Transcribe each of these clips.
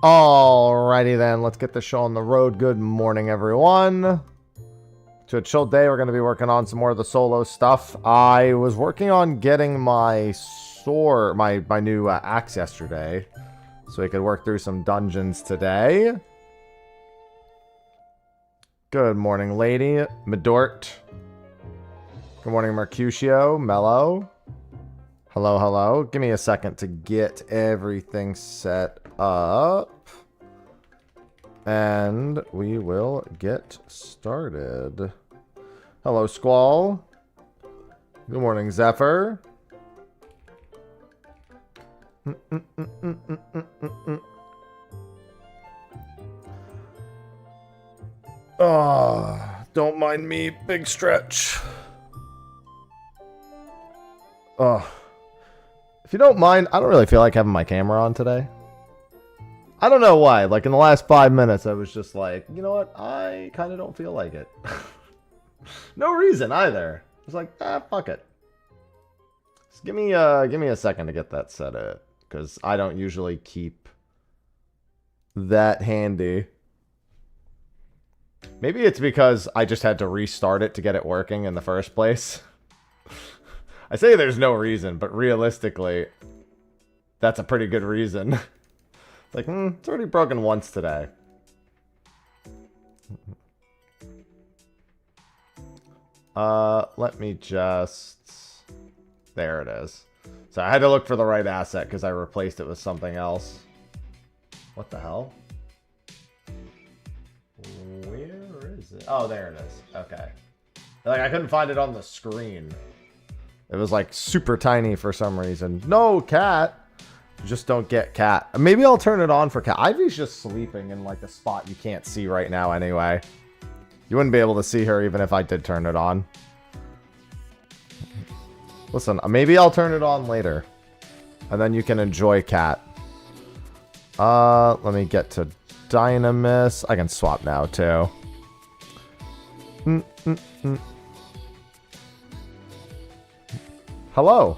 Alrighty then, let's get the show on the road. Good morning, everyone. To a chill day, we're going to be working on some more of the solo stuff. I was working on getting my sword, my new axe yesterday, so we could work through some dungeons today. Good morning, lady. Midort. Good morning, Mercutio. Mello. Hello, hello. Give me a second to get everything set up. And we will get started. Hello, Squall. Good morning, Zephyr. Oh, don't mind me, big stretch. Oh. If you don't mind, I don't really feel like having my camera on today. I don't know why. Like, in the last 5 minutes, I was just like, you know what? I kind of don't feel like it. No reason, either. I was like, fuck it. Just give me a second to get that set up. Because I don't usually keep that handy. Maybe it's because I just had to restart it to get it working in the first place. I say there's no reason, but realistically, that's a pretty good reason. It's like, it's already broken once today. Let me just... There it is. So I had to look for the right asset because I replaced it with something else. What the hell? Where is it? Oh, there it is. Okay. Like, I couldn't find it on the screen. It was like super tiny for some reason. No, cat. You just don't get cat. Maybe I'll turn it on for cat. Ivy's just sleeping in like a spot you can't see right now anyway. You wouldn't be able to see her even if I did turn it on. Listen, maybe I'll turn it on later. And then you can enjoy cat. Let me get to Dynamis. I can swap now too. Hello.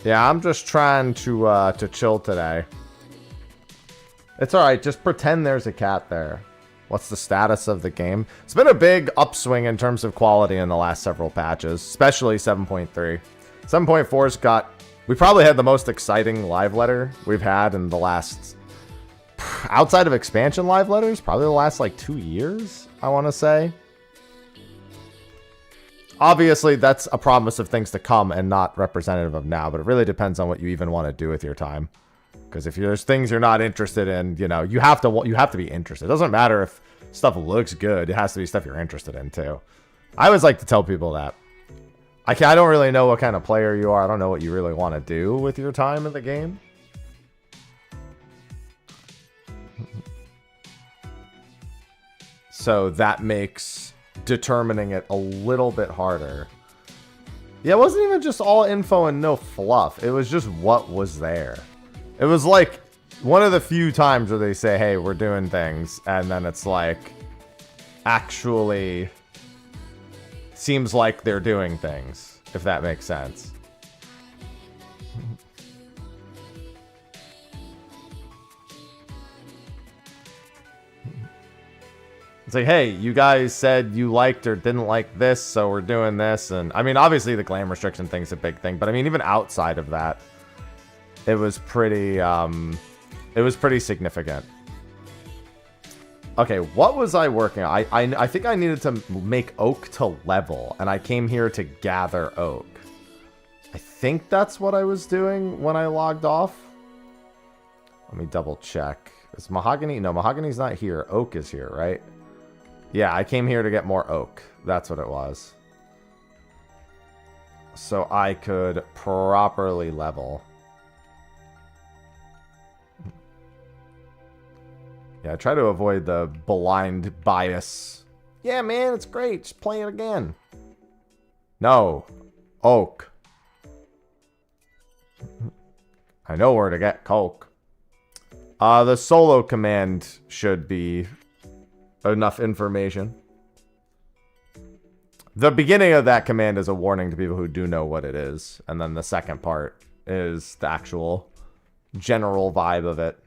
Yeah, I'm just trying to chill today. It's alright, just pretend there's a cat there. What's the status of the game? It's been a big upswing in terms of quality in the last several patches, especially 7.3. 7.4's got... We probably had the most exciting live letter we've had in the last... Outside of expansion live letters, probably the last like 2 years, I want to say. Obviously, that's a promise of things to come and not representative of now, but it really depends on what you even want to do with your time. Because if there's things you're not interested in, you know, you have to be interested. It doesn't matter if stuff looks good. It has to be stuff you're interested in, too. I always like to tell people that. I don't really know what kind of player you are. I don't know what you really want to do with your time in the game. So that makes determining it a little bit harder. Yeah, it wasn't even just all info and no fluff. It was just what was there. It was like one of the few times where they say, hey, we're doing things, and then it's like actually seems like they're doing things, if that makes sense. It's like, hey, you guys said you liked or didn't like this, so we're doing this. And I mean, obviously the glam restriction thing's a big thing, but I mean, even outside of that, it was pretty significant. Okay, what was I working on? I think I needed to make oak to level, and I came here to gather oak. I think that's what I was doing when I logged off. Let me double check. Is mahogany? No, mahogany's not here. Oak is here, right? Yeah, I came here to get more oak. That's what it was. So I could properly level. Yeah, I try to avoid the blind bias. Yeah, man, it's great. Just play it again. No. Oak. I know where to get coke. The solo command should be enough information. The beginning of that command is a warning to people who do know what it is. And then the second part is the actual general vibe of it.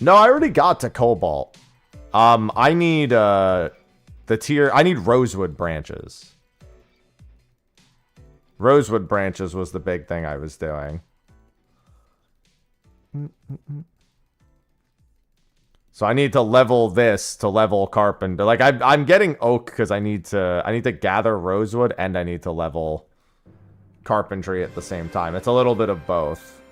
No, I already got to cobalt. I need I need rosewood branches. Rosewood branches was the big thing I was doing. So I need to level this to level carpenter. Like I'm getting oak because I need to gather rosewood and I need to level carpentry at the same time. It's a little bit of both.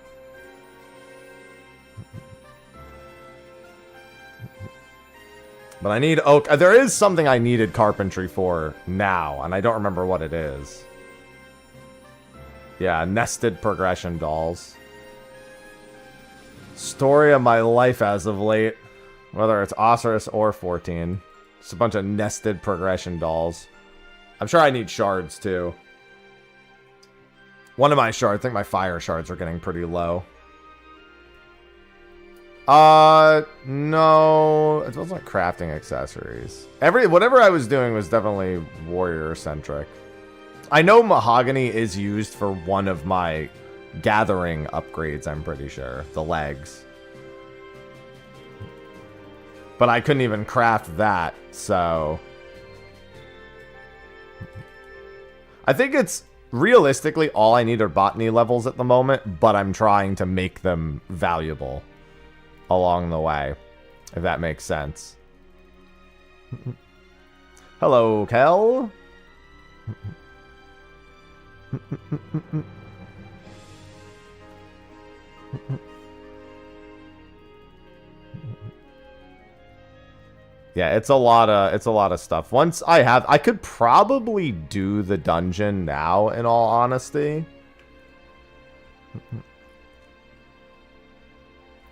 But I need oak. There is something I needed carpentry for now, and I don't remember what it is. Yeah, nested progression dolls. Story of my life as of late. Whether it's OSRS or 14. Just a bunch of nested progression dolls. I'm sure I need shards too. One of my shards, I think my fire shards are getting pretty low. No. It wasn't crafting accessories. Whatever I was doing was definitely warrior-centric. I know mahogany is used for one of my gathering upgrades, I'm pretty sure. The legs. But I couldn't even craft that, so... I think it's realistically all I need are botany levels at the moment, but I'm trying to make them valuable along the way, if that makes sense. Hello, Kel. Yeah, it's a lot of stuff. Once I could probably do the dungeon now, in all honesty.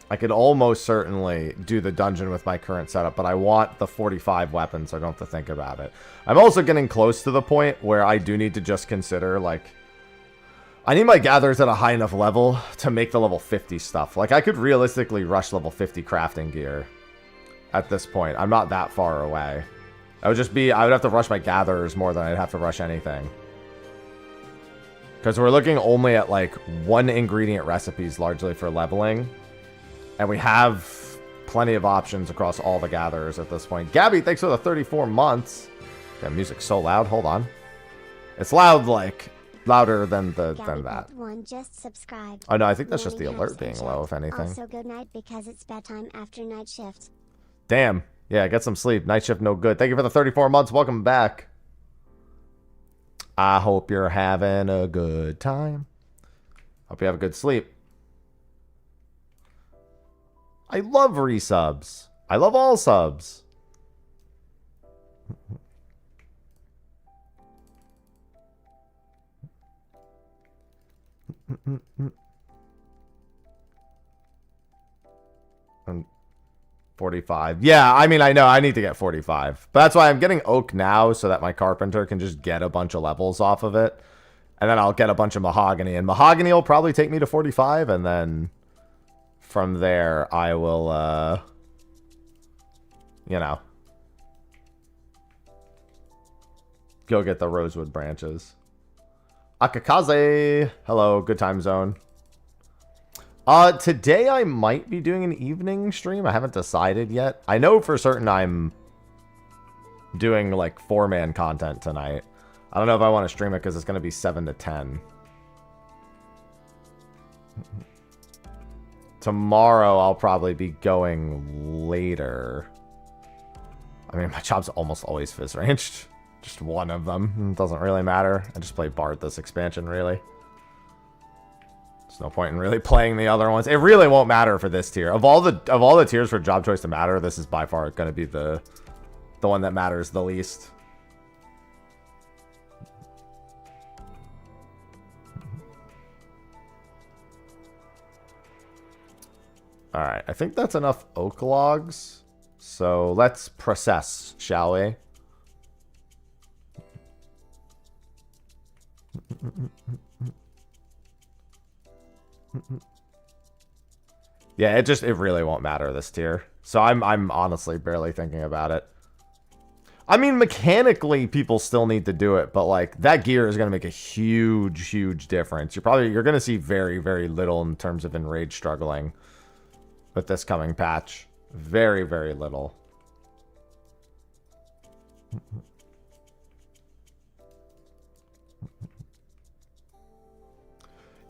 I could almost certainly do the dungeon with my current setup, but I want the 45 weapons, so I don't have to think about it. I'm also getting close to the point where I do need to just consider, like... I need my gatherers at a high enough level to make the level 50 stuff. Like, I could realistically rush level 50 crafting gear at this point. I'm not that far away. I would have to rush my gatherers more than I'd have to rush anything. Because we're looking only at, like, 1 ingredient recipes largely for leveling. And we have plenty of options across all the gatherers at this point. Gabby, thanks for the 34 months. That music's so loud. Hold on. It's loud, like, louder than that. One just subscribed. Oh, no, I think that's just the alert being low, if anything. Also, good night because it's bedtime after night shift. Damn. Yeah, get some sleep. Night shift no good. Thank you for the 34 months. Welcome back. I hope you're having a good time. Hope you have a good sleep. I love resubs. I love all subs. And 45. Yeah, I mean, I know I need to get 45. But that's why I'm getting oak now so that my carpenter can just get a bunch of levels off of it. And then I'll get a bunch of mahogany. And mahogany will probably take me to 45. And then from there, I will, you know, go get the rosewood branches. Akakaze. Hello, good time zone. Today I might be doing an evening stream. I haven't decided yet. I know for certain I'm doing, like, 4-man content tonight. I don't know if I want to stream it because it's going to be 7 to 10. Tomorrow I'll probably be going later. I mean, my job's almost always fizz ranged. Just one of them. It doesn't really matter. I just play Bard this expansion, really. There's no point in really playing the other ones. It really won't matter for this tier. Of all the tiers for job choice to matter, this is by far going to be the one that matters the least. Alright, I think that's enough oak logs. So let's process, shall we? Yeah, it really won't matter this tier. So I'm honestly barely thinking about it. I mean, mechanically, people still need to do it, but like that gear is going to make a huge, huge difference. You're going to see very, very little in terms of enrage struggling with this coming patch. Very, very little.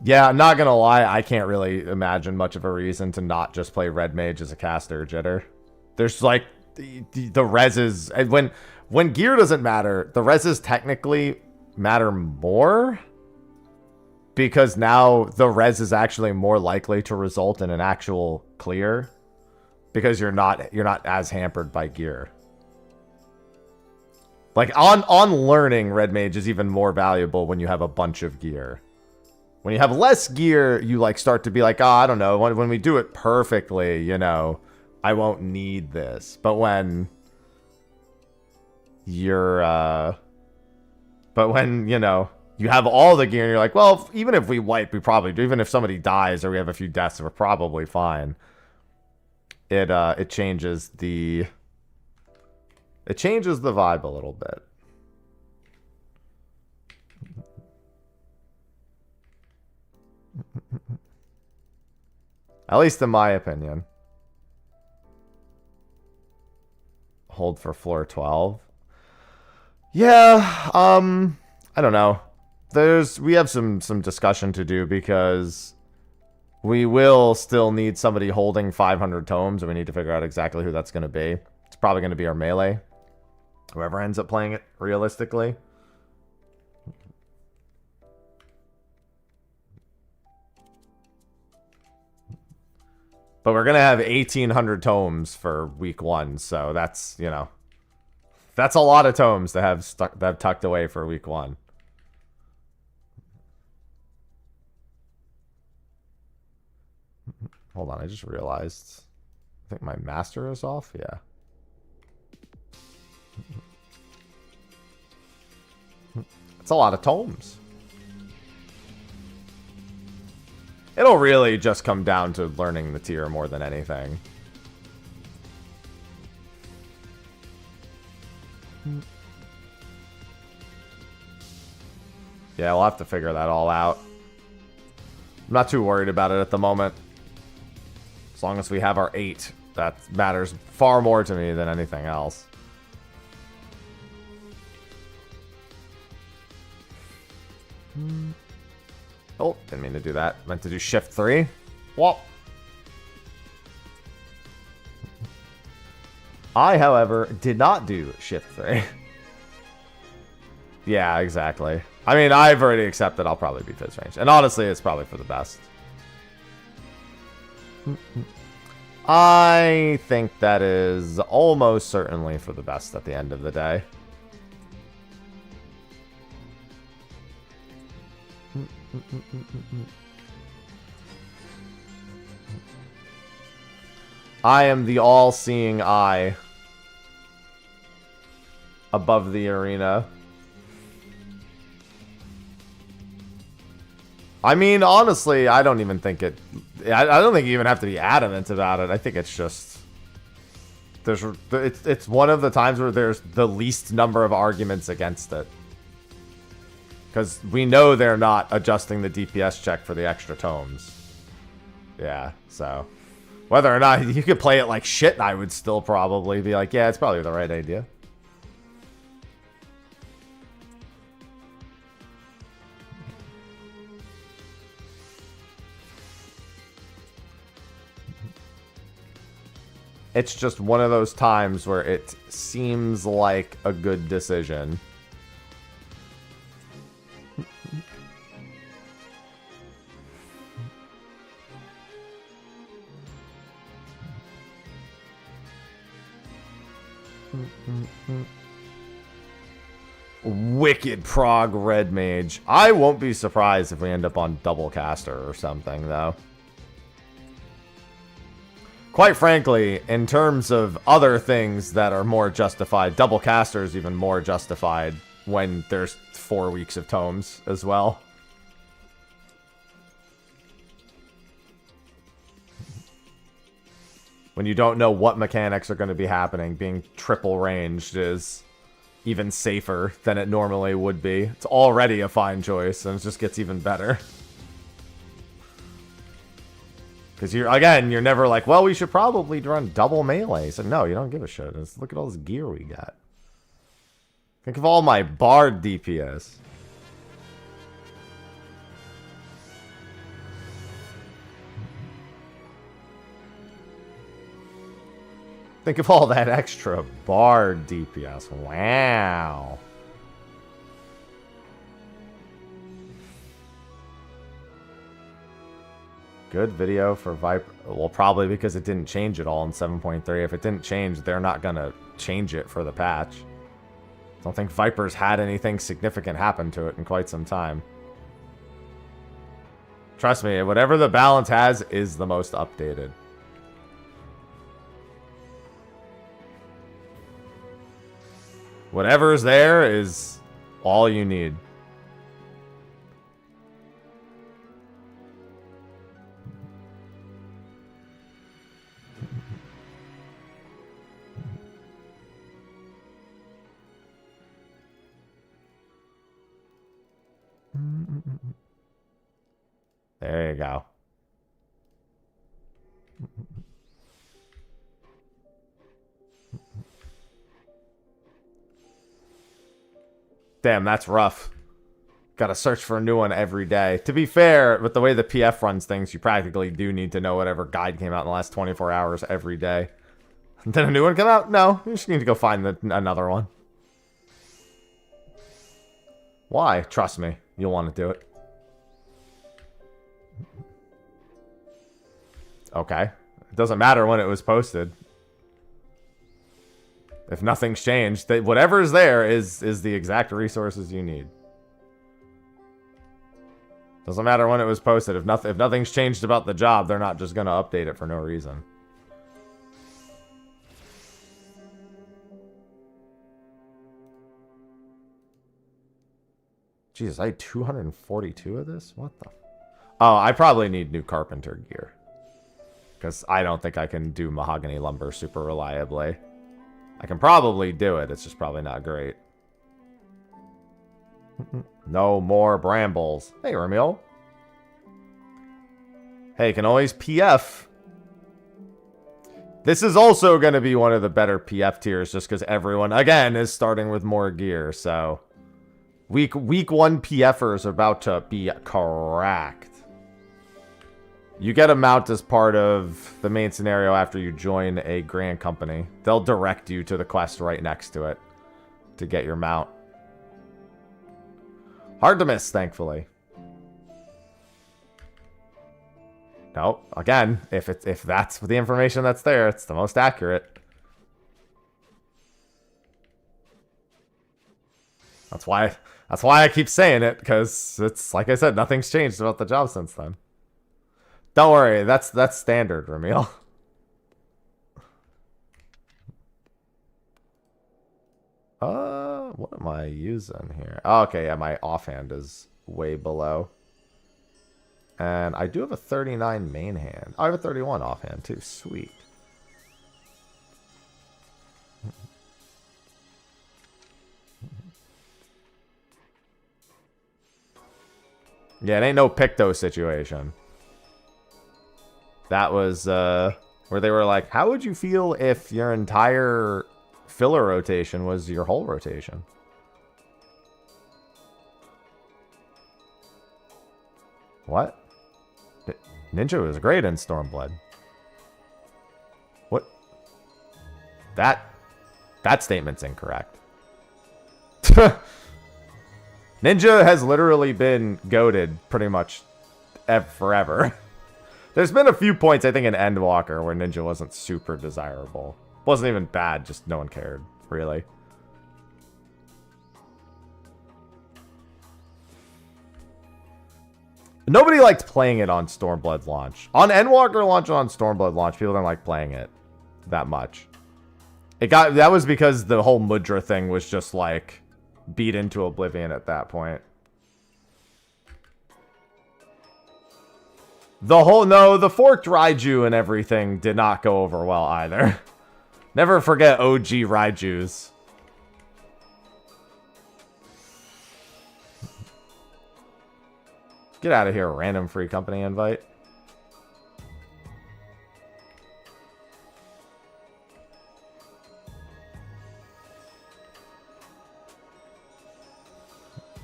Yeah, I'm not gonna lie, I can't really imagine much of a reason to not just play Red Mage as a caster jitter. There's like the reses, and when gear doesn't matter, the reses technically matter more because now the res is actually more likely to result in an actual clear because you're not as hampered by gear. Like on learning, Red Mage is even more valuable when you have a bunch of gear. When you have less gear, you like start to be like, oh, I don't know. When we do it perfectly, you know, I won't need this. But when you're, but when, you know, you have all the gear and you're like, well, even if we wipe, we probably do. Even if somebody dies or we have a few deaths, we're probably fine. It changes the vibe a little bit. At least in my opinion. Hold for floor 12. Yeah, I don't know. We have some discussion to do because we will still need somebody holding 500 tomes, and we need to figure out exactly who that's going to be. It's probably going to be our melee. Whoever ends up playing it realistically. But we're going to have 1,800 tomes for week 1, so that's, you know, that's a lot of tomes to have tucked away for week 1. Hold on, I just realized. I think my master is off, yeah. It's a lot of tomes. It'll really just come down to learning the tier more than anything. Yeah, we'll have to figure that all out. I'm not too worried about it at the moment. As long as we have our 8, that matters far more to me than anything else. Oh, didn't mean to do that. Meant to do shift 3. Whoop. I, however, did not do shift 3. Yeah, exactly. I mean, I've already accepted I'll probably be Fizz range. And honestly, it's probably for the best. I think that is almost certainly for the best at the end of the day. I am the all-seeing eye above the arena. I mean, honestly, I don't even think it... I don't think you even have to be adamant about it. I think it's just... It's one of the times where there's the least number of arguments against it. Because we know they're not adjusting the DPS check for the extra tomes. Yeah, so... Whether or not you could play it like shit, I would still probably be like, yeah, it's probably the right idea. It's just one of those times where it seems like a good decision. Wicked prog red mage. I won't be surprised if we end up on double caster or something, though. Quite frankly, in terms of other things that are more justified, double caster is even more justified when there's 4 weeks of tomes as well. When you don't know what mechanics are going to be happening, being triple ranged is even safer than it normally would be. It's already a fine choice, and it just gets even better. Because you're never like, well, we should probably run double melee. So no, you don't give a shit. Just look at all this gear we got. Think of all my bard DPS. Think of all that extra bard DPS. Wow. Good video for Viper. Well, probably because it didn't change at all in 7.3. If it didn't change, they're not going to change it for the patch. I don't think Viper's had anything significant happen to it in quite some time. Trust me, whatever the balance has is the most updated. Whatever's there is all you need. There you go. Damn, that's rough. Gotta search for a new one every day. To be fair, with the way the PF runs things, you practically do need to know whatever guide came out in the last 24 hours every day. Did a new one come out? No, you just need to go find another one. Why? Trust me, you'll want to do it. Okay. It doesn't matter when it was posted. If nothing's changed, whatever is there is the exact resources you need. Doesn't matter when it was posted. If nothing's changed about the job, they're not just going to update it for no reason. Jesus, I had 242 of this? What the? Oh, I probably need new carpenter gear. Because I don't think I can do mahogany lumber super reliably. I can probably do it. It's just probably not great. No more brambles. Hey, Ramil. Hey, can always PF. This is also going to be one of the better PF tiers just because everyone, again, is starting with more gear. So, week 1 PFers are about to be cracked. You get a mount as part of the main scenario after you join a grand company. They'll direct you to the quest right next to it to get your mount. Hard to miss, thankfully. Nope. Again, if that's the information that's there, it's the most accurate. That's why I keep saying it, because it's like I said, nothing's changed about the job since then. Don't worry, that's standard, Ramil. What am I using here? Oh, okay, yeah, my offhand is way below. And I do have a 39 main hand. I have a 31 offhand too. Sweet. Yeah, it ain't no Picto situation. That was where they were like, how would you feel if your entire filler rotation was your whole rotation? What? Ninja was great in Stormblood. What? That statement's incorrect. Ninja has literally been goated pretty much forever. There's been a few points, I think, in Endwalker where Ninja wasn't super desirable. Wasn't even bad, just no one cared, really. Nobody liked playing it on Stormblood launch. On Endwalker launch and on Stormblood launch, people didn't like playing it that much. That was because the whole Mudra thing was just like beat into oblivion at that point. The forked Raiju and everything did not go over well either. Never forget OG Raiju's. Get out of here, random free company invite.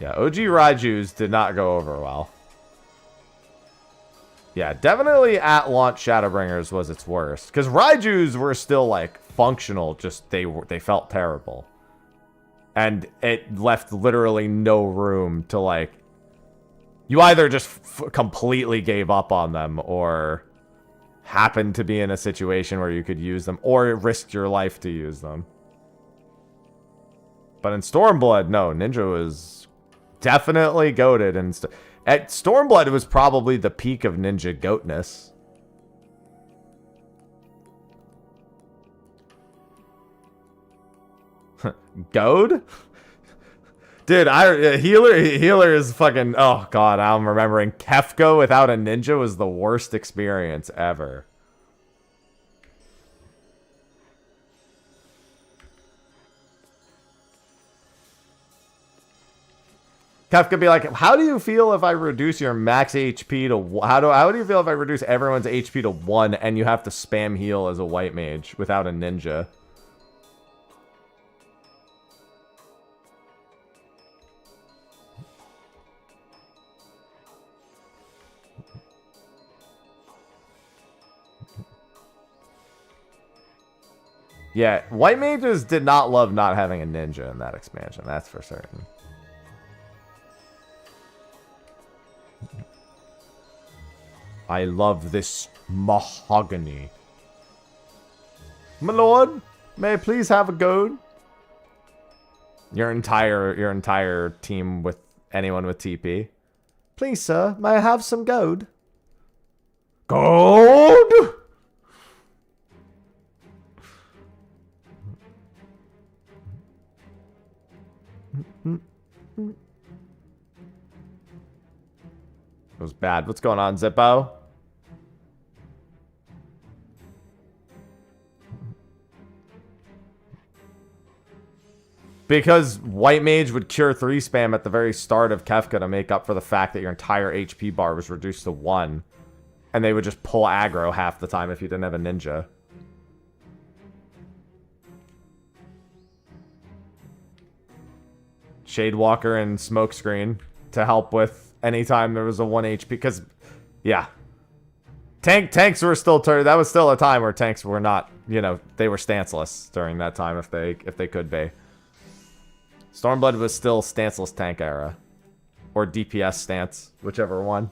Yeah, OG Raiju's did not go over well. Yeah, definitely at launch Shadowbringers was its worst. Because Raiju's were still, like, functional, just they felt terrible. And it left literally no room to, like... You either just completely gave up on them, or happened to be in a situation where you could use them, or risked your life to use them. But in Stormblood, no, Ninja was definitely goated. And at Stormblood, it was probably the peak of Ninja goatness. Goad? Dude, healer is fucking... Oh, God, I'm remembering. Kefka without a ninja was the worst experience ever. Kefka be like, how do you feel if I reduce your max HP to... How do you feel if I reduce everyone's HP to 1 and you have to spam heal as a white mage without a ninja? Yeah, white mages did not love not having a ninja in that expansion, that's for certain. I love this mahogany. My lord, may I please have a goad? Your entire team with anyone with TP. Please, sir, may I have some goad? Gold! It was bad. What's going on, Zippo? Because White Mage would cure 3 spam at the very start of Kefka to make up for the fact that your entire HP bar was reduced to 1. And they would just pull aggro half the time if you didn't have a ninja. Shadewalker and Smokescreen to help with anytime there was a 1 HP. Because, yeah. Tanks were still... That was still a time where tanks were not, you know, they were stanceless during that time if they could be. Stormblood was still stanceless tank era. Or DPS stance, whichever one.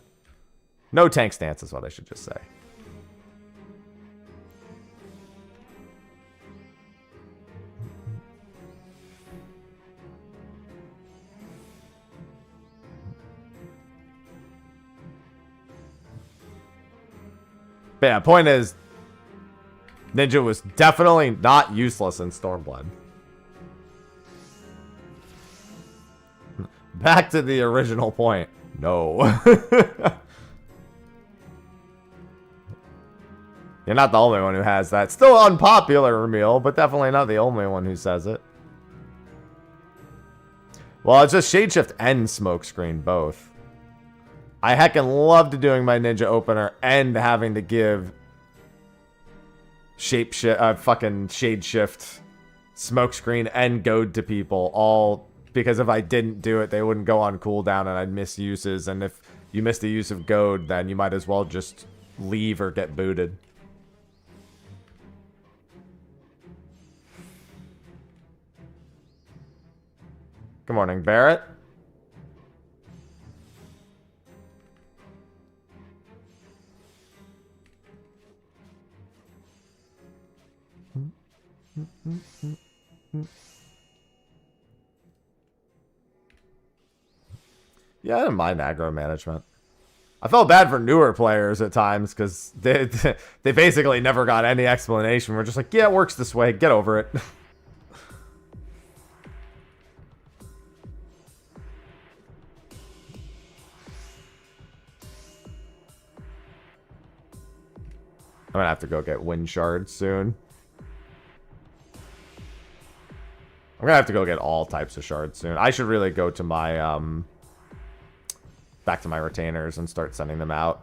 No tank stance is what I should just say. But yeah, point is, Ninja was definitely not useless in Stormblood. Back to the original point. No. You're not the only one who has that. Still unpopular, Ramil, but definitely not the only one who says it. Well, it's just Shadeshift and Smokescreen, both. I heckin' loved doing my Ninja opener and having to give fucking Shadeshift, Smokescreen, and Goad to people, all because if I didn't do it, they wouldn't go on cooldown and I'd miss uses, and if you missed the use of Goad, then you might as well just leave or get booted. Good morning, Barrett. Yeah, I didn't mind aggro management. I felt bad for newer players at times because they basically never got any explanation. We're just like, yeah, it works this way. Get over it. I'm gonna have to go get wind shards soon. I'm gonna have to go get all types of shards soon. I should really go to my back to my retainers and start sending them out.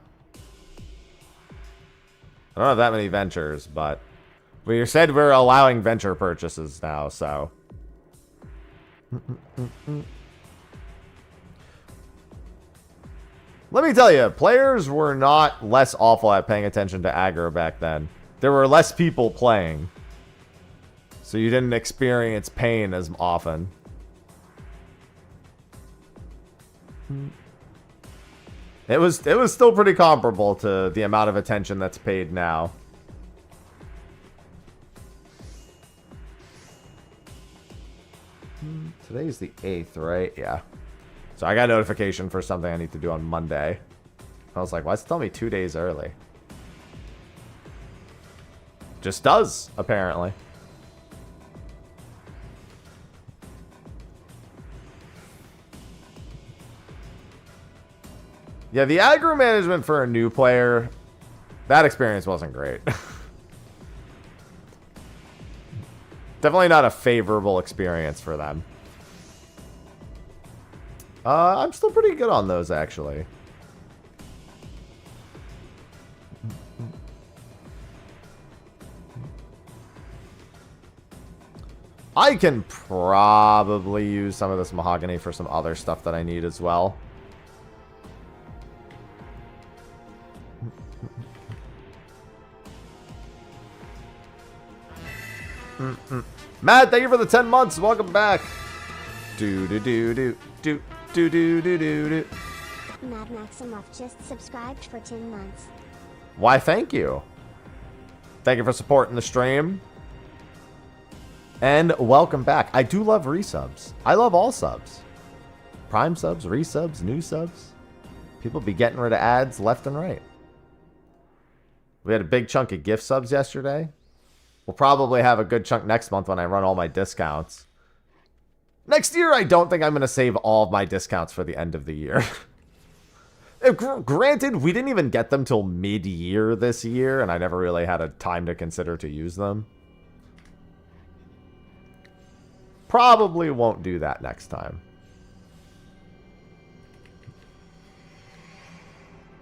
I don't have that many ventures, but we said we're allowing venture purchases now, so. Let me tell you, players were not less awful at paying attention to aggro back then. There were less people playing, so you didn't experience pain as often. It was still pretty comparable to the amount of attention that's paid now. Today's the 8th, right? Yeah. So I got a notification for something I need to do on Monday. I was like, why does it tell me 2 days early? Just does, apparently. Yeah, the aggro management for a new player, that experience wasn't great. Definitely not a favorable experience for them. I'm still pretty good on those, actually. I can probably use some of this mahogany for some other stuff that I need as well. Matt, thank you for the 10 months. Welcome back. Do do do do do do do do do do. Mad Maximoff just subscribed for 10 months. Why, thank you. Thank you for supporting the stream. And welcome back. I do love resubs. I love all subs. Prime subs, resubs, new subs. People be getting rid of ads left and right. We had a big chunk of gift subs yesterday. We'll probably have a good chunk next month when I run all my discounts. Next year, I don't think I'm going to save all of my discounts for the end of the year. Granted, we didn't even get them till mid-year this year, and I never really had a time to consider to use them. Probably won't do that next time.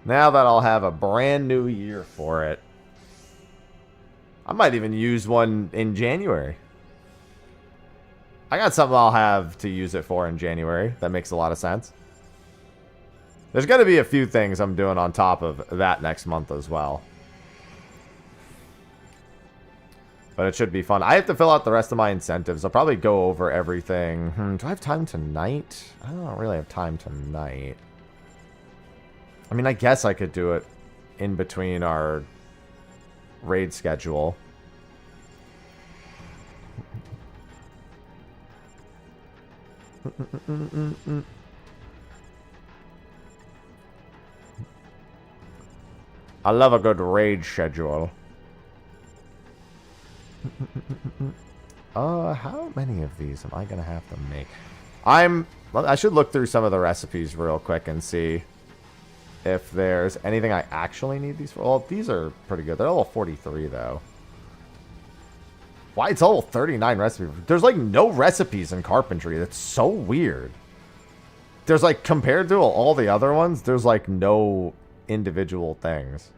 Now that I'll have a brand new year for it, I might even use one in January. I got something I'll have to use it for in January. That makes a lot of sense. There's going to be a few things I'm doing on top of that next month as well. But it should be fun. I have to fill out the rest of my incentives. I'll probably go over everything. Do I have time tonight? I don't really have time tonight. I mean, I guess I could do it in between our raid schedule. I love a good raid schedule. How many of these am I gonna have to make? I should look through some of the recipes real quick and see if there's anything I actually need these for. Well, these are pretty good. They're level 43 though. Why it's level 39 recipes? There's like no recipes in carpentry. That's so weird. There's like, compared to all the other ones, there's like no individual things.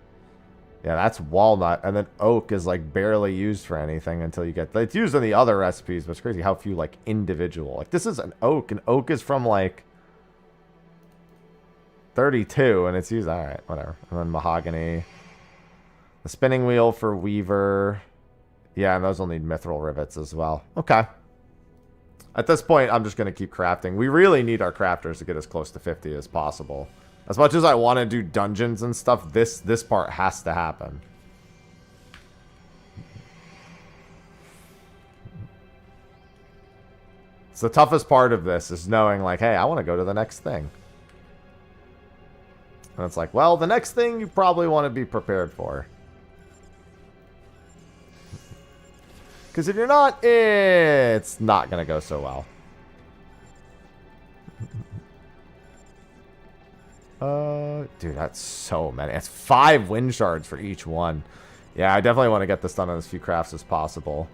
Yeah, that's walnut, and then oak is like barely used for anything until you get. It's used in the other recipes, but it's crazy how few like individual. Like this is an oak, and oak is from like 32, and it's used. All right, whatever. And then mahogany, the spinning wheel for weaver. Yeah, and those will need mithril rivets as well. Okay. At this point, I'm just gonna keep crafting. We really need our crafters to get as close to 50 as possible. As much as I want to do dungeons and stuff, this part has to happen. It's the toughest part of this is knowing like, hey, I want to go to the next thing. And it's like, well, the next thing you probably want to be prepared for. Because if you're not, it's not going to go so well. Dude, that's so many. It's 5 wind shards for each one. Yeah, I definitely want to get this done on as few crafts as possible.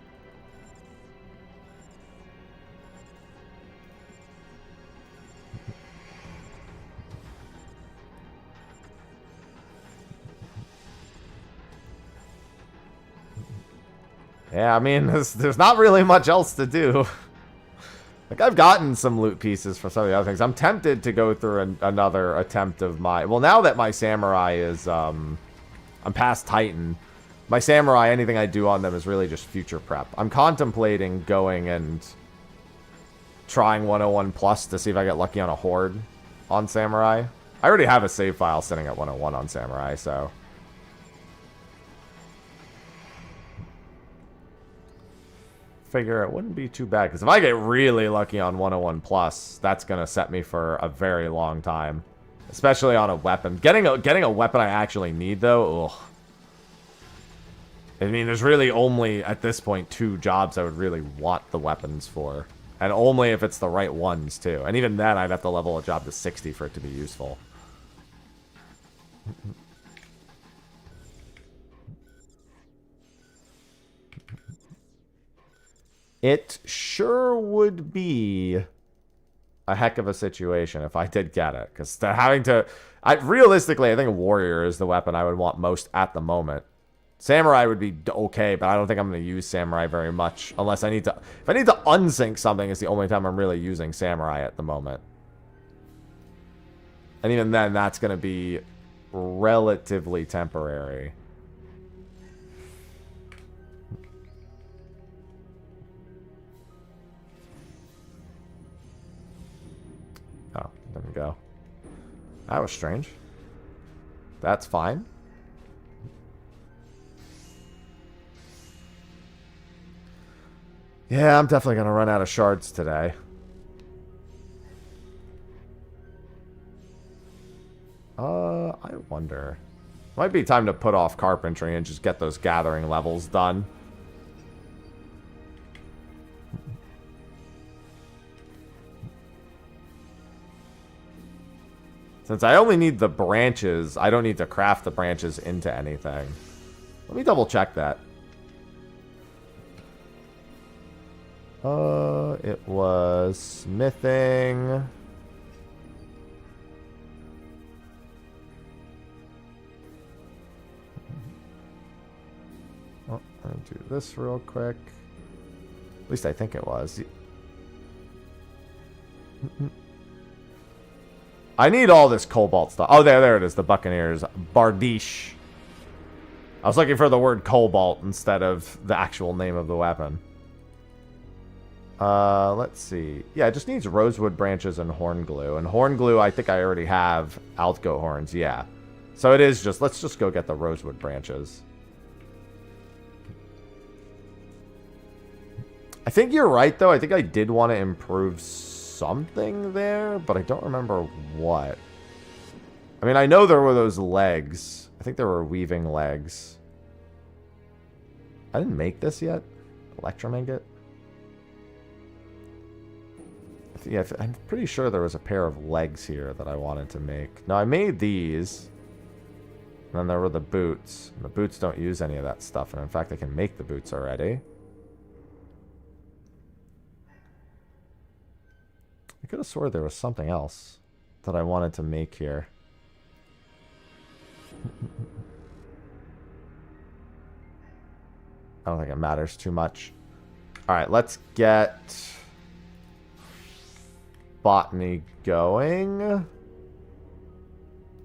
Yeah, I mean, there's not really much else to do. Like, I've gotten some loot pieces for some of the other things. I'm tempted to go through another attempt of my... Well, now that my samurai is... I'm past Titan. My samurai, anything I do on them is really just future prep. I'm contemplating going and trying 101 plus to see if I get lucky on a horde on samurai. I already have a save file sitting at 101 on samurai, so... Figure it wouldn't be too bad, because if I get really lucky on 101 plus, that's going to set me for a very long time. Especially on a weapon. Getting a weapon I actually need, though, ugh. I mean, there's really only, at this point, 2 jobs I would really want the weapons for. And only if it's the right ones, too. And even then, I'd have to level a job to 60 for it to be useful. It sure would be a heck of a situation if I did get it. Because having to... realistically, I think a warrior is the weapon I would want most at the moment. Samurai would be okay, but I don't think I'm going to use samurai very much. Unless I need to... If I need to unsync something, it's the only time I'm really using samurai at the moment. And even then, that's going to be relatively temporary. Oh, there we go. That was strange. That's fine. Yeah, I'm definitely going to run out of shards today. I wonder. Might be time to put off carpentry and just get those gathering levels done. Since I only need the branches, I don't need to craft the branches into anything. Let me double check that. It was smithing. Oh, I'll do this real quick. At least I think it was. I need all this cobalt stuff. Oh, there it is. The Buccaneers. Bardiche. I was looking for the word cobalt instead of the actual name of the weapon. Let's see. Yeah, it just needs rosewood branches and horn glue. And horn glue, I think I already have outgoat horns. Yeah. So it is just... Let's just go get the rosewood branches. I think you're right, though. I think I did want to improve something there, but I don't remember what. I mean, I know there were those legs. I think there were weaving legs. I didn't make this yet. Electromink it. Yeah, I'm pretty sure there was a pair of legs here that I wanted to make. Now, I made these. And then there were the boots. And the boots don't use any of that stuff. And in fact, I can make the boots already. I could have swore there was something else that I wanted to make here. I don't think it matters too much. Alright, let's get Botany going.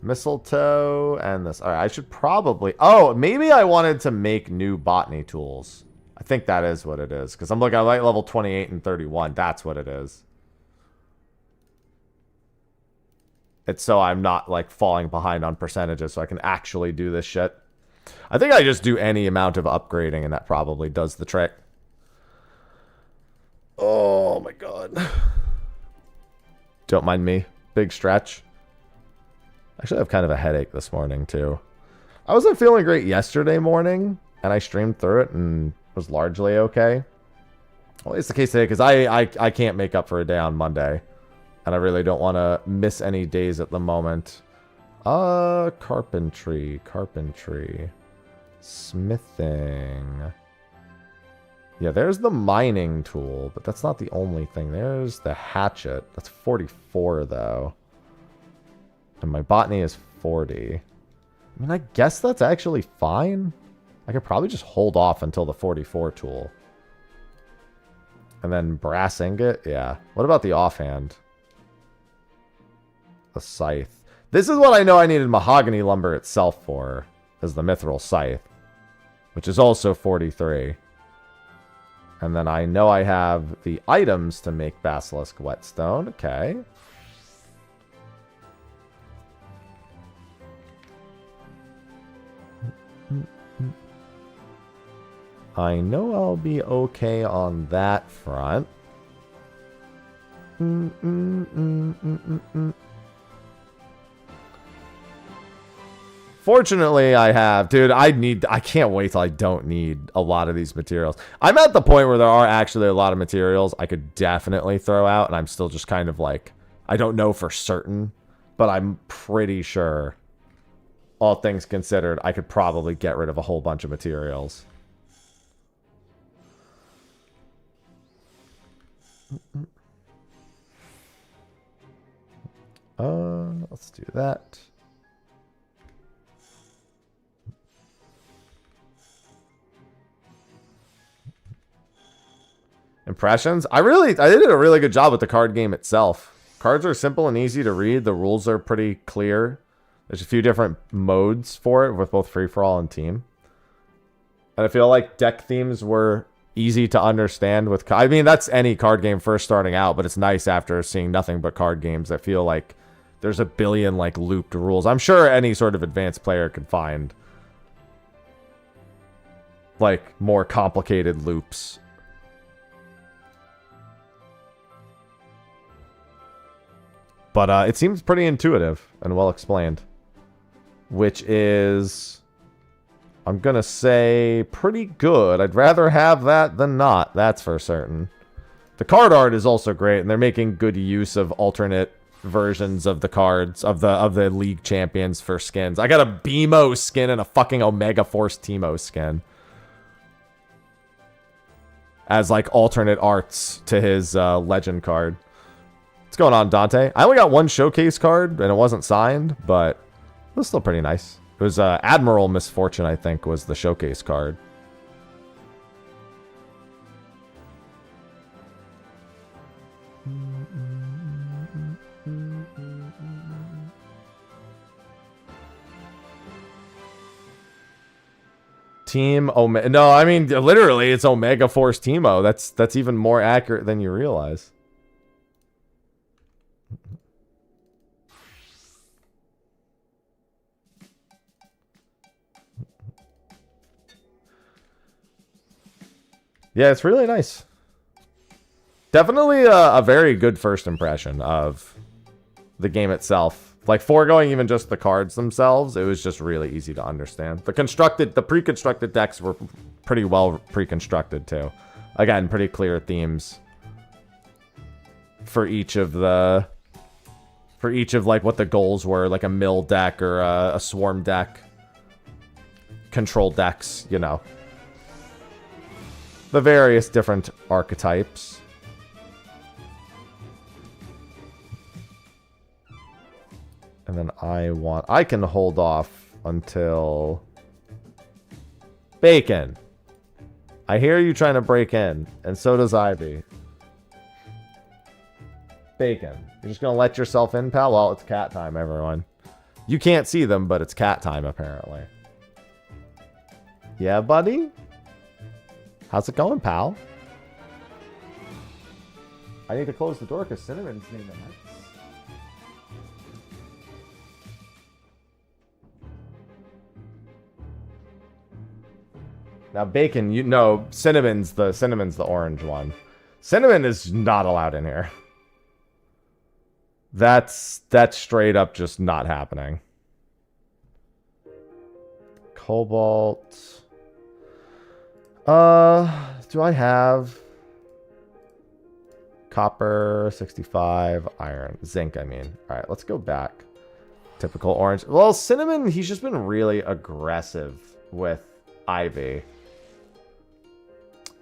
Mistletoe and this. Alright, I should probably... Oh, maybe I wanted to make new Botany tools. I think that is what it is. Because I'm looking at like level 28 and 31. That's what it is. It's so I'm not like falling behind on percentages so I can actually do this shit. I think I just do any amount of upgrading and that probably does the trick. Oh my god. Don't mind me. Big stretch. Actually, I have kind of a headache this morning too. I wasn't feeling great yesterday morning and I streamed through it and was largely okay. Well, it's the case today because I can't make up for a day on Monday. And I really don't want to miss any days at the moment. Carpentry. Smithing. Yeah, there's the mining tool, but that's not the only thing. There's the hatchet. That's 44, though. And my botany is 40. I mean, I guess that's actually fine. I could probably just hold off until the 44 tool. And then brass ingot? Yeah. What about the offhand? The scythe. This is what I know I needed mahogany lumber itself for, is the mithril scythe, which is also 43. And then I know I have the items to make basilisk whetstone. Okay. I know I'll be okay on that front. Fortunately, I have... Dude, I can't wait till I don't need a lot of these materials. I'm at the point where there are actually a lot of materials I could definitely throw out, and I'm still just kind of like... I don't know for certain, but I'm pretty sure, all things considered, I could probably get rid of a whole bunch of materials. Let's do that. Impressions? I did a really good job with the card game itself. Cards are simple and easy to read. The rules are pretty clear. There's a few different modes for it with both free-for-all and team. And I feel like deck themes were easy to understand with... I mean, that's any card game first starting out, but it's nice after seeing nothing but card games. I feel like there's a billion, like, looped rules. I'm sure any sort of advanced player could find, like, more complicated loops. But it seems pretty intuitive and well explained. Which is, I'm going to say, pretty good. I'd rather have that than not. That's for certain. The card art is also great, and they're making good use of alternate versions of the cards, of the League Champions for skins. I got a BMO skin and a fucking Omega Force Teemo skin as, like, alternate arts to his Legend card. What's going on, Dante? I only got one showcase card, and it wasn't signed, but it was still pretty nice. It was Admiral Misfortune, I think, was the showcase card. Team Omega. No, I mean, literally, it's Omega Force Teemo. That's even more accurate than you realize. Yeah, it's really nice. Definitely a very good first impression of the game itself. Like, foregoing even just the cards themselves, it was just really easy to understand. The pre-constructed decks were pretty well pre-constructed too. Again, pretty clear themes for each of like what the goals were, like a mill deck or a swarm deck, control decks, you know. The various different archetypes. And then I can hold off until... Bacon. I hear you trying to break in, and so does Ivy. Bacon. You're just gonna let yourself in, pal? Well, it's cat time, everyone. You can't see them, but it's cat time, apparently. Yeah, buddy? How's it going, pal? I need to close the door because Cinnamon's near the next. Now, Bacon, you know, Cinnamon's the orange one. Cinnamon is not allowed in here. That's straight up just not happening. Cobalt. Do I have copper, 65, iron, zinc, I mean. All right, let's go back. Typical orange. Well, Cinnamon, he's just been really aggressive with Ivy.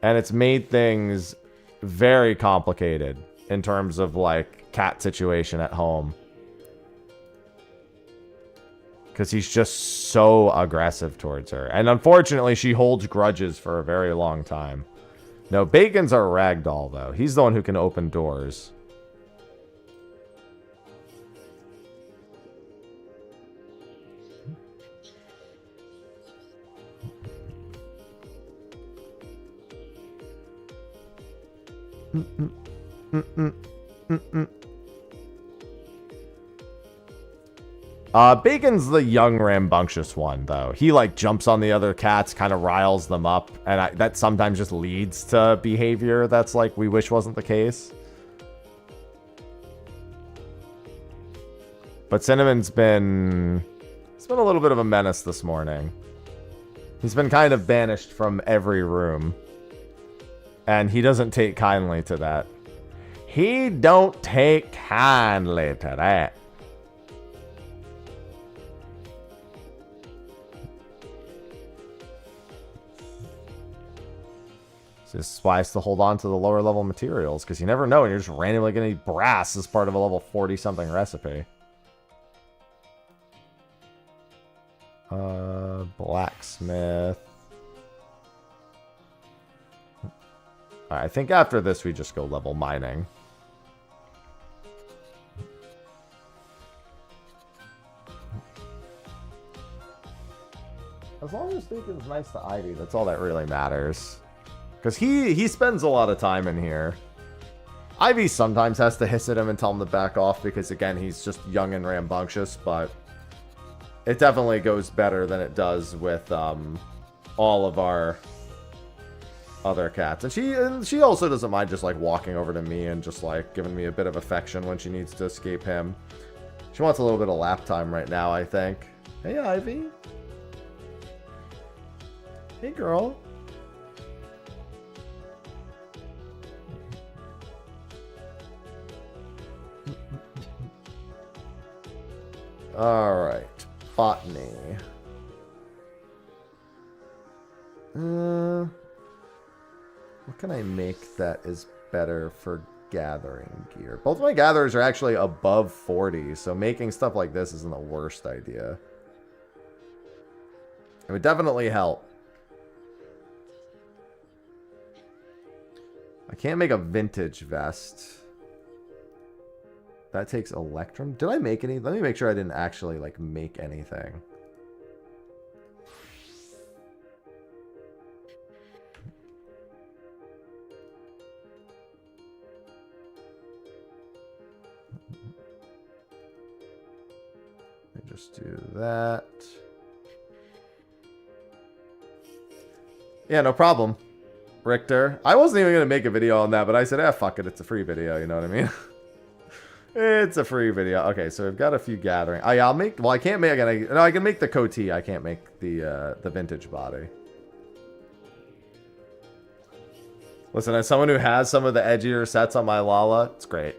And it's made things very complicated in terms of, like, cat situation at home. Because he's just so aggressive towards her. And unfortunately, she holds grudges for a very long time. No, Bacon's our ragdoll, though. He's the one who can open doors. Bacon's the young rambunctious one, though. He like jumps on the other cats, kind of riles them up, and that sometimes just leads to behavior that's like we wish wasn't the case. But Cinnamon's been... It's been a little bit of a menace this morning. He's been kind of banished from every room. And he doesn't take kindly to that. He don't take kindly to that. This is why I still hold on to the lower level materials, because you never know, and you're just randomly going to need brass as part of a level 40-something recipe. Blacksmith. Alright, I think after this we just go level mining. As long as Bacon's nice to Ivy, that's all that really matters. Because he spends a lot of time in here. Ivy sometimes has to hiss at him and tell him to back off because, again, he's just young and rambunctious, but it definitely goes better than it does with all of our other cats. And she also doesn't mind just, like, walking over to me and just, like, giving me a bit of affection when she needs to escape him. She wants a little bit of lap time right now, I think. Hey, Ivy. Hey, girl. Alright, Botany. What can I make that is better for gathering gear? Both my gatherers are actually above 40, so making stuff like this isn't the worst idea. It would definitely help. I can't make a vintage vest. That takes Electrum. Did I make any? Let me make sure I didn't actually, like, make anything. Let me just do that. Yeah, no problem, Richter. I wasn't even going to make a video on that, but I said, ah, fuck it. It's a free video, you know what I mean? It's a free video. Okay, so we've got a few gathering. Oh, yeah, I'll make... Well, I can't make... No, I can make the coatee. I can't make the vintage body. Listen, as someone who has some of the edgier sets on my Lala, it's great.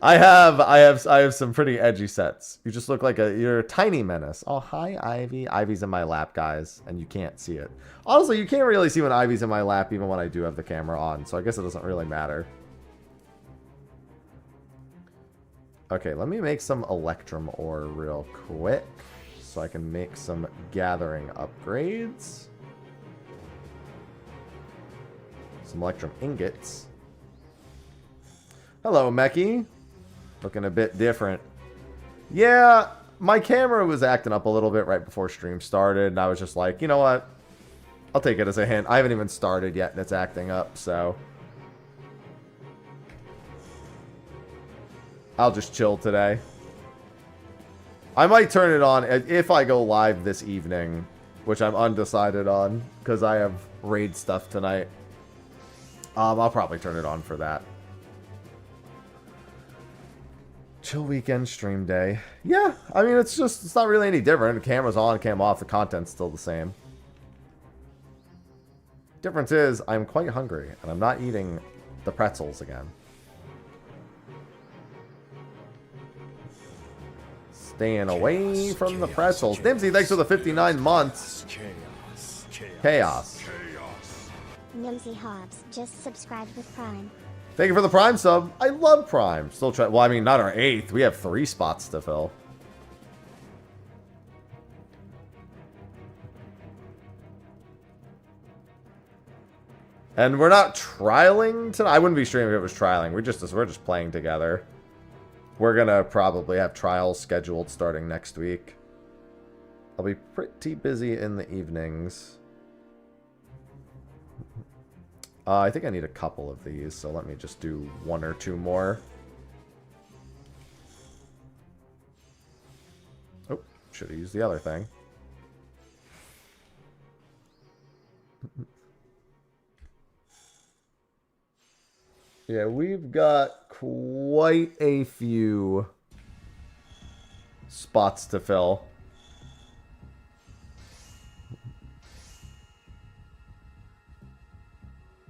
I have some pretty edgy sets. You just look like you're a tiny menace. Oh, hi, Ivy. Ivy's in my lap, guys, and you can't see it. Honestly, you can't really see when Ivy's in my lap, even when I do have the camera on, so I guess it doesn't really matter. Okay, let me make some Electrum ore real quick so I can make some gathering upgrades. Some Electrum ingots. Hello, Mechie. Looking a bit different. Yeah, my camera was acting up a little bit right before stream started, and I was just like, you know what? I'll take it as a hint. I haven't even started yet, and it's acting up, so... I'll just chill today. I might turn it on if I go live this evening, which I'm undecided on, because I have raid stuff tonight. I'll probably turn it on for that. Chill weekend stream day. Yeah, I mean, it's not really any different. The camera's on, cam off, the content's still the same. Difference is, I'm quite hungry, and I'm not eating the pretzels again. Staying away from the pretzels. Dimsy, thanks for the 59 months. Chaos. Nimsy Hobbs just subscribed with Prime. Thank you for the Prime sub. I love Prime. Still try. Well, I mean, not our 8th. We have 3 spots to fill. And we're not trialing tonight. I wouldn't be streaming if it was trialing. We're just playing together. We're gonna probably have trials scheduled starting next week. I'll be pretty busy in the evenings. I think I need a couple of these, so let me just do 1 or 2 more. Oh, should have used the other thing. Yeah, we've got quite a few spots to fill.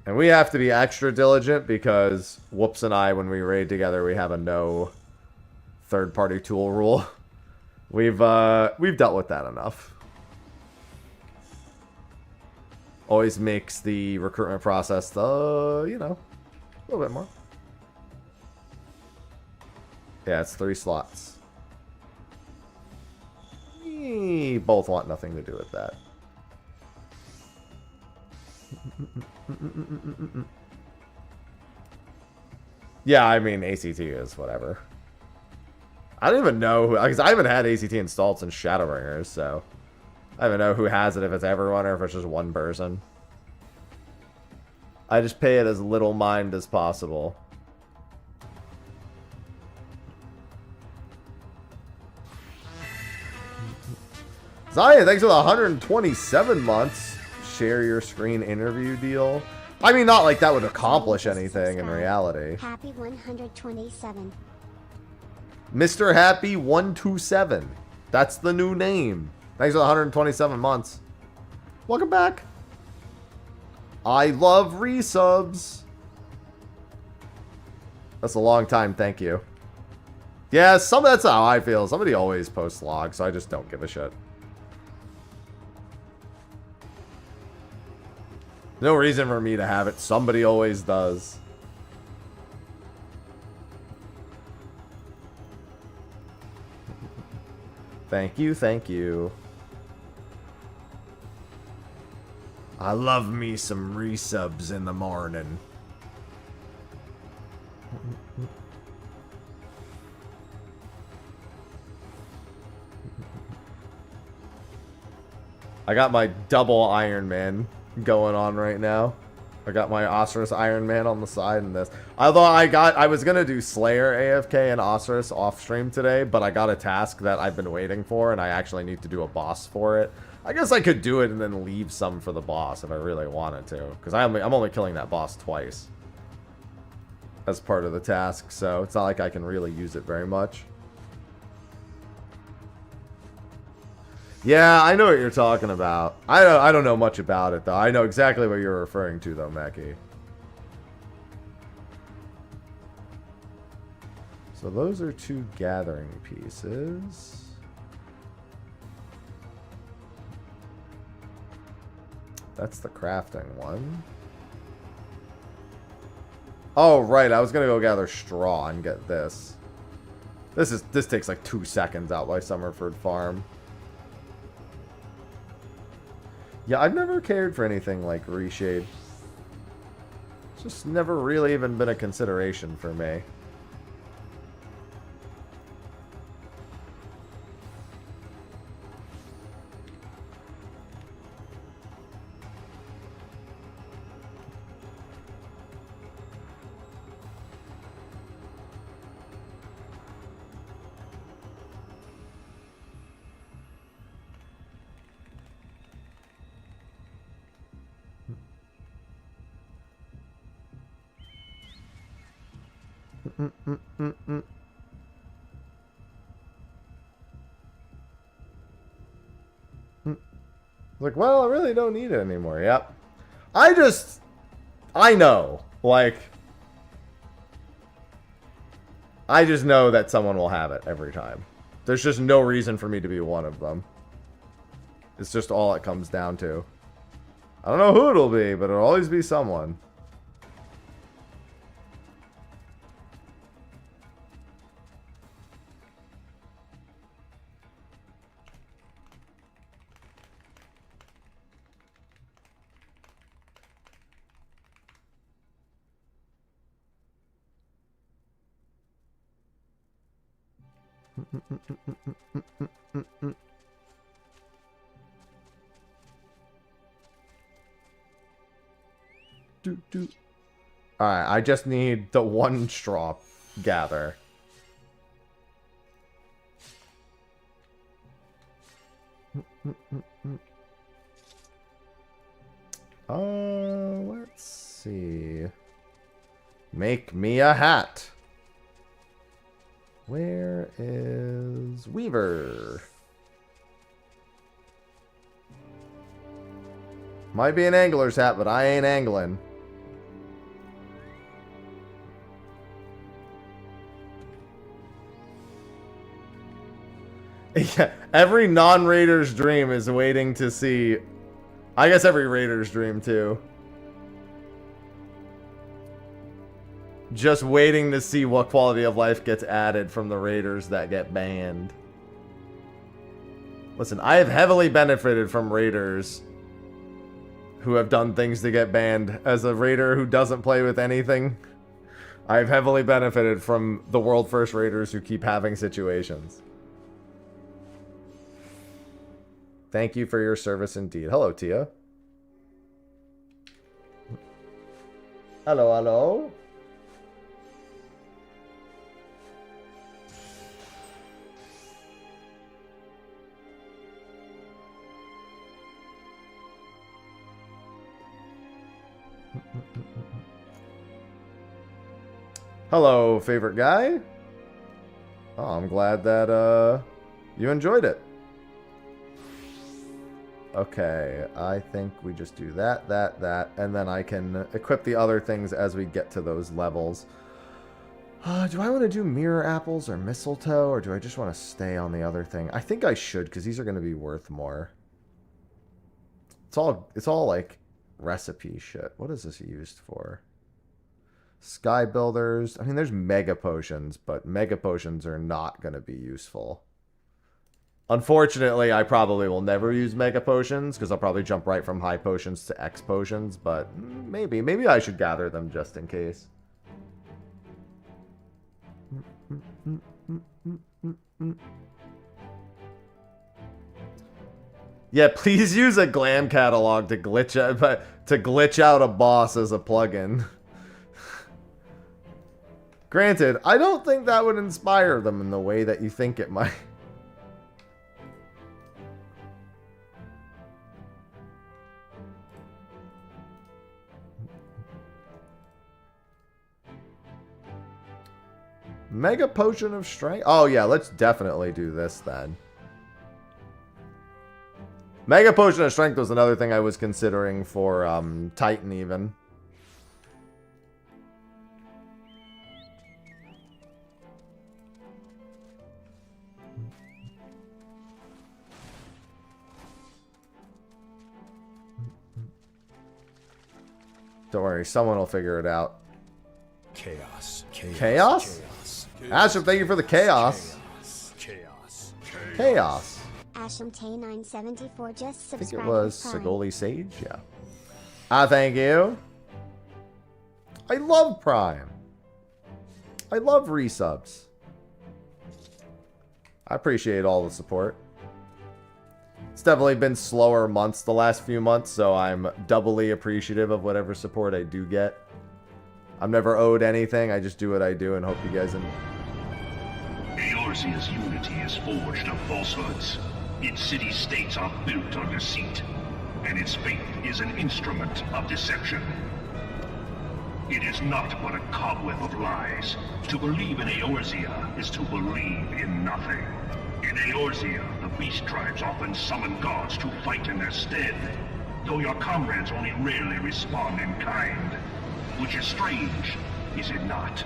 And we have to be extra diligent because Whoops and I, when we raid together, we have a no third-party tool rule. We've dealt with that enough. Always makes the recruitment process, you know, a little bit more. Yeah, it's 3 slots. We both want nothing to do with that. Yeah, I mean, ACT is whatever. I don't even know, because I haven't had ACT installed since Shadowbringers, so I don't even know who has it, if it's everyone or if it's just one person. I just pay it as little mind as possible. Zion, thanks for the 127 months. Share your screen interview deal. I mean, not like that would accomplish anything in reality. Happy 127. Mr. Happy 127. That's the new name. Thanks for the 127 months. Welcome back. I love resubs. That's a long time, thank you. Yeah, that's how I feel. Somebody always posts logs, so I just don't give a shit. No reason for me to have it. Somebody always does. Thank you, thank you. I love me some resubs in the morning. I got my double Iron Man going on right now. I got my OSRS Iron Man on the side and this. Although I was gonna do Slayer AFK and OSRS off stream today, but I got a task that I've been waiting for and I actually need to do a boss for it. I guess I could do it and then leave some for the boss if I really wanted to, because I'm only killing that boss twice as part of the task, so it's not like I can really use it very much. Yeah, I know what you're talking about. I don't know much about it, though. I know exactly what you're referring to, though, Meki. So those are 2 gathering pieces. That's the crafting one. Oh, right. I was going to go gather straw and get this. This takes like 2 seconds out by Summerford Farm. Yeah, I've never cared for anything like Reshade. It's just never really even been a consideration for me. Like, well, I really don't need it anymore. Yep. I know. Like, I just know that someone will have it every time. There's just no reason for me to be one of them. It's just all it comes down to. I don't know who it'll be, but it'll always be someone. Alright, I just need the one straw gather. Let's see. Make me a hat. Where is Weaver? Might be an angler's hat, but I ain't angling. Yeah, every non-Raider's dream is waiting to see... I guess every Raider's dream, too. Just waiting to see what quality of life gets added from the Raiders that get banned. Listen, I have heavily benefited from Raiders who have done things to get banned. As a Raider who doesn't play with anything, I've heavily benefited from the World First Raiders who keep having situations. Thank you for your service indeed. Hello, Tia. Hello, hello. Hello, favorite guy. Oh, I'm glad that you enjoyed it. Okay, I think we just do that, and then I can equip the other things as we get to those levels. Do I want to do mirror apples or mistletoe, or do I just want to stay on the other thing? I think I should, because these are going to be worth more. It's all like recipe shit. What is this used for? Sky builders. I mean, there's mega potions, but mega potions are not going to be useful. Unfortunately, I probably will never use mega potions, because I'll probably jump right from high potions to X potions, but maybe I should gather them just in case. Yeah, please use a glam catalog to glitch out a boss as a plugin. Granted, I don't think that would inspire them in the way that you think it might. Mega Potion of Strength? Oh yeah, let's definitely do this then. Mega Potion of Strength was another thing I was considering for Titan even. Don't worry, someone will figure it out. Chaos. Chaos? Asham, thank you for the chaos. Chaos. Asham Tay974 just subscribed. I think it was Sagoli Sage, yeah. Thank you. I love Prime. I love resubs. I appreciate all the support. It's definitely been slower months the last few months, so I'm doubly appreciative of whatever support I do get. I'm never owed anything, I just do what I do and hope you guys... Eorzea's unity is forged of falsehoods. Its city-states are built on deceit, and its faith is an instrument of deception. It is not but a cobweb of lies. To believe in Eorzea is to believe in nothing. In Eorzea, the beast tribes often summon gods to fight in their stead, though your comrades only rarely respond in kind. Which is strange, is it not?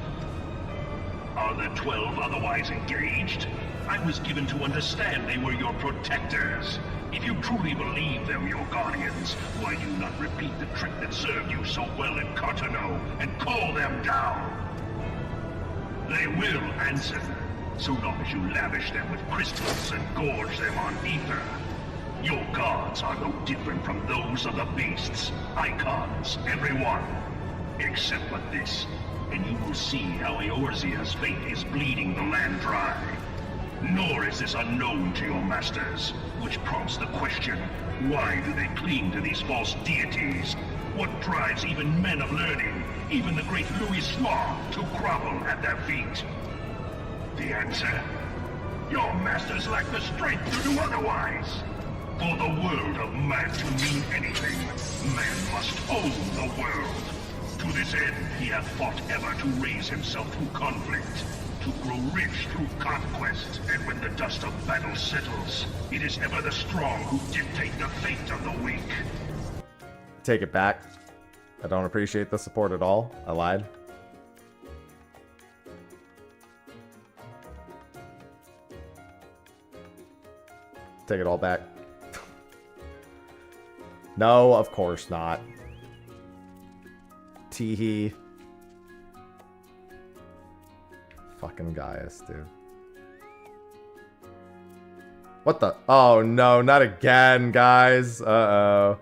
Are the 12 otherwise engaged? I was given to understand they were your protectors. If you truly believe them your guardians, why do you not repeat the trick that served you so well in Cartano and call them down? They will answer, so long as you lavish them with crystals and gorge them on ether. Your gods are no different from those of the beasts. Icons, every one. Except for this, and you will see how Eorzea's fate is bleeding the land dry. Nor is this unknown to your masters, which prompts the question, why do they cling to these false deities? What drives even men of learning, even the great Louis Slaw, to grovel at their feet? The answer? Your masters lack the strength to do otherwise. For the world of man to mean anything, man must own the world. To this end, he hath fought ever to raise himself through conflict, to grow rich through conquest. And when the dust of battle settles, it is ever the strong who dictate the fate of the weak. Take it back. I don't appreciate the support at all. I lied. Take it all back. No, of course not. Teehee. Fucking Gaius, dude. What the? Oh no, not again, guys. Uh-oh.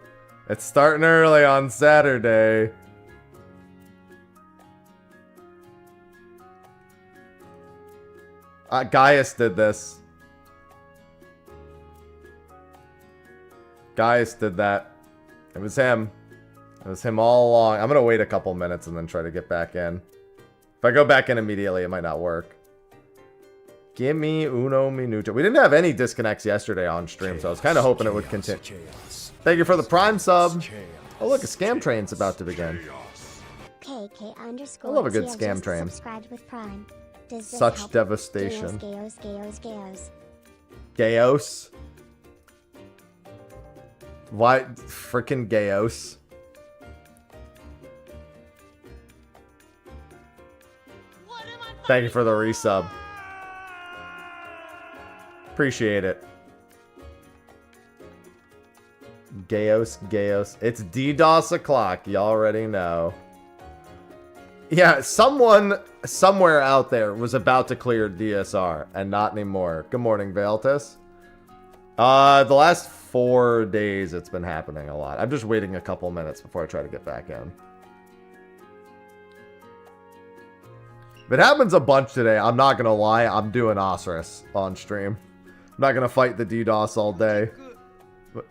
It's starting early on Saturday. Gaius did this. Gaius did that. It was him. It was him all along. I'm gonna wait a couple minutes and then try to get back in. If I go back in immediately, it might not work. Give me uno minuto. We didn't have any disconnects yesterday on stream, so I was kind of hoping it would continue. Thank you for the Prime sub. Oh look, a scam train's about to begin. KK_. I love a good TR scam just train. subscribed with Prime. Does this Such help? devastation. Gayos. Gayos? Why? Frickin' Gayos. Thank you for the resub. Appreciate it. Gayos. It's DDoS o'clock. You already know. Yeah, someone somewhere out there was about to clear DSR and not anymore. Good morning, Valtis. The last 4 days it's been happening a lot. I'm just waiting a couple minutes before I try to get back in. If it happens a bunch today, I'm not gonna lie, I'm doing OSRS on stream. I'm not gonna fight the DDoS all day. But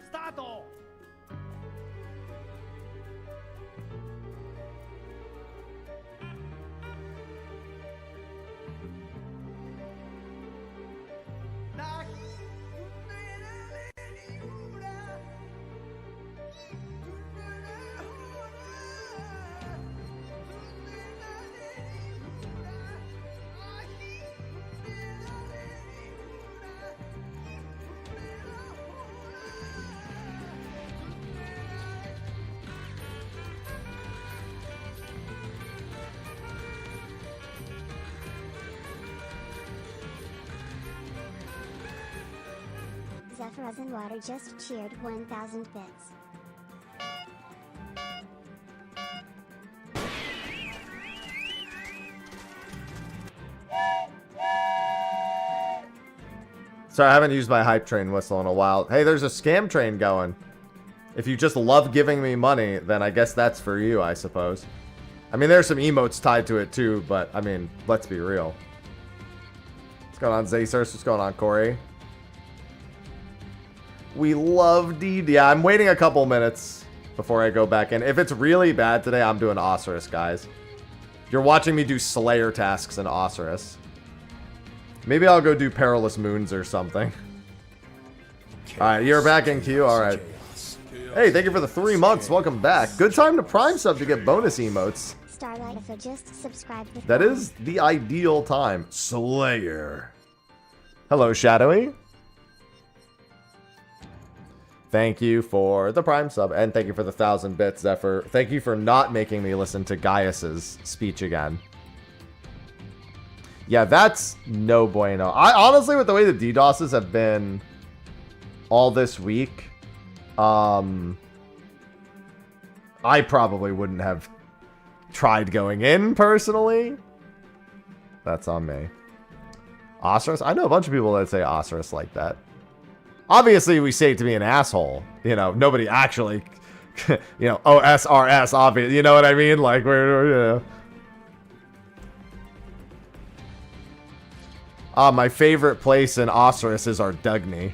Zephyros and Water just cheered 1,000 bits. Sorry, I haven't used my hype train whistle in a while. Hey, there's a scam train going. If you just love giving me money, then I guess that's for you, I suppose. I mean, there's some emotes tied to it too, but I mean, let's be real. What's going on, Zacerus? What's going on, Corey? We love DD. Yeah, I'm waiting a couple minutes before I go back in. If it's really bad today, I'm doing OSRS, guys. You're watching me do Slayer tasks in OSRS. Maybe I'll go do Perilous Moons or something. Alright, you're back in queue? Alright. Hey, thank you for the 3 months. Welcome back. Good time to Prime sub to get bonus emotes. Starlight if it just subscribed with That Prime. is the ideal time. Slayer. Hello, Shadowy. Thank you for the Prime sub, and thank you for the 1,000 bits, Zephyr. Thank you for not making me listen to Gaius's speech again. Yeah, that's no bueno. I honestly, with the way the DDoSes have been all this week, I probably wouldn't have tried going in personally. That's on me. OSRS? I know a bunch of people that say OSRS like that. Obviously, we say it to be an asshole. You know, nobody actually, you know, OSRS, obvious. You know what I mean? Like, we're you know. My favorite place in OSRS is Ardugny.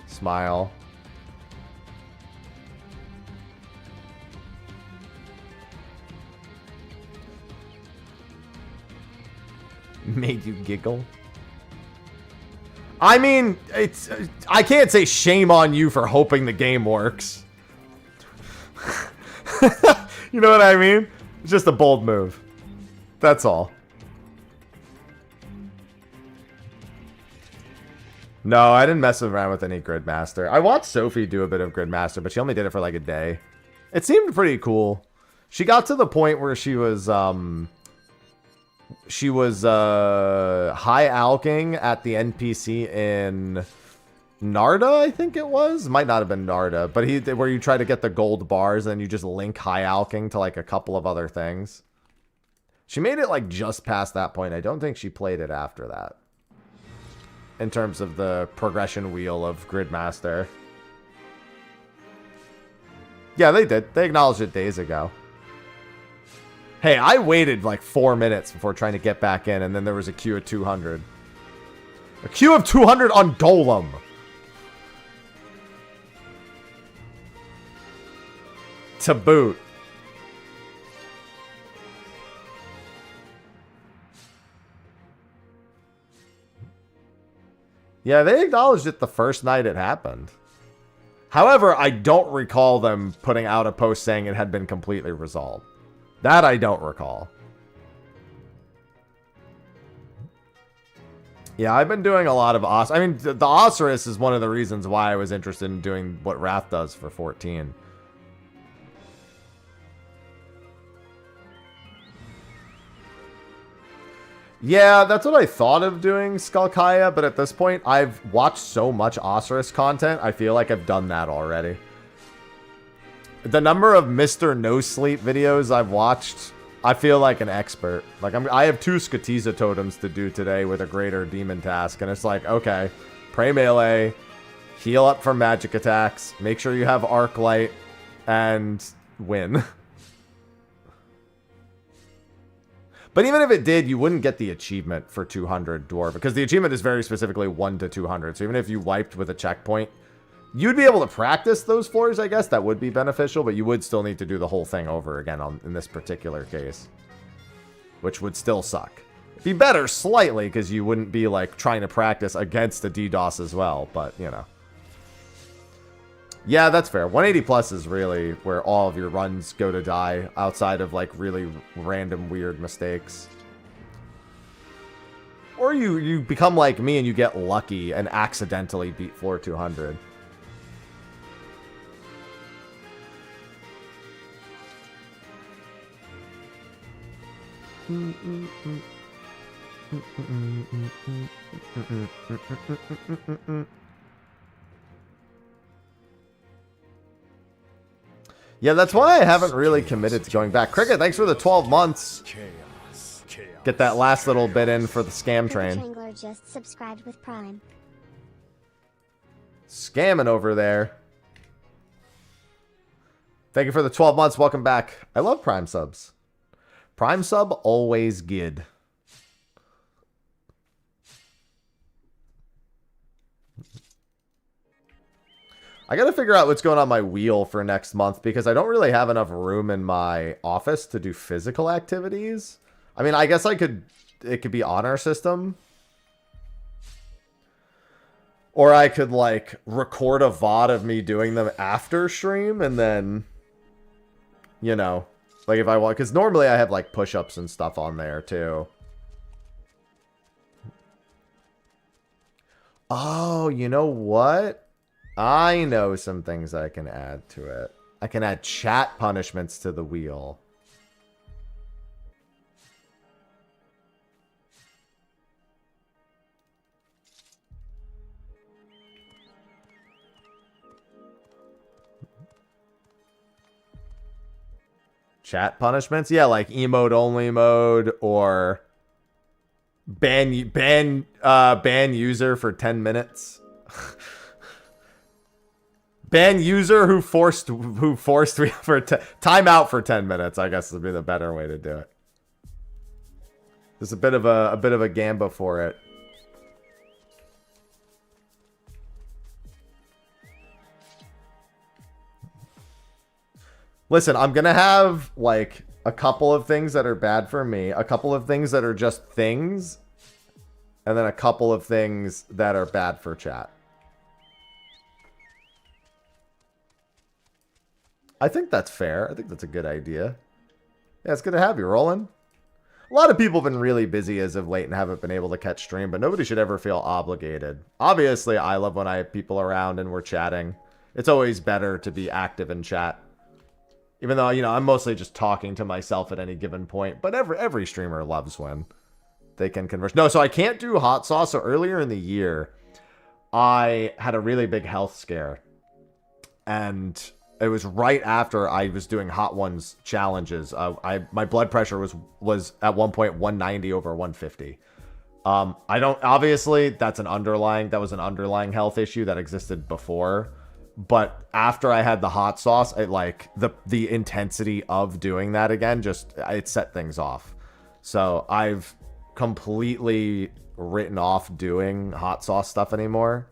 Smile. Made you giggle? I mean, it's... I can't say shame on you for hoping the game works. You know what I mean? It's just a bold move. That's all. No, I didn't mess around with any Gridmaster. I watched Sophie do a bit of Gridmaster, but she only did it for like a day. It seemed pretty cool. She got to the point where she was high alking at the NPC in Narda, I think it was. Might not have been Narda, but where you try to get the gold bars and you just link high alking to like a couple of other things. She made it like just past that point. I don't think she played it after that. In terms of the progression wheel of Gridmaster. Yeah, they did. They acknowledged it days ago. Hey, I waited like 4 minutes before trying to get back in, and then there was a queue of 200. A queue of 200 on Golem! To boot. Yeah, they acknowledged it the first night it happened. However, I don't recall them putting out a post saying it had been completely resolved. That I don't recall. Yeah, I've been doing a lot of OSRS. I mean, the OSRS is one of the reasons why I was interested in doing what Wrath does for 14. Yeah, that's what I thought of doing, Skullkaya, but at this point, I've watched so much OSRS content, I feel like I've done that already. The number of Mr. No Sleep videos I've watched, I feel like an expert. Like, I have 2 Skatiza totems to do today with a greater demon task, and it's like, okay, pray melee, heal up from magic attacks, make sure you have arc light, and win. But even if it did, you wouldn't get the achievement for 200 Dwarf, because the achievement is very specifically 1 to 200. So even if you wiped with a checkpoint, you'd be able to practice those floors, I guess. That would be beneficial, but you would still need to do the whole thing over again in this particular case, which would still suck. It'd be better slightly, because you wouldn't be like trying to practice against a DDoS as well, but you know. Yeah, that's fair. 180 plus is really where all of your runs go to die, outside of like really random weird mistakes. Or you become like me and you get lucky and accidentally beat floor 200. Yeah, that's why I haven't really committed to going back. Cricket, thanks for the 12 months. Chaos. Get that last little bit in for the scam train. Triangler just subscribed with Prime. Scamming over there. Thank you for the 12 months. Welcome back. I love Prime subs. Prime sub, always good. I gotta figure out what's going on my wheel for next month, because I don't really have enough room in my office to do physical activities. I mean, I guess it could be honor system. Or I could, like, record a VOD of me doing them after stream, and then, you know, like if I want, because normally I have, like, push-ups and stuff on there, too. Oh, you know what? I know some things I can add to it. I can add chat punishments to the wheel. Chat punishments? Yeah, like emote only mode, or ban user for 10 minutes. Ban user who forced me for timeout for 10 minutes, I guess would be the better way to do it. There's a bit of a gamba for it. Listen, I'm going to have, like, a couple of things that are bad for me, a couple of things that are just things, and then a couple of things that are bad for chat. I think that's fair. I think that's a good idea. Yeah, it's good to have you, Roland. A lot of people have been really busy as of late and haven't been able to catch stream, but nobody should ever feel obligated. Obviously, I love when I have people around and we're chatting. It's always better to be active in chat. Even though, you know, I'm mostly just talking to myself at any given point. But every streamer loves when they can converse. No, so I can't do hot sauce. So earlier in the year, I had a really big health scare. And it was right after I was doing Hot Ones challenges. My blood pressure was at one point 190 over 150. I don't, obviously, that was an underlying health issue that existed before. But after I had the hot sauce, it, like, the intensity of doing that again, it set things off. So I've completely written off doing hot sauce stuff anymore.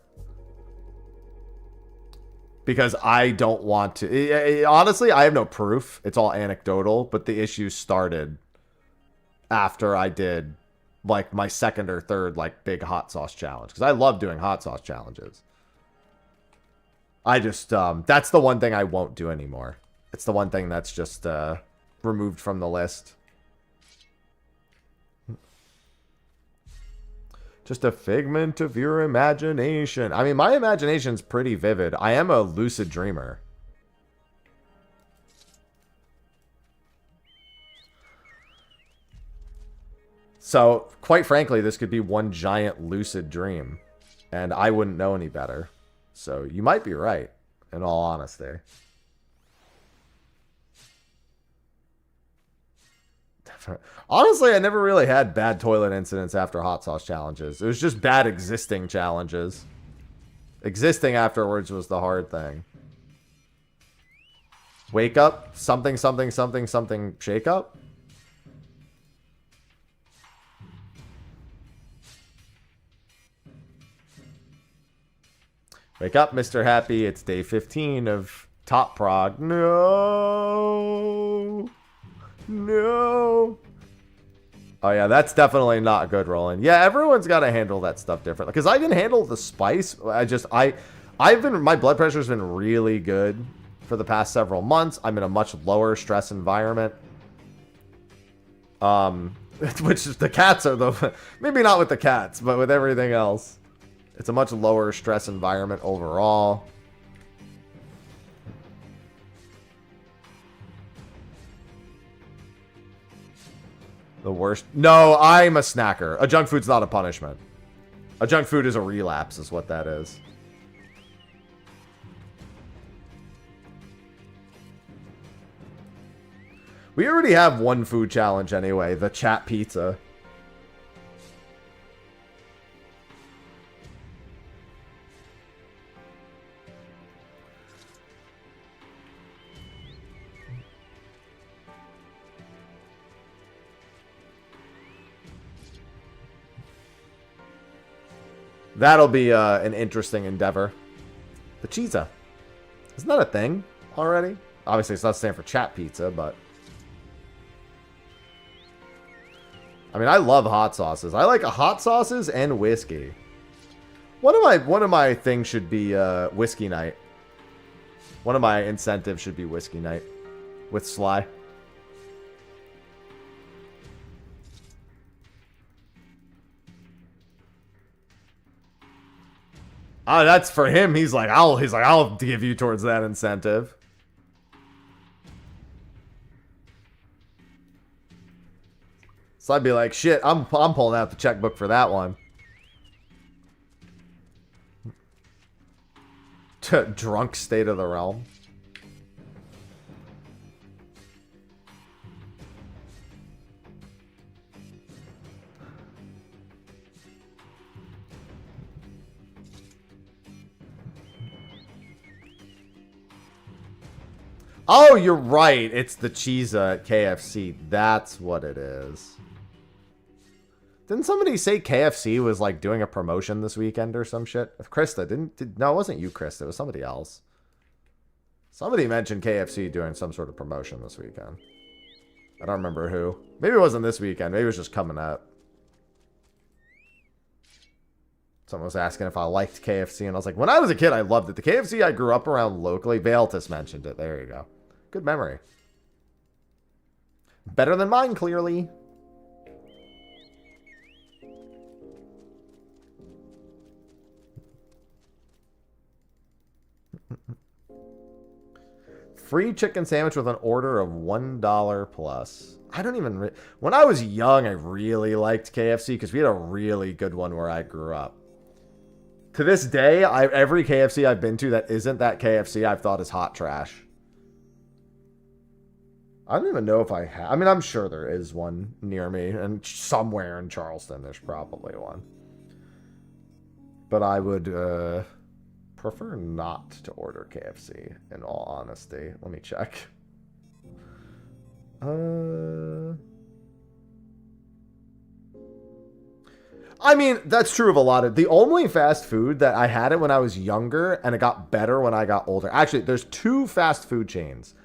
Because I don't want to. Honestly, I have no proof. It's all anecdotal. But the issue started after I did, like, my second or third, like, big hot sauce challenge. Because I love doing hot sauce challenges. I just, that's the one thing I won't do anymore. It's the one thing that's just removed from the list. Just a figment of your imagination. I mean, my imagination's pretty vivid. I am a lucid dreamer. So, quite frankly, this could be one giant lucid dream. And I wouldn't know any better. So, you might be right, in all honesty. Honestly, I never really had bad toilet incidents after hot sauce challenges. It was just bad existing challenges. Existing afterwards was the hard thing. Wake up, something, something, something, something, shake up. Wake up, Mr. Happy. It's day 15 of Top Prog. No. No. Oh, yeah, that's definitely not good, Roland. Yeah, everyone's got to handle that stuff differently. Because I can handle the spice. My blood pressure's been really good for the past several months. I'm in a much lower stress environment. Which is, the cats are the, maybe not with the cats, but with everything else. It's a much lower stress environment overall. The worst. No, I'm a snacker. A junk food's not a punishment. A junk food is a relapse, is what that is. We already have one food challenge anyway, the chat pizza. That'll be an interesting endeavor. The Cheesa. Isn't that a thing already? Obviously, it's not standing for chat pizza, but... I mean, I love hot sauces. I like hot sauces and whiskey. One of my things should be whiskey night. One of my incentives should be whiskey night. With Sly. Oh, that's for him. He's like, I'll give you towards that incentive. So I'd be like, shit, I'm pulling out the checkbook for that one. Drunk state of the realm. Oh, you're right. It's the Cheesa at KFC. That's what it is. Didn't somebody say KFC was like doing a promotion this weekend or some shit? Krista, no, it wasn't you, Krista. It was somebody else. Somebody mentioned KFC doing some sort of promotion this weekend. I don't remember who. Maybe it wasn't this weekend. Maybe it was just coming up. Someone was asking if I liked KFC, and I was like, when I was a kid, I loved it. The KFC I grew up around locally, Valtis mentioned it. There you go. Good memory. Better than mine, clearly. Free chicken sandwich with an order of $1 plus. I don't even... When I was young, I really liked KFC because we had a really good one where I grew up. To this day, every KFC I've been to that isn't that KFC I've thought is hot trash. I don't even know if I have... I mean, I'm sure there is one near me. And somewhere in Charleston, there's probably one. But I would... prefer not to order KFC, in all honesty. Let me check. I mean, that's true of a lot of... The only fast food that I had it when I was younger, and it got better when I got older. Actually, there's 2 fast food chains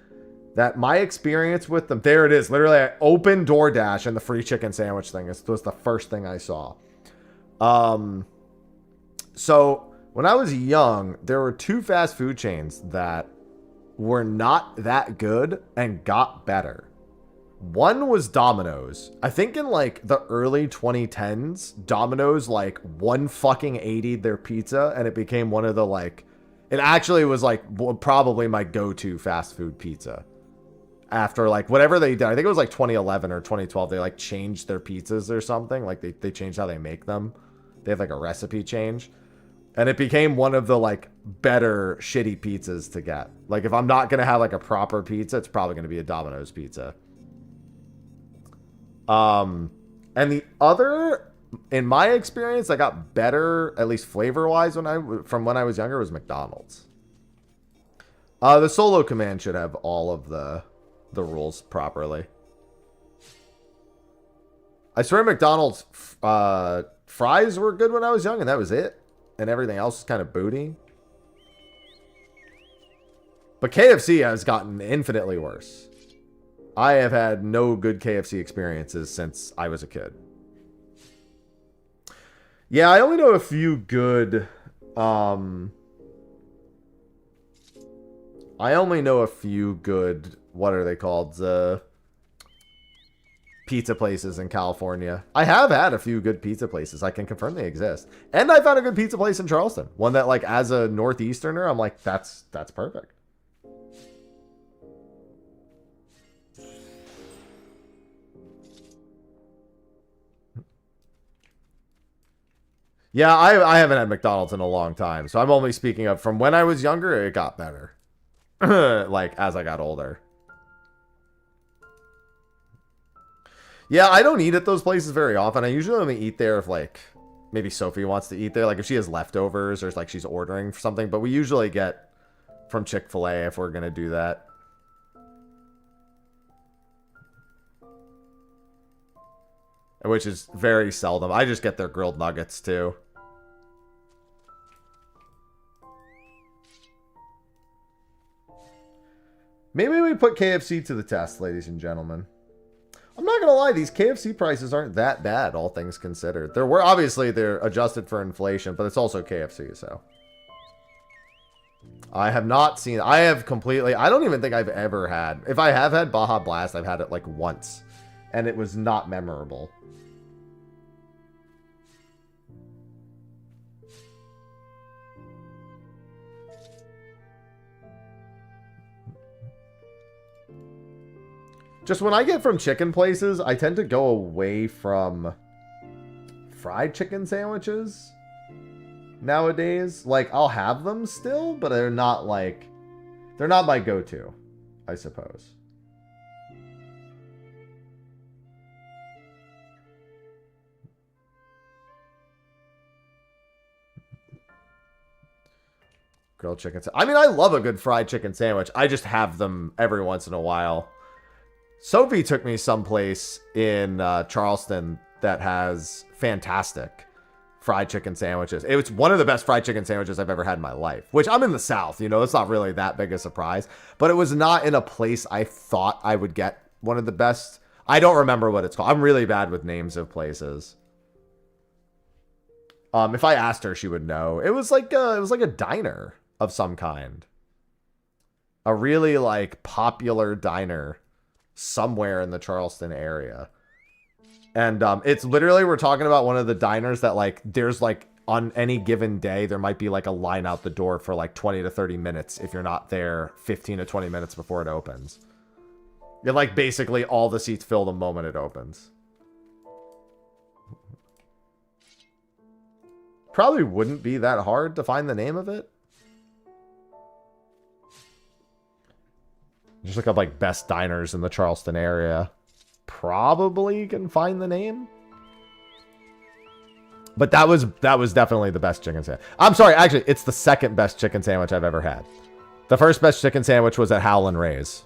that my experience with them... There it is. Literally, I opened DoorDash, and the free chicken sandwich thing was the first thing I saw. So... When I was young, there were 2 fast food chains that were not that good and got better. One was Domino's. I think in like the early 2010s, Domino's like 180'd their pizza and it became one of the like... It actually was like probably my go-to fast food pizza. After like whatever they did, I think it was like 2011 or 2012, they like changed their pizzas or something. Like they changed how they make them. They have like a recipe change. And it became one of the, like, better shitty pizzas to get. Like, if I'm not going to have, like, a proper pizza, it's probably going to be a Domino's pizza. And the other, in my experience, I got better, at least flavor-wise, from when I was younger, was McDonald's. The solo command should have all of the rules properly. I swear McDonald's fries were good when I was young, and that was it. And everything else is kind of booty. But KFC has gotten infinitely worse. I have had no good KFC experiences since I was a kid. Yeah, I only know a few good... I only know a few good... What are they called? Pizza places in California. I have had a few good pizza places. I can confirm they exist. And I found a good pizza place in Charleston. One that, like, as a Northeasterner, I'm like, that's perfect. Yeah, I haven't had McDonald's in a long time. So I'm only speaking of from when I was younger, it got better. Like, as I got older. Yeah, I don't eat at those places very often. I usually only eat there if, like, maybe Sophie wants to eat there. Like, if she has leftovers or, like, she's ordering for something. But we usually get from Chick-fil-A if we're going to do that. Which is very seldom. I just get their grilled nuggets, too. Maybe we put KFC to the test, ladies and gentlemen. I'm not gonna lie, these KFC prices aren't that bad, all things considered. Obviously they're adjusted for inflation, but it's also KFC, so. I have not seen, I don't even think I've ever had, if I have had Baja Blast, I've had it like once, and it was not memorable. Just when I get from chicken places, I tend to go away from fried chicken sandwiches nowadays. Like, I'll have them still, but they're not my go-to, I suppose. Grilled chicken. I mean, I love a good fried chicken sandwich. I just have them every once in a while. Sophie took me someplace in Charleston that has fantastic fried chicken sandwiches. It was one of the best fried chicken sandwiches I've ever had in my life, which I'm in the South, you know, it's not really that big a surprise, but it was not in a place I thought I would get one of the best. I don't remember what it's called. I'm really bad with names of places. If I asked her, she would know. It was like a diner of some kind. A really like popular diner somewhere in the Charleston area. And it's literally, we're talking about one of the diners that like, there's like on any given day, there might be like a line out the door for like 20 to 30 minutes if you're not there 15 to 20 minutes before it opens. You're like basically all the seats fill the moment it opens. Probably wouldn't be that hard to find the name of it. Just look up like best diners in the Charleston area. Probably can find the name. But that was definitely the best chicken sandwich. I'm sorry, actually, it's the second best chicken sandwich I've ever had. The first best chicken sandwich was at Howlin' Ray's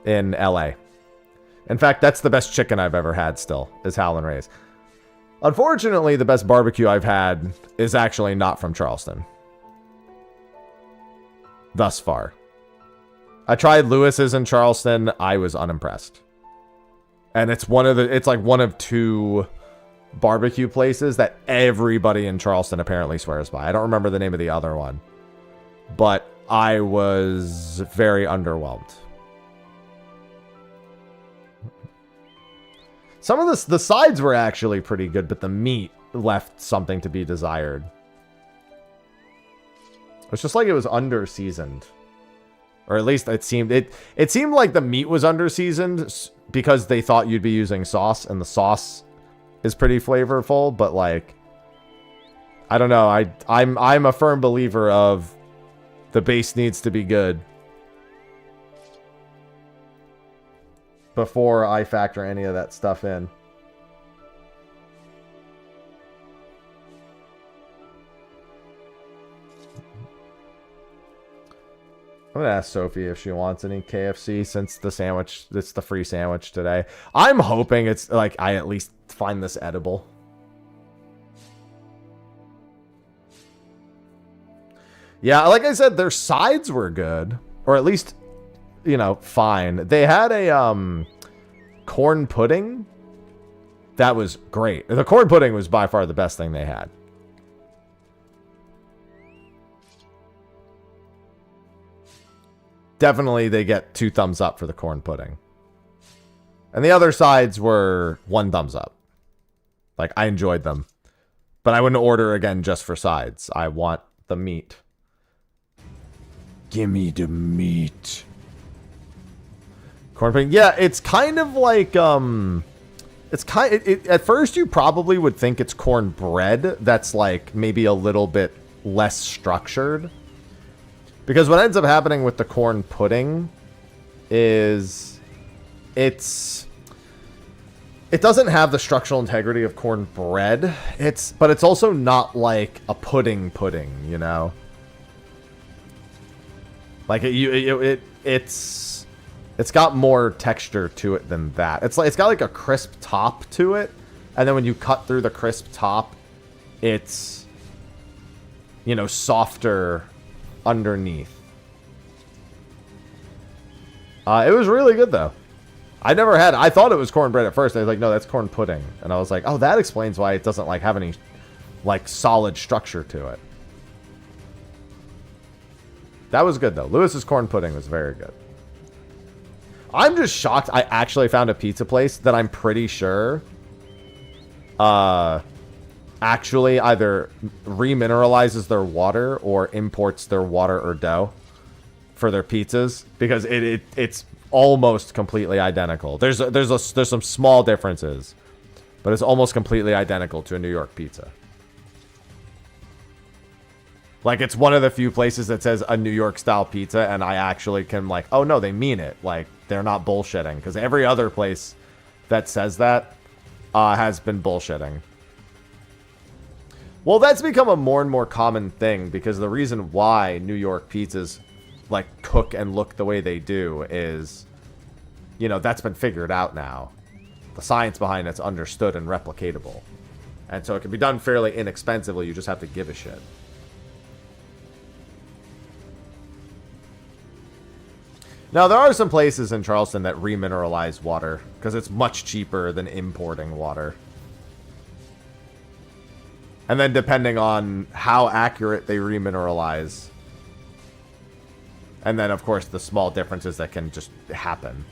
in LA. In fact, that's the best chicken I've ever had still, is Howlin' Ray's. Unfortunately, the best barbecue I've had is actually not from Charleston. Thus far. I tried Lewis's in Charleston. I was unimpressed. And it's like one of two barbecue places that everybody in Charleston apparently swears by. I don't remember the name of the other one. But I was very underwhelmed. Some of the sides were actually pretty good, but the meat left something to be desired. It's just like it was under-seasoned. Or at least it seemed like the meat was under-seasoned because they thought you'd be using sauce, and the sauce is pretty flavorful, but like, I don't know. I'm a firm believer of the base needs to be good before I factor any of that stuff in. I'm going to ask Sophie if she wants any KFC since it's the free sandwich today. I'm hoping it's like I at least find this edible. Yeah, like I said, their sides were good, or at least, you know, fine. They had a corn pudding that was great. The corn pudding was by far the best thing they had. Definitely they get 2 thumbs up for the corn pudding. And the other sides were 1 thumbs up. Like, I enjoyed them. But I wouldn't order again just for sides. I want the meat. Gimme the meat. Corn pudding. Yeah, it's kind of like, at first you probably would think it's cornbread that's like maybe a little bit less structured. Because what ends up happening with the corn pudding is it doesn't have the structural integrity of cornbread. But it's also not like a pudding, you know? Like it's got more texture to it than that. It's got like a crisp top to it, and then when you cut through the crisp top, it's, you know, softer underneath. It was really good though. I thought it was cornbread at first. I was like, no, that's corn pudding. And I was like, oh, that explains why it doesn't like have any like solid structure to it. That was good though. Lewis's corn pudding was very good. I'm just shocked. I actually found a pizza place that I'm pretty sure actually either remineralizes their water or imports their water or dough for their pizzas, because it's almost completely identical. There's some small differences, but it's almost completely identical to a New York pizza. Like, it's one of the few places that says a New York style pizza, and I actually can like, oh no, they mean it. Like, they're not bullshitting, because every other place that says that has been bullshitting. Well, that's become a more and more common thing, because the reason why New York pizzas like cook and look the way they do is, you know, that's been figured out now. The science behind it's understood and replicatable. And so it can be done fairly inexpensively. You just have to give a shit. Now, there are some places in Charleston that remineralize water because it's much cheaper than importing water. And then depending on how accurate they remineralize. And then, of course, the small differences that can just happen.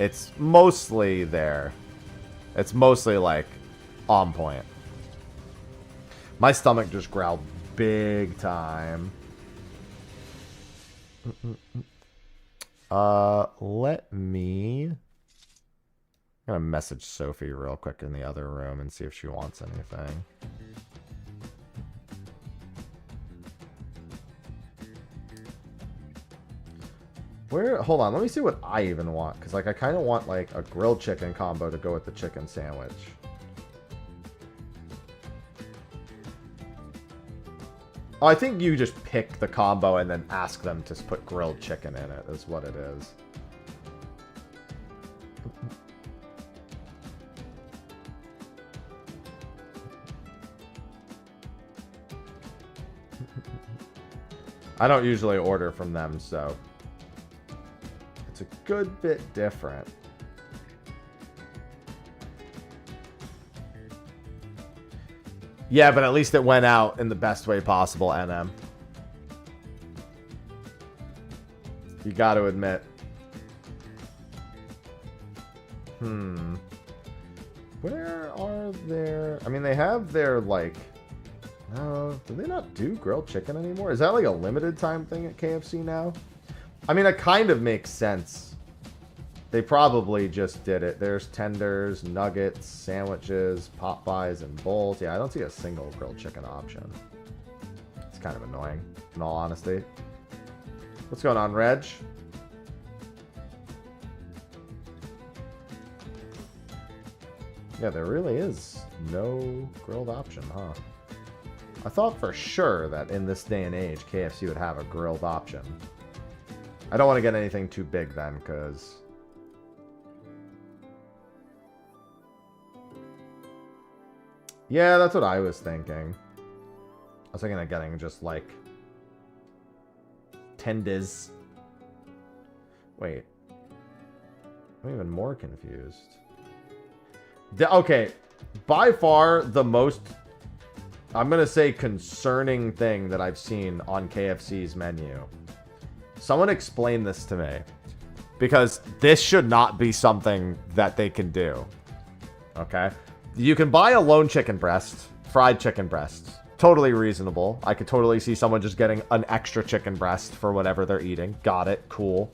It's mostly there. It's mostly, like, on point. My stomach just growled big time. Let me... I'm gonna message Sophie real quick in the other room and see if she wants anything. Where? Hold on, let me see what I even want. Because, like, I kind of want, like, a grilled chicken combo to go with the chicken sandwich. Oh, I think you just pick the combo and then ask them to put grilled chicken in it, is what it is. I don't usually order from them, so it's a good bit different. Yeah, but at least it went out in the best way possible, NM. You got to admit. Where are their... I mean, they have their, like... do they not do grilled chicken anymore? Is that, like, a limited time thing at KFC now? I mean, it kind of makes sense. They probably just did it. There's tenders, nuggets, sandwiches, Popeyes, and bowls. Yeah, I don't see a single grilled chicken option. It's kind of annoying, in all honesty. What's going on, Reg? Yeah, there really is no grilled option, huh? I thought for sure that in this day and age, KFC would have a grilled option. I don't want to get anything too big then, because... Yeah, that's what I was thinking. I was thinking of getting just, like... tenders. Wait. I'm even more confused. Okay. By far, the most... I'm going to say concerning thing that I've seen on KFC's menu. Someone explain this to me. Because this should not be something that they can do. Okay? You can buy a lone chicken breast, fried chicken breast. Totally reasonable. I could totally see someone just getting an extra chicken breast for whatever they're eating. Got it. Cool.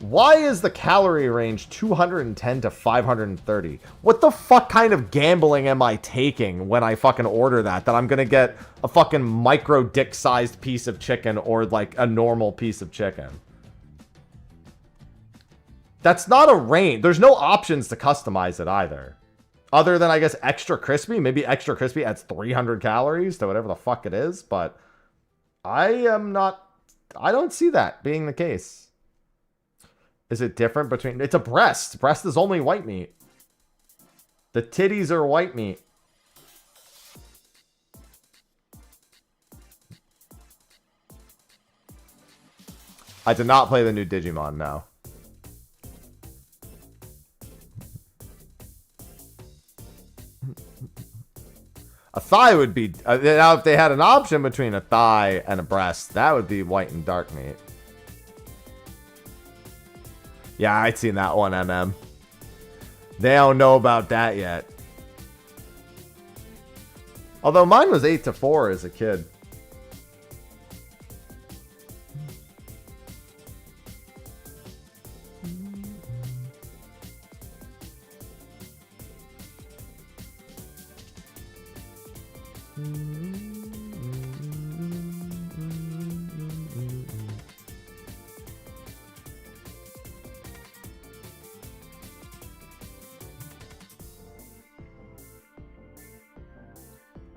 Why is the calorie range 210 to 530? What the fuck kind of gambling am I taking when I fucking order that? That I'm gonna get a fucking micro dick-sized piece of chicken or like a normal piece of chicken? That's not a range. There's no options to customize it either. Other than, I guess, extra crispy. Maybe extra crispy adds 300 calories to whatever the fuck it is. But I don't see that being the case. Is it different between... It's a breast. Breast is only white meat. The titties are white meat. I did not play the new Digimon, no. A thigh would be... now, if they had an option between a thigh and a breast, that would be white and dark meat. Yeah, I'd seen that one, MM. They don't know about that yet. Although mine was 8 to 4 as a kid.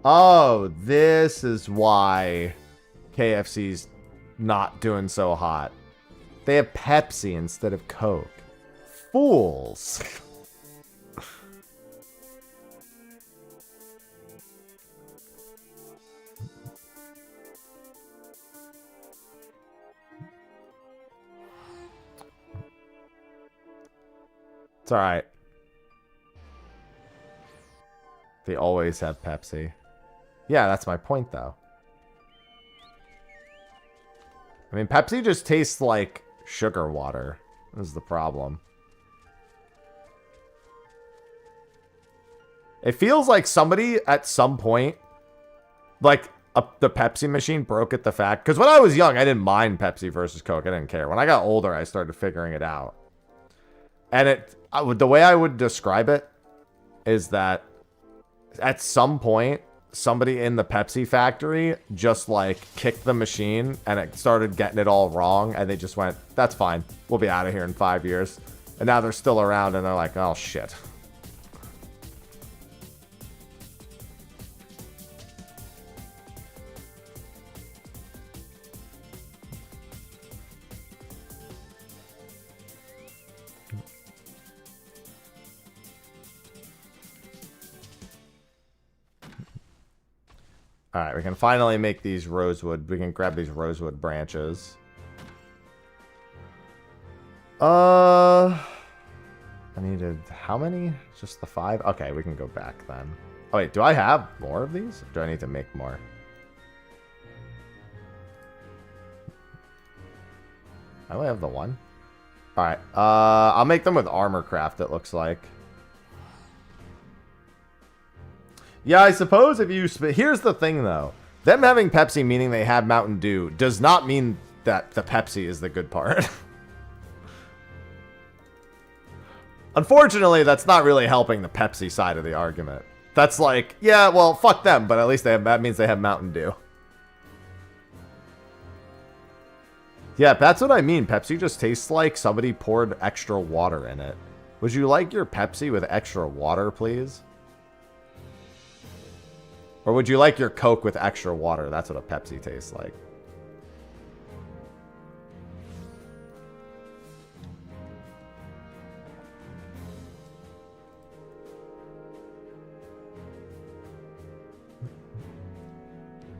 Oh, this is why KFC's not doing so hot. They have Pepsi instead of Coke. Fools. It's alright. They always have Pepsi. Yeah, that's my point, though. I mean, Pepsi just tastes like sugar water. This is the problem. It feels like somebody at some point, like the Pepsi machine broke at the fact. Because when I was young, I didn't mind Pepsi versus Coke. I didn't care. When I got older, I started figuring it out. And the way I would describe it is that at some point, somebody in the Pepsi factory just like kicked the machine and it started getting it all wrong. And they just went, that's fine. We'll be out of here in 5 years. And now they're still around and they're like, oh shit. Alright, we can finally make these rosewood. We can grab these rosewood branches. I needed how many? Just the 5? Okay, we can go back then. Oh wait, do I have more of these? Or do I need to make more? I only have the 1. Alright, I'll make them with armor craft, it looks like. Yeah, I suppose if you... Here's the thing, though. Them having Pepsi meaning they have Mountain Dew does not mean that the Pepsi is the good part. Unfortunately, that's not really helping the Pepsi side of the argument. That's like, yeah, well, fuck them, but at least that means they have Mountain Dew. Yeah, that's what I mean. Pepsi just tastes like somebody poured extra water in it. Would you like your Pepsi with extra water, please? Or would you like your Coke with extra water? That's what a Pepsi tastes like.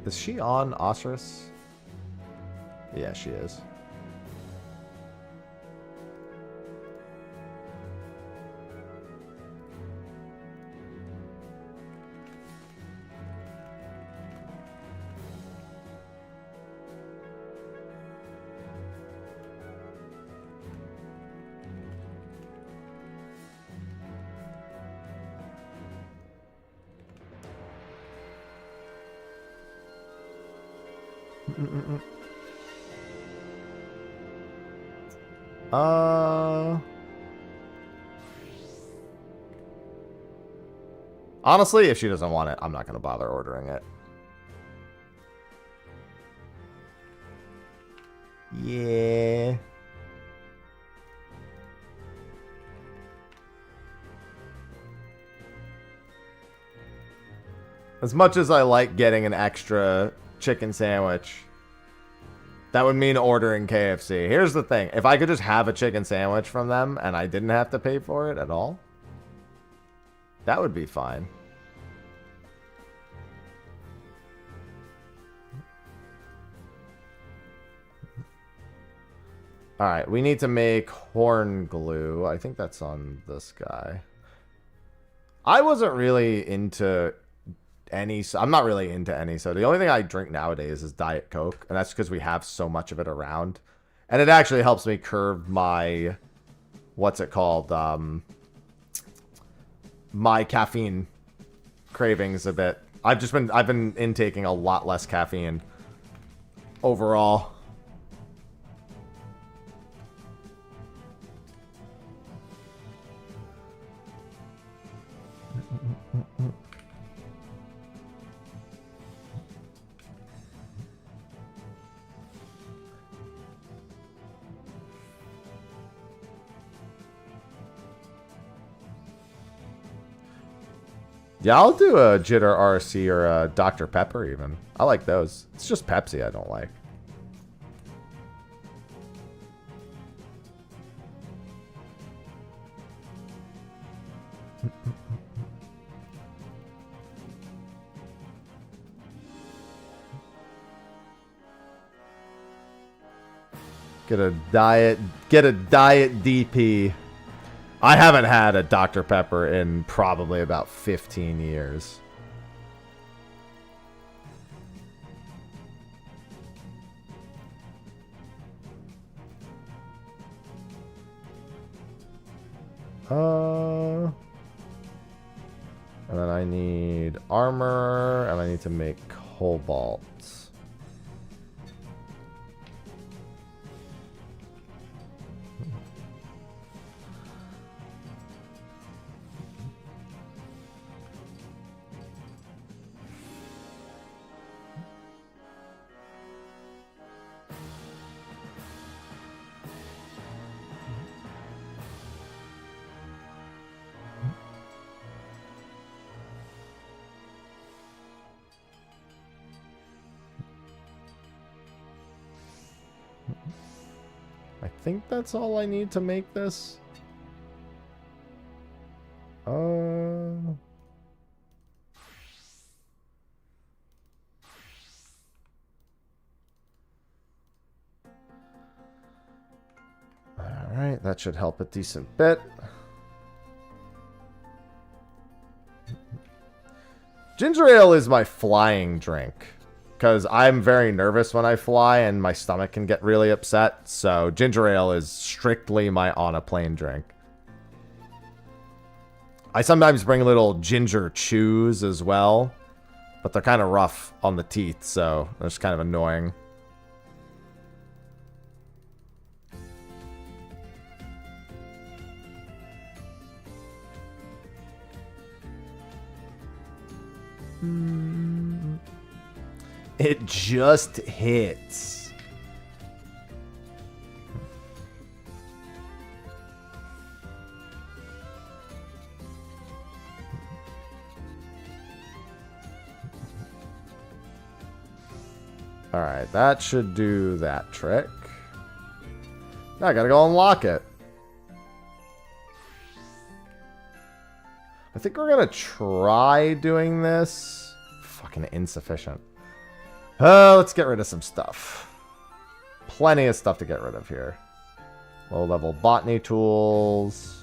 Is she on OSRS? Yeah, she is. Honestly, if she doesn't want it, I'm not going to bother ordering it. Yeah. As much as I like getting an extra chicken sandwich, that would mean ordering KFC. Here's the thing. If I could just have a chicken sandwich from them and I didn't have to pay for it at all, that would be fine. Alright, we need to make horn glue. I think that's on this guy. I wasn't really into any... I'm not really into any soda. The only thing I drink nowadays is Diet Coke. And that's because we have so much of it around. And it actually helps me curb my... What's it called? My caffeine cravings a bit. I've been intaking a lot less caffeine overall. Yeah, I'll do a Jitter RC or a Dr. Pepper even. I like those. It's just Pepsi I don't like. Get a diet DP. I haven't had a Dr. Pepper in probably about 15 years. And then I need armor, and I need to make cobalt. I think that's all I need to make this. Alright, that should help a decent bit. Ginger ale is my flying drink. Because I'm very nervous when I fly and my stomach can get really upset. So ginger ale is strictly my on a plane drink. I sometimes bring little ginger chews as well. But they're kind of rough on the teeth, so it's kind of annoying. It just hits. Alright, that should do that trick. Now I gotta go unlock it. I think we're gonna try doing this. Fucking insufficient. Let's get rid of some stuff. Plenty of stuff to get rid of here. Low-level botany tools.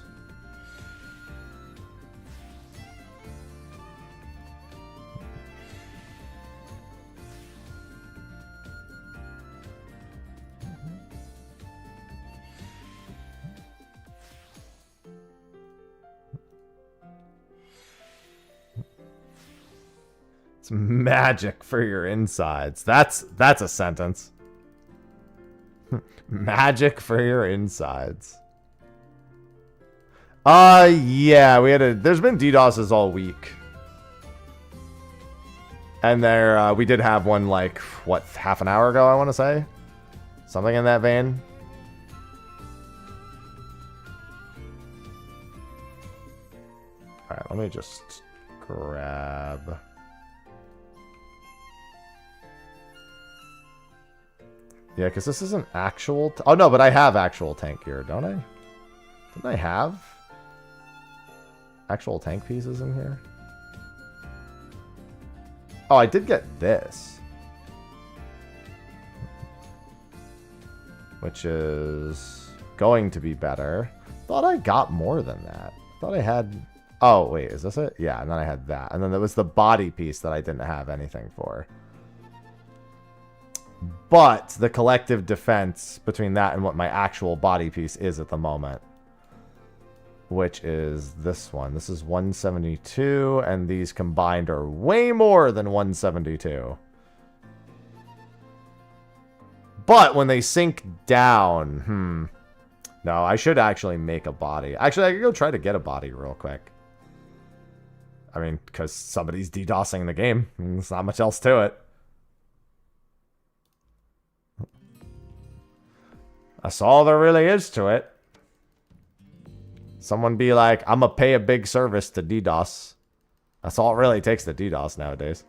It's magic for your insides. That's a sentence. Magic for your insides. Yeah, there's been DDoSes all week. And we did have one like, what, half an hour ago, I want to say? Something in that vein. Alright, let me just grab... Yeah, because this isn't actual... Oh, no, but I have actual tank gear, don't I? Didn't I have actual tank pieces in here? Oh, I did get this. Which is going to be better. Thought I got more than that. Thought I had... Oh, wait, is this it? Yeah, and then I had that. And then there was the body piece that I didn't have anything for. But the collective defense between that and what my actual body piece is at the moment, which is this one. This is 172, and these combined are way more than 172. But when they sink down, no, I should actually make a body. Actually, I could go try to get a body real quick. I mean, because somebody's DDoSing the game. There's not much else to it. That's all there really is to it. Someone be like, I'm gonna pay a big service to DDoS. That's all it really takes to DDoS nowadays.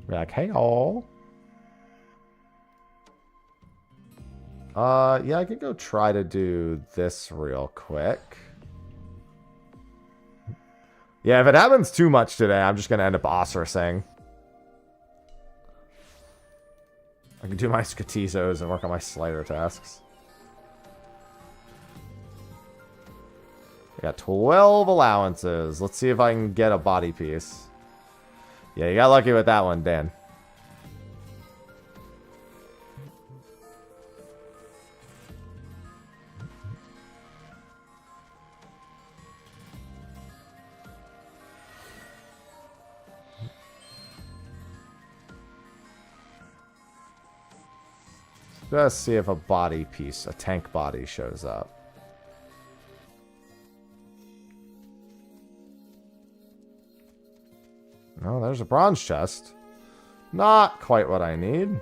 Be like, hey all. Yeah, I could go try to do this real quick. Yeah, if it happens too much today, I'm just going to end up OSRSing. I can do my Scatizos and work on my Slider tasks. I got 12 allowances. Let's see if I can get a body piece. Yeah, you got lucky with that one, Dan. Let's see if a body piece, a tank body, shows up. No, there's a bronze chest. Not quite what I need.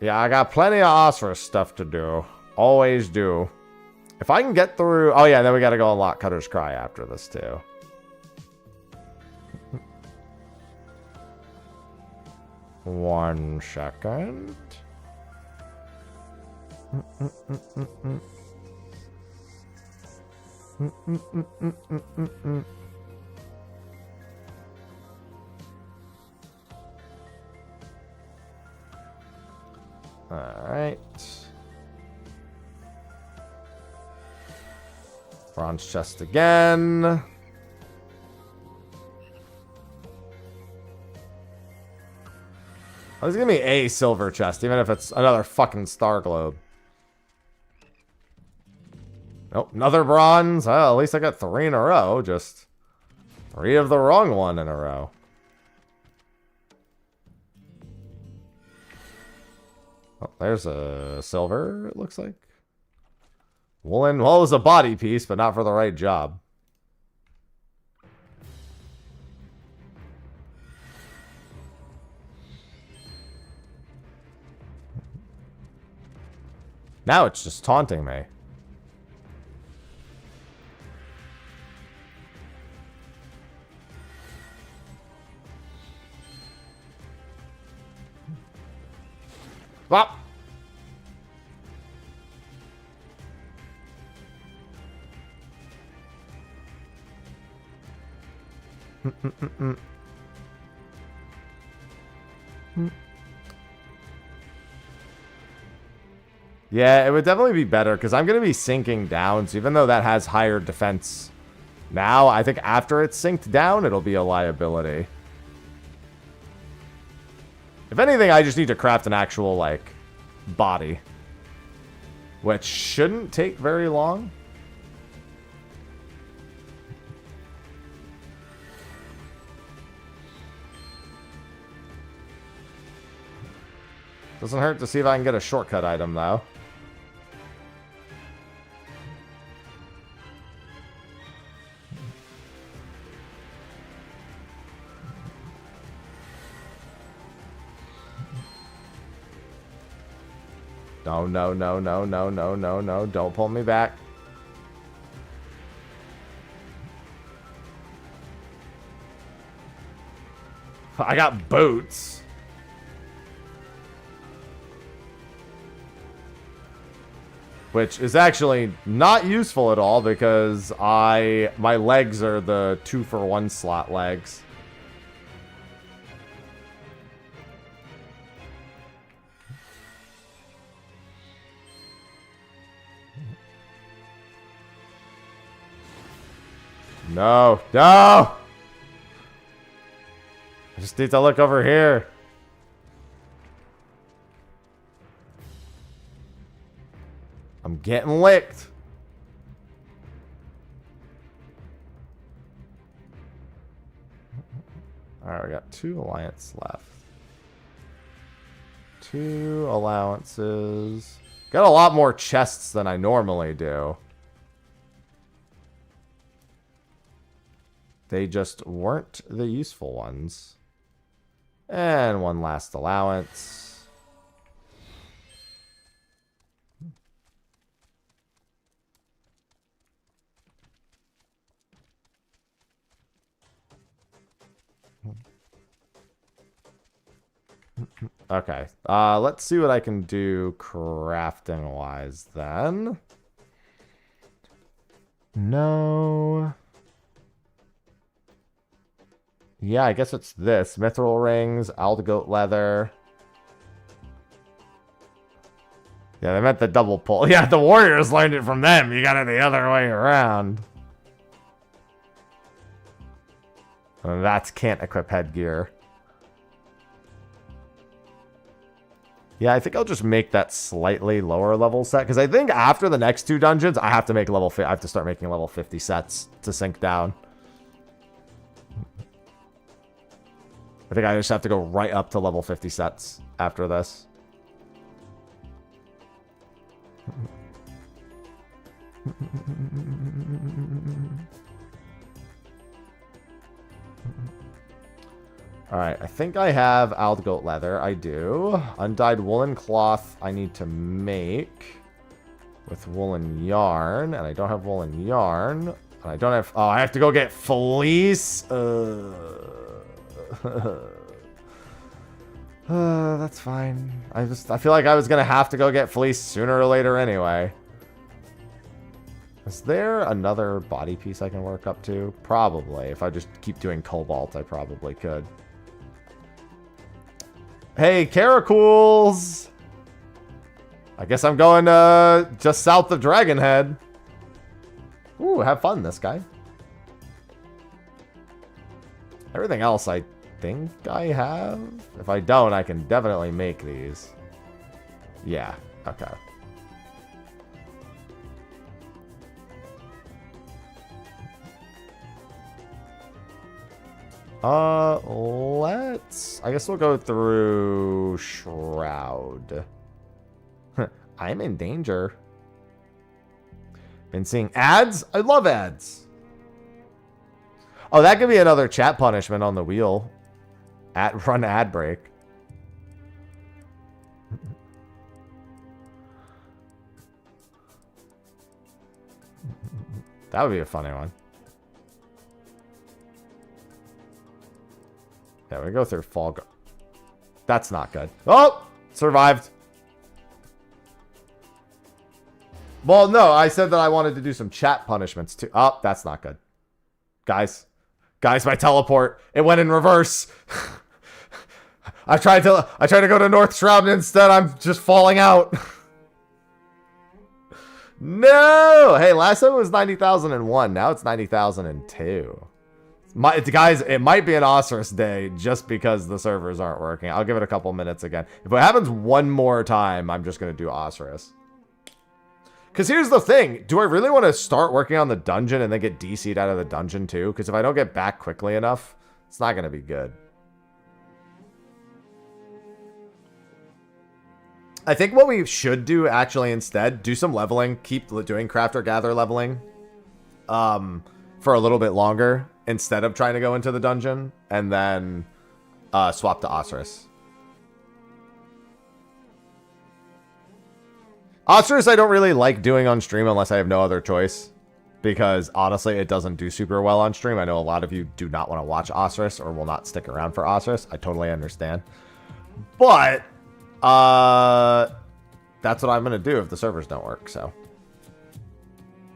Yeah, I got plenty of OSRS stuff to do. Always do. If I can get through... Oh yeah, then we gotta go unlock Cutter's Cry after this too. One second. Alright. Bronze chest again. Oh, there's gonna be a silver chest, even if it's another fucking star globe. Nope, another bronze. Well, at least I got 3 in a row. Just 3 of the wrong one in a row. Oh, there's a silver, it looks like. Woolen, well, it was a body piece, but not for the right job. Now it's just taunting me. Well. Yeah, it would definitely be better because I'm going to be sinking down. So even though that has higher defense now, I think after it's synced down, it'll be a liability. If anything, I just need to craft an actual, like, body. Which shouldn't take very long. Doesn't hurt to see if I can get a shortcut item, though. No, no, no, no, no, no, no, no. Don't pull me back. I got boots. Which is actually not useful at all because my legs are the 2-for-1 slot legs. No, no! I just need to look over here. I'm getting licked. Alright, we got 2 alliance left. 2 allowances. Got a lot more chests than I normally do. They just weren't the useful ones. And 1 last allowance. Okay, let's see what I can do crafting-wise then. No. Yeah, I guess it's this. Mithril rings, aldegoat leather. Yeah, they meant the double pull. Yeah, the warriors learned it from them. You got it the other way around. And that's can't equip headgear. Yeah, I think I'll just make that slightly lower level set. Because I think after the next 2 dungeons, I have to make level. I have to start making level 50 sets to sink down. I think I just have to go right up to level 50 sets after this. Alright, I think I have aldegoat leather. I do. Undyed woolen cloth I need to make with woolen yarn. And I don't have woolen yarn. And I don't have... Oh, I have to go get fleece. That's fine. I feel like I was gonna have to go get fleece sooner or later anyway. Is there another body piece I can work up to? Probably. If I just keep doing cobalt, I probably could. Hey, Caracools! I guess I'm going just south of Dragonhead. Ooh, have fun, this guy. Everything else I think I have. If I don't, I can definitely make these. Yeah, okay. Let's... I guess we'll go through Shroud. I'm in danger. Been seeing ads? I love ads. Oh, that could be another chat punishment on the wheel. Run ad break. That would be a funny one. Yeah, we go through Fall. That's not good. Oh! Survived. Well, no, I said that I wanted to do some chat punishments too. Oh, that's not good. Guys. Guys, my teleport. It went in reverse. I tried to go to North Shroud and instead I'm just falling out. No! Hey, last time it was 90,001. Now it's 90,002. Guys, it might be an OSRS day just because the servers aren't working. I'll give it a couple minutes again. If it happens one more time, I'm just going to do OSRS. Because here's the thing. Do I really want to start working on the dungeon and then get DC'd out of the dungeon too? Because if I don't get back quickly enough, it's not going to be good. I think what we should do actually instead, do some leveling. Keep doing Crafter Gather leveling for a little bit longer instead of trying to go into the dungeon. And then swap to OSRS. OSRS I don't really like doing on stream unless I have no other choice. Because honestly, it doesn't do super well on stream. I know a lot of you do not want to watch OSRS or will not stick around for OSRS. I totally understand. But that's what I'm going to do if the servers don't work, so.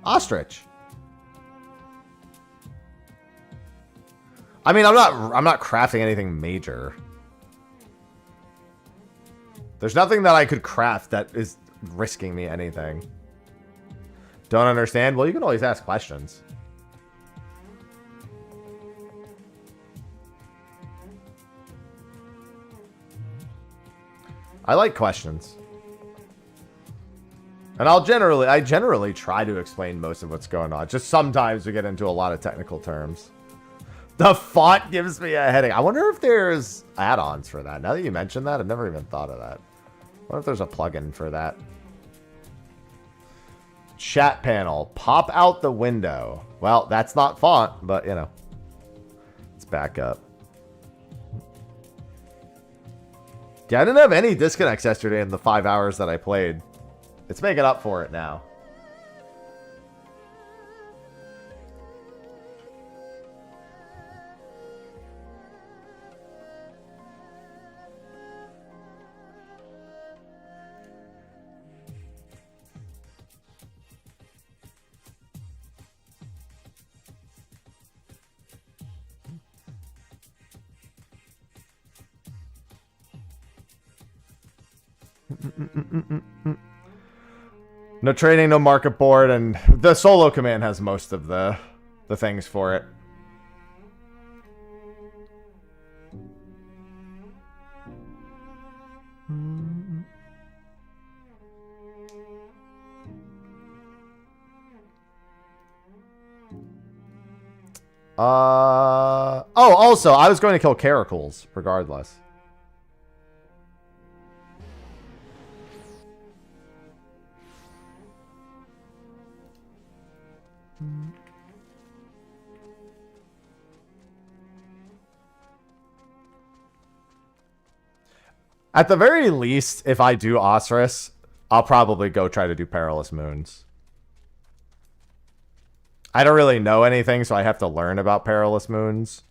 Ostrich. I mean, I'm not crafting anything major. There's nothing that I could craft that is risking me anything. Don't understand? Well, you can always ask questions. I like questions. And I generally try to explain most of what's going on. Just sometimes we get into a lot of technical terms. The font gives me a headache. I wonder if there's add-ons for that. Now that you mention that, I've never even thought of that. I wonder if there's a plugin for that. Chat panel. Pop out the window. Well, that's not font, but, you know. Let's back up. Yeah, I didn't have any disconnects yesterday in the 5 hours that I played. It's making up for it now. No trading, no market board, and the solo command has most of the things for it. Oh, also, I was going to kill Caracals, regardless. At the very least, if I do OSRS, I'll probably go try to do Perilous Moons. I don't really know anything, so I have to learn about Perilous Moons.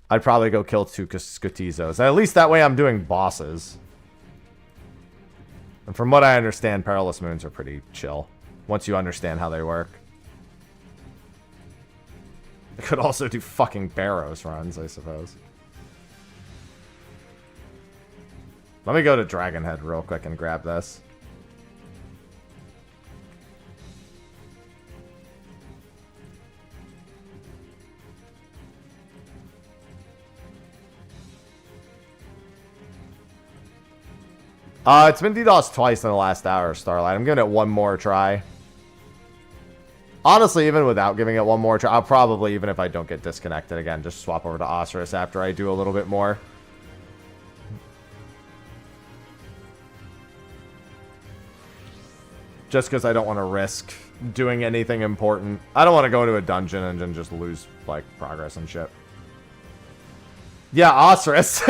I'd probably go kill 2 Scutizos. At least that way I'm doing bosses. And from what I understand, Perilous Moons are pretty chill. Once you understand how they work. I could also do fucking Barrows runs, I suppose. Let me go to Dragonhead real quick and grab this. It's been DDoS twice in the last hour, Starlight. I'm giving it one more try. Honestly, even without giving it one more try, I'll probably, even if I don't get disconnected again, just swap over to OSRS after I do a little bit more. Just because I don't want to risk doing anything important. I don't want to go into a dungeon and then just lose, like, progress and shit. Yeah, OSRS.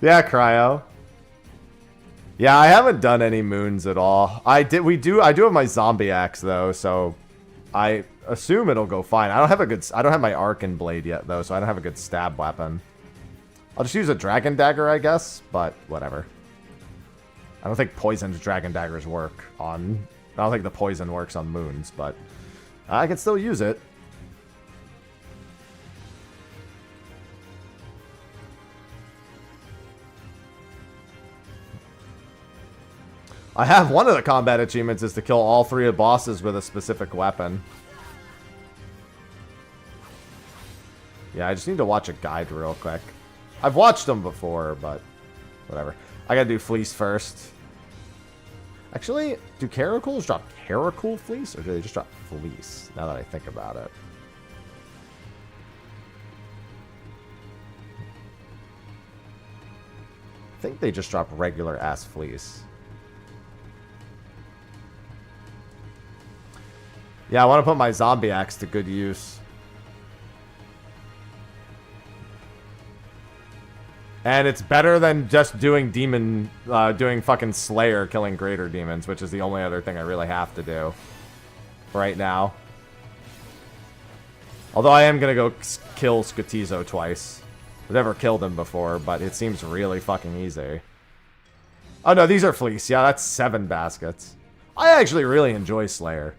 Yeah, Cryo. Yeah, I haven't done any moons at all. I do have my zombie axe though, so I assume it'll go fine. I don't have my Arcan blade yet though, so I don't have a good stab weapon. I'll just use a dragon dagger, I guess, but whatever. I don't think poisoned dragon daggers work on... I don't think the poison works on moons, but I can still use it. I have one of the combat achievements is to kill all 3 bosses with a specific weapon. Yeah, I just need to watch a guide real quick. I've watched them before, but whatever. I gotta do Fleece first. Actually, do Caracals drop Caracal Fleece, or do they just drop Fleece, now that I think about it? I think they just drop regular ass Fleece. Yeah, I want to put my zombie axe to good use. And it's better than just doing demon, doing fucking Slayer, killing greater demons, which is the only other thing I really have to do right now. Although I am going to go kill Scutizo twice. I've never killed him before, but it seems really fucking easy. Oh no, these are Fleece. Yeah, that's 7 baskets. I actually really enjoy Slayer.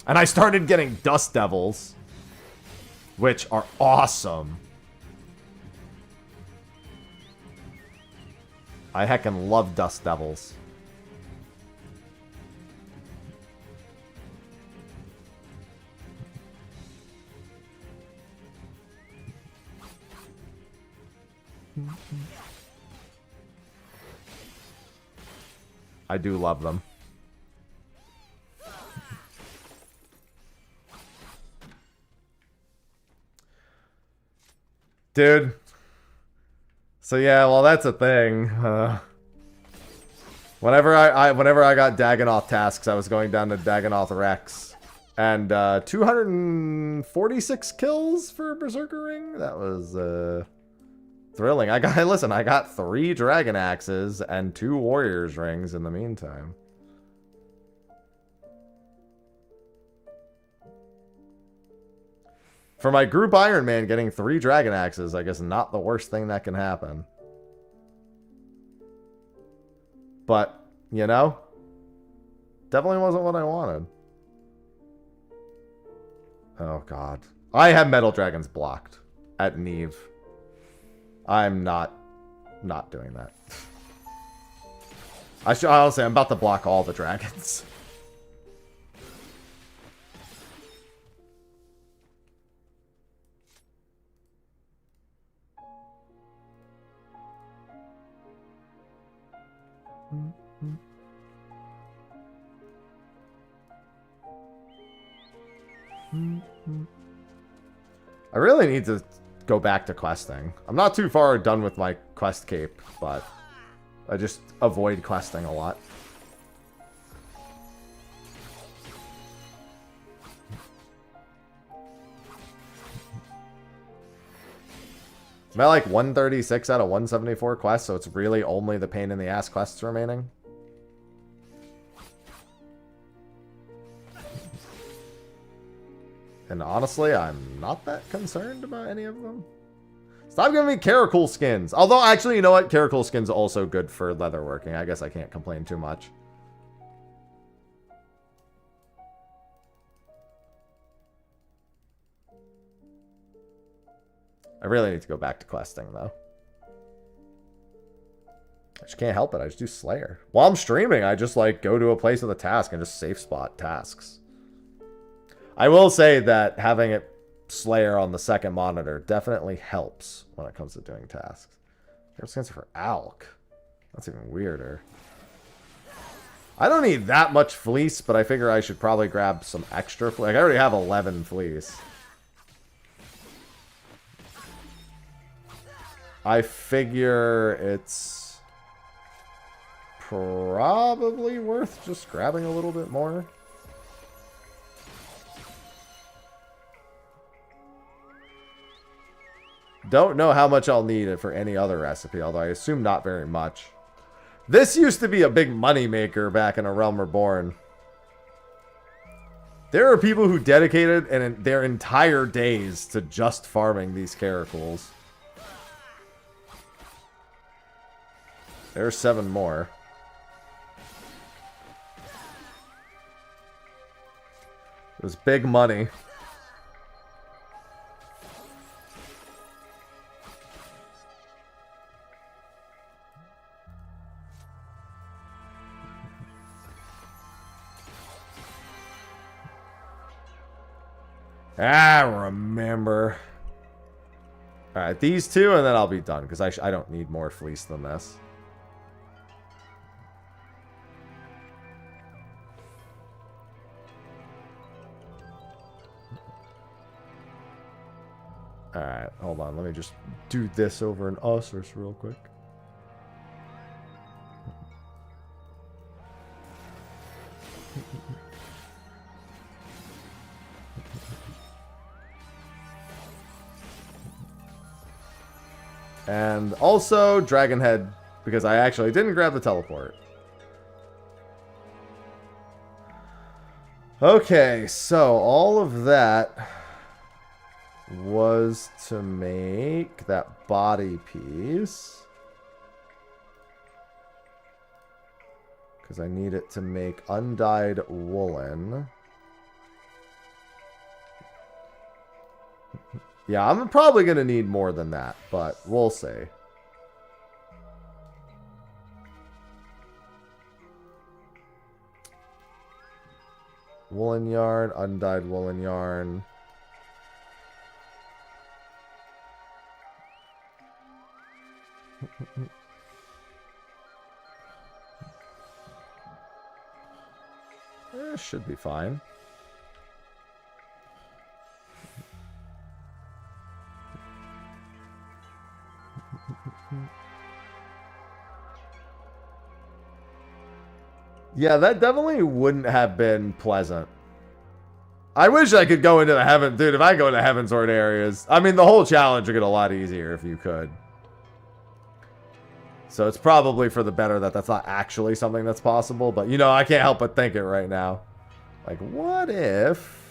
And I started getting Dust Devils, which are awesome. I heckin' love Dust Devils. I do love them. Dude. So yeah, well that's a thing. Whenever I got Dagonoth tasks, I was going down to Dagonoth Rex. And 246 kills for Berserker Ring? That was thrilling. I got 3 Dragon Axes and 2 Warriors Rings in the meantime. For my group Iron Man, getting 3 Dragon Axes, I guess not the worst thing that can happen. But, you know, definitely wasn't what I wanted. Oh, God. I have Metal Dragons blocked at Neve. I'm not doing that. I'll say I'm about to block all the dragons. I really need to go back to questing. I'm not too far done with my quest cape, but I just avoid questing a lot. I'm at like 136 out of 174 quests, so it's really only the pain in the ass quests remaining. And honestly, I'm not that concerned about any of them. Stop giving me Caracal skins. Although, actually, you know what? Caracal skins also good for leatherworking. I guess I can't complain too much. I really need to go back to questing, though. I just can't help it. I just do Slayer. While I'm streaming, I just, like, go to a place with a task and just safe spot tasks. I will say that having it Slayer on the second monitor definitely helps when it comes to doing tasks. There's skins for Alk. That's even weirder. I don't need that much fleece, but I figure I should probably grab some extra fleece. Like, I already have 11 fleece. I figure it's probably worth just grabbing a little bit more. Don't know how much I'll need it for any other recipe, although I assume not very much. This used to be a big money maker back in A Realm Reborn. There are people who dedicated their entire days to just farming these caracals. There's 7 more. It was big money. I remember. Alright, these two, and then I'll be done, because I don't need more fleece than this. Alright, hold on. Let me just do this over an OSRS real quick. And also Dragon Head, because I actually didn't grab the teleport. Okay, so all of that was to make that body piece. Because I need it to make undyed woolen. Yeah, I'm probably going to need more than that, but we'll see. Woolen yarn, undyed woolen yarn. Should be fine. Yeah, that definitely wouldn't have been pleasant. I wish I could go into the heaven... Dude, if I go into Heavensward areas... I mean, the whole challenge would get a lot easier if you could. So it's probably for the better that that's not actually something that's possible. But, you know, I can't help but think it right now. Like, what if...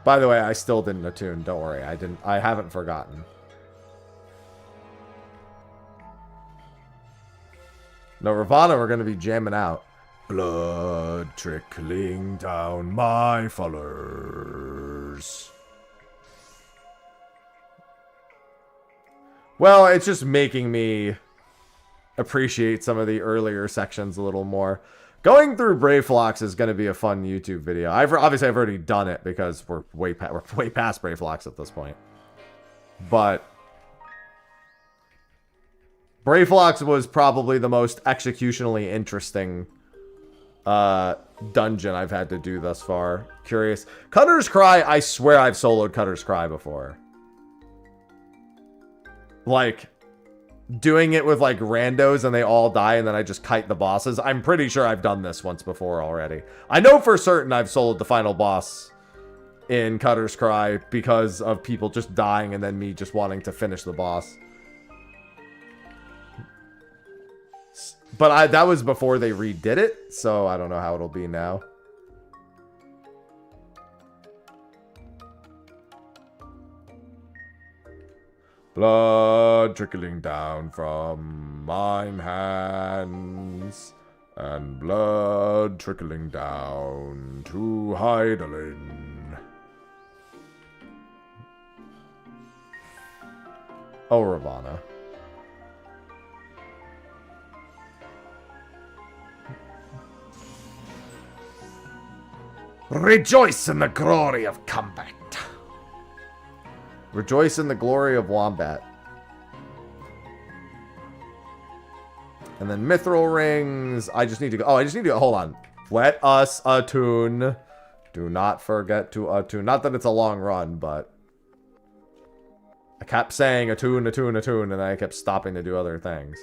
By the way, I still didn't attune. Don't worry. I haven't forgotten. No, Ravana, we're going to be jamming out. Blood trickling down my fallers. Well, it's just making me appreciate some of the earlier sections a little more. Going through Brave Flocks is going to be a fun YouTube video. Obviously I've already done it because we're way past Brave Flocks at this point. But Brave Flocks was probably the most executionally interesting dungeon I've had to do thus far. Curious. Cutter's Cry, I swear I've soloed Cutter's Cry before. Like, doing it with, like, randos and they all die and then I just kite the bosses. I'm pretty sure I've done this once before already. I know for certain I've soloed the final boss in Cutter's Cry because of people just dying and then me just wanting to finish the boss. But that was before they redid it, so I don't know how it'll be now. Blood trickling down from mine hands, and blood trickling down to Heidelin. Oh, Ravana. Rejoice in the glory of combat. Rejoice in the glory of Wombat. And then Mithril Rings. I just need to go. Oh, I just need to go. Hold on. Let us attune. Do not forget to attune. Not that it's a long run, but I kept saying attune, attune, attune, and I kept stopping to do other things.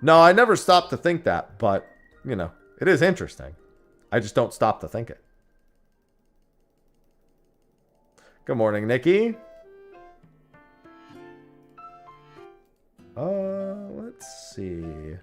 No, I never stopped to think that, but, you know, it is interesting. I just don't stop to think it. Good morning, Nikki. Let's see.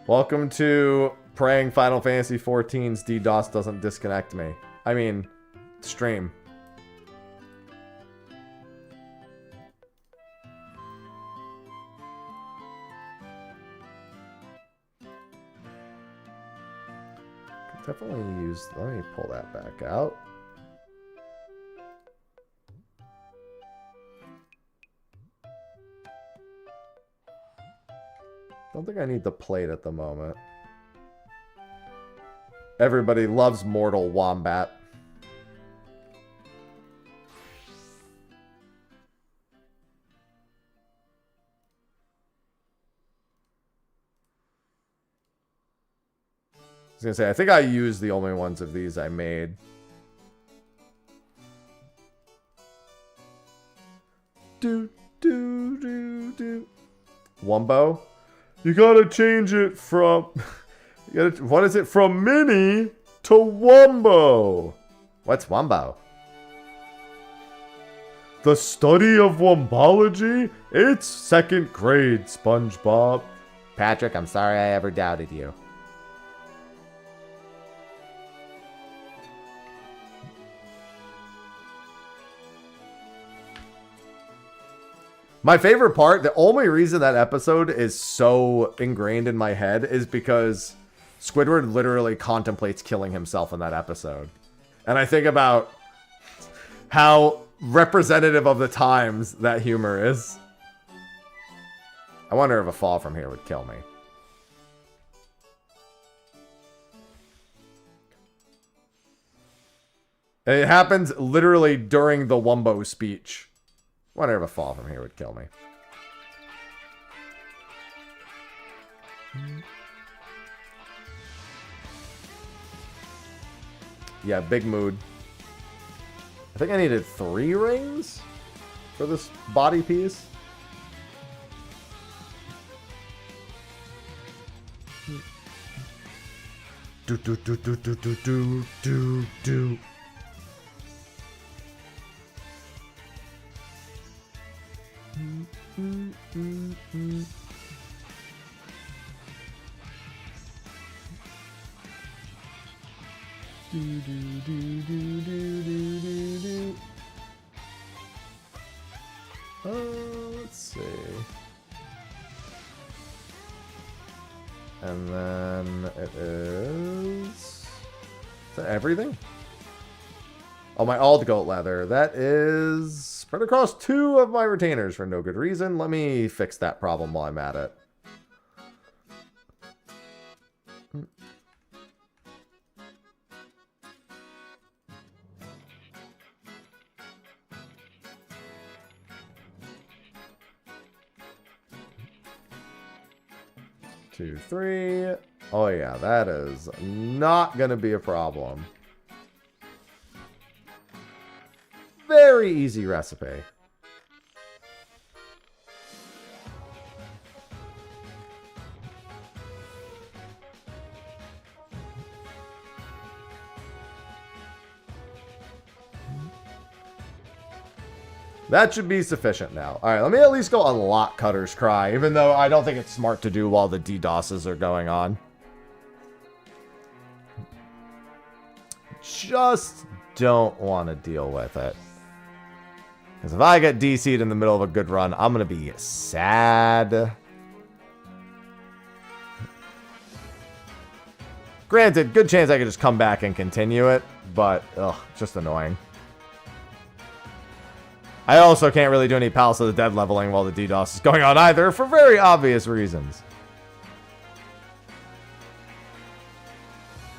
Welcome to praying Final Fantasy XIV's DDoS doesn't disconnect me. I mean, stream. Definitely use. Let me pull that back out. Don't think I need the plate at the moment. Everybody loves Mortal Wombat. I was gonna say, I think I used the only ones of these I made. Wumbo? You gotta change it from... what is it? From Mini to Wumbo. What's Wumbo? The study of Wombology? It's second grade, SpongeBob. Patrick, I'm sorry I ever doubted you. My favorite part, the only reason that episode is so ingrained in my head is because Squidward literally contemplates killing himself in that episode. And I think about how representative of the times that humor is. I wonder if a fall from here would kill me. And it happens literally during the Wumbo speech. Wonder if a fall from here would kill me. Yeah, big mood. I think I needed 3 rings for this body piece. Do do do do do do do do do. Let's see. And then it is that everything? Oh, my alt goat leather. That is spread across 2 of my retainers for no good reason. Let me fix that problem while I'm at it. 2, 3. Oh yeah, that is not gonna be a problem. Very easy recipe. That should be sufficient now. All right, let me at least go unlock Cutter's Cry, even though I don't think it's smart to do while the DDoSes are going on. Just don't want to deal with it. Because if I get DC'd in the middle of a good run, I'm going to be sad. Granted, good chance I could just come back and continue it, but ugh, just annoying. I also can't really do any Palace of the Dead leveling while the DDoS is going on either, for very obvious reasons.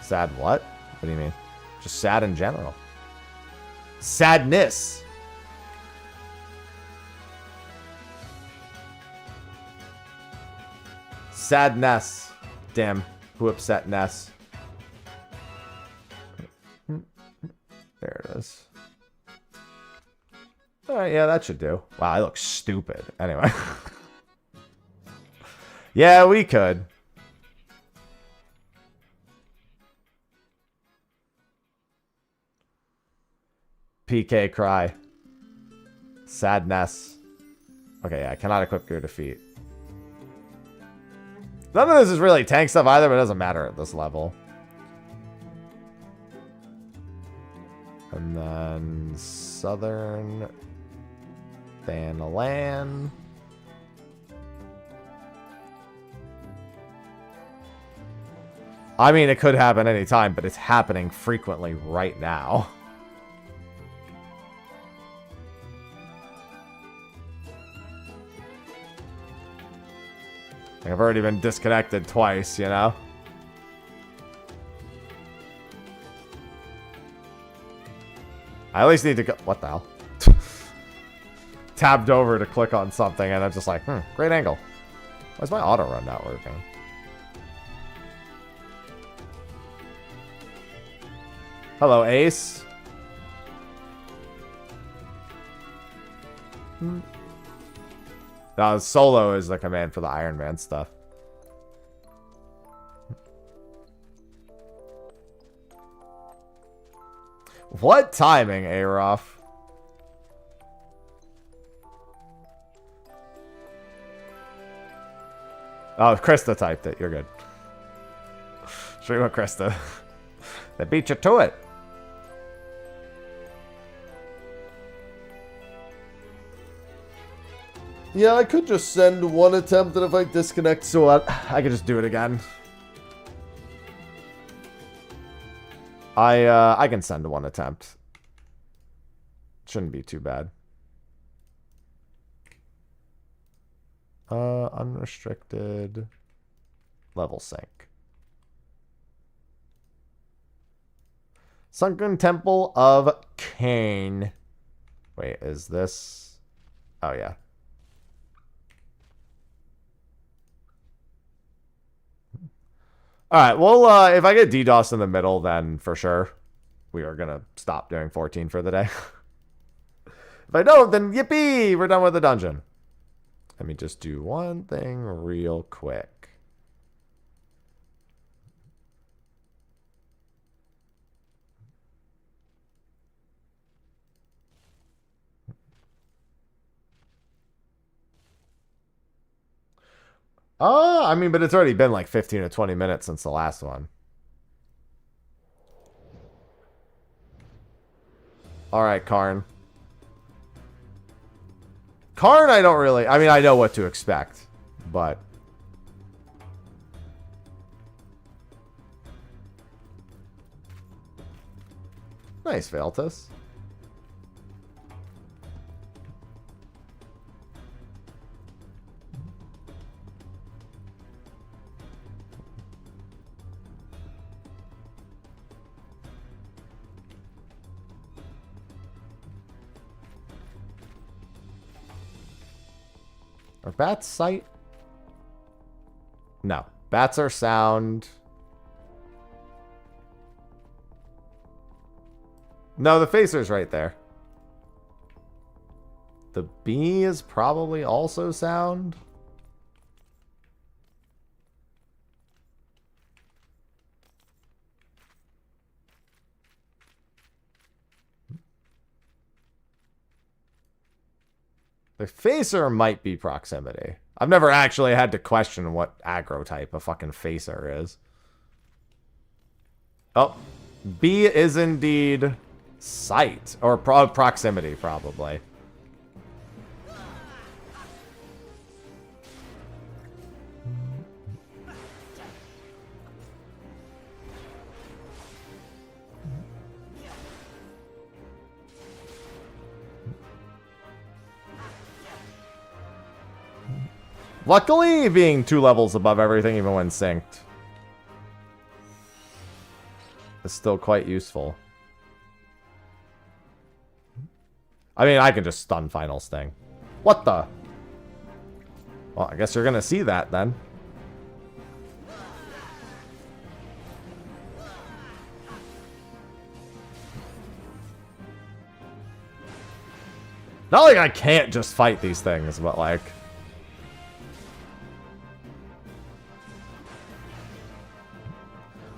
Sad what? What do you mean? Just sad in general. Sadness. Sadness. Damn. Who upset Ness? There it is. Alright, yeah, that should do. Wow, I look stupid. Anyway. Yeah, we could. PK Cry. Sadness. Okay, yeah, I cannot equip Gear Defeat. None of this is really tank stuff either, but it doesn't matter at this level. And then Southern Thanalan. I mean, it could happen anytime, but it's happening frequently right now. I've already been disconnected twice, you know? I at least need to go... What the hell? Tabbed over to click on something, and I'm just like, great angle. Why's my auto run not working? Hello, Ace. Solo is the command for the Iron Man stuff. What timing, Aroff? Oh, Krista typed it. You're good. Stream with Krista. They beat you to it. Yeah, I could just send one attempt, and if I disconnect, so I could just do it again. I can send one attempt. Shouldn't be too bad. Unrestricted level sync. Sunken Temple of Cain. Wait, is this? Oh yeah. All right, well, if I get DDoS in the middle, then for sure we are gonna stop doing 14 for the day. If I don't, then yippee, we're done with the dungeon. Let me just do one thing real quick. I mean, but it's already been like 15 or 20 minutes since the last one. Alright, Karn. Karn, I don't really... I mean, I know what to expect. But... Nice, Veltus. Are bats sight? No. Bats are sound. No, the phaser's right there. The bee is probably also sound. The phaser might be proximity. I've never actually had to question what aggro type a fucking phaser is. Oh, B is indeed sight or proximity, probably. Luckily, being 2 levels above everything, even when synced, is still quite useful. I mean, I can just stun Final Sting. What the? Well, I guess you're gonna see that then. Not like I can't just fight these things, but like...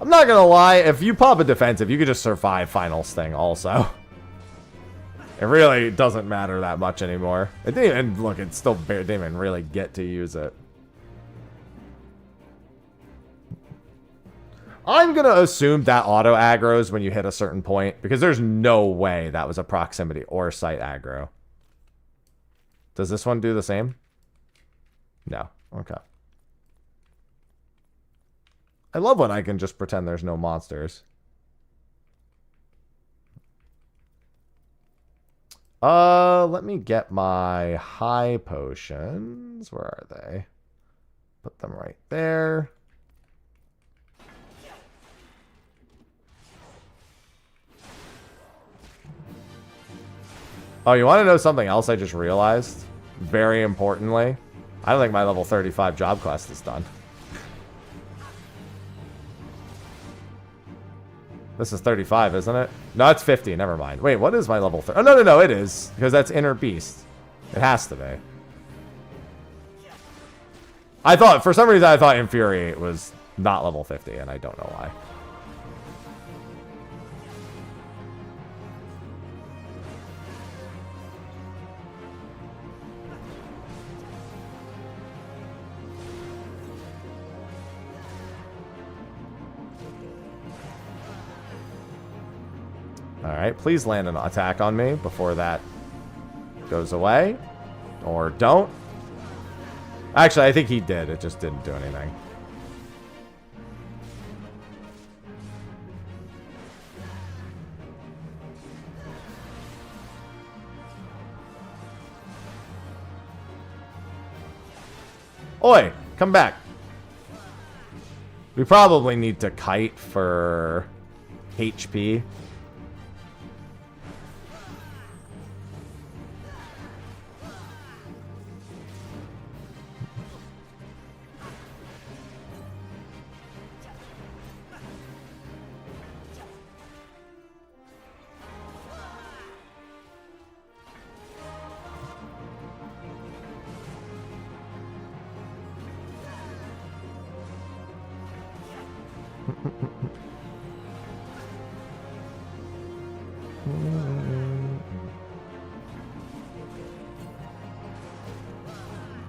I'm not gonna lie, if you pop a defensive, you could just survive Final Sting also. It really doesn't matter that much anymore. It didn't even, look, it still didn't even really get to use it. I'm gonna assume that auto aggro's when you hit a certain point, because there's no way that was a proximity or sight aggro. Does this one do the same? No. Okay. I love when I can just pretend there's no monsters. Let me get my high potions. Where are they? Put them right there. Oh, you want to know something else I just realized? Very importantly, I don't think my level 35 job quest is done. This is 35, isn't it? No, it's 50. Never mind. Wait, what is my level 30? Oh, no, it is. Because that's Inner Beast. It has to be. I thought, for some reason, I thought Infuriate was not level 50, and I don't know why. Alright, please land an attack on me before that goes away. Or don't. Actually, I think he did. It just didn't do anything. Oi, come back. We probably need to kite for HP.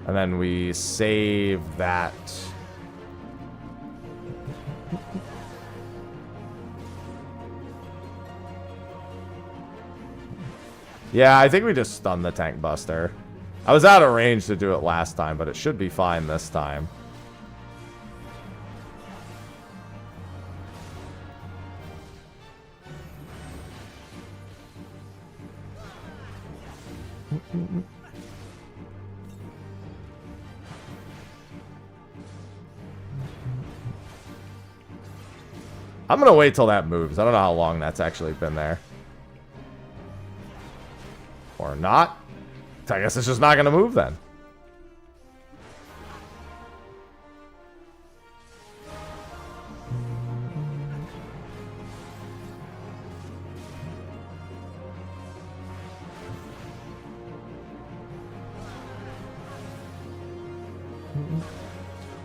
And then we save that. Yeah, I think we just stunned the tank buster. I was out of range to do it last time, but it should be fine this time. I'm gonna wait till that moves. I don't know how long that's actually been there. Or not. I guess it's just not gonna move then.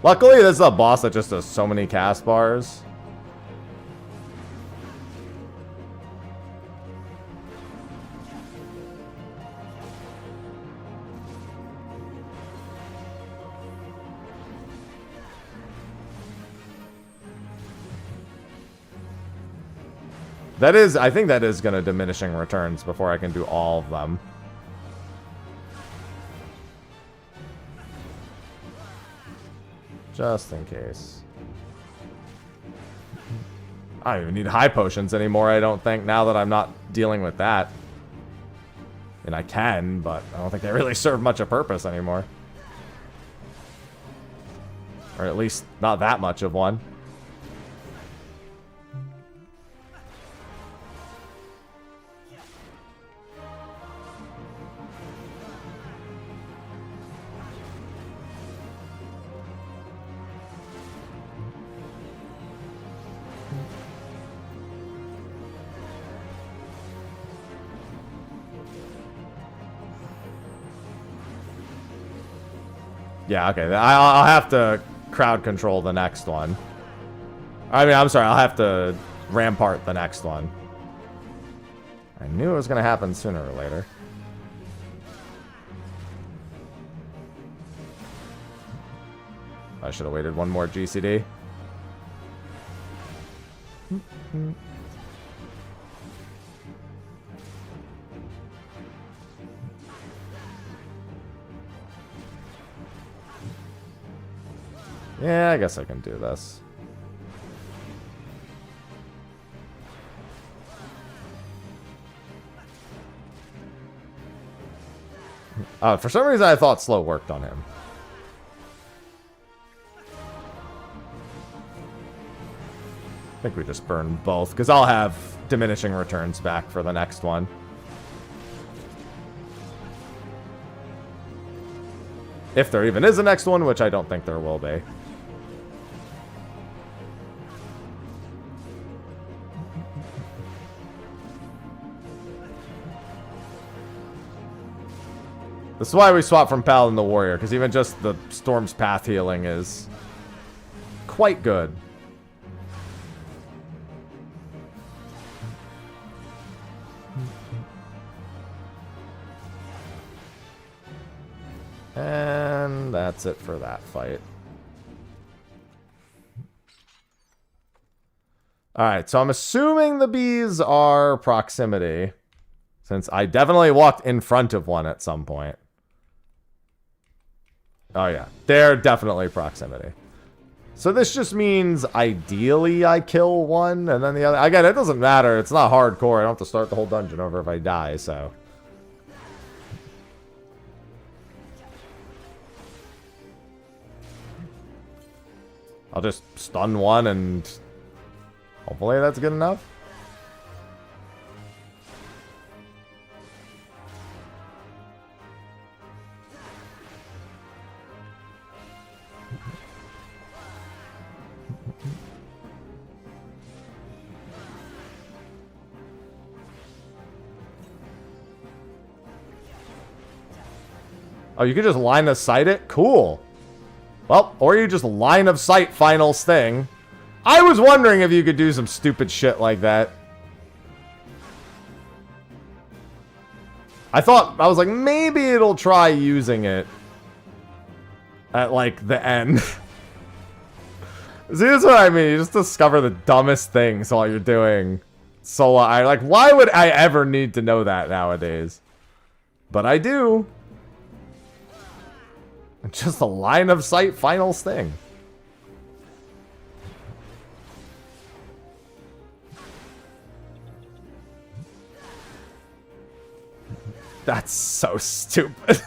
Luckily, this is a boss that just does so many cast bars. That is, I think that is going to diminishing returns before I can do all of them. Just in case. I don't even need high potions anymore, I don't think, now that I'm not dealing with that. And I can, but I don't think they really serve much of purpose anymore. Or at least not that much of one. Yeah, okay. I'll have to crowd control the next one. I mean, I'm sorry. I'll have to rampart the next one. I knew it was going to happen sooner or later. I should have waited one more GCD. Yeah, I guess I can do this. For some reason, I thought slow worked on him. I think we just burn both, because I'll have diminishing returns back for the next one. If there even is a next one, which I don't think there will be. This is why we swap from Paladin to Warrior, because even just the Storm's Path healing is quite good. And that's it for that fight. Alright, so I'm assuming the bees are proximity, since I definitely walked in front of one at some point. Oh yeah, they're definitely proximity. So this just means ideally I kill one and then the other. Again, it doesn't matter. It's not hardcore. I don't have to start the whole dungeon over if I die, so. I'll just stun one and hopefully that's good enough. Oh, you can just line of sight it? Cool. Well, or you just line of sight finals thing. I was wondering if you could do some stupid shit like that. I was like, maybe it'll try using it at, like, the end. See, that's what I mean. You just discover the dumbest things while you're doing solo. Like, why would I ever need to know that nowadays? But I do. Just a line of sight final sting. That's so stupid.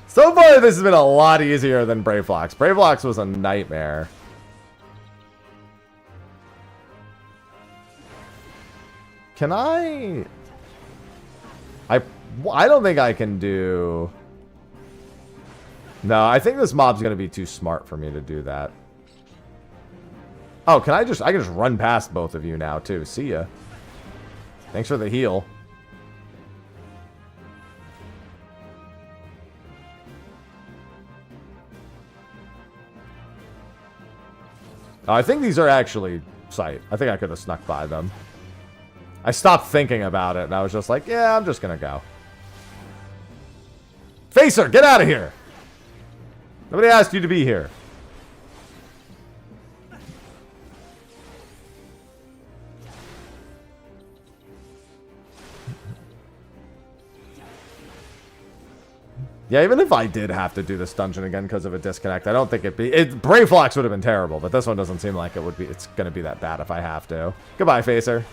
So far, this has been a lot easier than Braveflox. Braveflox was a nightmare. Can I don't think I can do... No, I think this mob's going to be too smart for me to do that. Oh, I can just run past both of you now, too. See ya. Thanks for the heal. I think these are actually sight. I think I could have snuck by them. I stopped thinking about it, and I was just like, yeah, I'm just going to go. Facer, get out of here! Nobody asked you to be here. Yeah, even if I did have to do this dungeon again because of a disconnect, I don't think it'd be... Braveflox would have been terrible, but this one doesn't seem like it would be... It's going to be that bad if I have to. Goodbye, Facer.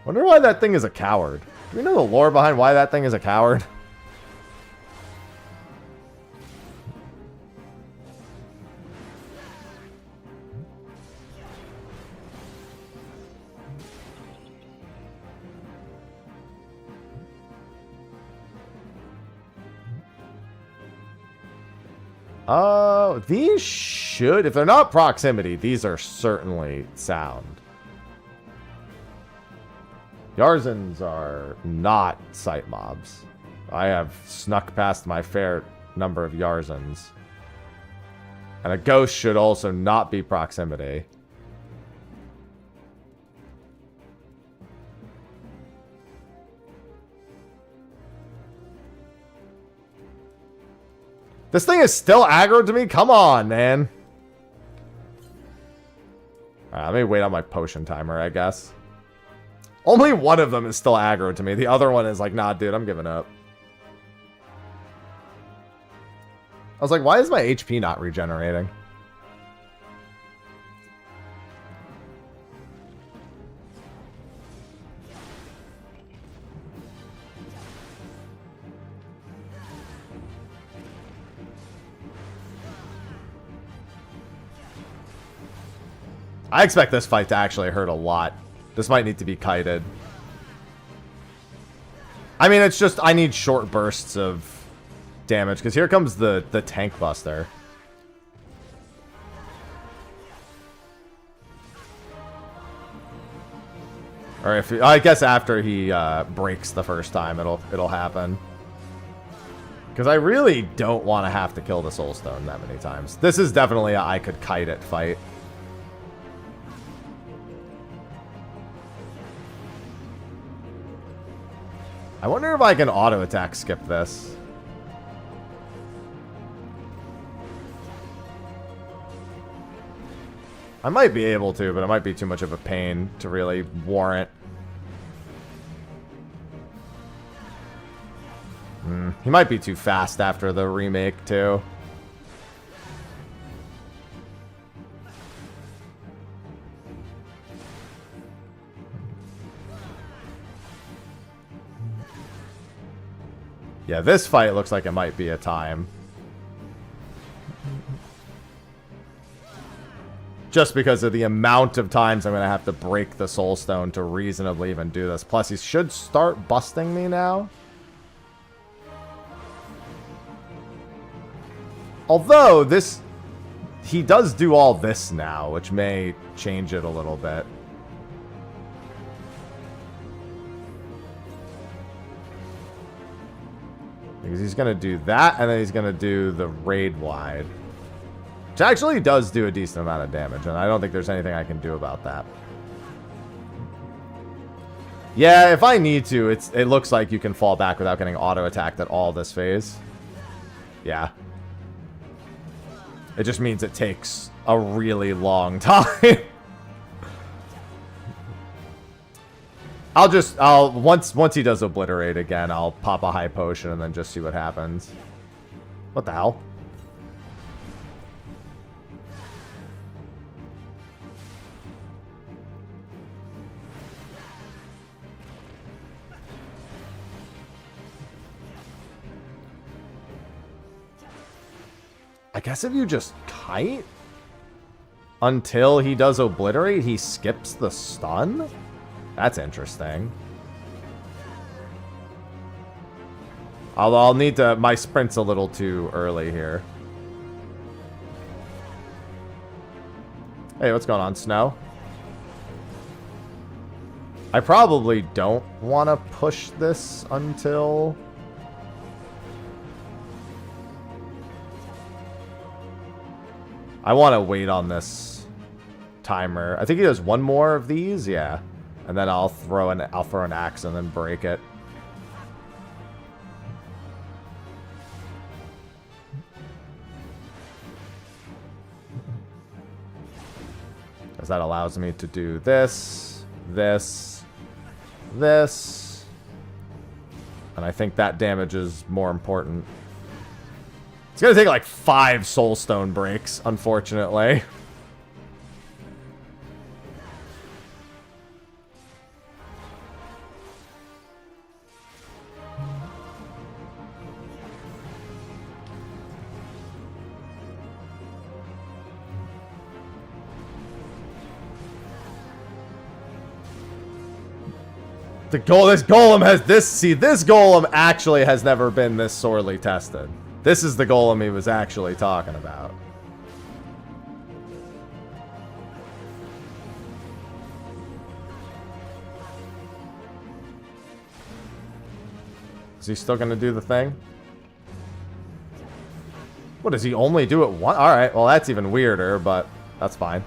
Wonder why that thing is a coward. Do we know the lore behind why that thing is a coward? Oh, these should... If they're not proximity, these are certainly sound. Yarzans are not sight mobs. I have snuck past my fair number of Yarzans. And a ghost should also not be proximity. This thing is still aggro to me? Come on, man. Alright, let me wait on my potion timer, I guess. Only one of them is still aggro to me. The other one is like, nah, dude, I'm giving up. I was like, why is my HP not regenerating? I expect this fight to actually hurt a lot. This might need to be kited. I mean, it's just I need short bursts of damage, because here comes the tank buster. Or if I guess after he breaks the first time, it'll happen. Because I really don't want to have to kill the Soulstone that many times. This is definitely a I could kite it fight. I wonder if I can auto attack skip this. I might be able to, but it might be too much of a pain to really warrant. He might be too fast after the remake, too. Yeah, this fight looks like it might be a time. Just because of the amount of times I'm going to have to break the Soulstone to reasonably even do this. Plus, he should start busting me now. Although, this... He does do all this now, which may change it a little bit. Because he's going to do that, and then he's going to do the raid wide. Which actually does do a decent amount of damage, and I don't think there's anything I can do about that. Yeah, if I need to, it looks like you can fall back without getting auto-attacked at all this phase. Yeah. It just means it takes a really long time. Once he does obliterate again, I'll pop a high potion and then just see what happens. What the hell? I guess if you just kite until he does obliterate, he skips the stun? That's interesting. I'll need to... My sprint's a little too early here. Hey, what's going on, Snow? I probably don't want to push this until... I want to wait on this timer. I think he does one more of these, yeah. And then I'll throw an axe and then break it. Because that allows me to do this, this, this. And I think that damage is more important. It's going to take like 5 soulstone breaks, unfortunately. This golem actually has never been this sorely tested. This is the golem he was actually talking about. Is he still going to do the thing? What, does he only do it once? Alright, well that's even weirder, but that's fine.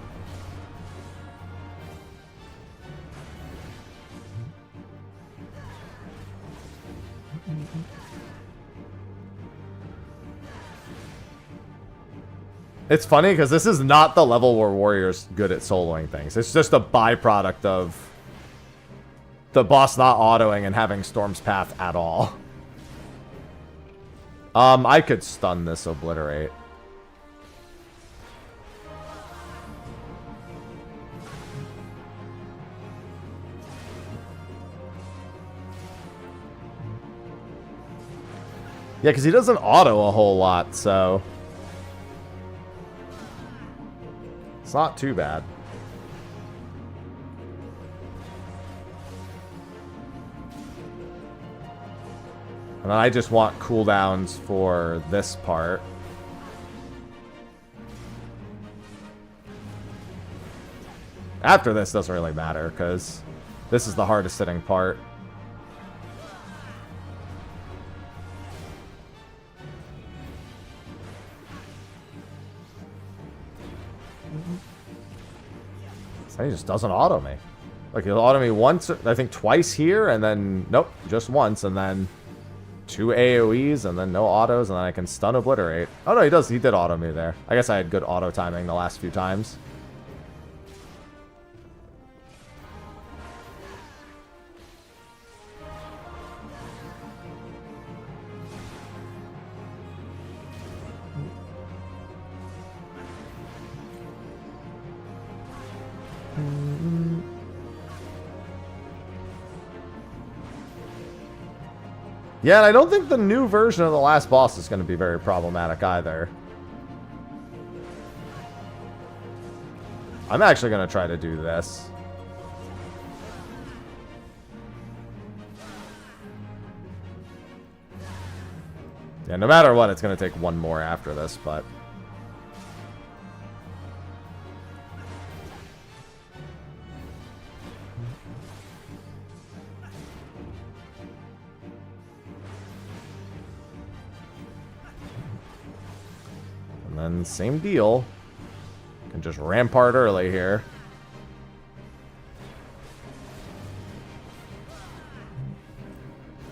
It's funny because this is not the level where Warrior's good at soloing things. It's just a byproduct of the boss not autoing and having Storm's Path at all. I could stun this obliterate. Yeah, because he doesn't auto a whole lot, so... It's not too bad. And I just want cooldowns for this part. After this doesn't really matter, because this is the hardest hitting part. So he just doesn't auto me. Like, he'll auto me once, I think twice here, and then, nope, just once, and then 2 AoEs, and then no autos, and then I can stun obliterate. Oh no, he did auto me there. I guess I had good auto timing the last few times. Yeah, and I don't think the new version of the last boss is going to be very problematic either. I'm actually going to try to do this. Yeah, no matter what, it's going to take one more after this, but... And same deal. Can just rampart early here.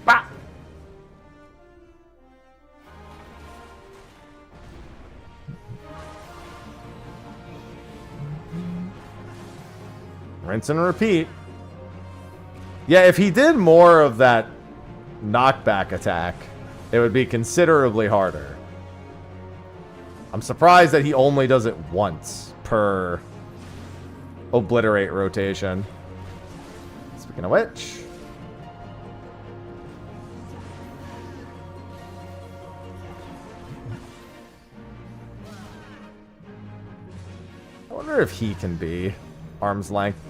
Bah! Rinse and repeat. Yeah, if he did more of that knockback attack, it would be considerably harder. I'm surprised that he only does it once per obliterate rotation. Speaking of which... I wonder if he can be arm's length.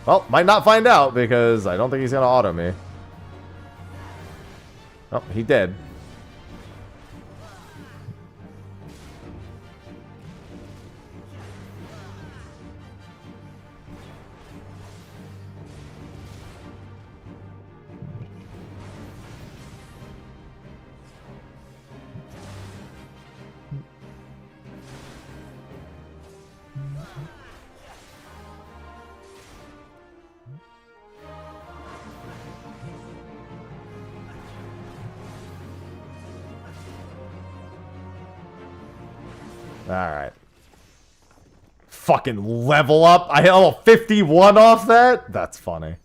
Well, might not find out because I don't think he's going to auto me. Oh, he did. Alright. Fucking level up. I hit 51 off that? That's funny.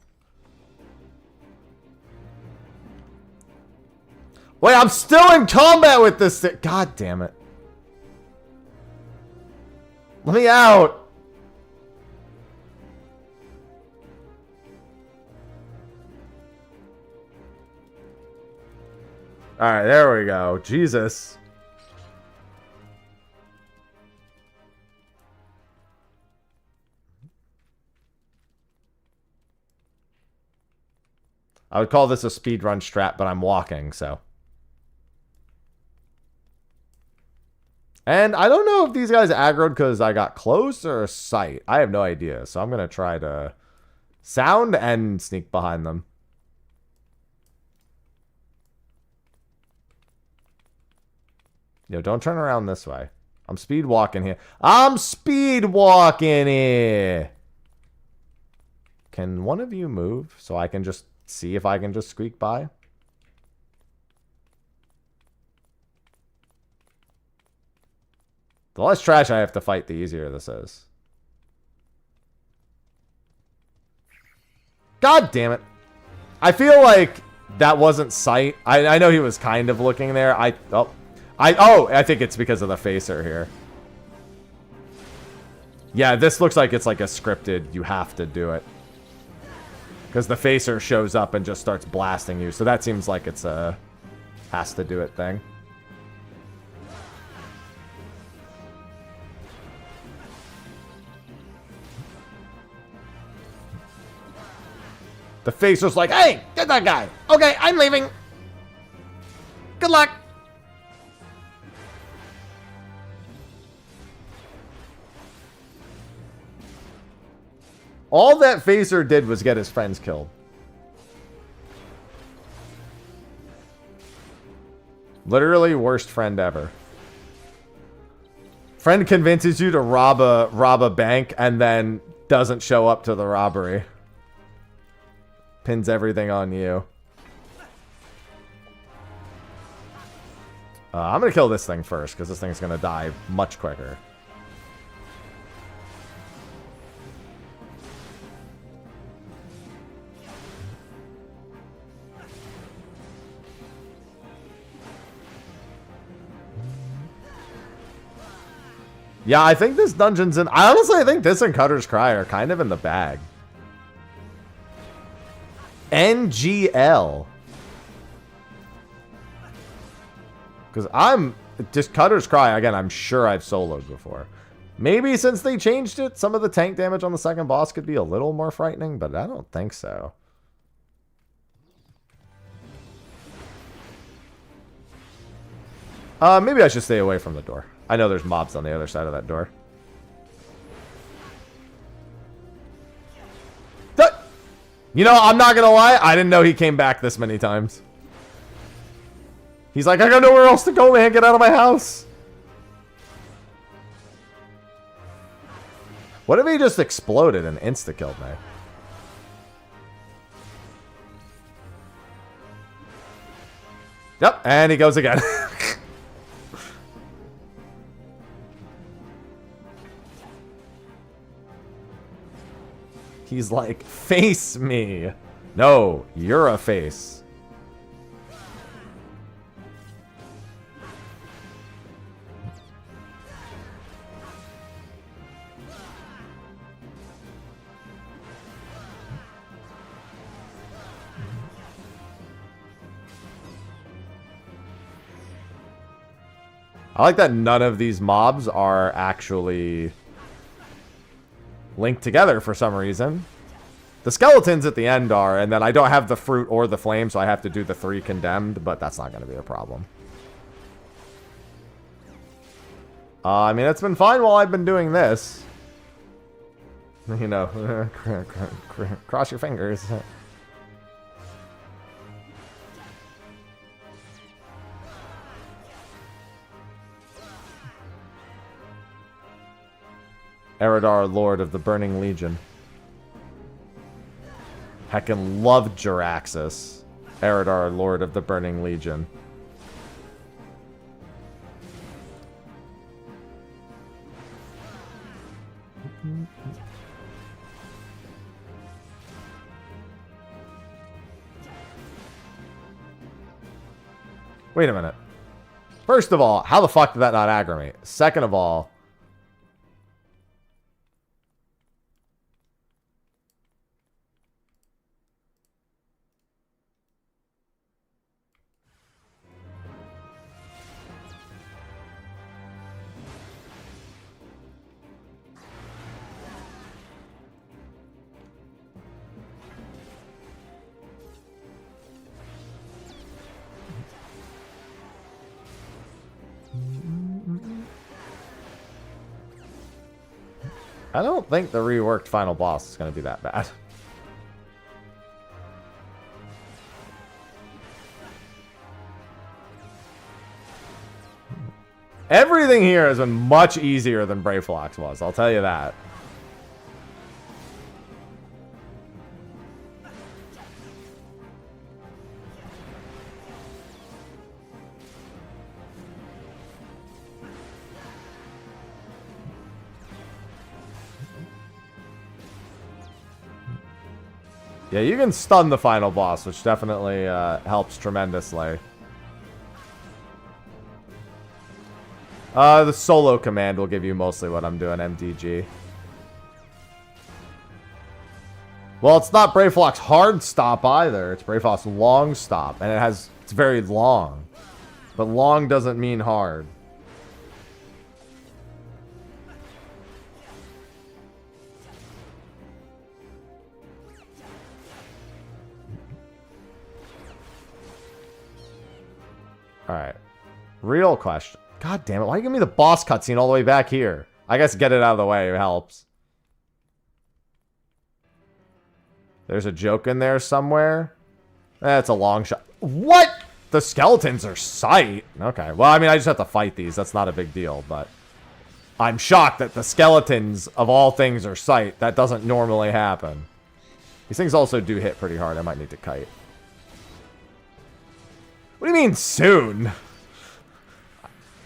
Wait, I'm still in combat with this thing. God damn it. Let me out. Alright, there we go. Jesus. I would call this a speedrun strat, but I'm walking, so. And I don't know if these guys aggroed because I got close or sight. I have no idea, so I'm going to try to sound and sneak behind them. Yo, don't turn around this way. I'm speed walking here. I'm speed walking here. Can one of you move so I can just see if I can just squeak by? The less trash I have to fight, the easier this is. God damn it. I feel like that wasn't sight. I know he was kind of looking there. I think it's because of the facer here. Yeah, this looks like it's like a scripted, you have to do it. Because the facer shows up and just starts blasting you. So that seems like it's a has to do it thing. The facer's like, hey, get that guy. Okay, I'm leaving. Good luck. All that facer did was get his friends killed. Literally worst friend ever. Friend convinces you to rob a bank and then doesn't show up to the robbery. Pins everything on you. I'm gonna kill this thing first because this thing's gonna die much quicker. Yeah, I think this dungeon's in... I think this and Cutter's Cry are kind of in the bag. NGL. Because I'm... Just Cutter's Cry, again, I'm sure I've soloed before. Maybe since they changed it, some of the tank damage on the second boss could be a little more frightening, but I don't think so. Maybe I should stay away from the door. I know there's mobs on the other side of that door. You know, I'm not gonna lie, I didn't know he came back this many times. He's like, I got nowhere else to go, man. Get out of my house. What if he just exploded and insta-killed me? Yep, and he goes again. He's like, face me. No, you're a face. I like that none of these mobs are actually linked together for some reason. The skeletons at the end are, and then I don't have the fruit or the flame, so I have to do the 3 condemned, but that's not going to be a problem. I mean, it's been fine while I've been doing this. You know, cross your fingers. Eridar, Lord of the Burning Legion. Heckin' love Jiraxis. Eridar, Lord of the Burning Legion. Wait a minute. First of all, how the fuck did that not aggro me? Second of all, I don't think the reworked final boss is going to be that bad. Everything here has been much easier than Brayflox was, I'll tell you that. Yeah, you can stun the final boss, which definitely helps tremendously. The solo command will give you mostly what I'm doing, MDG. Well, it's not Brayflock's hard stop either. It's Brayflock's long stop, and it's very long. But long doesn't mean hard. Alright. Real question. God damn it. Why you give me the boss cutscene all the way back here? I guess get it out of the way. It helps. There's a joke in there somewhere. That's a long shot. What? The skeletons are sight. Okay. Well, I mean, I just have to fight these. That's not a big deal, but I'm shocked that the skeletons of all things are sight. That doesn't normally happen. These things also do hit pretty hard. I might need to kite. What do you mean soon?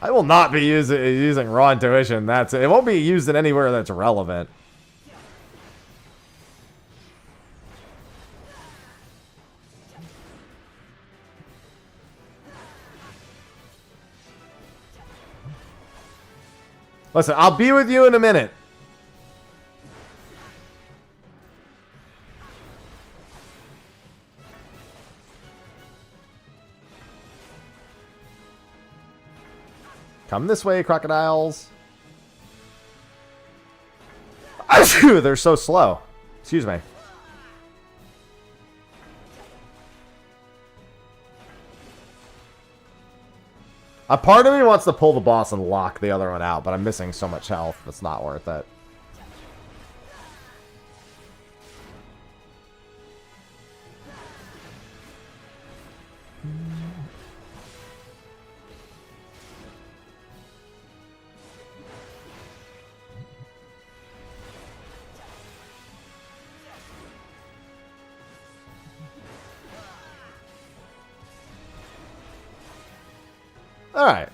I will not be using raw intuition. It won't be used in anywhere that's relevant. Listen, I'll be with you in a minute. Come this way, crocodiles. Achoo, they're so slow. Excuse me. A part of me wants to pull the boss and lock the other one out, but I'm missing so much health, it's not worth it. Alright.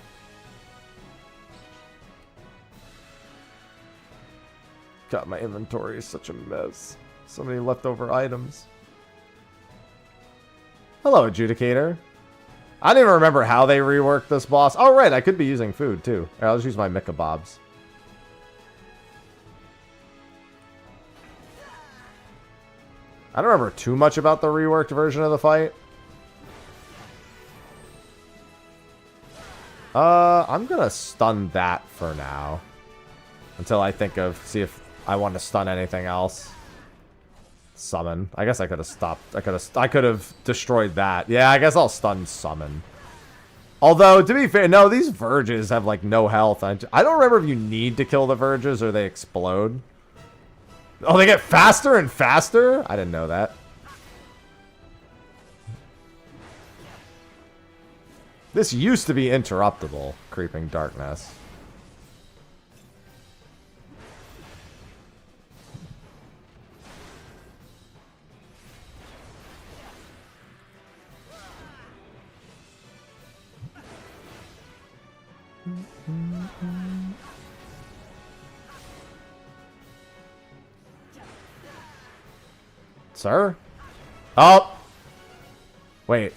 God, my inventory is such a mess. So many leftover items. Hello, Adjudicator. I don't even remember how they reworked this boss. Oh, right, I could be using food, too. Right, I'll just use my Mikabobs. I don't remember too much about the reworked version of the fight. I'm gonna stun that for now. Until I think of, see if I want to stun anything else. Summon. I guess I could have stopped. I could have destroyed that. Yeah, I guess I'll stun summon. Although, to be fair, no, these Verges have, like, no health. I don't remember if you need to kill the Verges or they explode. Oh, they get faster and faster? I didn't know that. This used to be interruptible, Creeping Darkness. Sir? Oh! Wait.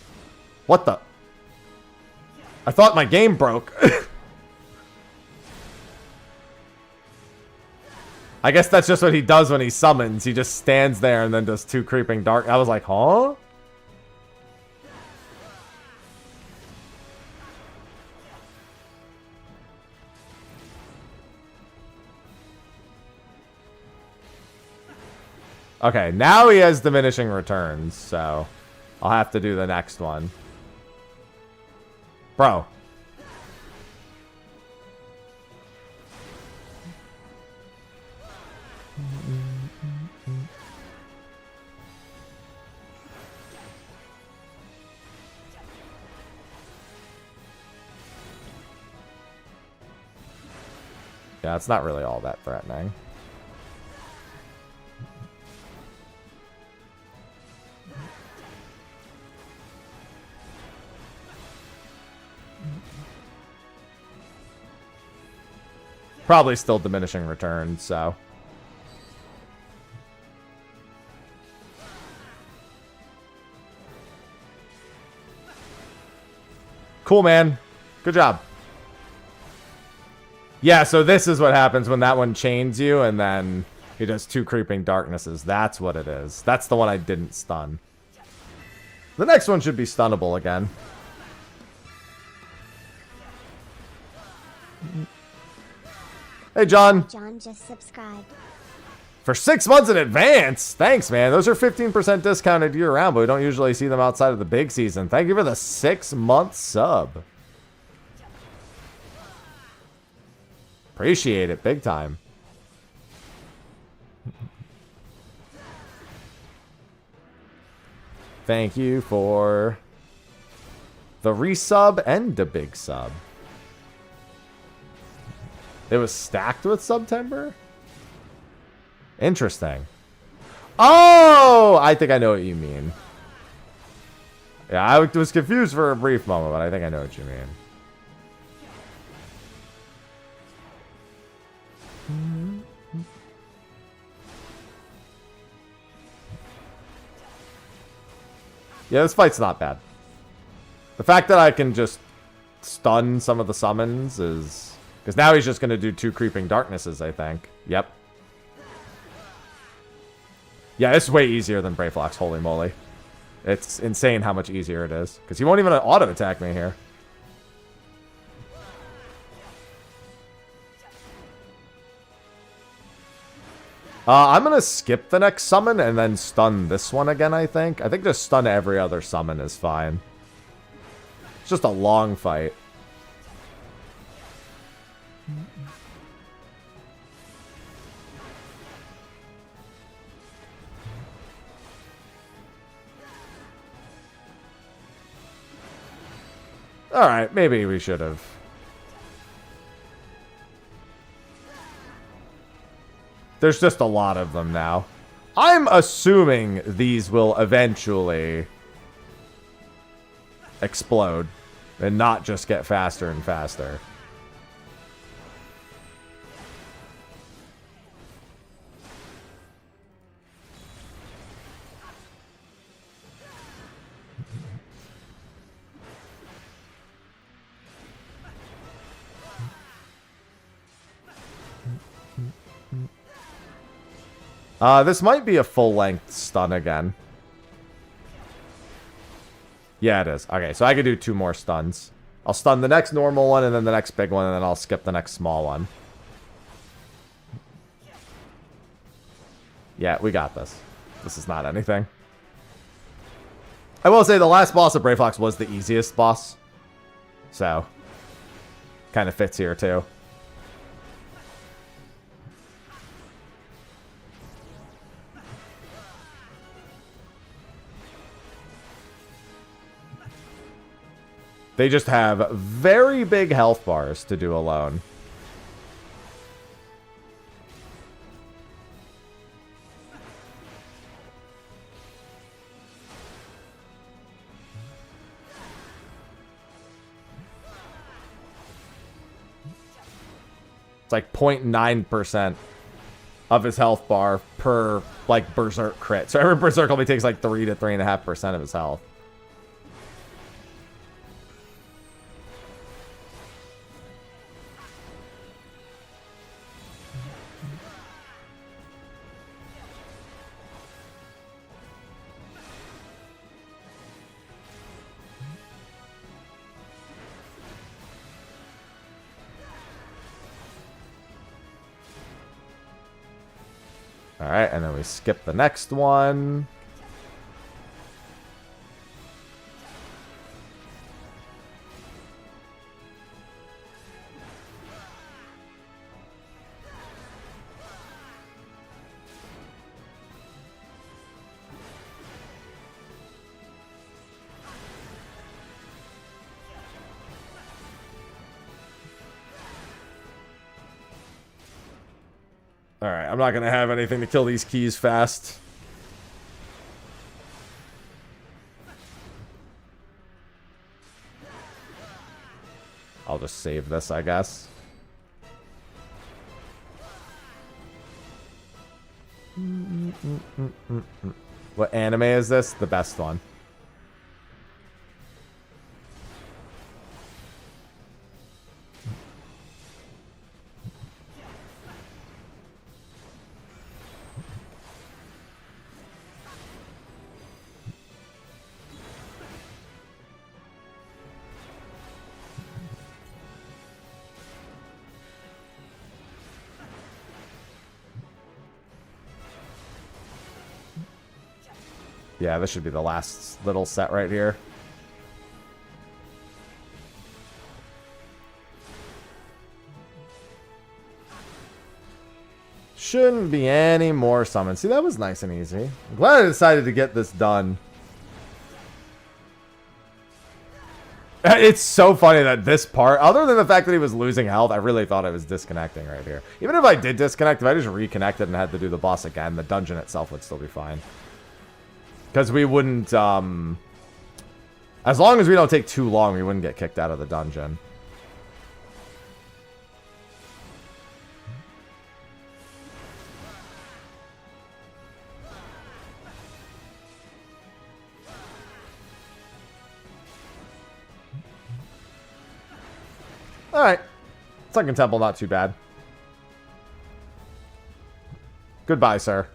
What the? I thought my game broke. I guess that's just what he does when he summons. He just stands there and then does 2 Creeping Dark. I was like, huh? Okay, now he has diminishing returns, so I'll have to do the next one. Bro. Yeah, it's not really all that threatening. Probably still diminishing returns, so. Cool, man. Good job. Yeah, so this is what happens when that one chains you, and then he does 2 Creeping Darknesses. That's what it is. That's the one I didn't stun. The next one should be stunnable again. Hey, John. John just subscribed. For 6 months in advance. Thanks, man. Those are 15% discounted year-round, but we don't usually see them outside of the big season. Thank you for the 6-month sub. Appreciate it big time. Thank you for the resub and the big sub. It was stacked with September? Interesting. Oh! I think I know what you mean. Yeah, I was confused for a brief moment, but I think I know what you mean. Yeah, this fight's not bad. The fact that I can just stun some of the summons is... Because now he's just going to do 2 Creeping Darknesses, I think. Yep. Yeah, it's way easier than Brayflox, holy moly. It's insane how much easier it is. Because he won't even auto-attack me here. I'm going to skip the next summon and then stun this one again, I think. I think just stun every other summon is fine. It's just a long fight. Alright, maybe we should have. There's just a lot of them now. I'm assuming these will eventually explode and not just get faster and faster. This might be a full-length stun again. Yeah, it is. Okay, so I could do 2 more stuns. I'll stun the next normal one, and then the next big one, and then I'll skip the next small one. Yeah, we got this. This is not anything. I will say the last boss of Brave Fox was the easiest boss. So, kind of fits here, too. They just have very big health bars to do alone. It's like 0.9% of his health bar per, like, Berserk crit. So every Berserk only takes like 3 to 3.5% of his health. Alright, and then we skip the next one. Alright, I'm not going to have anything to kill these keys fast. I'll just save this, I guess. What anime is this? The best one. Yeah, this should be the last little set right here. Shouldn't be any more summons. See, that was nice and easy. I'm glad I decided to get this done. It's so funny that this part, other than the fact that he was losing health, I really thought I was disconnecting right here. Even if I did disconnect, if I just reconnected and had to do the boss again, the dungeon itself would still be fine. Because we wouldn't, as long as we don't take too long, we wouldn't get kicked out of the dungeon. Alright. Sunken Temple, not too bad. Goodbye, sir.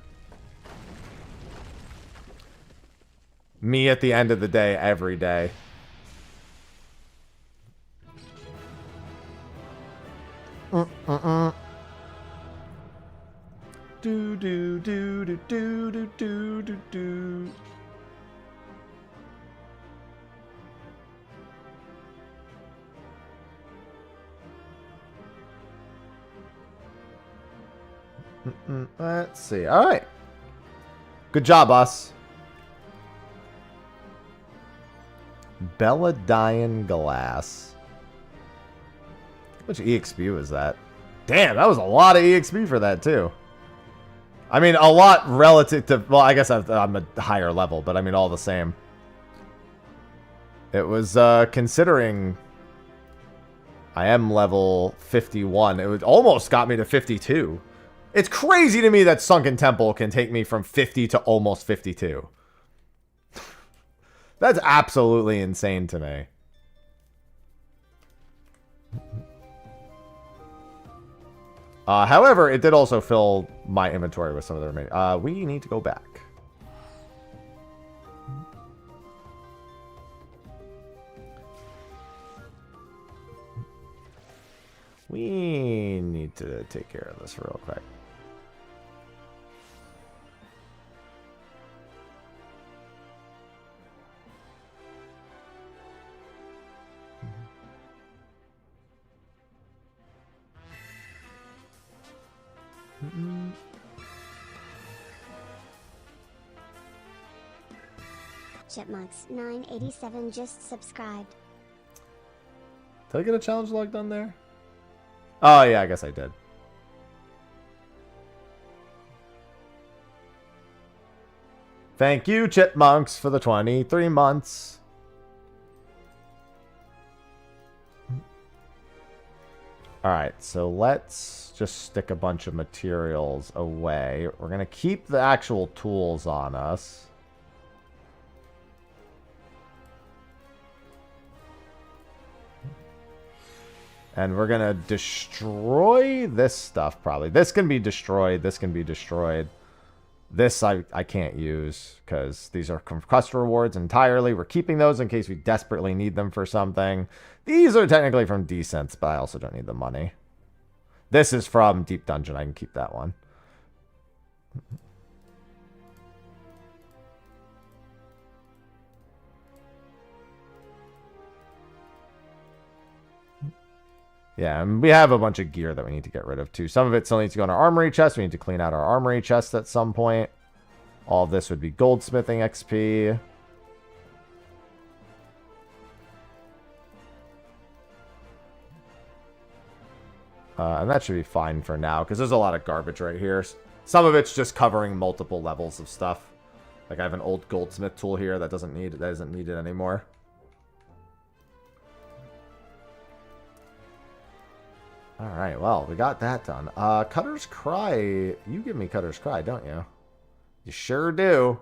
Me at the end of the day, every day. Do do do do do do do do do. Let's see. All right. Good job, us. Belladine Glass. How much EXP was that? Damn, that was a lot of EXP for that, too. I mean, a lot relative to... Well, I guess I'm a higher level, but I mean, all the same. It was, considering... I am level 51. It almost got me to 52. It's crazy to me that Sunken Temple can take me from 50 to almost 52. That's absolutely insane to me. However, it did also fill my inventory with some of the remaining. We need to go back. We need to take care of this real quick. Chipmunks 987 just subscribed. Did I get a challenge log done there? Oh, yeah, I guess I did. Thank you, Chipmunks, for the 23 months. Alright, so let's just stick a bunch of materials away. We're going to keep the actual tools on us. And we're going to destroy this stuff, probably. This can be destroyed. This can be destroyed. This I can't use because these are conquest rewards entirely. We're keeping those in case we desperately need them for something. These are technically from Descents, but I also don't need the money. This is from Deep Dungeon. I can keep that one. Yeah, and we have a bunch of gear that we need to get rid of, too. Some of it still needs to go in our armory chest. We need to clean out our armory chest at some point. All of this would be goldsmithing XP. And that should be fine for now, because there's a lot of garbage right here. Some of it's just covering multiple levels of stuff. Like, I have an old goldsmith tool here that isn't needed anymore. Alright, well, we got that done. Cutter's Cry. You give me Cutter's Cry, don't you? You sure do.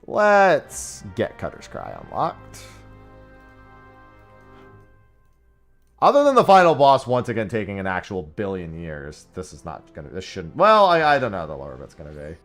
Let's get Cutter's Cry unlocked. Other than the final boss once again taking an actual billion years, this is not gonna... This shouldn't... Well, I don't know how the lower bit's gonna be.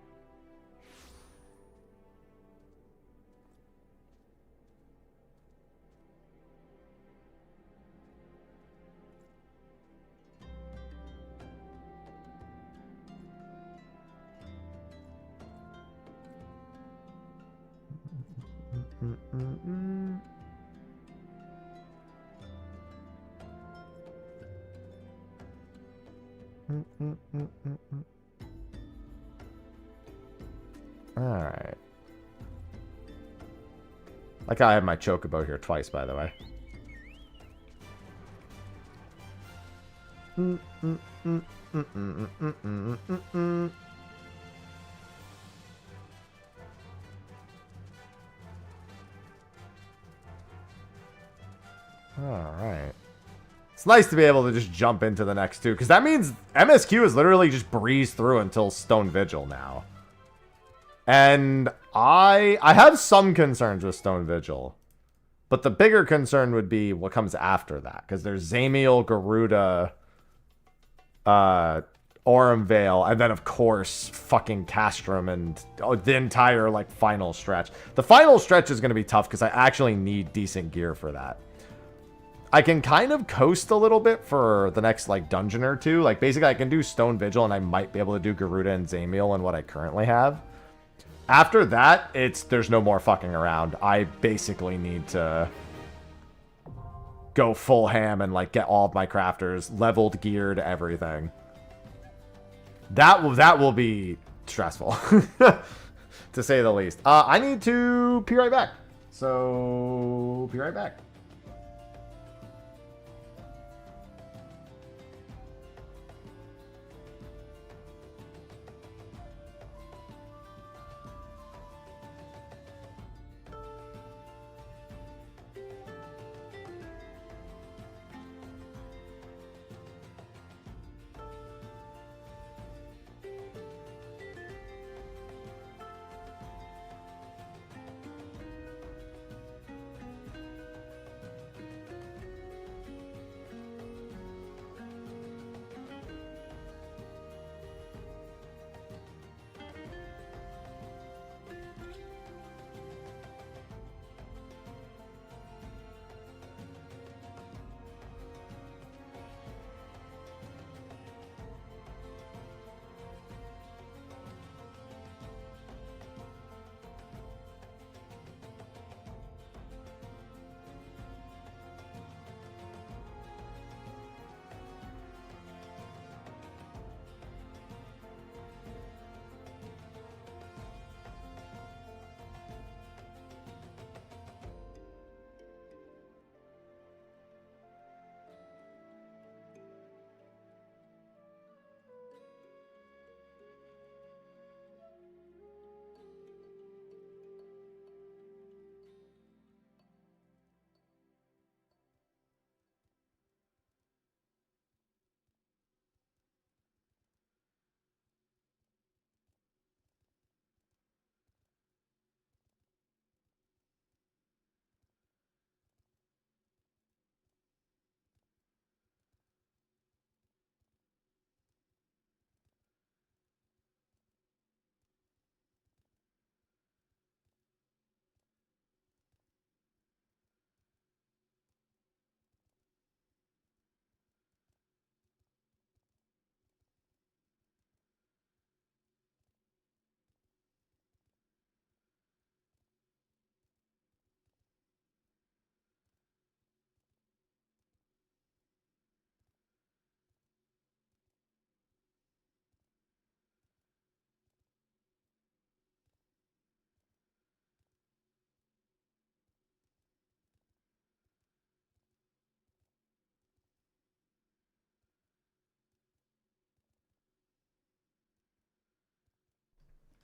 Alright. Like I have my chocobo here twice, by the way. Alright. It's nice to be able to just jump into the next two, because that means MSQ is literally just breeze through until Stone Vigil now. And I have some concerns with Stone Vigil. But the bigger concern would be what comes after that. Because there's Zamiel, Garuda, Aurum Vale, and then, of course, fucking Castrum and the entire, like, final stretch. The final stretch is going to be tough because I actually need decent gear for that. I can kind of coast a little bit for the next, like, dungeon or two. Like, basically, I can do Stone Vigil, and I might be able to do Garuda and Zamiel and what I currently have. After that, there's no more fucking around. I basically need to go full ham and, like, get all of my crafters leveled, geared, everything. That will be stressful, to say the least. I need to be right back. So, be right back.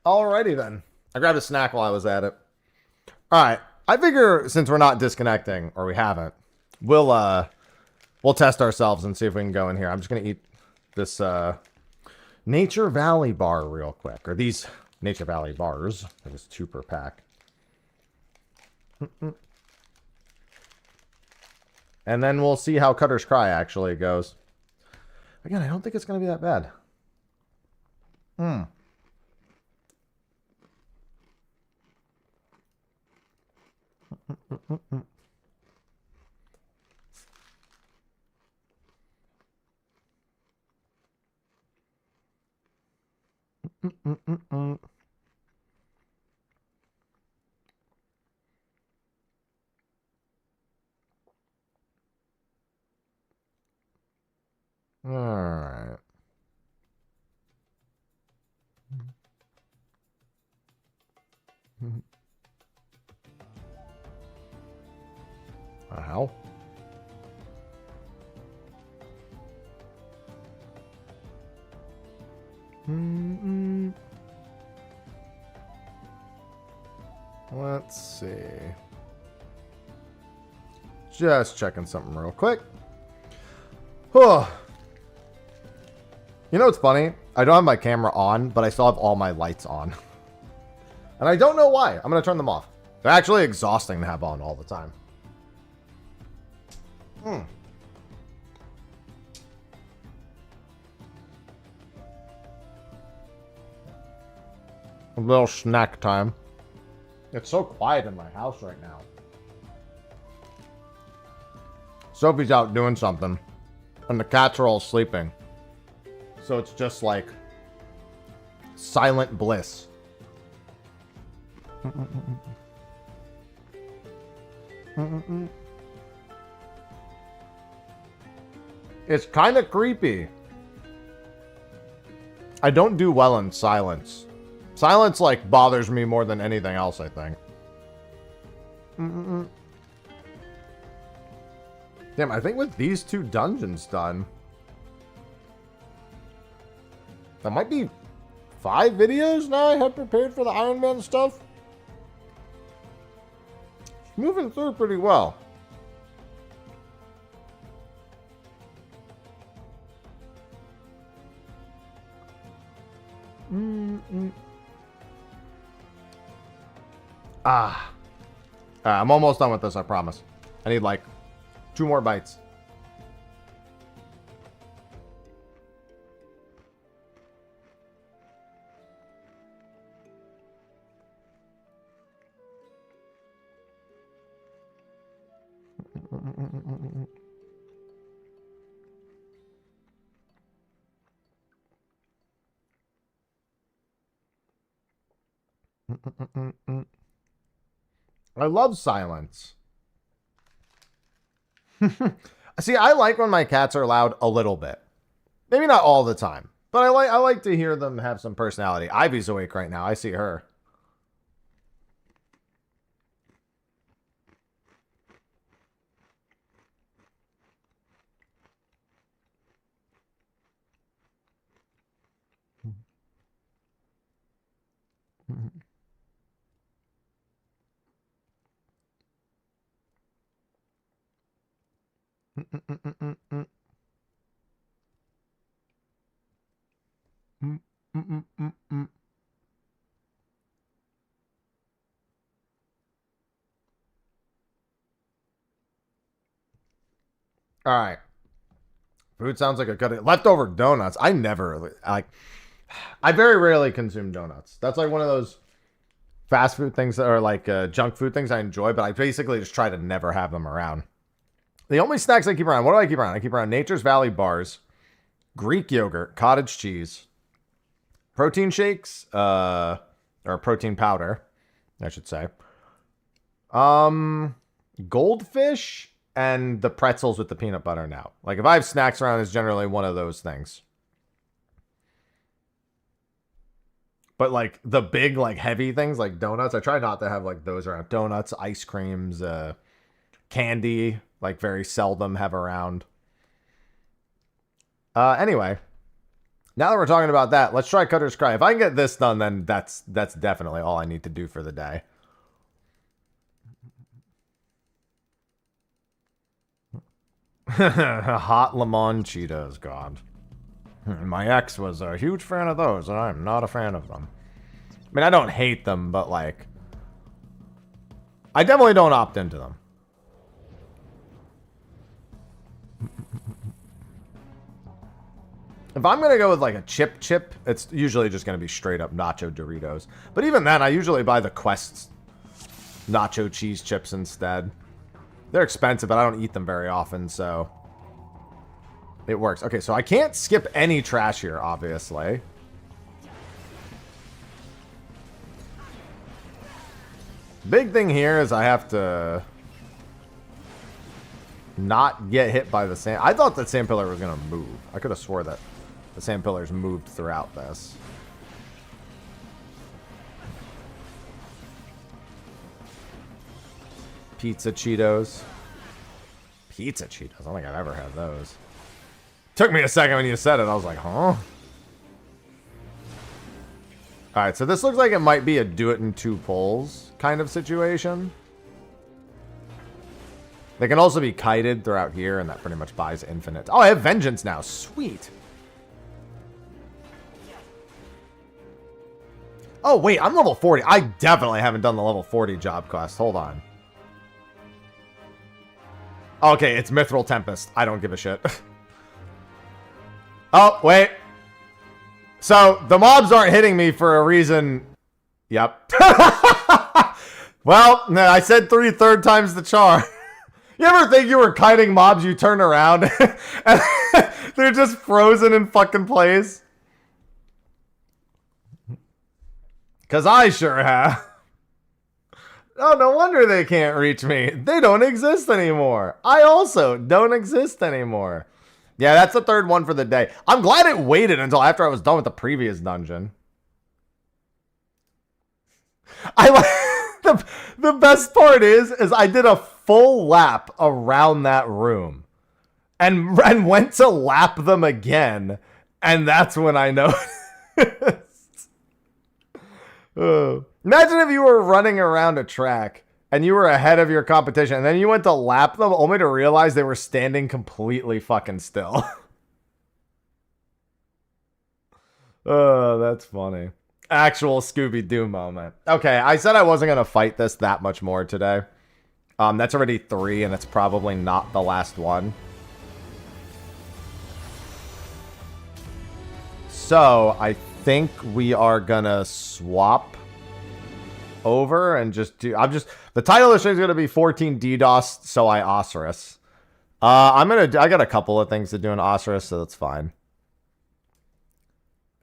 Alrighty then. I grabbed a snack while I was at it. Alright. I figure since we're not disconnecting, or we haven't, we'll test ourselves and see if we can go in here. I'm just gonna eat this Nature Valley bar real quick. Or these Nature Valley bars. There's 2 per pack. And then we'll see how Cutter's Cry actually goes. Again, I don't think it's gonna be that bad. All right. How? Let's see. Just checking something real quick. Oh. You know what's funny? I don't have my camera on, but I still have all my lights on. And I don't know why. I'm going to turn them off. They're actually exhausting to have on all the time. A little snack time. It's so quiet in my house right now. Sophie's out doing something. And the cats are all sleeping. So it's just like silent bliss. It's kind of creepy. I don't do well in silence. Silence, like, bothers me more than anything else, I think. Damn, I think with these 2 dungeons done, that might be 5 videos now I have prepared for the Iron Man stuff. It's moving through pretty well. I'm almost done with this, I promise. I need like 2 more bites. I love silence. See, I like when my cats are loud a little bit. Maybe not all the time, but I like to hear them have some personality. Ivy's awake right now. I see her. All right. Food sounds like a good leftover donuts. I never like. I very rarely consume donuts. That's like one of those fast food things that are like junk food things I enjoy, but I basically just try to never have them around. The only snacks I keep around, what do I keep around? I keep around Nature's Valley bars, Greek yogurt, cottage cheese, protein shakes, or protein powder, I should say. Goldfish and the pretzels with the peanut butter now. Like if I have snacks around, it's generally one of those things. But like the big, like heavy things like donuts, I try not to have like those around. Donuts, ice creams, candy, like very seldom have around. Anyway, Now that we're talking about that, let's try Cutter's Cry. If I can get this done, then that's definitely all I need to do for the day. Hot Lemon Cheetos, God. My ex was a huge fan of those, and I'm not a fan of them. I mean, I don't hate them, but like, I definitely don't opt into them. If I'm gonna go with like a chip, it's usually just gonna be straight up nacho Doritos. But even then, I usually buy the Quest nacho cheese chips instead. They're expensive, but I don't eat them very often, so it works. Okay, so I can't skip any trash here, obviously. Big thing here is I have to not get hit by the sand. I thought that sand pillar was gonna move. I could have swore that the sand pillars moved throughout this. Pizza Cheetos. Pizza Cheetos? I don't think I've ever had those. Took me a second when you said it. I was like, huh? Alright, so this looks like it might be a do it in 2 pulls kind of situation. They can also be kited throughout here, and that pretty much buys infinite. Oh, I have Vengeance now. Sweet. Oh, wait, I'm level 40. I definitely haven't done the level 40 job quest. Hold on. Okay, it's Mithril Tempest. I don't give a shit. Oh, wait. So, the mobs aren't hitting me for a reason. Yep. Well, I said 3/3 times the charm. You ever think you were kiting mobs, you turn around, and they're just frozen in fucking place? Because I sure have. Oh, no wonder they can't reach me. They don't exist anymore. I also don't exist anymore. Yeah, that's the 3rd one for the day. I'm glad it waited until after I was done with the previous dungeon. I like the best part is I did a full lap around that room and went to lap them again, and that's when I noticed. Imagine if you were running around a track and you were ahead of your competition and then you went to lap them only to realize they were standing completely fucking still. Oh, that's funny. Actual Scooby-Doo moment. Okay, I said I wasn't going to fight this that much more today. That's already 3 and it's probably not the last one. So, I think we are gonna swap over and just do... the title of the stream is gonna be 14 DDoS, so I OSRS. I got a couple of things to do in OSRS, so that's fine.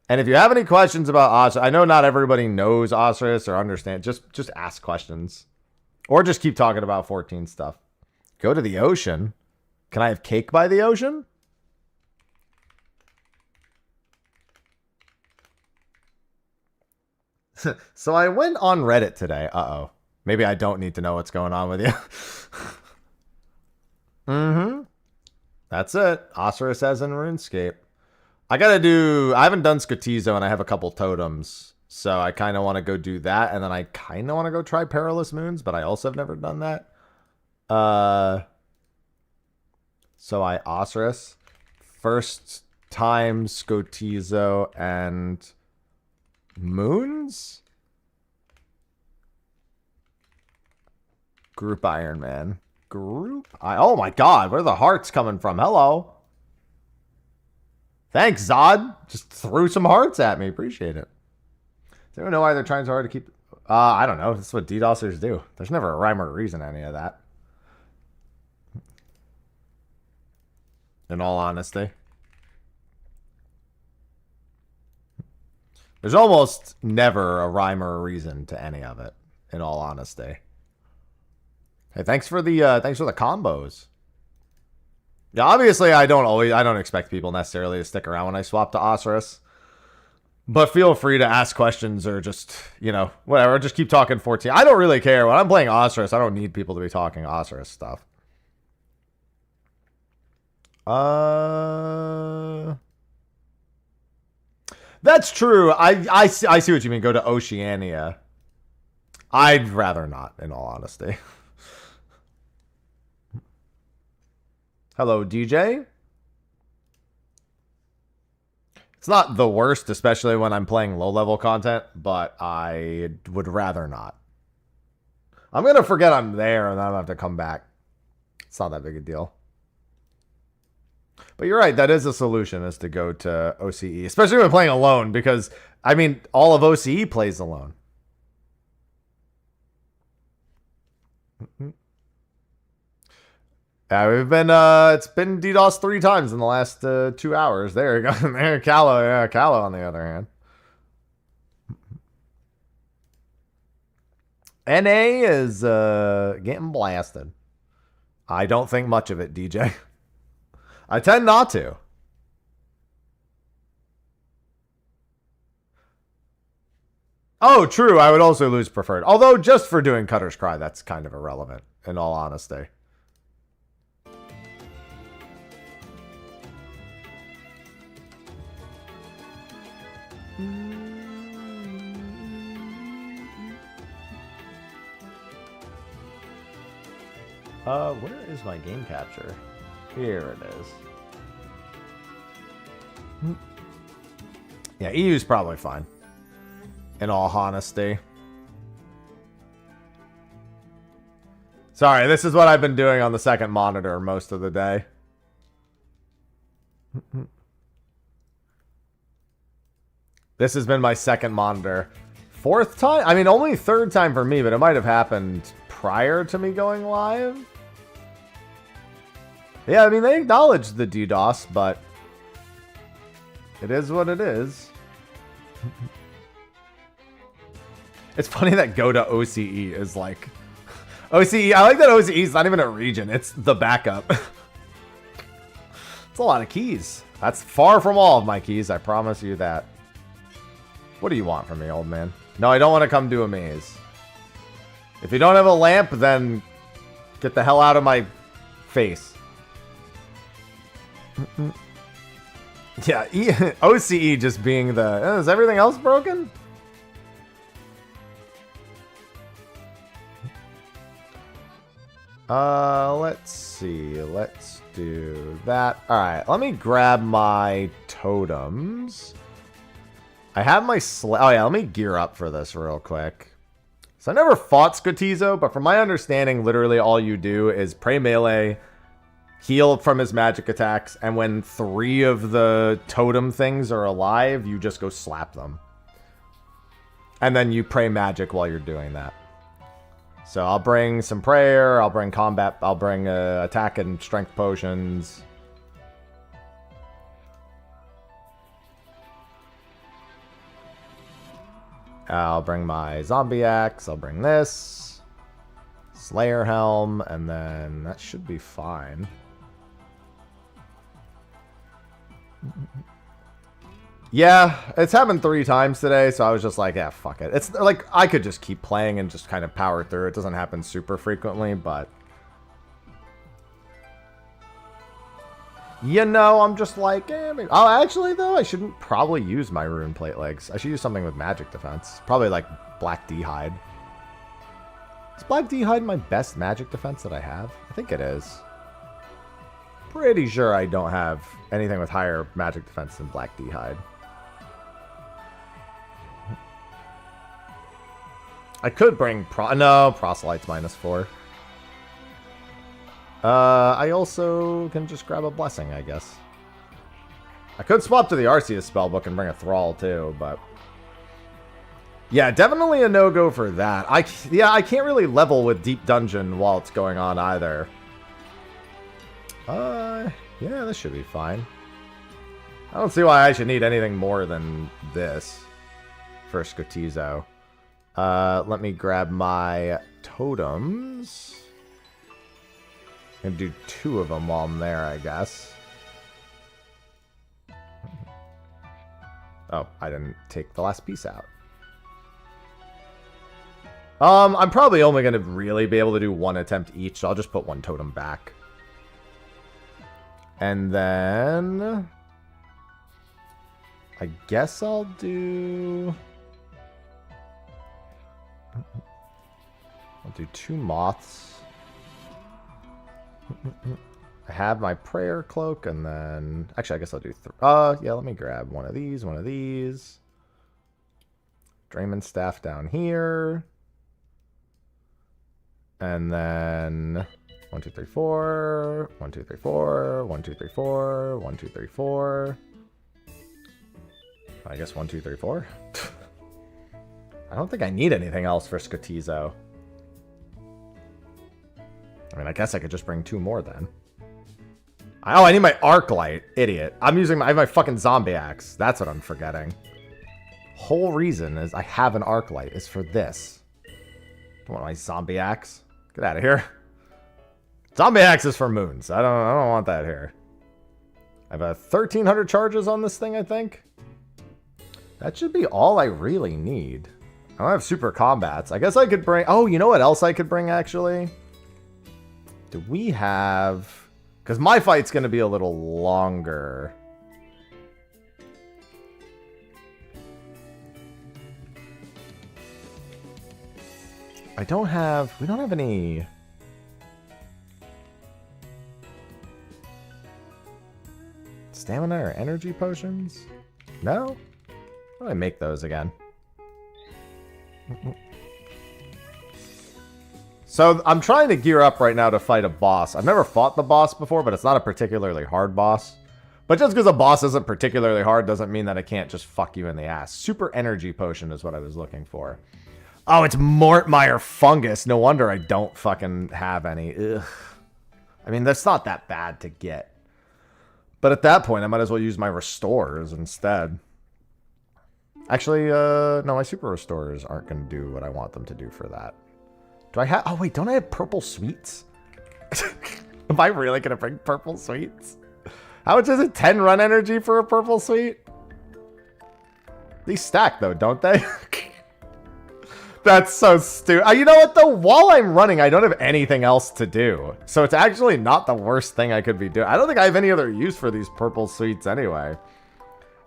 And if you have any questions about OSRS, I know not everybody knows OSRS or understand. Just ask questions. Or just keep talking about 14 stuff. Go to the ocean. Can I have cake by the ocean? So I went on Reddit today. Uh-oh. Maybe I don't need to know what's going on with you. Mm-hmm. That's it. OSRS as in RuneScape. I haven't done Scotizo and I have a couple totems. So I kind of want to go do that. And then I kind of want to go try Perilous Moons, but I also have never done that. So I OSRS. First time Scotizo and... Moons? Group Iron Man. Oh my god, where are the hearts coming from? Hello. Thanks, Zod. Just threw some hearts at me. Appreciate it. Does anyone know why they're trying so hard to keep... I don't know. That's what DDoSers do. There's never a rhyme or reason to any of that. In all honesty. There's almost never a rhyme or a reason to any of it, in all honesty. Hey, thanks for the combos. Yeah, obviously I don't expect people necessarily to stick around when I swap to OSRS. But feel free to ask questions or just, whatever, just keep talking 14. I don't really care. When I'm playing OSRS, I don't need people to be talking OSRS stuff. That's true. I see what you mean. Go to Oceania. I'd rather not, in all honesty. Hello, DJ. It's not the worst, especially when I'm playing low-level content, but I would rather not. I'm going to forget I'm there, and then I'll have to come back. It's not that big a deal. But you're right, that is a solution, is to go to OCE, especially when playing alone, because, I mean, all of OCE plays alone. Yeah, we've been, it's been DDoS 3 times in the last 2 hours. There you go. There, Callow. Yeah, Callow, on the other hand. NA is getting blasted. I don't think much of it, DJ. I tend not to. Oh, true. I would also lose preferred. Although, just for doing Cutter's Cry, that's kind of irrelevant, in all honesty. Where is my game capture? Here it is. Yeah, EU's probably fine. In all honesty. Sorry, this is what I've been doing on the second monitor most of the day. This has been my second monitor. 4th time? I mean, only 3rd time for me, but it might have happened prior to me going live. Yeah, I mean, they acknowledged the DDoS, but it is what it is. It's funny that go to OCE is like... OCE, I like that OCE is not even a region, it's the backup. It's a lot of keys. That's far from all of my keys, I promise you that. What do you want from me, old man? No, I don't want to come do a maze. If you don't have a lamp, then get the hell out of my face. Yeah, OCE just being the... is everything else broken? Let's see. Let's do that. Alright, let me grab my totems. I have my oh yeah, let me gear up for this real quick. So I never fought Scotizo, but from my understanding, literally all you do is pray melee, heal from his magic attacks, and when 3 of the totem things are alive, you just go slap them. And then you pray magic while you're doing that. So I'll bring some prayer, I'll bring combat, I'll bring attack and strength potions. I'll bring my zombie axe, I'll bring this, Slayer helm, and then that should be fine. Yeah, it's happened 3 times today, so I was just like, yeah, fuck it. It's like, I could just keep playing and just kind of power through. It doesn't happen super frequently, but... You know, I'm just like, eh, maybe. Oh, actually, though, I shouldn't probably use my rune plate legs. I should use something with magic defense. Probably like Black D-Hide. Is Black D-Hide my best magic defense that I have? I think it is. Pretty sure I don't have anything with higher magic defense than Black D-Hide. I could bring no, Proselyte's -4. I also can just grab a blessing, I guess. I could swap to the Arceus spellbook and bring a Thrall too, but... Yeah, definitely a no-go for that. I can't really level with Deep Dungeon while it's going on either. Yeah, this should be fine. I don't see why I should need anything more than this for Scotizo. Let me grab my totems. And do 2 of them while I'm there, I guess. Oh, I didn't take the last piece out. I'm probably only going to really be able to do 1 attempt each, so I'll just put 1 totem back. And then... I guess I'll do... I'll do 2 moths. I have my prayer cloak, and then... Actually, I guess I'll do... yeah, let me grab one of these, one of these. Drayman staff down here. And then... 1, 2, 3, 4. 1, 2, 3, 4. 1, 2, 3, 4. 1, 2, 3, 4. I guess 1, 2, 3, 4. I don't think I need anything else for Scotizo. I mean, I guess I could just bring 2 more then. Oh, I need my arc light. Idiot. I have my fucking zombie axe. That's what I'm forgetting. Whole reason is I have an arc light is for this. Don't want my zombie axe. Get out of here. Zombie axe is for moons. I don't want that here. I have 1,300 charges on this thing, I think. That should be all I really need. I don't have super combats. I guess I could bring... Oh, you know what else I could bring, actually? Do we have... Because my fight's going to be a little longer. We don't have any... Stamina or energy potions? No? How do I make those again? So I'm trying to gear up right now to fight a boss. I've never fought the boss before, but it's not a particularly hard boss. But just because a boss isn't particularly hard doesn't mean that it can't just fuck you in the ass. Super energy potion is what I was looking for. Oh, it's Mortmire fungus. No wonder I don't fucking have any. Ugh. I mean, that's not that bad to get. But at that point, I might as well use my restores instead. Actually, no, my super restorers aren't going to do what I want them to do for that. Do I have... Oh, wait, don't I have purple sweets? Am I really going to bring purple sweets? How much is it? 10 run energy for a purple sweet? These stack, though, don't they? That's so stupid. You know what, though? While I'm running, I don't have anything else to do. So it's actually not the worst thing I could be doing. I don't think I have any other use for these purple sweets anyway.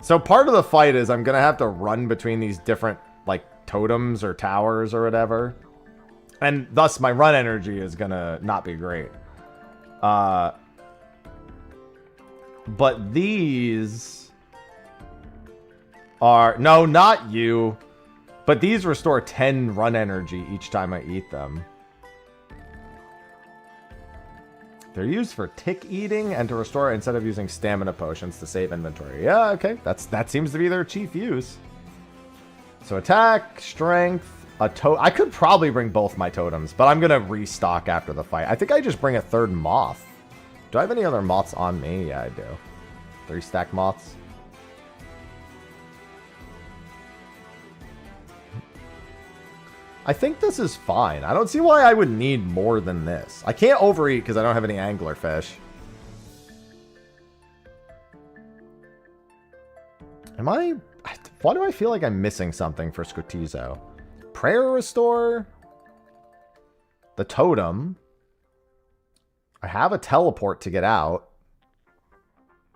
So part of the fight is I'm going to have to run between these different, like, totems or towers or whatever. And thus, my run energy is going to not be great. But these are... No, not you. But these restore 10 run energy each time I eat them. They're used for tick eating and to restore instead of using stamina potions to save inventory. Yeah, okay. That seems to be their chief use. So attack, strength, I could probably bring both my totems, but I'm going to restock after the fight. I think I just bring a 3rd moth. Do I have any other moths on me? Yeah, I do. 3 stack moths. I think this is fine. I don't see why I would need more than this. I can't overeat because I don't have any anglerfish. Why do I feel like I'm missing something for Scotizo? Prayer Restore? The totem. I have a teleport to get out.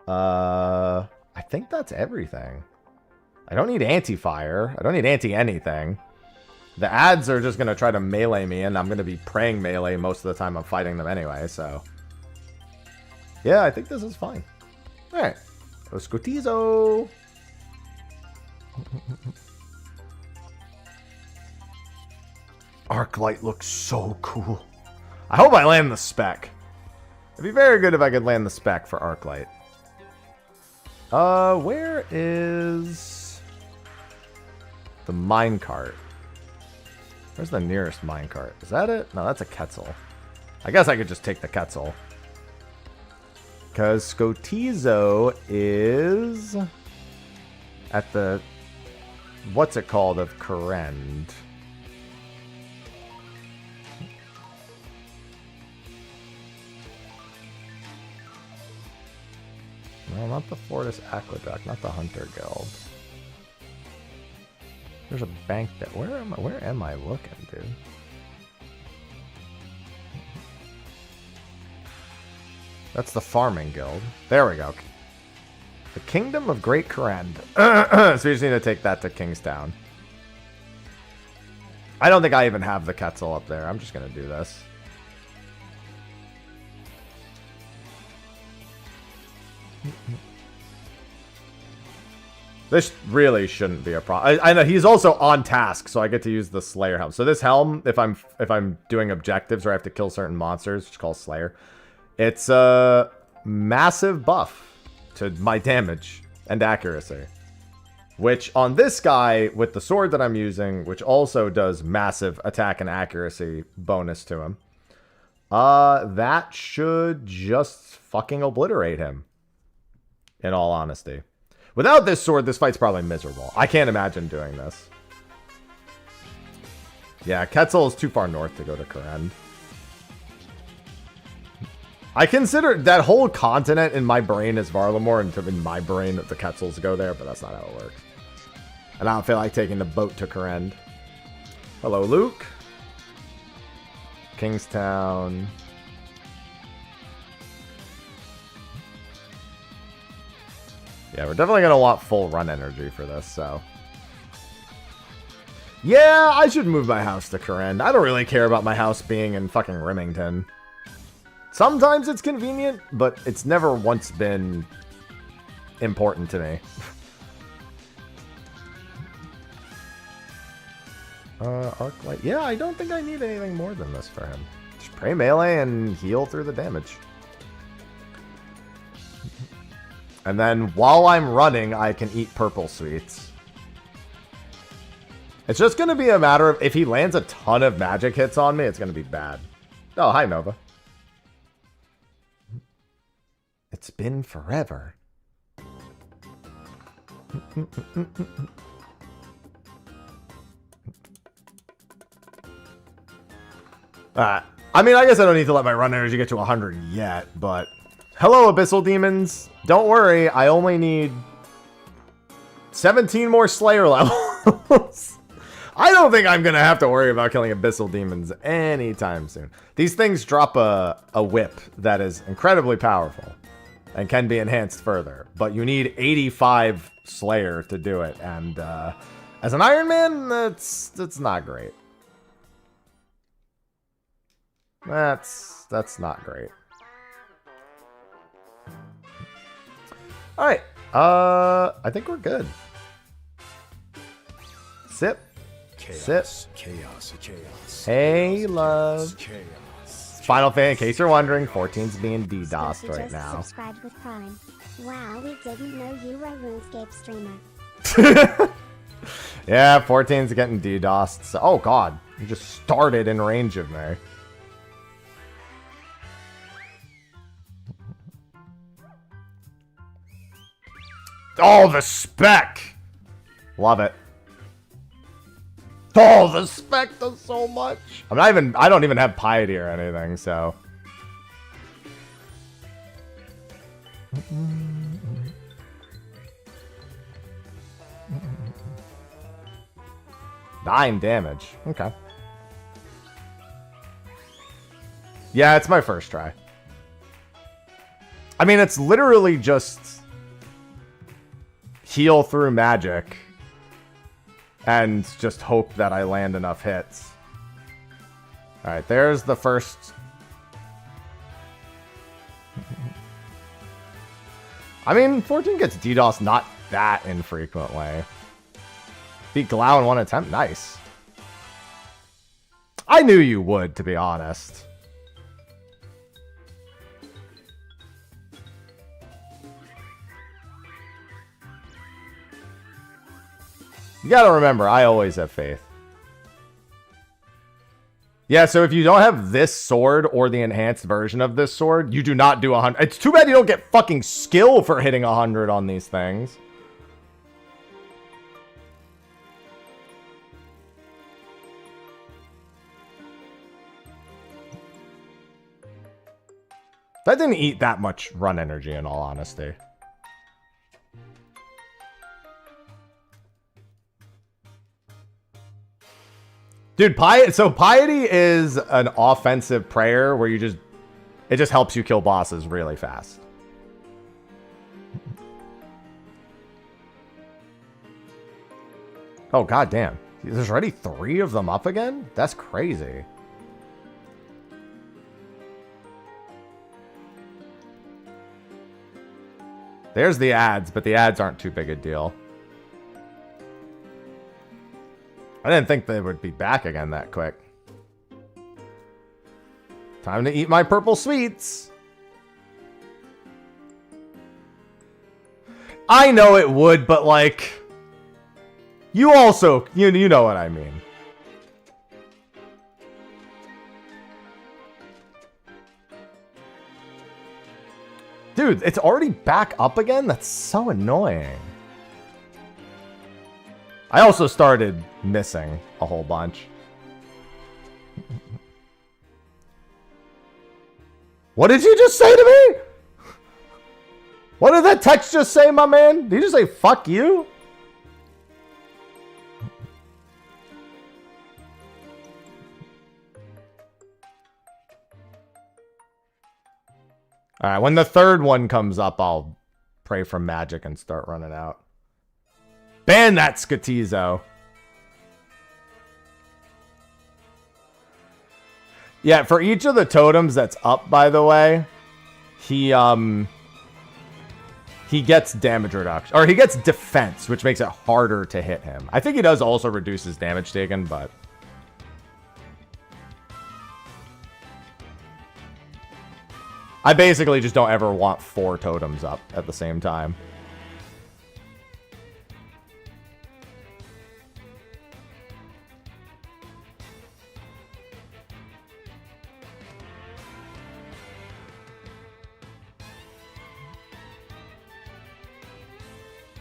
I think that's everything. I don't need anti-fire. I don't need anti-anything. The ads are just going to try to melee me, and I'm going to be praying melee most of the time I'm fighting them anyway, so... Yeah, I think this is fine. Alright. So, Scotizo! Arclight looks so cool. I hope I land the spec. It'd be very good if I could land the spec for Arclight. Where is... the minecart? Where's the nearest minecart? Is that it? No, that's a Quetzal. I guess I could just take the Quetzal. Because Scotizo is... at the... what's it called of Corrend? No, not the Fortis Aqueduct, not the Hunter Guild. There's a bank there. Where am I looking, dude? That's the Farming Guild. There we go. The Kingdom of Great Korend. So we just need to take that to Kingstown. I don't think I even have the Quetzal up there. I'm just going to do this. This really shouldn't be a problem. I know he's also on task, so I get to use the Slayer helm. So this helm, if I'm doing objectives or I have to kill certain monsters, which is called Slayer, it's a massive buff to my damage and accuracy. Which on this guy with the sword that I'm using, which also does massive attack and accuracy bonus to him, that should just fucking obliterate him. In all honesty. Without this sword, this fight's probably miserable. I can't imagine doing this. Yeah, Quetzal is too far north to go to Korend. I consider that whole continent in my brain is Varlamore, and in my brain the Quetzals go there, but that's not how it works. And I don't feel like taking the boat to Korend. Hello, Luke. Kingstown. Yeah, we're definitely going to want full run energy for this, so. Yeah, I should move my house to Korend. I don't really care about my house being in fucking Remington. Sometimes it's convenient, but it's never once been important to me. Arclight. Yeah, I don't think I need anything more than this for him. Just pray melee and heal through the damage. And then while I'm running, I can eat purple sweets. It's just going to be a matter of if he lands a ton of magic hits on me, it's going to be bad. Oh, hi, Nova. It's been forever. I mean, I guess I don't need to let my run energy get to 100 yet, but... Hello, Abyssal Demons. Don't worry, I only need 17 more Slayer levels. I don't think I'm going to have to worry about killing Abyssal Demons anytime soon. These things drop a whip that is incredibly powerful and can be enhanced further, but you need 85 Slayer to do it, and as an Iron Man, that's not great. That's not great. Alright, I think we're good. Sip. Chaos. Chaos. Chaos. Hey, love. Chaos. Final fan, in case you're wondering, 14's being DDOSed right Just now. subscribed with Prime. Wow, we didn't know you were a RuneScape streamer. Yeah, 14's getting DDOSed. So, oh god, you just started in range of me. Oh, the spec! Love it. Oh, the spec does so much. I don't even have piety or anything, so. Nine damage. Okay. Yeah, it's my first try. I mean, it's literally just heal through magic and just hope that I land enough hits. Alright, there's the first. I mean, 14 gets DDoS not that infrequently. Beat Glau in one attempt? Nice. I knew you would, to be honest. You gotta remember, I always have faith. Yeah, so if you don't have this sword or the enhanced version of this sword, you do not do 100. It's too bad you don't get fucking skill for hitting 100 on these things. That didn't eat that much run energy, in all honesty. Dude, piety is an offensive prayer where it just helps you kill bosses really fast. Oh, goddamn. There's already 3 of them up again? That's crazy. There's the ads, but the ads aren't too big a deal. I didn't think they would be back again that quick. Time to eat my purple sweets. I know it would, but like... You also... You know what I mean. Dude, it's already back up again? That's so annoying. I also started missing a whole bunch. What did you just say to me? What did that text just say, my man? Did you just say, fuck you? Alright, when the third one comes up, I'll pray for magic and start running out. Ban that Skatizo. Yeah, for each of the totems that's up, by the way, he gets damage reduction. Or he gets defense, which makes it harder to hit him. I think he does also reduce his damage taken, but... I basically just don't ever want 4 totems up at the same time.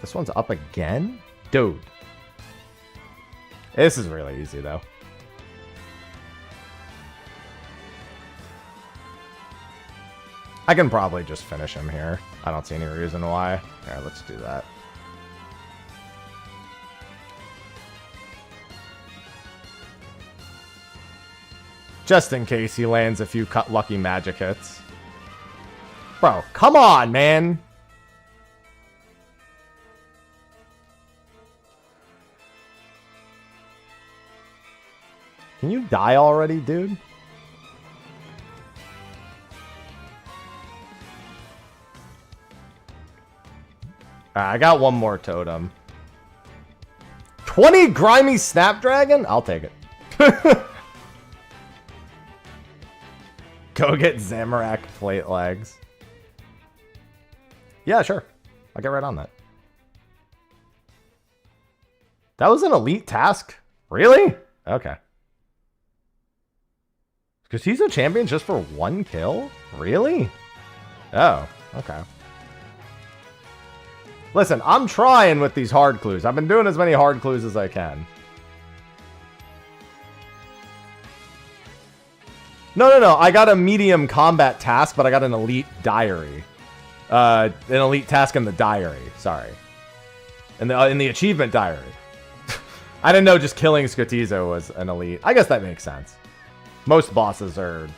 This one's up again? Dude. This is really easy, though. I can probably just finish him here. I don't see any reason why. Alright, let's do that. Just in case he lands a few lucky magic hits. Bro, come on, man! Can you die already, dude? I got one more totem. 20 grimy Snapdragon? I'll take it. Go get Zamorak plate legs. Yeah, sure. I'll get right on that. That was an elite task? Really? Okay. Because he's a champion just for 1 kill? Really? Oh, okay. Listen, I'm trying with these hard clues. I've been doing as many hard clues as I can. No. I got a medium combat task, but I got an elite diary. An elite task in the diary. Sorry. In the achievement diary. I didn't know just killing Skotizo was an elite. I guess that makes sense. Most bosses are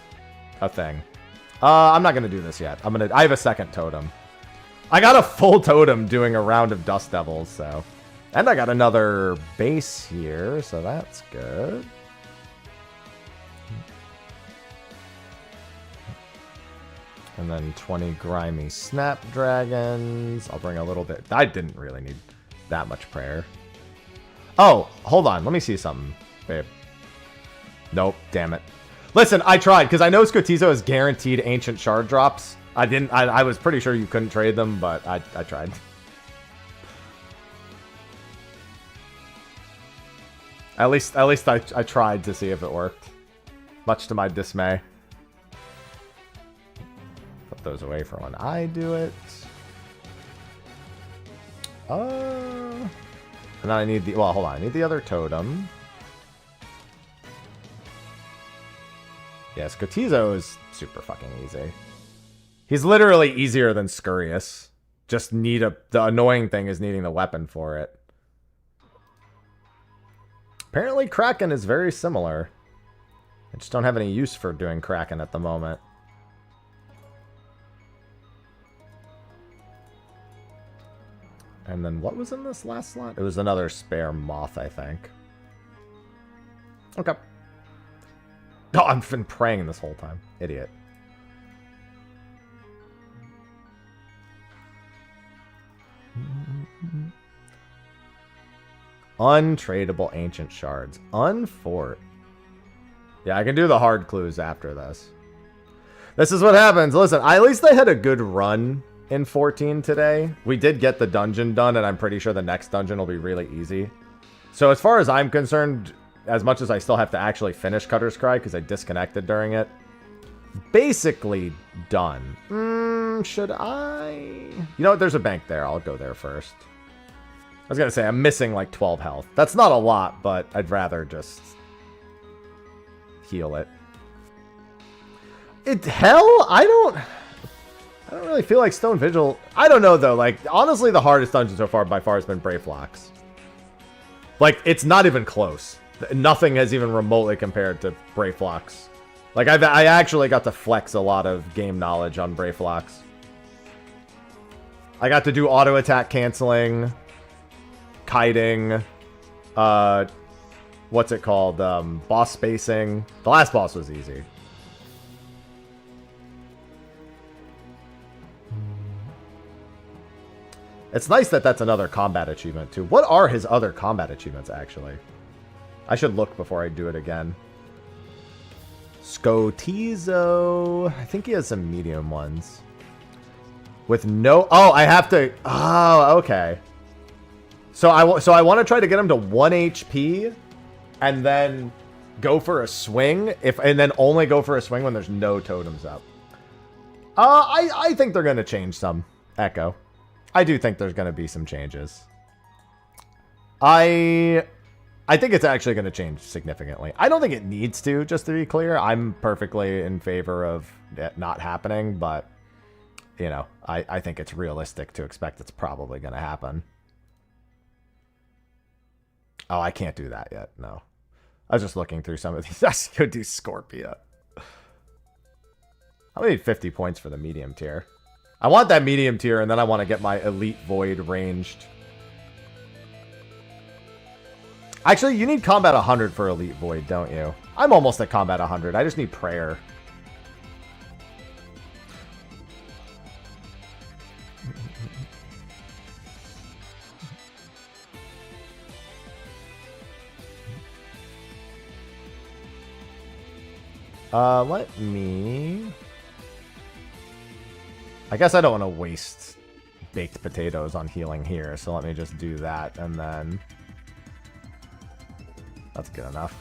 a thing. I'm not gonna do this yet. I have a second totem. I got a full totem doing a round of Dust Devils, so. And I got another base here, so that's good. And then 20 grimy Snapdragons. I'll bring a little bit. I didn't really need that much prayer. Oh, hold on. Let me see something, babe. Nope, damn it. Listen, I tried, because I know Skotizo is guaranteed ancient shard drops. I was pretty sure you couldn't trade them, but I tried. At least I tried to see if it worked. Much to my dismay. Put those away for when I do it. And then I need the... Well, hold on. I need the other totem. Yeah, Skotizo is super fucking easy. He's literally easier than Scurious. Just need the annoying thing is needing the weapon for it. Apparently Kraken is very similar. I just don't have any use for doing Kraken at the moment. And then what was in this last slot? It was another spare moth, I think. Okay. Oh, I've been praying this whole time. Idiot. Untradeable ancient shards. Unfort. Yeah, I can do the hard clues after this. This is what happens. Listen, at least I had a good run in 14 today. We did get the dungeon done, and I'm pretty sure the next dungeon will be really easy. So as far as I'm concerned, as much as I still have to actually finish Cutter's Cry because I disconnected during it, basically done. Should I? You know what? There's a bank there. I'll go there first. I was going to say, I'm missing like 12 health. That's not a lot, but I'd rather just heal it. I don't really feel like Stone Vigil. I don't know, though. Like, honestly, the hardest dungeon so far by far has been Brayflox. Like, it's not even close. Nothing has even remotely compared to Brayflox. Like, I actually got to flex a lot of game knowledge on Brayflox. I got to do auto attack canceling, kiting, what's it called? Boss spacing. The last boss was easy. It's nice that that's another combat achievement, too. What are his other combat achievements, actually? I should look before I do it again. Scotizo. I think he has some medium ones. With no... Oh, I have to... Oh, okay. So I want to try to get him to 1 HP and then go for a swing. And then only go for a swing when there's no totems up. I think they're going to change some. Echo. I do think there's going to be some changes. I think it's actually going to change significantly. I don't think it needs to, just to be clear. I'm perfectly in favor of it not happening, but, you know, I think it's realistic to expect it's probably going to happen. Oh, I can't do that yet. No. I was just looking through some of these. I should go do Scorpia. I need 50 points for the medium tier. I want that medium tier, and then I want to get my Elite Void ranged. Actually, you need Combat 100 for Elite Void, don't you? I'm almost at Combat 100. I just need Prayer. Let me... I guess I don't want to waste baked potatoes on healing here, so let me just do that, and then... That's good enough.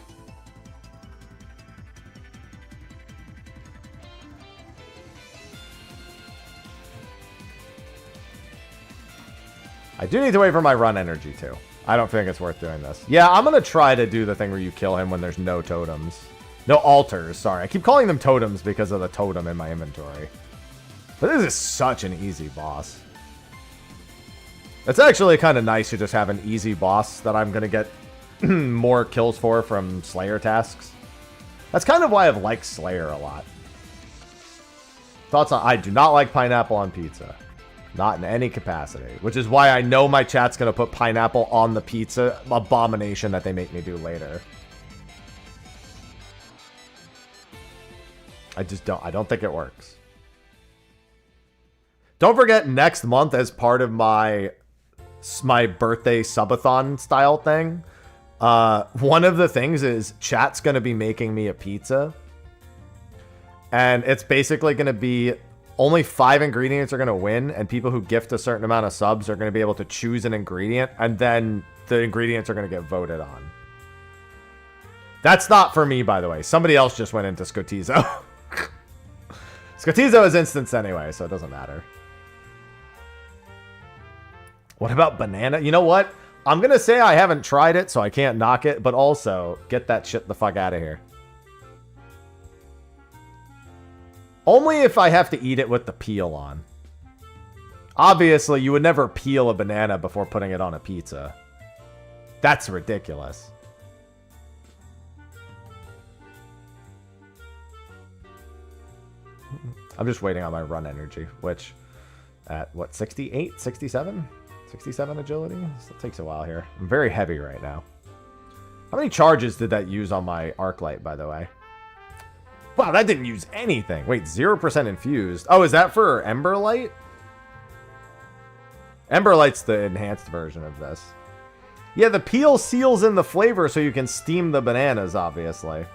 I do need to wait for my run energy, too. I don't think it's worth doing this. Yeah, I'm going to try to do the thing where you kill him when there's no totems. No altars, sorry. I keep calling them totems because of the totem in my inventory. But this is such an easy boss. It's actually kind of nice to just have an easy boss that I'm going to get more kills for from Slayer tasks. That's kind of why I've liked Slayer a lot. Thoughts on... I do not like pineapple on pizza. Not in any capacity. Which is why I know my chat's going to put pineapple on the pizza abomination that they make me do later. I don't think it works. Don't forget, next month, as part of my birthday subathon style thing, one of the things is chat's going to be making me a pizza. And it's basically going to be only 5 ingredients are going to win, and people who gift a certain amount of subs are going to be able to choose an ingredient, and then the ingredients are going to get voted on. That's not for me, by the way. Somebody else just went into Scotizo. Scotizo is instance anyway, so it doesn't matter. What about banana? You know what? I'm going to say I haven't tried it, so I can't knock it, but also, get that shit the fuck out of here. Only if I have to eat it with the peel on. Obviously, you would never peel a banana before putting it on a pizza. That's ridiculous. I'm just waiting on my run energy, which at what, 68, 67? 67 agility? Still takes a while here. I'm very heavy right now. How many charges did that use on my arc light, by the way? Wow, that didn't use anything. Wait, 0% infused. Oh, is that for Ember Light? Ember Light's the enhanced version of this. Yeah, the peel seals in the flavor so you can steam the bananas, obviously.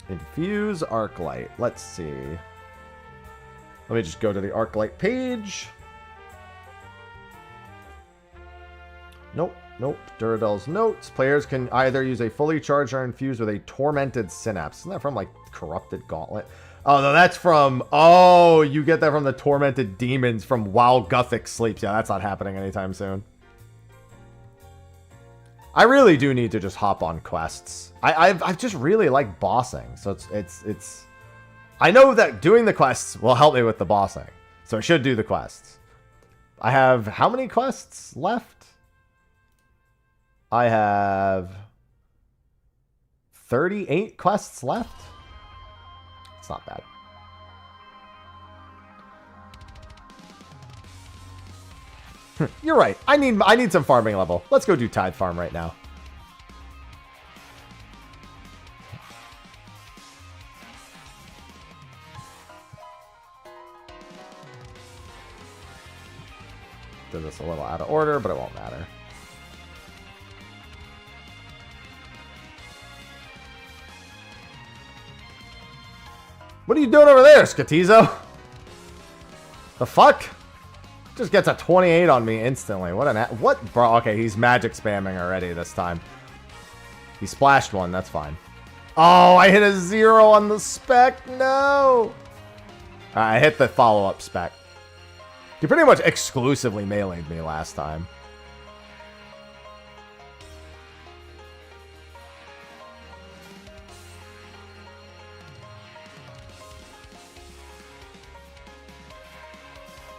Infuse arc light. Let's see. Let me just go to the arc light page. Nope. Nope. Duradel's notes. Players can either use a fully charged or infused with a tormented synapse. Isn't that from, like, Corrupted Gauntlet? Oh, no, that's from... Oh, you get that from the tormented demons from While Guthic Sleeps. Yeah, that's not happening anytime soon. I really do need to just hop on quests. I just really like bossing. So it's... I know that doing the quests will help me with the bossing. So I should do the quests. I have... How many quests left? I have 38 quests left. It's not bad. You're right. I need some farming level. Let's go do Tide Farm right now. Did this a little out of order, but it won't matter. What are you doing over there, Scatizo? The fuck? Just gets a 28 on me instantly. What an... What? Bro, okay, he's magic spamming already this time. He splashed one, that's fine. Oh, I hit a 0 on the spec. No! I hit the follow-up spec. He pretty much exclusively meleeed me last time.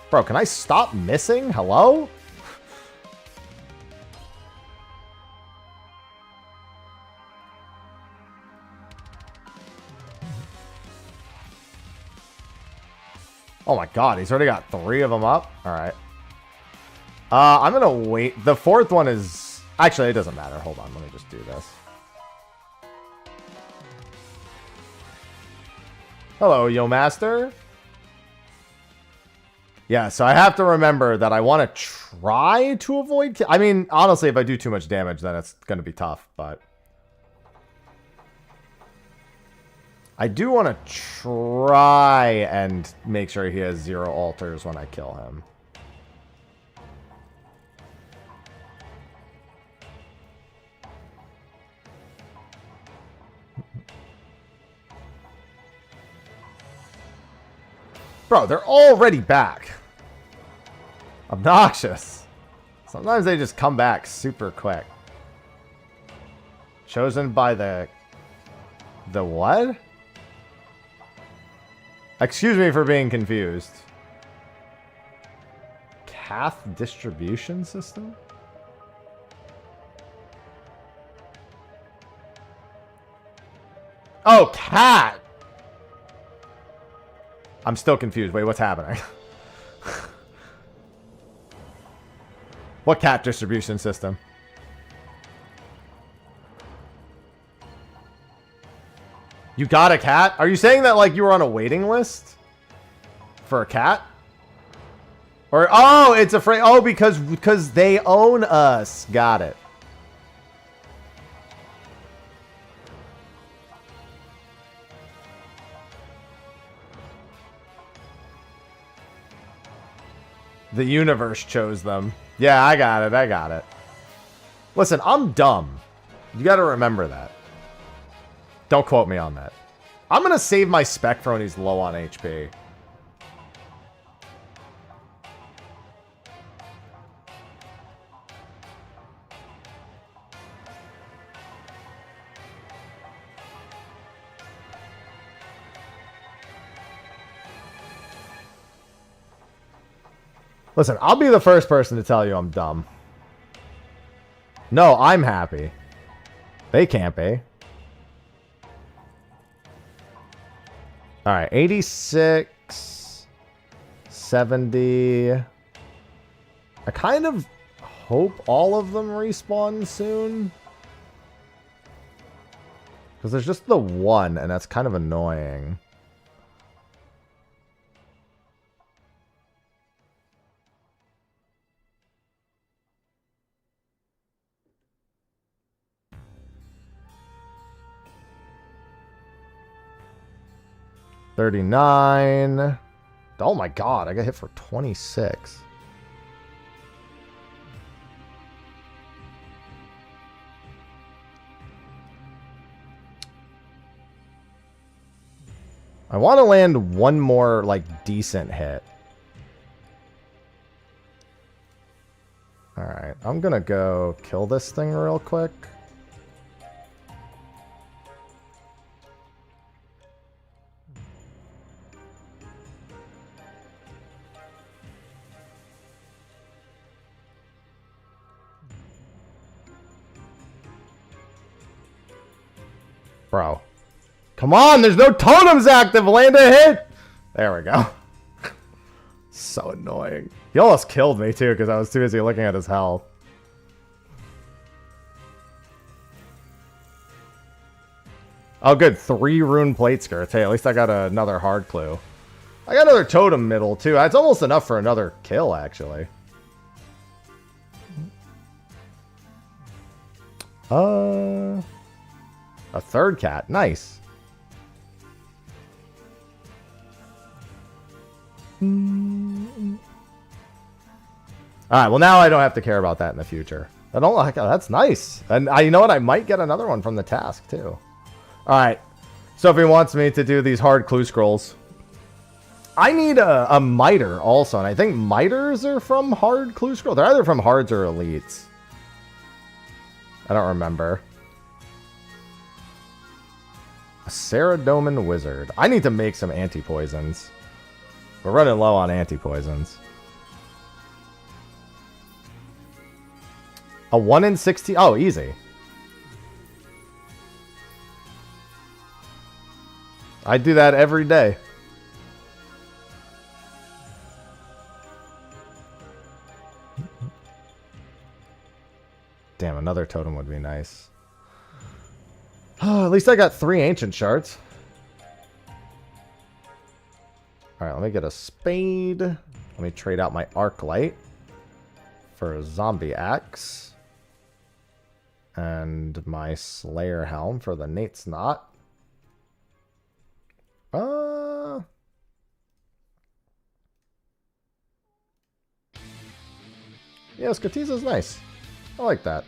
Bro, can I stop missing? Hello? Oh my god, he's already got 3 of them up. Alright. I'm gonna wait. The 4th one is... Actually, it doesn't matter. Hold on, let me just do this. Hello, Yo Master. Yeah, so I have to remember that I want to try to avoid... I mean, honestly, if I do too much damage, then it's going to be tough, but... I do want to try and make sure he has 0 alters when I kill him. Bro, they're already back. Obnoxious. Sometimes they just come back super quick. Chosen by the... The what? Excuse me for being confused. Cath distribution system? Oh, cat! I'm still confused. Wait, what's happening? What cat distribution system? You got a cat? Are you saying that like you were on a waiting list for a cat? Or oh, it's afraid. Oh, because they own us. Got it. The universe chose them. Yeah, I got it. I got it. Listen, I'm dumb. You got to remember that. Don't quote me on that. I'm going to save my spec for when he's low on HP. Listen, I'll be the first person to tell you I'm dumb. No, I'm happy. They can't be. Alright, 86. 70. I kind of hope all of them respawn soon. Because there's just the one, and that's kind of annoying. $39. Oh my god, I got hit for 26. I want to land one more, like, decent hit. Alright, I'm gonna go kill this thing real quick. Bro. Come on, there's no totems active. Land a hit. There we go. So annoying. He almost killed me too because I was too busy looking at his health. Oh good, 3 rune plate skirts. Hey, at least I got another hard clue. I got another totem middle too. That's almost enough for another kill actually. A third cat. Nice. Alright, well now I don't have to care about that in the future. I don't like that's nice. And you know what? I might get another one from the task too. Alright. Sophie wants me to do these hard clue scrolls. I need a miter also, and I think miters are from hard clue scroll. They're either from hards or elites. I don't remember. A Ceradoman wizard. I need to make some anti-poisons. We're running low on anti-poisons. A 1 in 60. Oh, easy. I do that every day. Damn, another totem would be nice. Oh, at least I got 3 ancient shards. Alright, let me get a spade. Let me trade out my arc light for a zombie axe. And my slayer helm for the Nate's knot. Yeah, Skatiza's nice. I like that.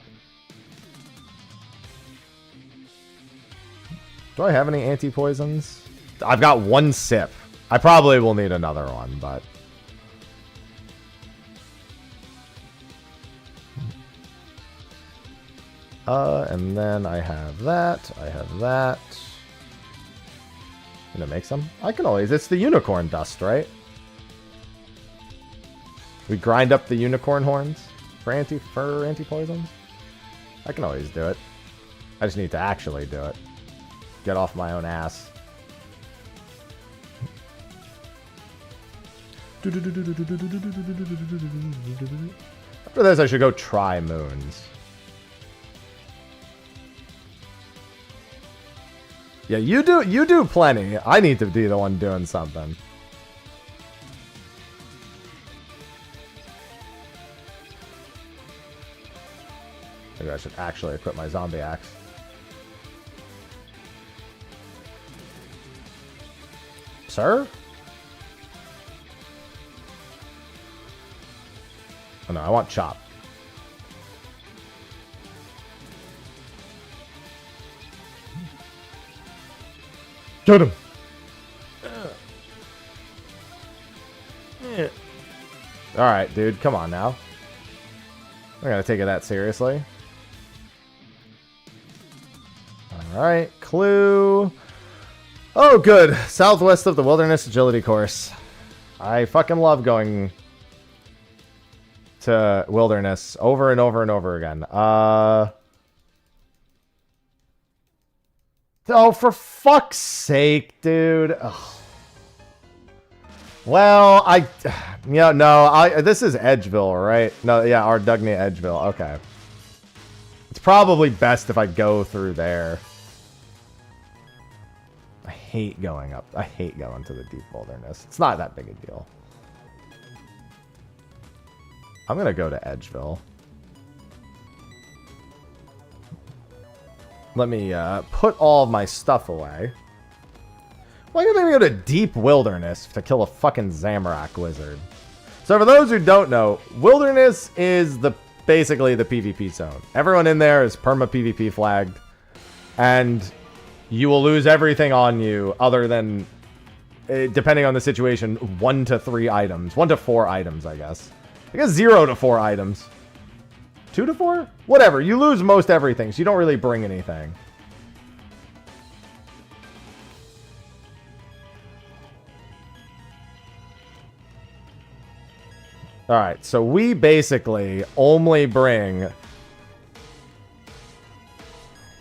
Do I have any anti-poisons? I've got 1 sip. I probably will need another one, but... and then I have that. I have that. Can I make some? I can always... It's the unicorn dust, right? We grind up the unicorn horns for anti-poisons? I can always do it. I just need to actually do it. Get off my own ass. After this, I should go try moons. Yeah, you do plenty. I need to be the one doing something. Maybe I should actually equip my zombie axe. Sir? Oh no, I want chop. Get him! Alright, dude, come on now. I gotta take it that seriously. Alright, clue. Oh, good. Southwest of the Wilderness Agility Course. I fucking love going to Wilderness over and over and over again. Oh, for fuck's sake, dude. Ugh. Well, yeah, no, this is Edgeville, right? No, yeah, Ardugny Edgeville. Okay. It's probably best if I go through there. I hate going up. I hate going to the deep wilderness. It's not that big a deal. I'm going to go to Edgeville. Let me put all of my stuff away. Why can't I go to deep wilderness to kill a fucking Zamorak wizard? So for those who don't know, wilderness is basically the PvP zone. Everyone in there is perma PvP flagged, and you will lose everything on you other than, depending on the situation, 1 to 3 items. 1 to 4 items, I guess. I guess 0 to 4 items. 2 to 4? Whatever. You lose most everything, so you don't really bring anything. Alright, so we basically only bring...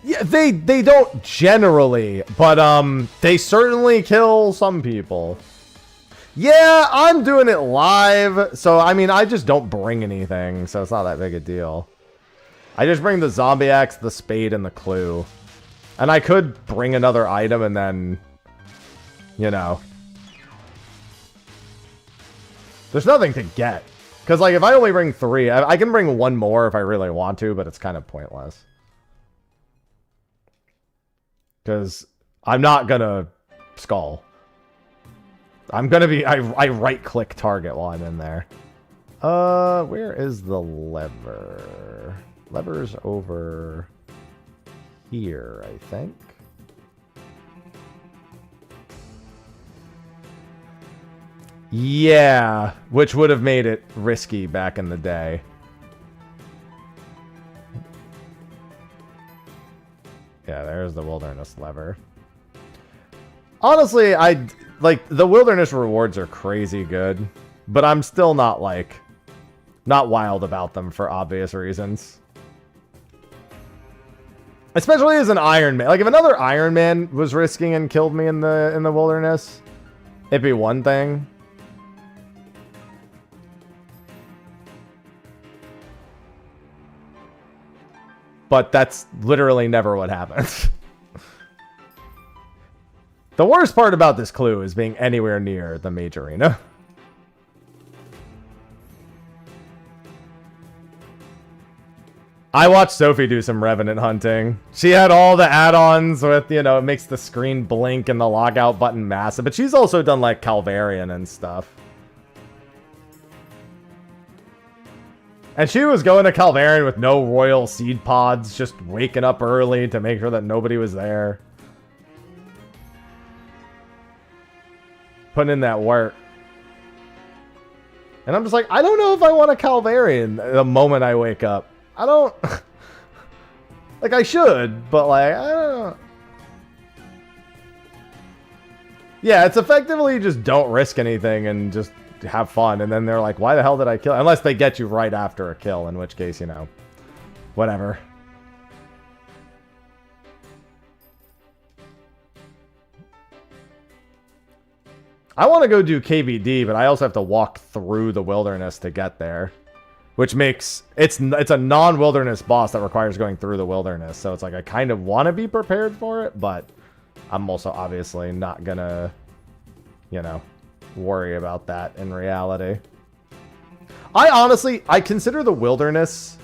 Yeah, they don't generally, but they certainly kill some people. Yeah, I'm doing it live, so I mean, I just don't bring anything, so it's not that big a deal. I just bring the zombie axe, the spade, and the clue. And I could bring another item and then, you know. There's nothing to get. Because, like, if I only bring 3, I can bring 1 more if I really want to, but it's kind of pointless. Because I'm not going to skull. I'm going to be... I right-click target while I'm in there. Where is the lever? Lever's over here, I think. Yeah, which would have made it risky back in the day. Yeah, there's the wilderness lever. Honestly, like, the wilderness rewards are crazy good, but I'm still not, like, not wild about them for obvious reasons. Especially as an Iron Man. Like, if another Iron Man was risking and killed me in the wilderness, it'd be one thing. But that's literally never what happens. The worst part about this clue is being anywhere near the mage arena. I watched Sophie do some Revenant hunting. She had all the add-ons with, you know, it makes the screen blink and the logout button massive. But she's also done, like, Calvarian and stuff. And she was going to Calvarian with no royal seed pods, just waking up early to make sure that nobody was there. Putting in that work. And I'm just like, I don't know if I want a Calvarian the moment I wake up. I don't... like, I should, but, like, I don't... Yeah, it's effectively just don't risk anything and just have fun. And then they're like, why the hell did I kill? Unless they get you right after a kill, in which case, you know, whatever. I want to go do KVD, but I also have to walk through the wilderness to get there. Which makes... It's a non-wilderness boss that requires going through the wilderness. So it's like, I kind of want to be prepared for it, but I'm also obviously not gonna, you know, worry about that in reality. I consider the wilderness...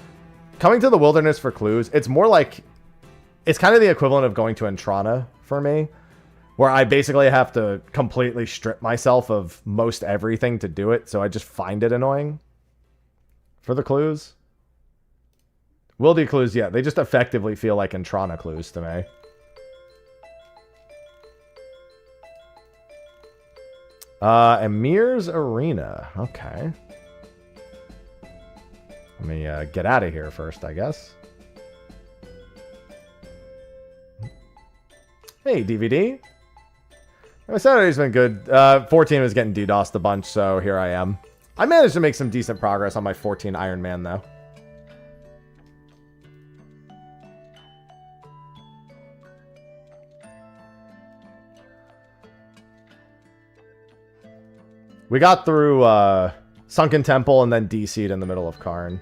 Coming to the wilderness for clues, it's more like... It's kind of the equivalent of going to Entrana for me. Where I basically have to completely strip myself of most everything to do it, so I just find it annoying. For the clues. Wildy clues, yeah, they just effectively feel like Entrana clues to me. Emir's Arena. Okay. Let me get out of here first, I guess. Hey, DVD. My Saturday's been good. 14 was getting DDoSed a bunch, so here I am. I managed to make some decent progress on my 14 Iron Man, though. We got through Sunken Temple and then DC'd in the middle of Karn.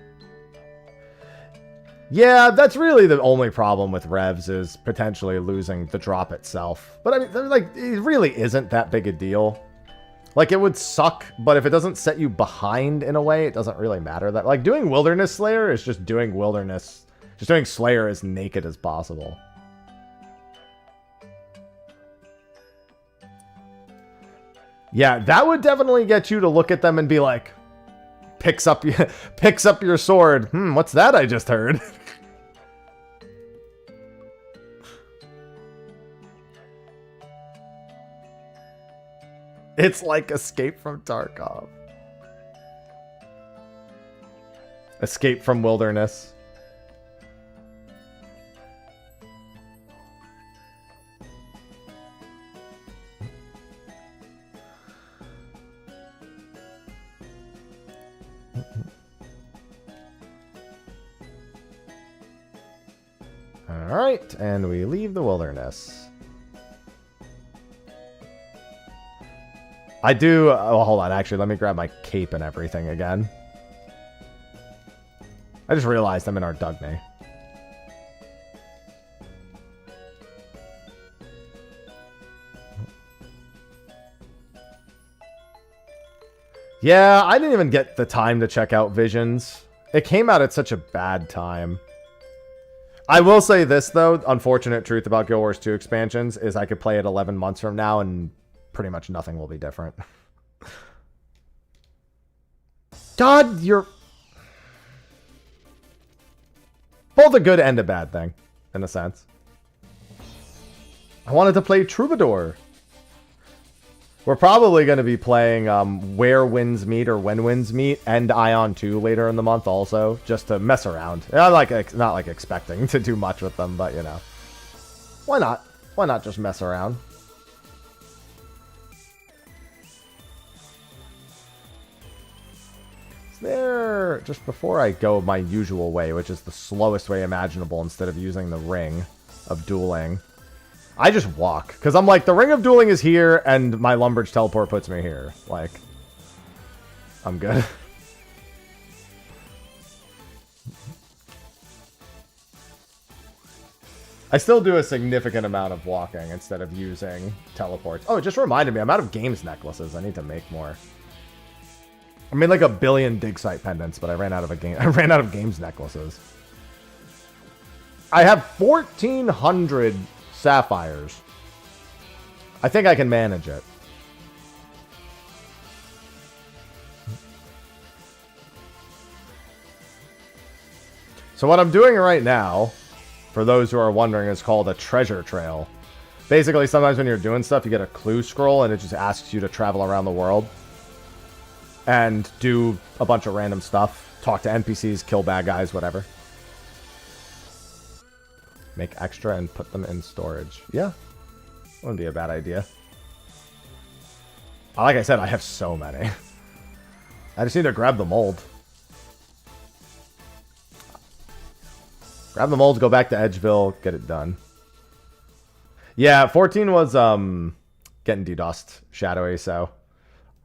Yeah, that's really the only problem with Revs is potentially losing the drop itself. But I mean, like, it really isn't that big a deal. Like, it would suck, but if it doesn't set you behind in a way, it doesn't really matter. That like, doing Wilderness Slayer is just doing Wilderness, just doing Slayer as naked as possible. Yeah, that would definitely get you to look at them and be like, picks up your sword. What's that I just heard? It's like Escape from Tarkov. Escape from Wilderness. Alright, and we leave the wilderness. I do... Oh, hold on. Actually, let me grab my cape and everything again. I just realized I'm in our Dugny. Yeah, I didn't even get the time to check out Visions. It came out at such a bad time. I will say this, though. Unfortunate truth about Guild Wars 2 expansions is I could play it 11 months from now and pretty much nothing will be different. God, you're... both a good and a bad thing, in a sense. I wanted to play Troubadour. We're probably going to be playing Where Winds Meet or When Winds Meet and Ion 2 later in the month also, just to mess around. Not like expecting to do much with them, but you know. Why not? Why not just mess around? Is there, just before I go my usual way, which is the slowest way imaginable instead of using the ring of dueling, I just walk, because I'm like, the ring of dueling is here, and my Lumbridge teleport puts me here. Like, I'm good. I still do a significant amount of walking instead of using teleports. Oh, it just reminded me, I'm out of games necklaces. I need to make more. I made like 1 billion dig site pendants, but I ran out of games necklaces. I have 1,400 sapphires. I think I can manage it. So what I'm doing right now, for those who are wondering, is called a treasure trail. Basically, sometimes when you're doing stuff, you get a clue scroll and it just asks you to travel around the world and do a bunch of random stuff. Talk to NPCs, kill bad guys, whatever. Make extra and put them in storage. Yeah. Wouldn't be a bad idea. Like I said, I have so many. I just need to grab the mold. Grab the mold, go back to Edgeville, get it done. Yeah, 14 was getting DDoSed shadowy, so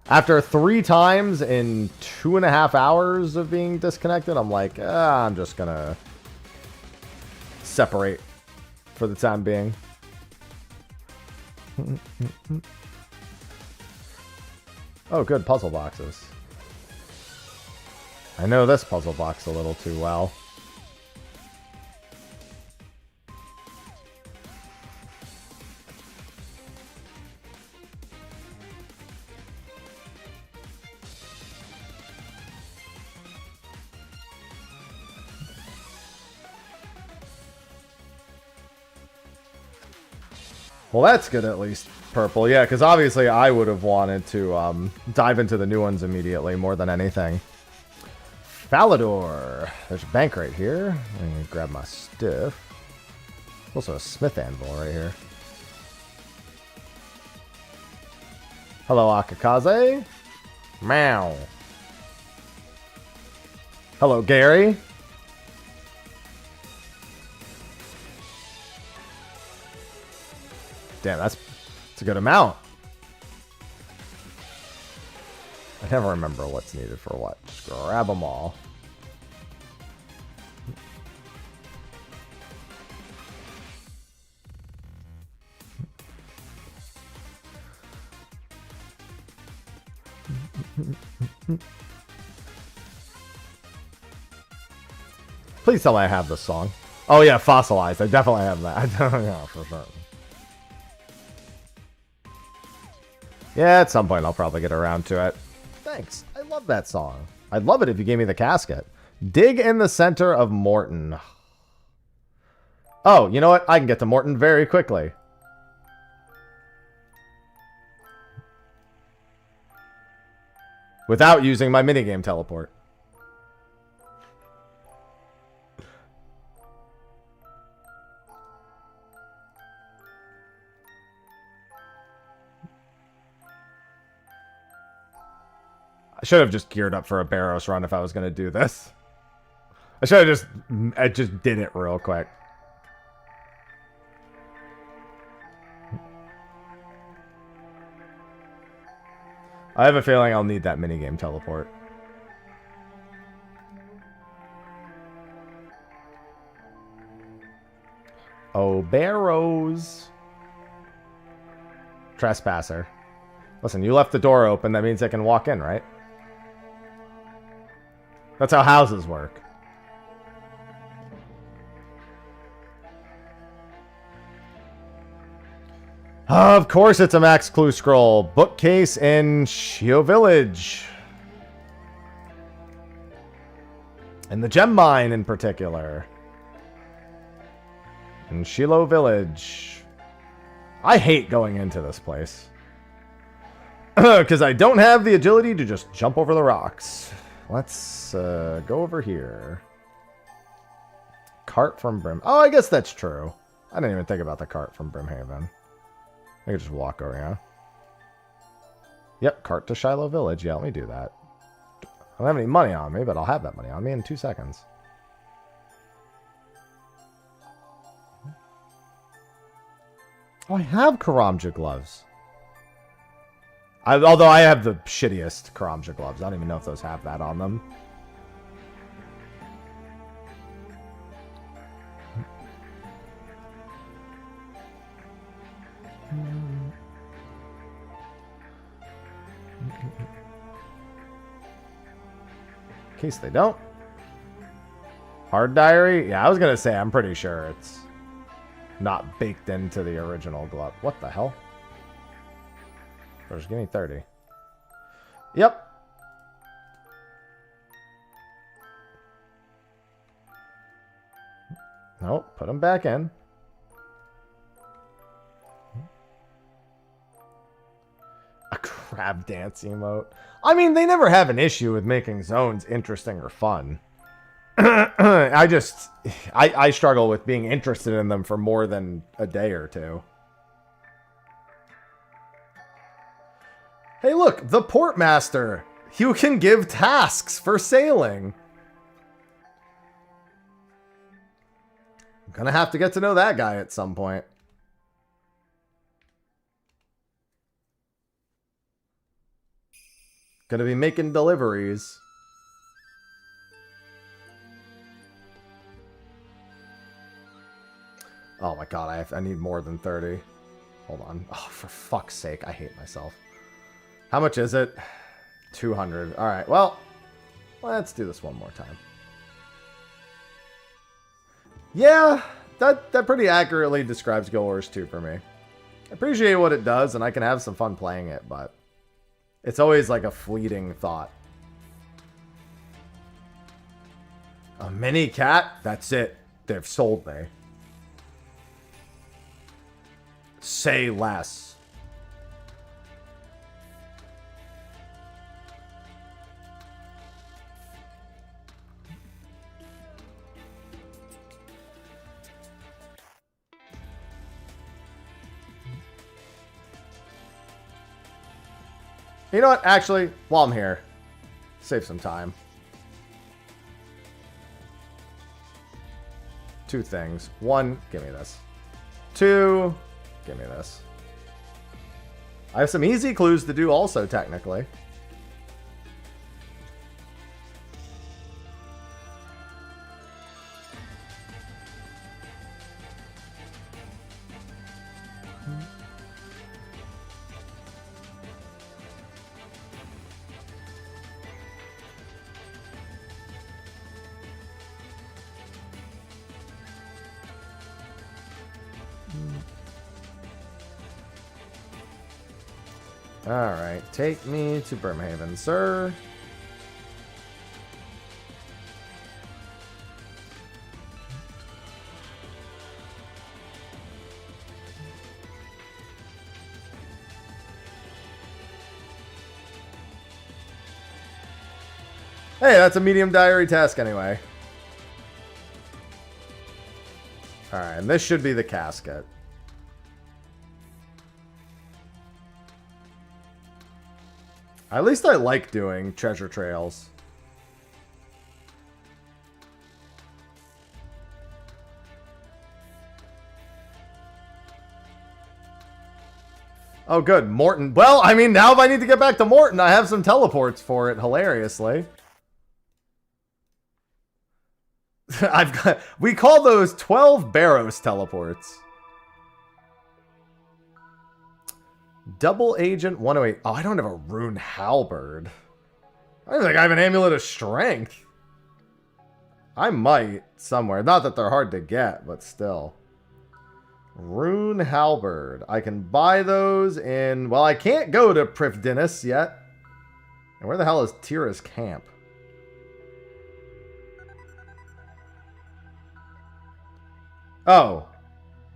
after 3 times in 2.5 hours of being disconnected, I'm like, I'm just gonna separate for the time being. Oh, good puzzle boxes. I know this puzzle box a little too well. Well, that's good, at least. Purple, yeah, because obviously I would have wanted to dive into the new ones immediately more than anything. Falador. There's a bank right here. Let me grab my stuff. Also a smith anvil right here. Hello, Akakaze. Meow. Hello, Gary. Damn, that's a good amount. I never remember what's needed for what. Just grab them all. Please tell me I have this song. Oh yeah, Fossilized. I definitely have that. I don't know for sure. Yeah, at some point I'll probably get around to it. Thanks. I love that song. I'd love it if you gave me the casket. Dig in the center of Morton. Oh, you know what? I can get to Morton very quickly. Without using my minigame teleport. I should have just geared up for a Barrows run if I was going to do this. I should have just did it real quick. I have a feeling I'll need that minigame teleport. Oh, Barrows. Trespasser. Listen, you left the door open. That means I can walk in, right? That's how houses work. Of course it's a max clue scroll. Bookcase in Shio Village. And the gem mine in particular. In Shiloh Village. I hate going into this place. Because I don't have the agility to just jump over the rocks. Let's go over here. Cart from Brim. Oh, I guess that's true. I didn't even think about the cart from Brimhaven. I could just walk over, yeah. Yep, cart to Shiloh Village. Yeah, let me do that. I don't have any money on me, but I'll have that money on me in 2 seconds. Oh, I have Karamja gloves. Although I have the shittiest Karamja gloves. I don't even know if those have that on them. In case they don't. Hard diary? Yeah, I was going to say, I'm pretty sure it's not baked into the original glove. What the hell? Just give me 30. Yep. Nope, put them back in. A crab dance emote. I mean, they never have an issue with making zones interesting or fun. I struggle with being interested in them for more than a day or two. Hey, look, the Portmaster. You can give tasks for sailing. I'm gonna have to get to know that guy at some point. Gonna be making deliveries. Oh my god, I need more than 30. Hold on. Oh, for fuck's sake, I hate myself. How much is it? 200. Alright, well, let's do this one more time. Yeah, that pretty accurately describes Guild Wars 2 for me. I appreciate what it does, and I can have some fun playing it, but it's always like a fleeting thought. A mini cat? That's it. They've sold me. Say less. You know what? Actually, while I'm here, save some time. 2 things. 1, give me this. 2, give me this. I have some easy clues to do also, technically. Alright, take me to Brimhaven, sir. Hey, that's a medium diary task anyway. Alright, and this should be the casket. At least I like doing treasure trails. Oh, good. Morton. Well, I mean, now if I need to get back to Morton, I have some teleports for it, hilariously. We call those 12 Barrows teleports. Double Agent 108. Oh, I don't have a Rune Halberd. I don't think I have an Amulet of Strength. I might somewhere. Not that they're hard to get, but still. Rune Halberd. I can buy those in... Well, I can't go to Prifdinus yet. And where the hell is Tira's camp? Oh.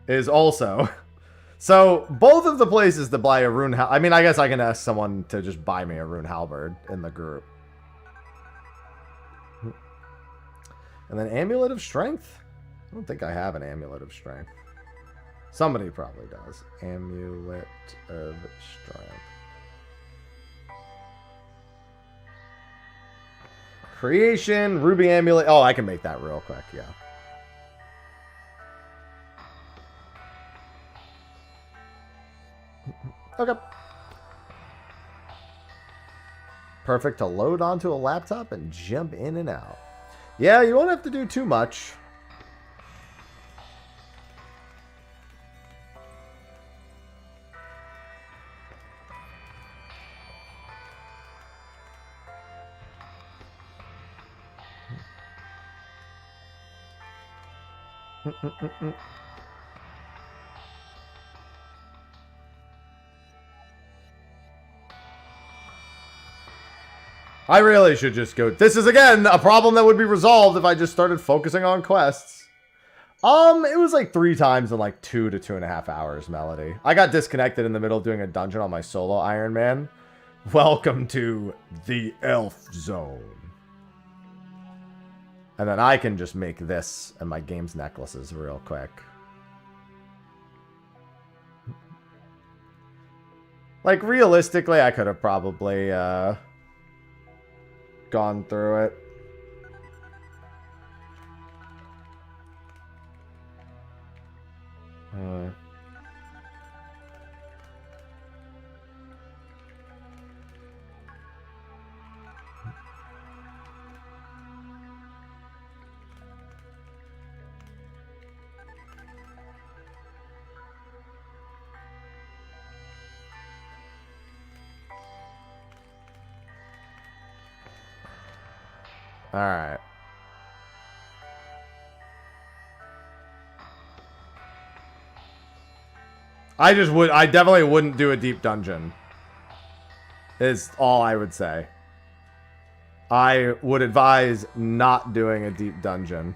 Is also... So, both of the places to buy a Rune Halberd... I mean, I guess I can ask someone to just buy me a Rune Halberd in the group. And then Amulet of Strength? I don't think I have an Amulet of Strength. Somebody probably does. Amulet of Strength. Creation, Ruby Amulet. Oh, I can make that real quick, yeah. Okay. Perfect to load onto a laptop and jump in and out. Yeah, you won't have to do too much. I really should just go. This is, again, a problem that would be resolved if I just started focusing on quests. It was like 3 times in like 2 to 2.5 hours, Melody. I got disconnected in the middle of doing a dungeon on my solo Iron Man. Welcome to the Elf Zone. And then I can just make this and my games necklaces real quick. Like, realistically, I could have probably, gone through it. All right. I definitely wouldn't do a deep dungeon. Is all I would say. I would advise not doing a deep dungeon.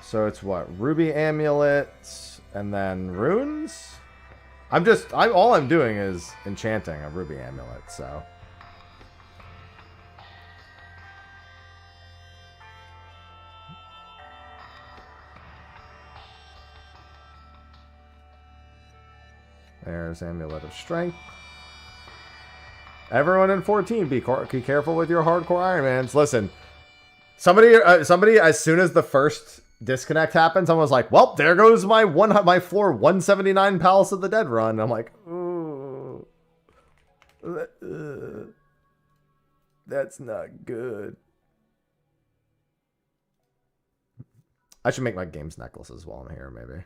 So it's what? Ruby amulets and then runes? All I'm doing is enchanting a ruby amulet, so. There's Amulet of Strength. Everyone in 14, be careful with your hardcore Iron Mans. Listen, somebody, as soon as the first disconnect happened, someone was like, well, there goes my floor 179 Palace of the Dead run. I'm like, ooh. That's not good. I should make my games necklaces while I'm here, maybe.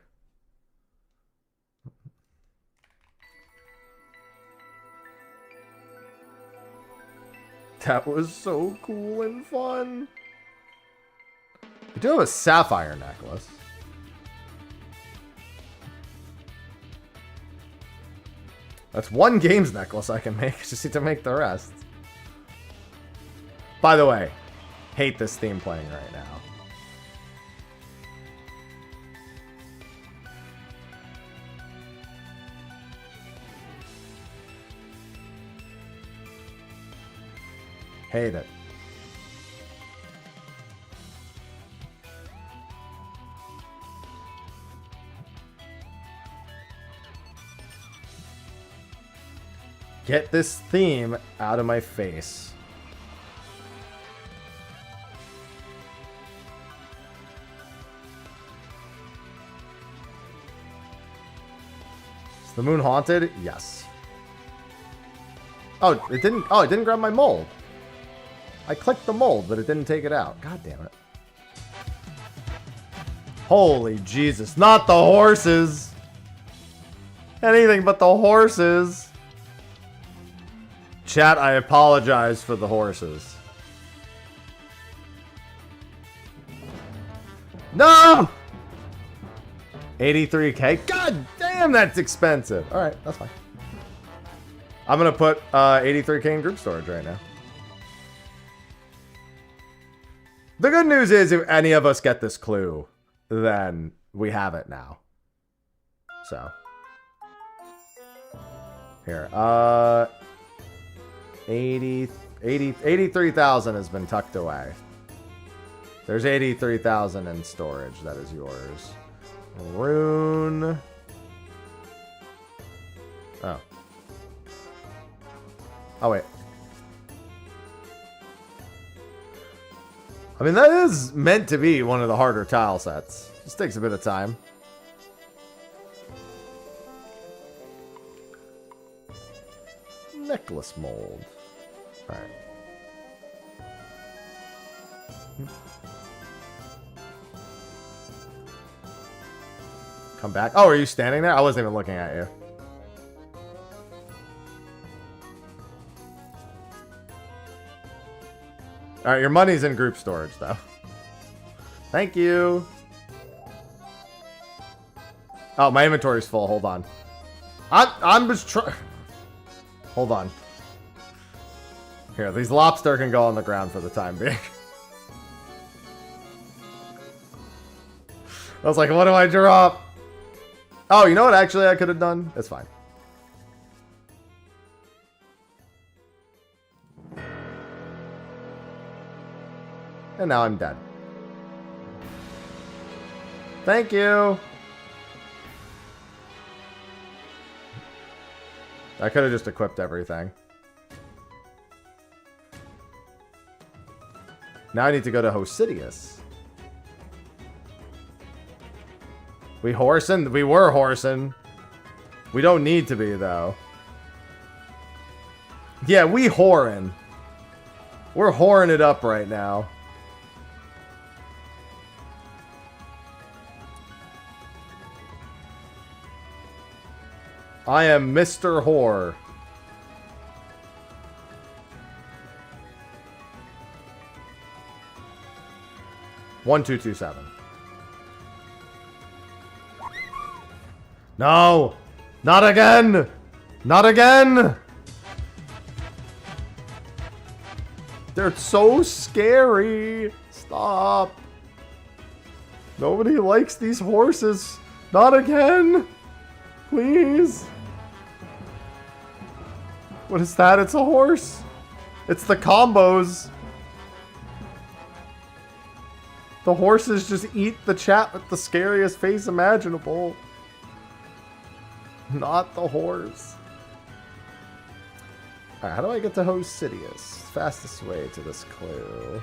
That was so cool and fun. I do have a sapphire necklace. That's one games necklace I can make. Just need to make the rest. By the way, hate this theme playing right now. Hate it. Get this theme out of my face. Is the moon haunted? Yes. Oh, it didn't. Oh, it didn't grab my mold. I clicked the mold, but it didn't take it out. God damn it. Holy Jesus. Not the horses. Anything but the horses. Chat, I apologize for the horses. No! 83k. God damn, that's expensive. Alright, that's fine. I'm going to put 83k in group storage right now. The good news is if any of us get this clue, then we have it now. So. Here. 83,000 has been tucked away. There's 83,000 in storage. That is yours. Rune. Oh. Oh, wait. I mean, that is meant to be one of the harder tile sets. Just takes a bit of time. Necklace mold. Alright. Come back. Oh, are you standing there? I wasn't even looking at you. Alright, your money's in group storage, though. Thank you. Oh, my inventory's full. Hold on. I'm just trying... Hold on. Here, these lobster can go on the ground for the time being. I was like, what do I drop? Oh, you know what actually I could have done? It's fine. And now I'm dead. Thank you. I could have just equipped everything. Now I need to go to Hosidius. We horsing? We were horsing. We don't need to be, though. Yeah, we whoring. We're whoring it up right now. I am Mr. Whore. One, 2, 2, 7. No! Not again! Not again! They're so scary. Stop. Nobody likes these horses. Not again. Please. What is that? It's a horse. It's the combos. The horses just eat the chat with the scariest face imaginable. Not the horse. Alright, how do I get to Hosidius? Fastest way to this clue.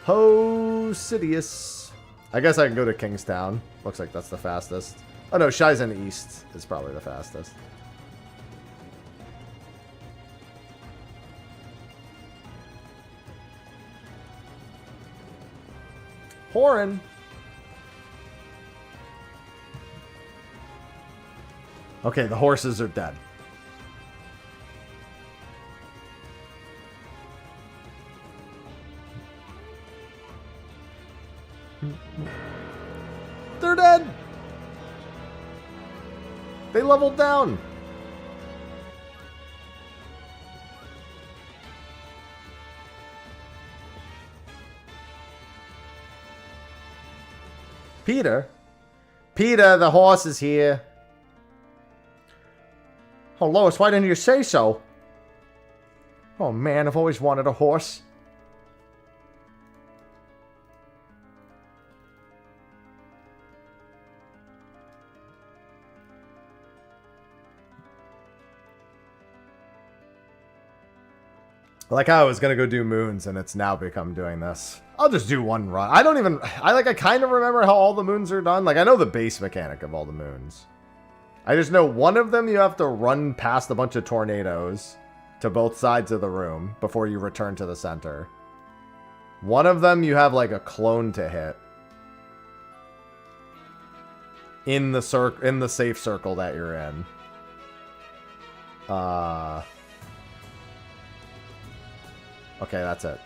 Hosidius. I guess I can go to Kingstown. Looks like that's the fastest. Oh no, Shizen East is probably the fastest. Horin. Okay, the horses are dead. They're dead. They leveled down. Peter? Peter, the horse is here. Oh, Lois, why didn't you say so? Oh, man, I've always wanted a horse. Like I was gonna go do moons, and it's now become doing this. I'll just do one run. I don't even... I kind of remember how all the moons are done. Like, I know the base mechanic of all the moons. I just know one of them you have to run past a bunch of tornadoes to both sides of the room before you return to the center. One of them you have, like, a clone to hit. In the safe circle that you're in. Okay, that's it.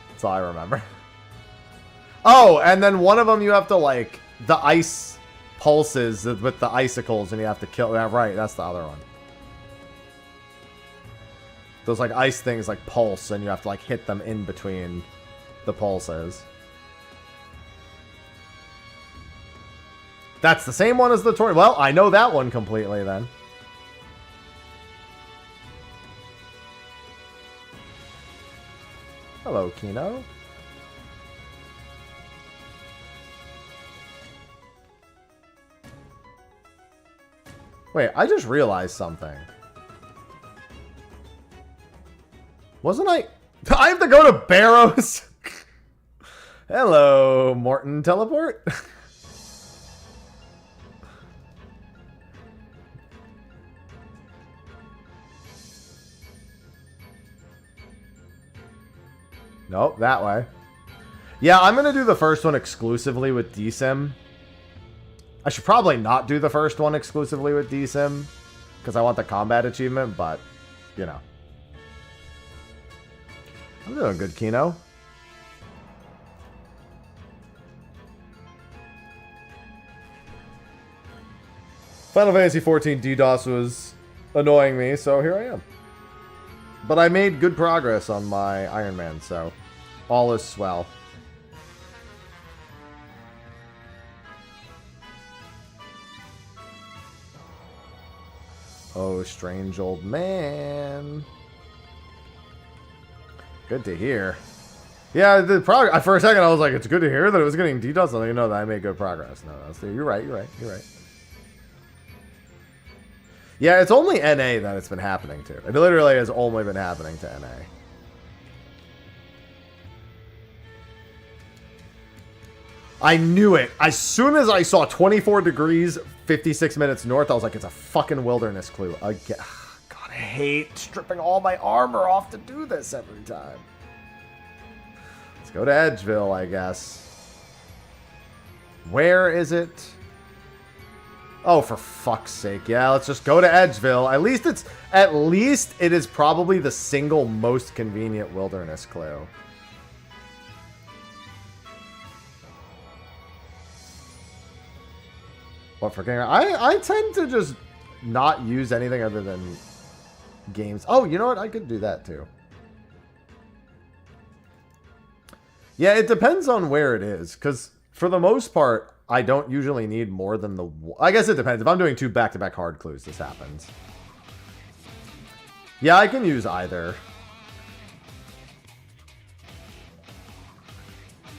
That's all I remember. Oh, and then one of them you have to, like, the ice pulses with the icicles, and you have to kill that. Right, that's the other one. Those, like, ice things, like, pulse, and you have to, like, hit them in between the pulses. That's the same one as the tornado. Well, I know that one completely, then. Hello, Kino. Wait, I just realized something. Wasn't I... I have to go to Barrows? Hello, Morton Teleport. Nope, that way. Yeah, I'm going to do the first one exclusively with DSIM. I should probably not do the first one exclusively with DSIM, because I want the combat achievement, but, you know. I'm doing good, Kino. Final Fantasy XIV DDoS was annoying me, so here I am. But I made good progress on my Iron Man, so all is swell. Oh, strange old man. Good to hear. Yeah, the progress. For a second, I was like, it's good to hear that it was getting DDoS, and you know that I made good progress. No, you're right. You're right. Yeah, it's only NA that it's been happening to. It literally has only been happening to NA. I knew it. As soon as I saw 24 degrees, 56 minutes north, I was like, it's a fucking wilderness clue. Again. God, I hate stripping all my armor off to do this every time. Let's go to Edgeville, I guess. Where is it? Oh, for fuck's sake. Yeah, let's just go to Edgeville. At least it is probably the single most convenient wilderness clue. What for game? I tend to just not use anything other than games. Oh, you know what? I could do that too. Yeah, it depends on where it is, because for the most part, I don't usually need more than the... I guess it depends. If I'm doing 2 back-to-back hard clues, this happens. Yeah, I can use either.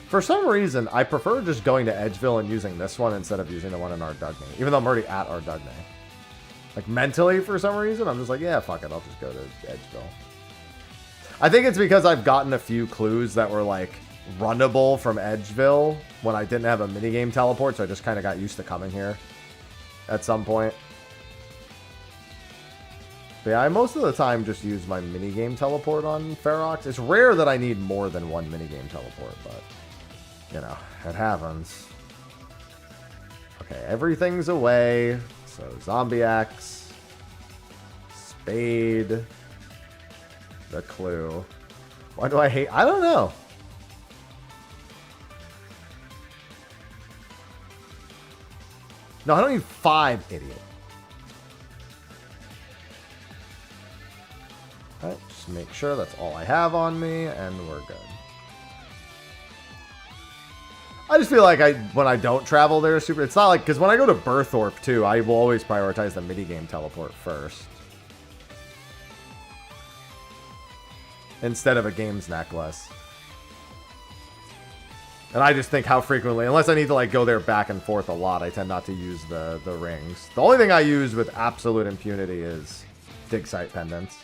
For some reason, I prefer just going to Edgeville and using this one instead of using the one in Ardugny. Even though I'm already at Ardugny. Like, mentally, for some reason, I'm just like, yeah, fuck it. I'll just go to Edgeville. I think it's because I've gotten a few clues that were, like, runnable from Edgeville when I didn't have a minigame teleport, so I just kind of got used to coming here at some point. But yeah, I most of the time just use my minigame teleport on Ferox. It's rare that I need more than one minigame teleport, but, you know, it happens. Okay, everything's away. So, Zombie Axe, Spade, the clue. Why do I hate... I don't know. No, I don't need 5, idiot. Alright, just make sure that's all I have on me, and we're good. I just feel like when I don't travel there, super. It's not like, because when I go to Berthorpe too, I will always prioritize the minigame teleport first, instead of a games necklace. And I just think how frequently, unless I need to like go there back and forth a lot, I tend not to use the rings. The only thing I use with absolute impunity is dig site pendants.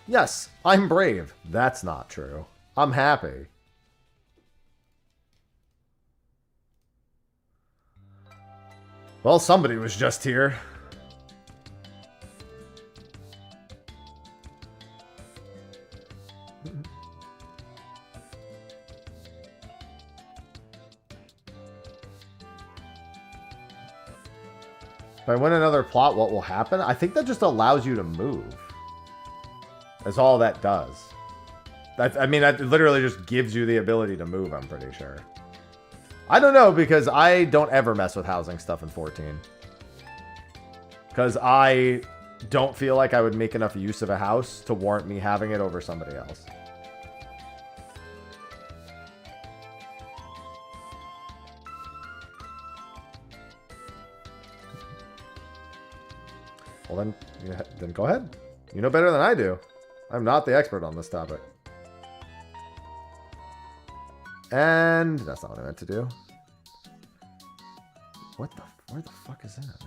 Yes, I'm brave. That's not true. I'm happy. Well, somebody was just here. If I win another plot, what will happen? I think that just allows you to move. That's all that does. I mean, that literally just gives you the ability to move, I'm pretty sure. I don't know, because I don't ever mess with housing stuff in 14. Because I don't feel like I would make enough use of a house to warrant me having it over somebody else. Well, then go ahead. You know better than I do. I'm not the expert on this topic. And that's not what I meant to do. Where the fuck is that?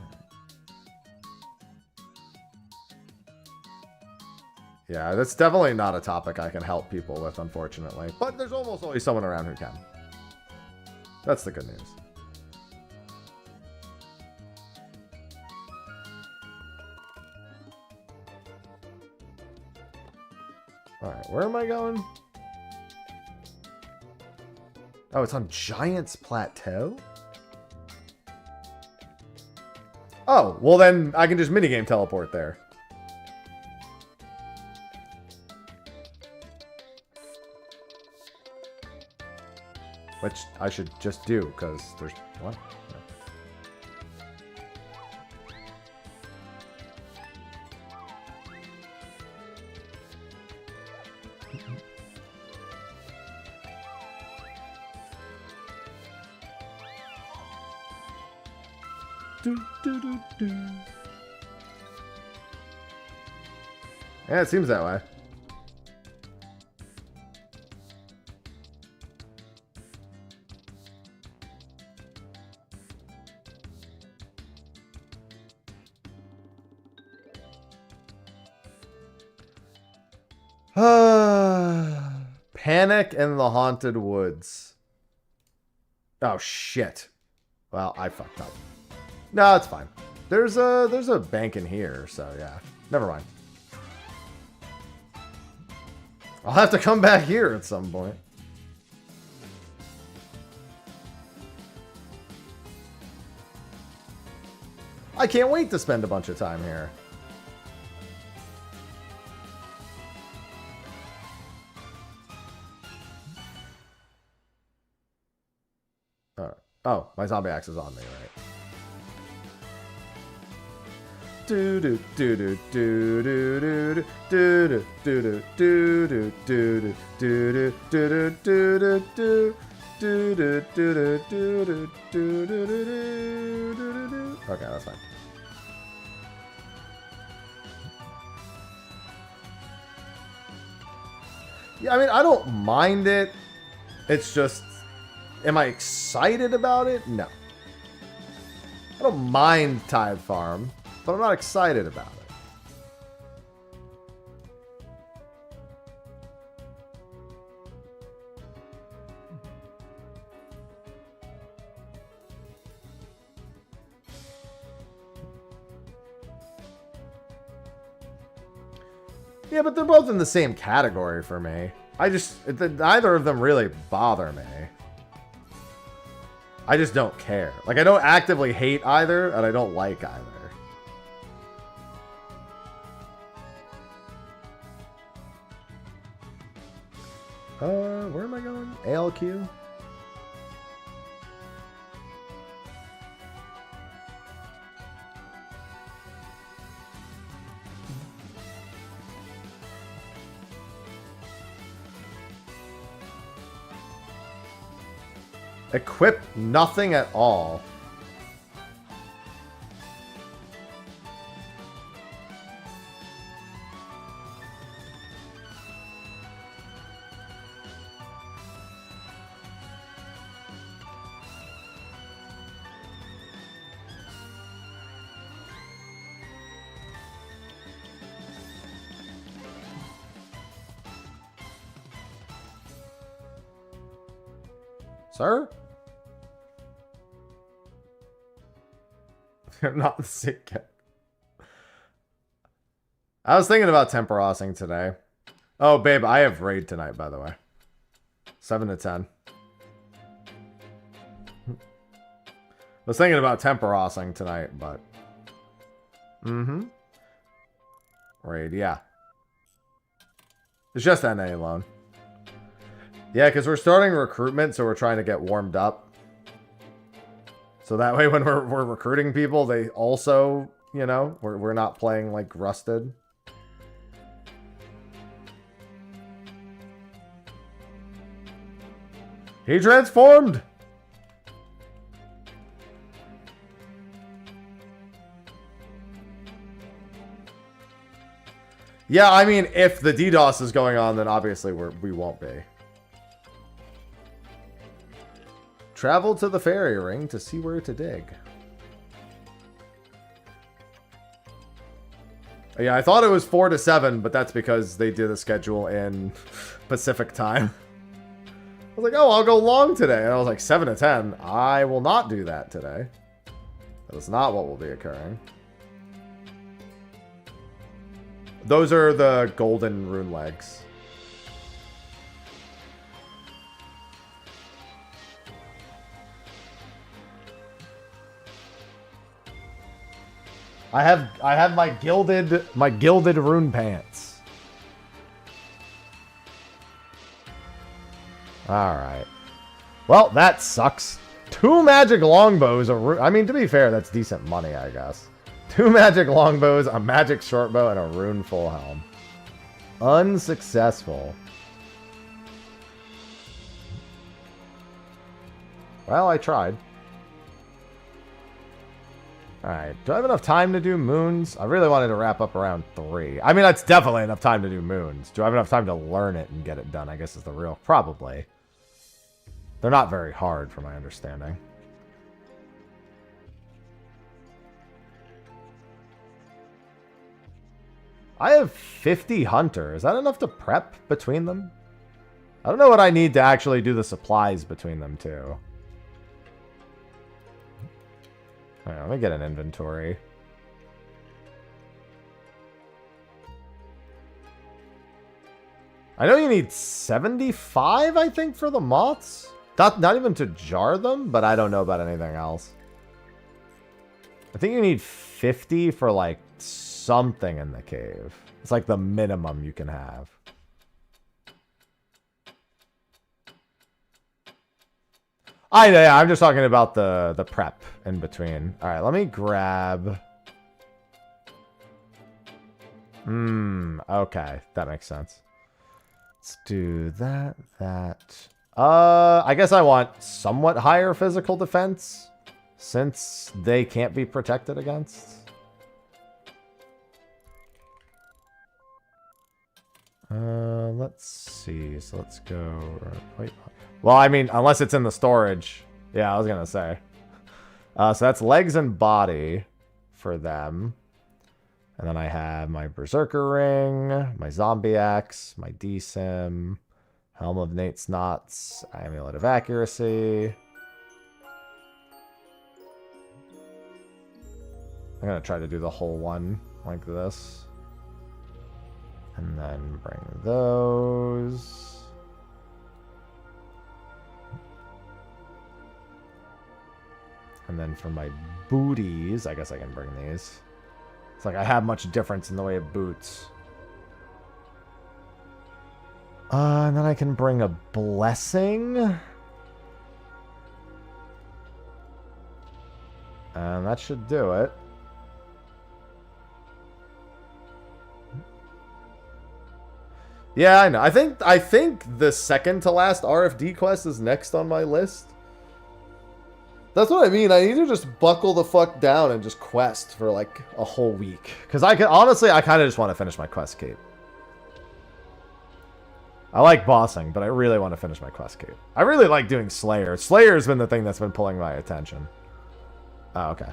Yeah, that's definitely not a topic I can help people with, unfortunately. But there's almost always someone around who can. That's the good news. Alright, where am I going? Oh, it's on Giant's Plateau? Oh, well then I can just minigame teleport there. Which I should just do, because there's... What? No. Yeah, it seems that way. Panic in the Haunted Woods. Oh shit. Well, I fucked up. No, it's fine. There's a bank in here, so yeah. Never mind. I'll have to come back here at some point. I can't wait to spend a bunch of time here. Oh, my zombie axe is on me, right? Do do do do do do do do do do do do do do do do do. Okay, that's fine. Yeah, I mean, I don't mind it. It's just, am I excited about it? No. I don't mind Tide Farm, but I'm not excited about it. Yeah, but they're both in the same category for me. Neither of them really bother me. I just don't care. Like, I don't actively hate either, and I don't like either. Where am I going? ALQ? Equip nothing at all. Sir? You're not sick yet. I was thinking about temporosing today. Oh, babe, I have raid tonight, by the way. 7 to 10. I was thinking about temporosing tonight, but... Raid, yeah. It's just NA alone. Yeah, because we're starting recruitment, so we're trying to get warmed up. So that way when we're recruiting people, they also, you know, we're not playing like rusted. He transformed! Yeah, I mean, if the DDoS is going on, then obviously we won't be. Travel to the fairy ring to see where to dig. Yeah, I thought it was 4 to 7, but that's because they did a schedule in Pacific time. I was like, oh, I'll go long today. And I was like, 7 to 10. I will not do that today. That is not what will be occurring. Those are the golden rune legs. I have my gilded rune pants. All right. Well, that sucks. 2 magic longbows. I mean, to be fair, that's decent money, I guess. 2 magic longbows, a magic shortbow, and a rune full helm. Unsuccessful. Well, I tried. Alright, do I have enough time to do moons? I really wanted to wrap up around 3. I mean, that's definitely enough time to do moons. Do I have enough time to learn it and get it done? I guess is the real... Probably. They're not very hard, from my understanding. I have 50 hunter. Is that enough to prep between them? I don't know what I need to actually do the supplies between them, too. Alright, let me get an inventory. I know you need 75, I think, for the moths. Not even to jar them, but I don't know about anything else. I think you need 50 for, like, something in the cave. It's like the minimum you can have. Yeah, I'm just talking about the prep in between. All right, let me grab... okay, that makes sense. Let's do that. I guess I want somewhat higher physical defense, since they can't be protected against. Let's see. So let's go... Wait. Well, I mean, unless it's in the storage. Yeah, I was going to say. So that's legs and body for them. And then I have my Berserker Ring, my Zombie Axe, my D-Sim, Helm of Nate's Knots, Amulet of Accuracy. I'm going to try to do the whole one like this. And then bring those. And then for my booties, I guess I can bring these. It's like I have much difference in the way of boots. And then I can bring a blessing. And that should do it. Yeah, I know. I think the second to last RFD quest is next on my list. That's what I mean. I need to just buckle the fuck down and just quest for like a whole week. Because I can honestly, I kind of just want to finish my quest cape. I like bossing, but I really want to finish my quest cape. I really like doing Slayer. Slayer's been the thing that's been pulling my attention. Oh, okay.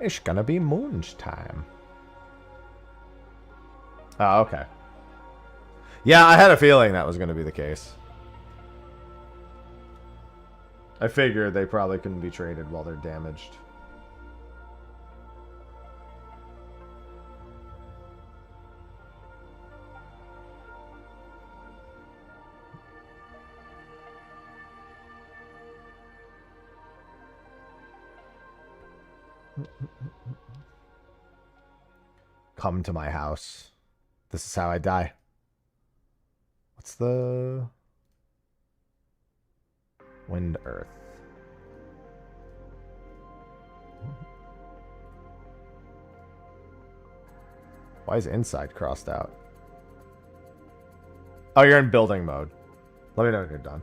It's gonna be Moon's time. Oh, okay. Yeah, I had a feeling that was gonna be the case. I figured they probably couldn't be traded while they're damaged. Come to my house. This is how I die. What's the... Wind Earth. Why is inside crossed out? Oh, you're in building mode. Let me know when you're done.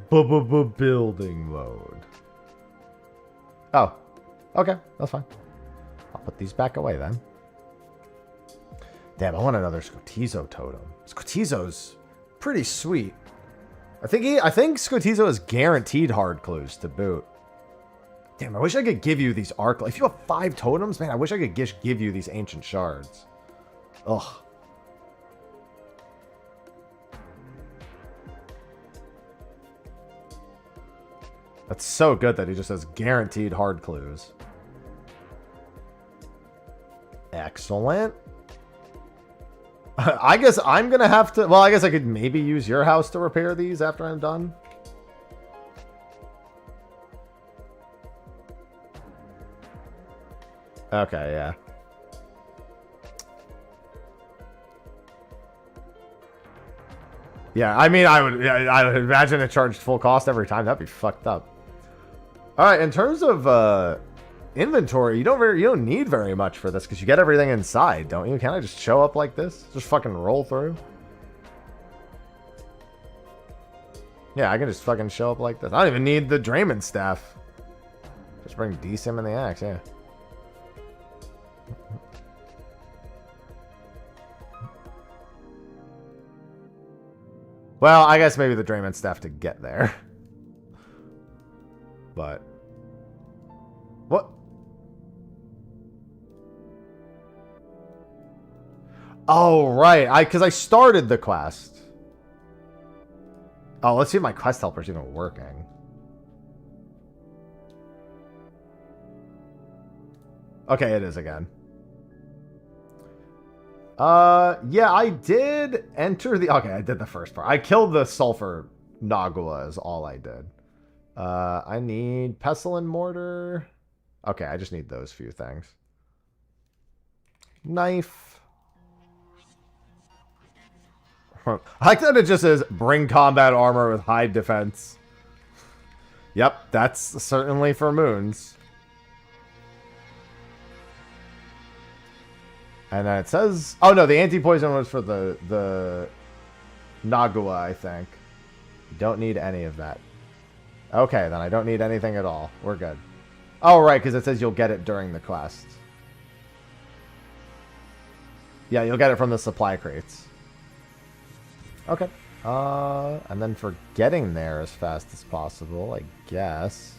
Building mode. Oh, okay, that's fine. I'll put these back away then. Damn, I want another Scotizo totem. Scotizo's pretty sweet. I think Scotizo is guaranteed hard clues to boot. Damn, I wish I could give you these arc. If you have 5 totems, man, I wish I could give you these ancient shards. Ugh. That's so good that he just has guaranteed hard clues. Excellent. I guess I'm going to have to... Well, I guess I could maybe use your house to repair these after I'm done. Okay, yeah. Yeah, I mean, I would imagine it charged full cost every time. That'd be fucked up. All right, in terms of inventory, you don't need very much for this because you get everything inside, don't you? Can't I just show up like this? Just fucking roll through? Yeah, I can just fucking show up like this. I don't even need the Drayman staff. Just bring D-Sim and the axe, yeah. Well, I guess maybe the Drayman staff to get there. But... What? Oh, right. Because I started the quest. Oh, let's see if my quest helper's even working. Okay, it is again. Yeah, I did enter the... Okay, I did the first part. I killed the sulfur Nagua is all I did. I need pestle and mortar. Okay, I just need those few things. Knife. I like that it just says bring combat armor with high defense. Yep, that's certainly for moons. And then it says... Oh, no, the anti-poison was for the Nagua, I think. You don't need any of that. Okay, then I don't need anything at all. We're good. Oh, right, because it says you'll get it during the quest. Yeah, you'll get it from the supply crates. Okay. And then for getting there as fast as possible, I guess.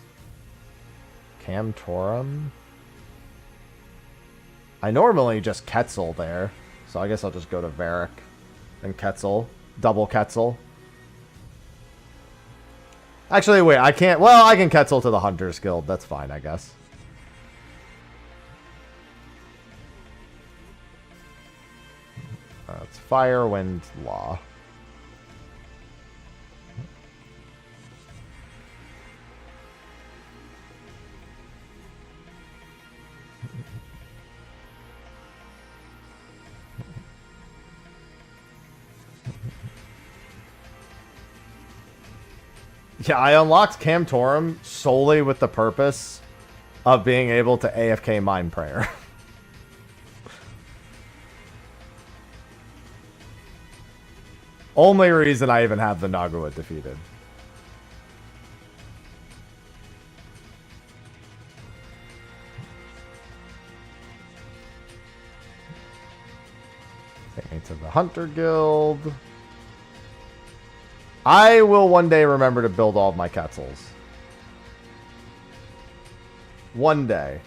Camtorum. I normally just Quetzal there, so I guess I'll just go to Varric and Quetzal. Double Quetzal. Actually, wait, I can't... Well, I can Quetzal to the Hunter's Guild. That's fine, I guess. It's fire, wind, law. Yeah, I unlocked Camtorum solely with the purpose of being able to AFK Mind Prayer. Only reason I even have the Nagawa defeated. Take me to the Hunter Guild. I will one day remember to build all of my Quetzals. One day.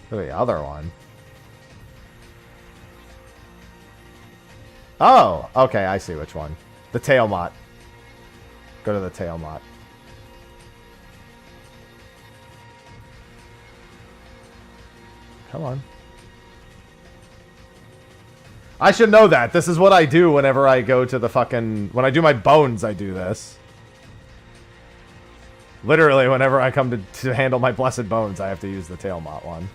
Look at the other one. Oh, okay, I see which one. The Tailmot. Go to the Tailmot. Come on. I should know that. This is what I do whenever I go to the fucking... When I do my bones, I do this. Literally, whenever I come to handle my blessed bones, I have to use the Tailmot one.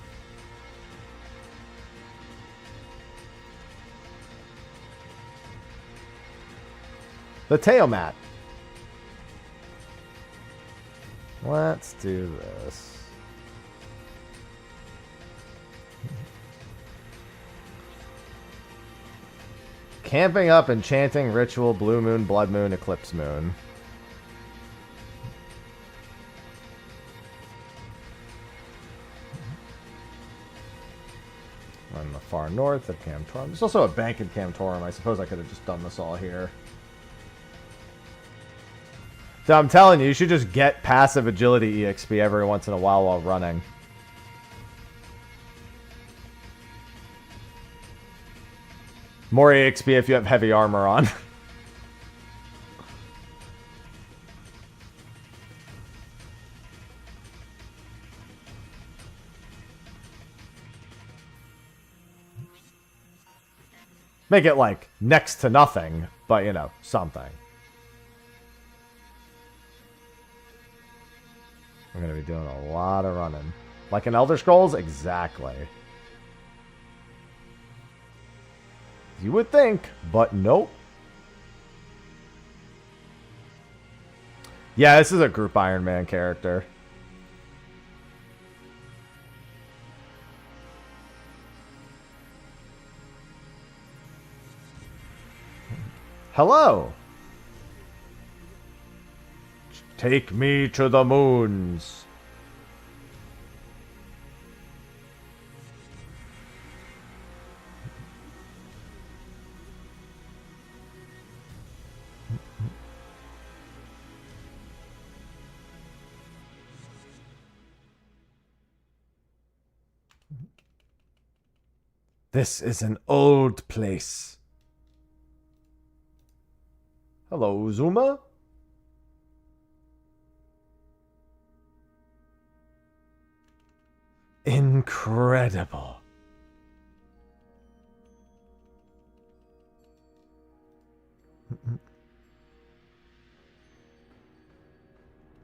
The Tailmat. Let's do this. Camping up, enchanting, ritual, blue moon, blood moon, eclipse moon. On the far north of Camtorum. There's also a bank in Camtorum. I suppose I could have just done this all here. So I'm telling you, you should just get passive agility EXP every once in a while running. More EXP if you have heavy armor on. Make it like next to nothing, but you know, something. I'm going to be doing a lot of running. Like in Elder Scrolls? Exactly. You would think, but nope. Yeah, this is a group Iron Man character. Hello. Take me to the moons. This is an old place. Hello, Zuma. Incredible.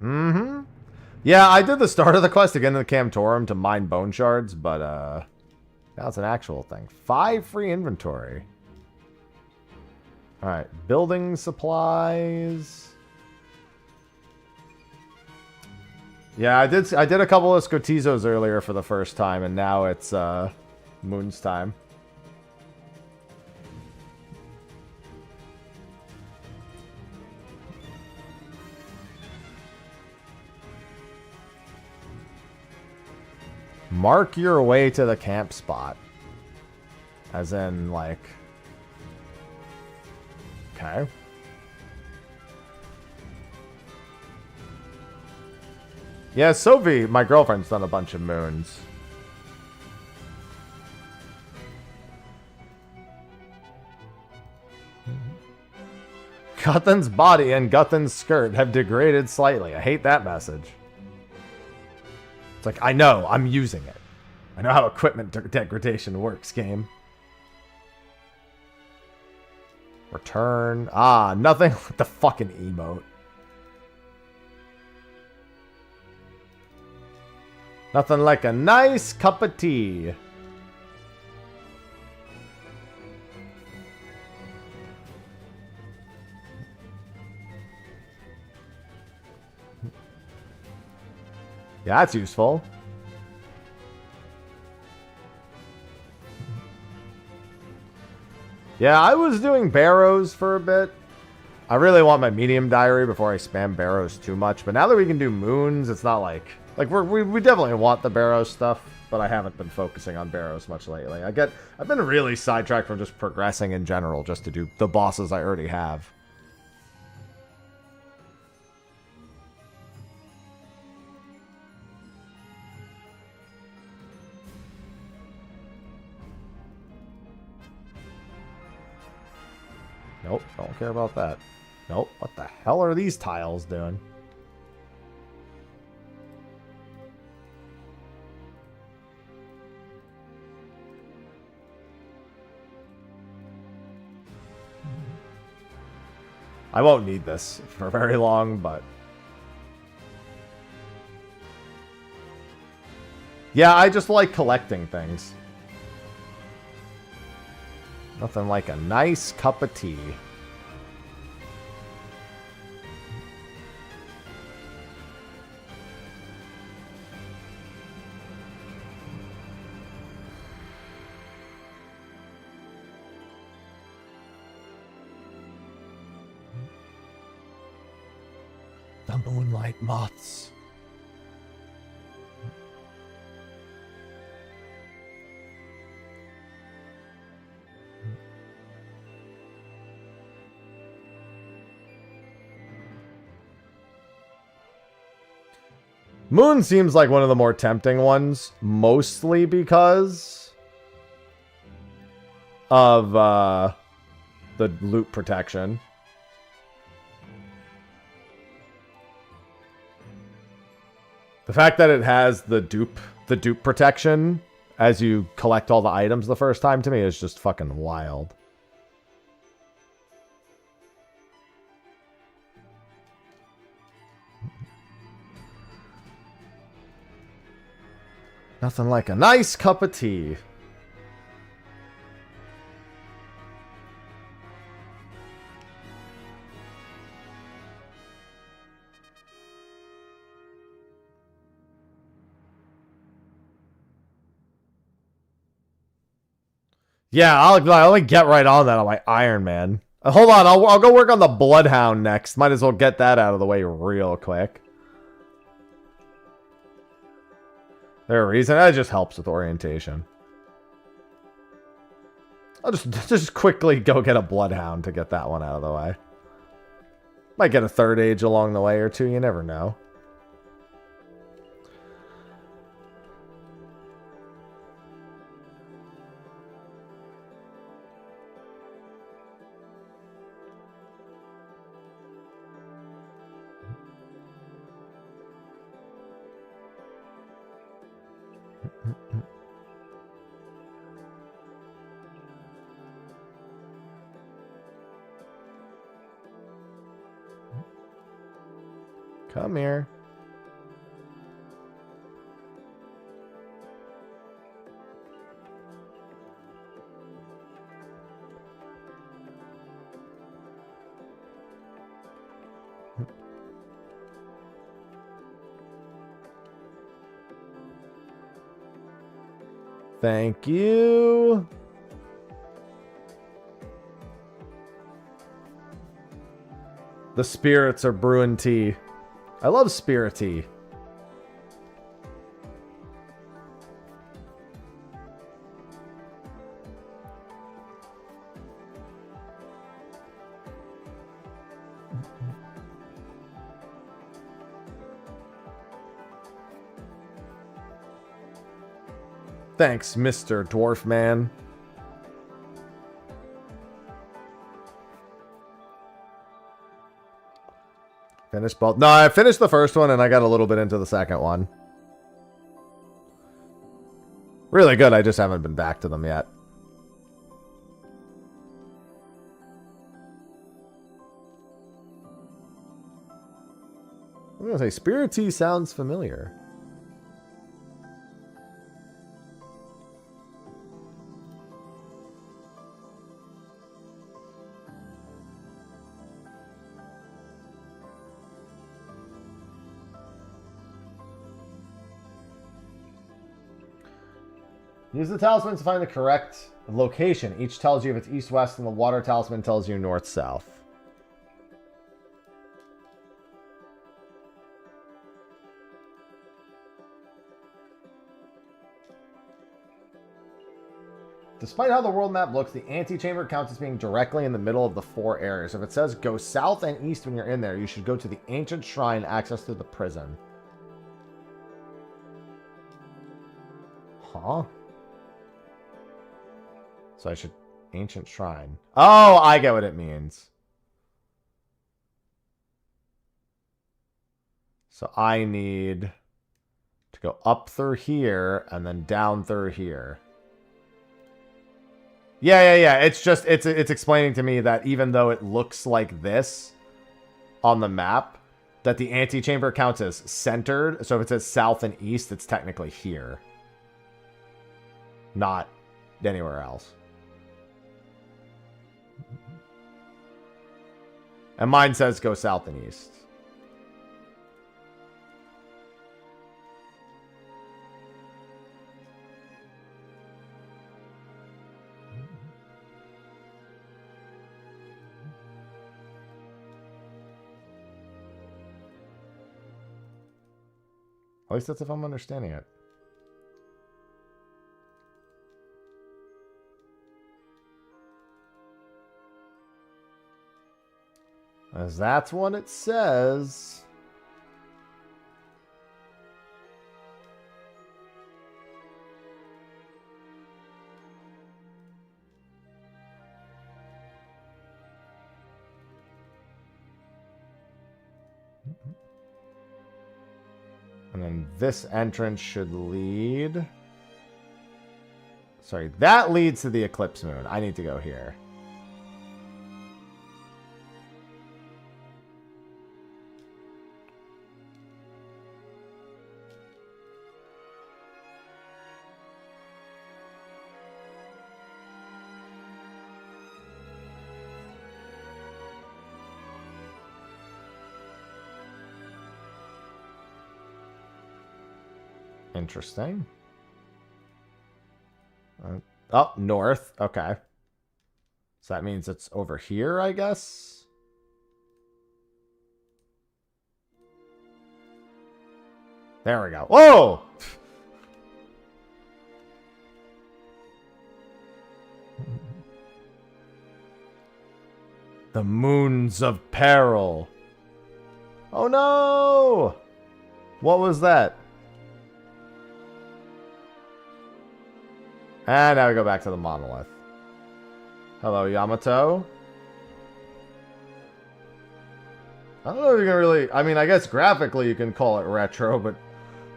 Mm-hmm. Yeah, I did the start of the quest to get into the Camtorum to mine bone shards, but now it's an actual thing. 5 free inventory. Alright, building supplies. Yeah, I did a couple of Scotizos earlier for the first time, and now it's Moon's time. Mark your way to the camp spot. As in, like... Okay. Yeah, Sophie, my girlfriend's done a bunch of moons. Guthan's body and Guthan's skirt have degraded slightly. I hate that message. It's like, I know, I'm using it. I know how equipment degradation works, game. Return. Ah, nothing with the fucking emote. Nothing like a nice cup of tea. Yeah, that's useful. Yeah, I was doing Barrows for a bit. I really want my medium diary before I spam Barrows too much. But now that we can do moons, it's not like we definitely want the Barrows stuff, but I haven't been focusing on Barrows much lately. I've been really sidetracked from just progressing in general, just to do the bosses I already have. Nope, don't care about that. Nope, what the hell are these tiles doing? I won't need this for very long, but... yeah, I just like collecting things. Nothing like a nice cup of tea. The moonlight moths. Moon seems like one of the more tempting ones, mostly because of the loot protection. The fact that it has the dupe protection as you collect all the items the first time, to me, is just fucking wild. Nothing like a nice cup of tea. Yeah, I'll get right on that on my Iron Man. Hold on, I'll go work on the Bloodhound next. Might as well get that out of the way real quick. There a reason? That just helps with orientation. I'll just quickly go get a Bloodhound to get that one out of the way. Might get a third age along the way or two, you never know. Come here. Thank you. The spirits are brewing tea. I love spirit tea. Thanks, Mr. Dwarf Man. Finished both. No, I finished the first one and I got a little bit into the second one. Really good, I just haven't been back to them yet. I'm gonna say Spirit Tea sounds familiar. Use the talisman to find the correct location. Each tells you if it's east-west, and the water talisman tells you north-south. Despite how the world map looks, the antechamber counts as being directly in the middle of the 4 areas. If it says go south and east when you're in there, you should go to the ancient shrine access to the prison. Huh? So I should... Ancient shrine. Oh, I get what it means. So I need to go up through here and then down through here. Yeah. It's just, it's explaining to me that even though it looks like this on the map, that the antechamber counts as centered. So if it says south and east, it's technically here. Not anywhere else. And mine says go south and east. At least that's if I'm understanding it. As that's what it says. And then this entrance should lead... Sorry, that leads to the eclipse moon. I need to go here. Interesting. Oh, north. Okay. So that means it's over here, I guess? There we go. Whoa! The Moons of Peril. Oh no! What was that? And now we go back to the monolith. Hello, Yamato. I don't know if you can really... I mean, I guess graphically you can call it retro, but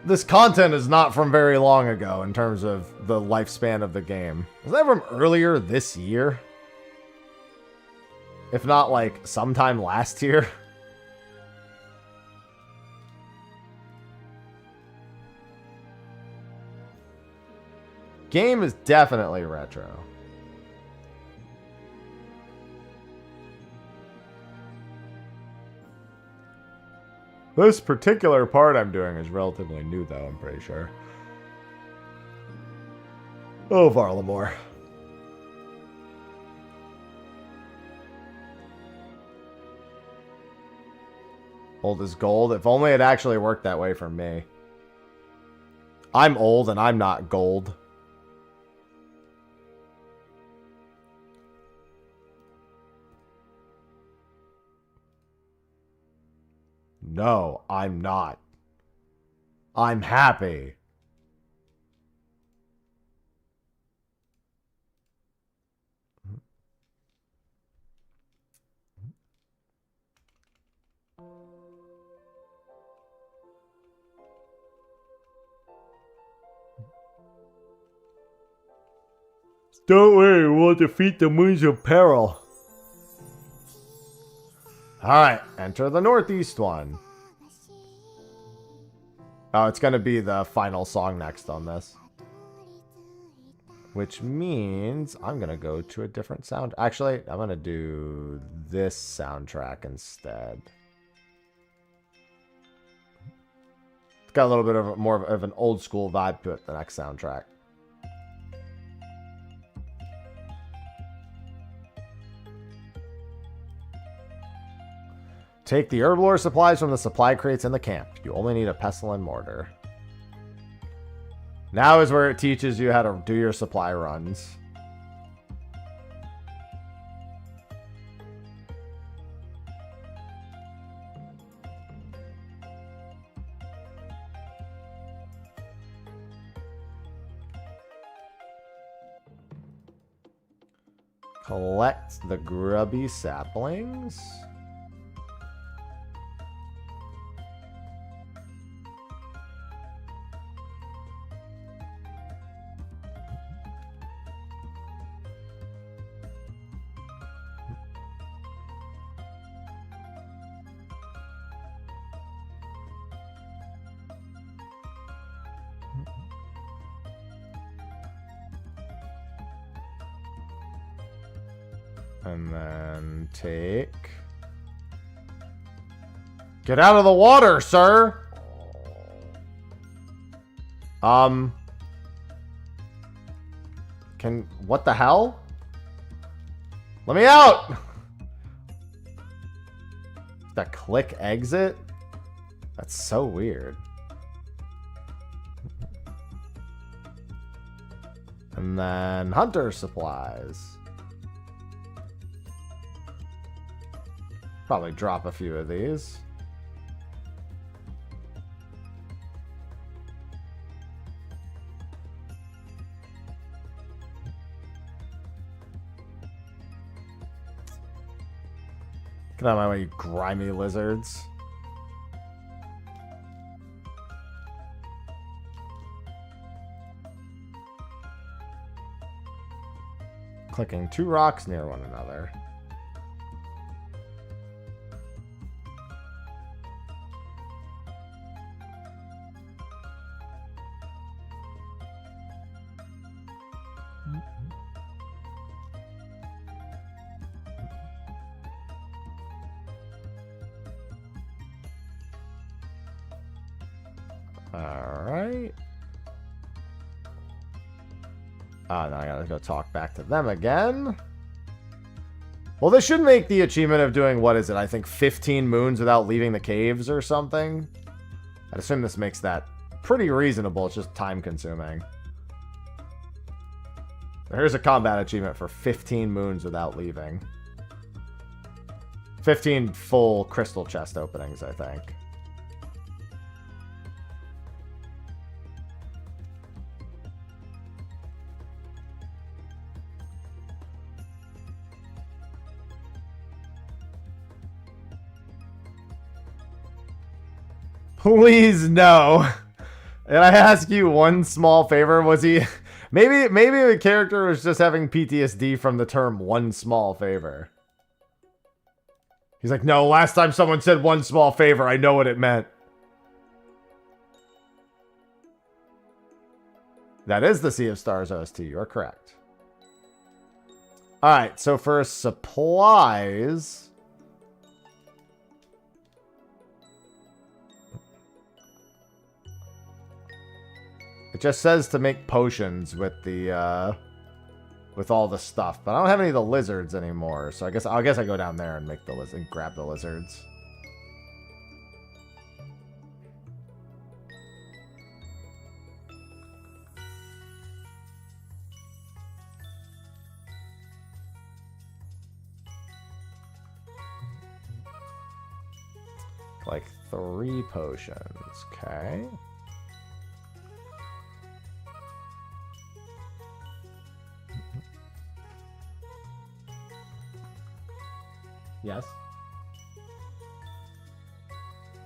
this content is not from very long ago in terms of the lifespan of the game. Was that from earlier this year? If not, like, sometime last year? Game is definitely retro. This particular part I'm doing is relatively new, though, I'm pretty sure. Oh, Varlamore. Old as gold. If only it actually worked that way for me. I'm old and I'm not gold. No, I'm not. I'm happy. Don't worry, we'll defeat the moons of peril. Alright, enter the northeast one. Oh, it's gonna be the final song next on this. Which means I'm gonna go to a different sound. Actually, I'm gonna do this soundtrack instead. It's got a little bit of more of an old school vibe to it, the next soundtrack. Take the herb lore supplies from the supply crates in the camp. You only need a pestle and mortar. Now is where it teaches you how to do your supply runs. Collect the grubby saplings. And then take... Get out of the water, sir! What the hell? Let me out! That click exit? That's so weird. And then hunter supplies. Probably drop a few of these. Get out of my way, you grimy lizards. Clicking two rocks near one another. Alright. Now I gotta go talk back to them again. Well, this should make the achievement of doing, what is it? I think 15 moons without leaving the caves or something. I'd assume this makes that pretty reasonable. It's just time consuming. Here's a combat achievement for 15 moons without leaving. 15 full crystal chest openings, I think. Please no. And I ask you one small favor. Was he maybe the character was just having PTSD from the term one small favor. He's like, no, last time someone said one small favor, I know what it meant. That is the Sea of Stars OST. You're correct. Alright, so for supplies... It just says to make potions with the, with all the stuff. But I don't have any of the lizards anymore. So I guess I go down there and make the lizard, grab the lizards. Like 3 potions. Okay. Yes.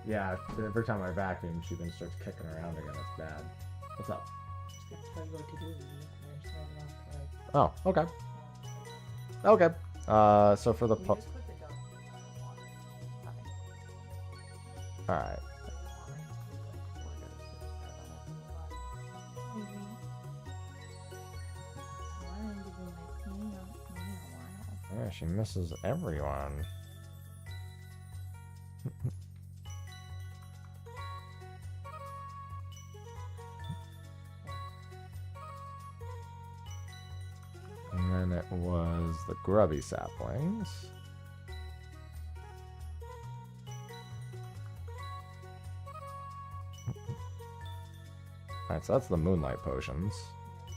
Yeah, every time I vacuum, she then starts kicking around again. It's bad. What's up? Oh, okay. Okay. So for the... You just put the dust in the water. Nothing. Alright. Yeah, she misses everyone. And then it was the grubby saplings. Alright, so that's the moonlight potions.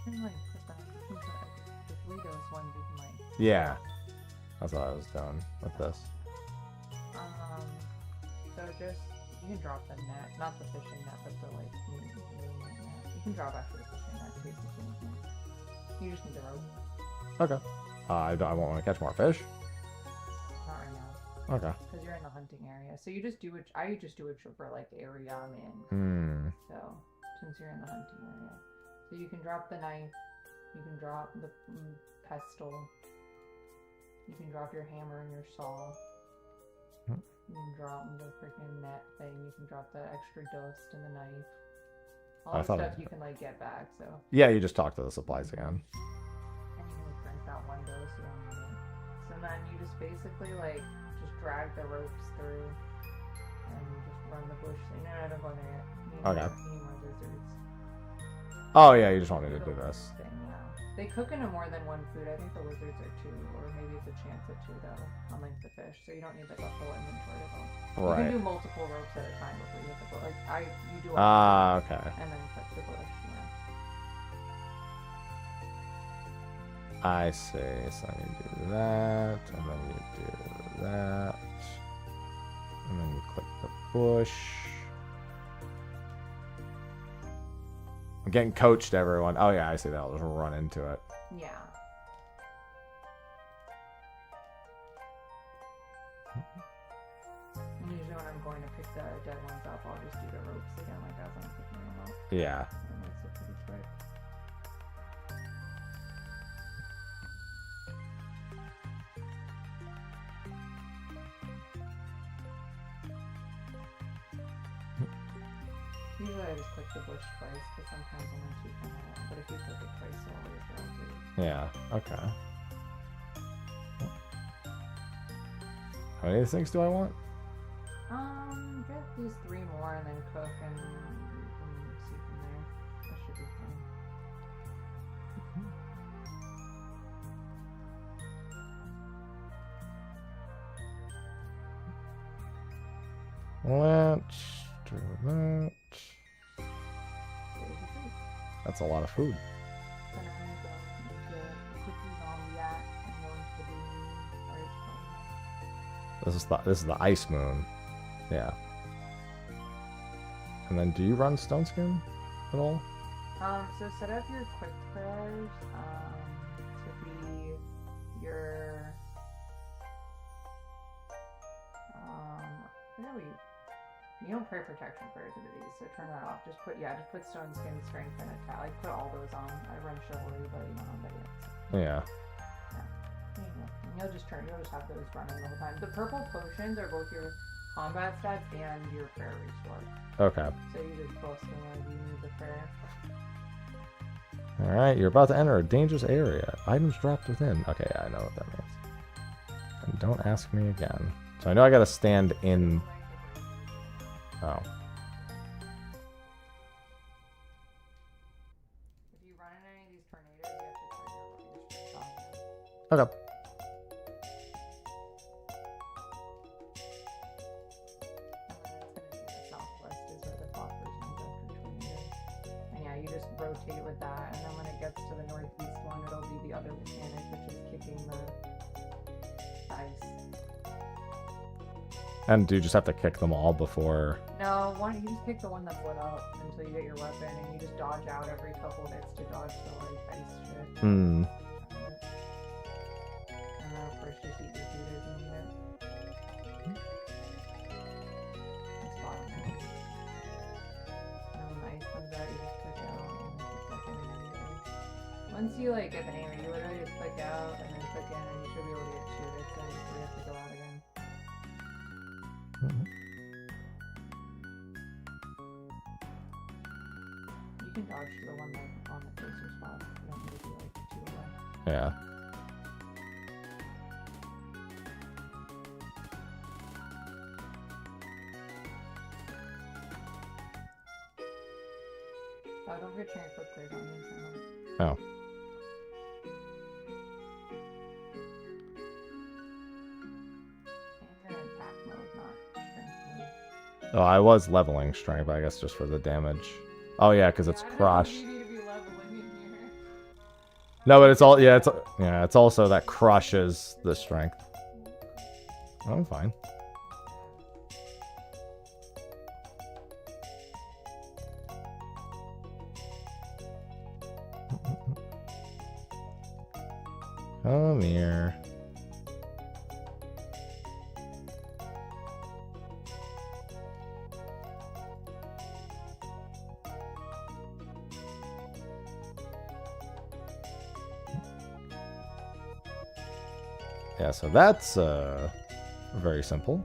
You can, like, put them, you can put, the 3-dose ones you can, like, Yeah. That's what I was doing with this. so just, you can drop the net, not the fishing net, but the, like, moonlight net. You can drop actually the fishing net too, if you can. You just need the rope. Okay. I won't want to catch more fish. Not right now. Okay. Because you're in the hunting area. So you just do it, I just do it for, like, the area I'm in. So, since you're in the hunting area. So you can drop the knife, you can drop the pestle, you can drop your hammer and your saw, you can drop the freaking net thing, you can drop the extra dust and the knife. All the stuff you can, like, get back, so. Yeah, you just talk to the supplies again. And you can drink that 1 dose, you don't need it. So then you just basically, like, just drag the ropes through and just run the bush thing. No, don't go there yet. You Okay. need more lizards. Oh, yeah, you just want me to do this. Thing, yeah. They cook into more than 1 food. I think the lizards are 2, or maybe it's a chance at 2 though, unlike the fish. So you don't need like a full inventory of them. You Right. can do multiple ropes at a time before you hit the bush. Like you do. Okay. And then click the bush. Yeah. I see. So you do that, and then you do that, and then you click the bush. I'm getting coached, everyone. Oh yeah, I see that. I'll just run into it. Yeah. And usually when I'm going to pick the dead ones up, I'll just do the ropes again, like as I'm picking them up. Yeah. That makes it pretty quick. Usually I just click the bush twice, because sometimes only 2 come out. But if you click it twice, you'll always go through. Yeah. Okay. How many of these things do I want? Get these 3 more and then cook and see from there. That should be fine. Let's do that. That's a lot of food. Then I'm going to go into cookies on that and go into the blue. This is the ice moon. Yeah. And then do you run stone skin at all? So set up your quick prayers to be your I know you don't pray protection prayers into these, so turn that off. Just put stone skin, strength, and attack. Like put all those on. I run chivalry, but you don't have that yet. So. Yeah. There you go. And you'll just have those running the whole time. The purple potions are both your combat stats and your prayer restore. Okay. So you just both whenever you need the prayer. Alright, you're about to enter a dangerous area. Items dropped within. Okay, yeah, I know what that means. And don't ask me again. So I know I gotta stand in... Oh. If you run into any of these tornadoes, you have to turn your range on. Okay. Southwest is where the clock version is after tornado. And yeah, you just rotate with that, and then when it gets to the northeast one, it'll be the other mechanic, which is kicking the ice. And do you just have to kick them all before... No, you just kick the one that's lit up until you get your weapon, and you just dodge out every couple hits to dodge the like ice shit. Hmm. And then of course just eat your food as you need it. That's bottom right. And when the ice comes out, you just click out and just like immediately. Once you like get the hang of it, you literally click out and then click in, and you should be able to get 2 hits in before you have to go out again. You can dodge to the one like on the closer spot. You don't need to be like 2 away. Yeah. Oh, don't forget to turn your quick clears on me. Oh. And you're in attack mode, not strength mode. Oh, I was leveling strength, but I guess just for the damage. Oh yeah, because it's I don't crush. think you need to be leveling in here. No, but it's all it's also that crushes the strength. I'm fine. Come here. Yeah, so that's very simple.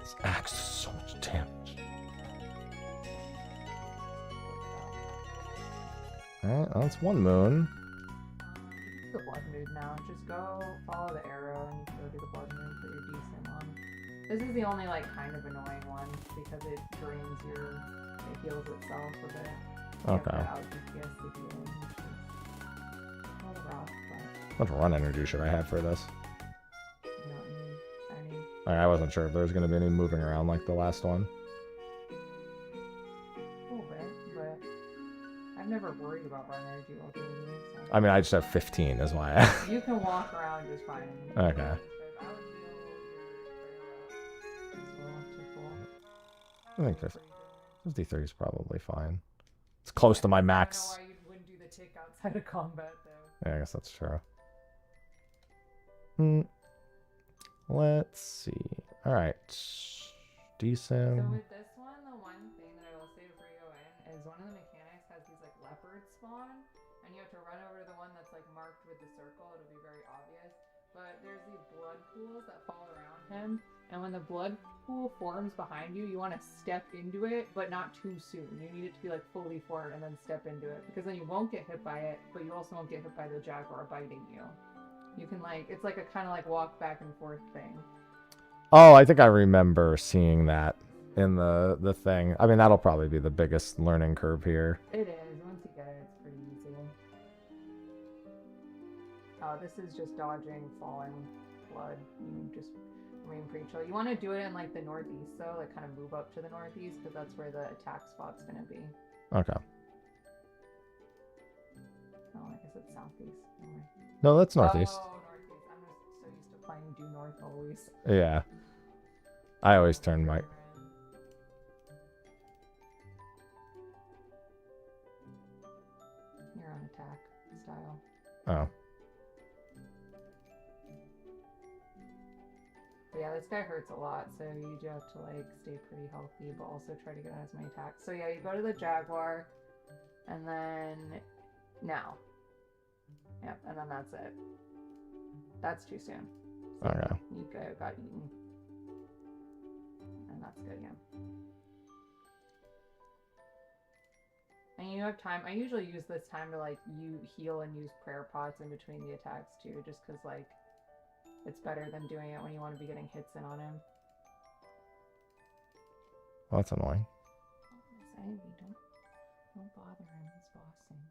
This axe does so much damage. Alright, well, that's one moon. The blood mood now. Just go follow the arrow and you can go do the blood mood for your decent one. This is the only like kind of annoying one because it drains your, it heals itself a bit. Okay. Out DPS the healing, which is a little rough, but What run energy should I have for this? you don't need any. I wasn't sure if there was going to be any moving around like the last one. A little bit, but I've never worried about run energy while doing this. So. I mean, I just have 15 is why I... You can walk around just fine. Okay. I would heal your I think 53 is probably fine. It's close to my max. I don't know why you wouldn't do the tick outside of combat, though. Yeah, I guess that's true. Let's see. Alright. Decent. So with this one, the one thing that I will say before you go in is one of the mechanics has these like leopards spawn, and you have to run over to the one that's like marked with the circle. It'll be very obvious. But there's these blood pools that fall around him, and when the blood pool forms behind you, you want to step into it, but not too soon. You need it to be like fully formed and then step into it, because then you won't get hit by it, but you also won't get hit by the jaguar biting you. You can like, it's like a kind of like walk back and forth thing. Oh, I think I remember seeing that in the thing. I mean, that'll probably be the biggest learning curve here. It is. Once you get it, it's pretty easy. Oh, this is just dodging falling blood. You just remain pretty chill. You want to do it in like the northeast, though, like kind of move up to the northeast, because that's where the attack spot's gonna be. Okay. Oh, I guess it's southeast. Anyway. No, that's northeast. Oh, northeast. I'm just so used to playing due north always. Yeah. I always turn my... You're on attack style. Oh. But yeah, this guy hurts a lot, so you do have to like stay pretty healthy, but also try to get as many attacks. So yeah, you go to the jaguar, and then now. Yep, and then that's it. That's too soon. So Okay. you got eaten. And that's good, yeah. And you have time. I usually use this time to like you heal and use prayer pots in between the attacks too, just because like it's better than doing it when you want to be getting hits in on him. Well, that's annoying. Don't bother him. He's bossing.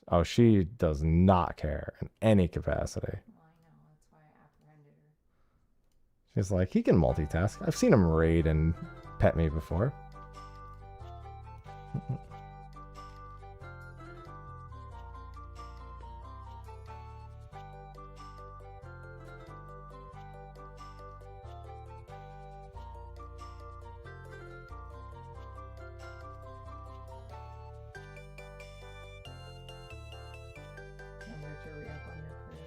Oh, she does not care in any capacity. Well, I know. That's why I apprehended her. She's like, he can multitask. I've seen him raid and pet me before. Remember to re-up on your crew.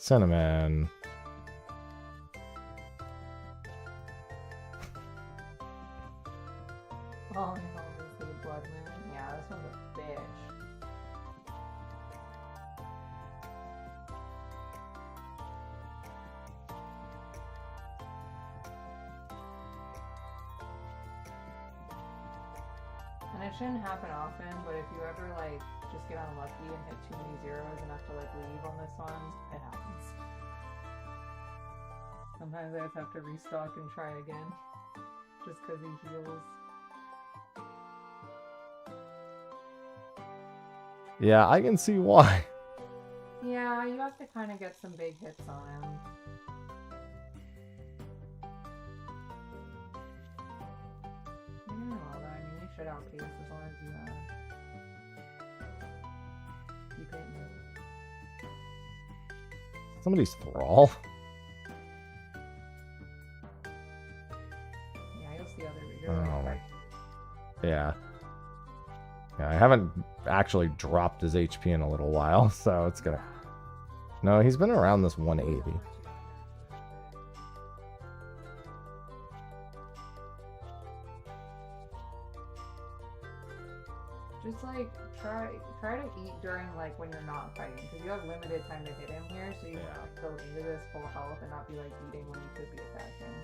Cinnamon. Oh no, this is a blood moon. Yeah, this one's a bitch. And it shouldn't happen often, but if you ever like just get unlucky and hit too many zeros enough to like leave on this one, it happens. Sometimes I just have to restock and try again. Just because he heals. Yeah, I can see why. Yeah, you have to kind of get some big hits on him. You're doing well though. I mean, you should outpace as long as you keep hitting it. Somebody's thrall. Yeah, you'll see other readers. Oh my. Yeah. Yeah, I haven't actually dropped his HP in a little while, so it's gonna... No, he's been around this 180. Just like try to eat during like when you're not fighting, because you have limited time to hit him here, so you have to go into this full health and not be like eating when you could be attacking.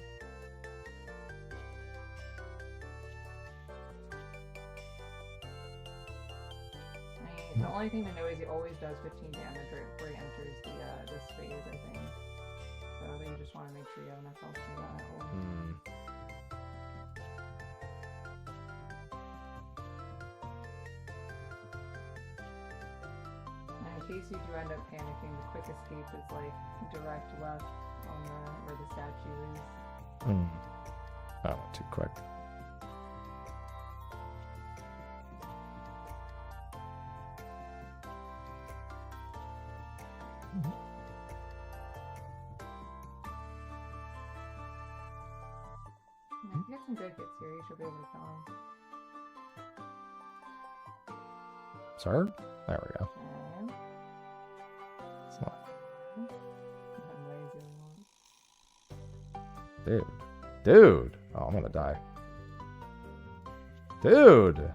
The only thing to know is he always does 15 damage right before he enters this phase, I think. So I think you just want to make sure you have enough health for that. And in case you do end up panicking, the quick escape is like direct left on where the statue is. Oh, too quick. Yeah, if you get some good hits here, you should be able to kill him. Sir? There we go. And It's not... I'm lazy. Dude. Oh, I'm gonna die. Dude! You're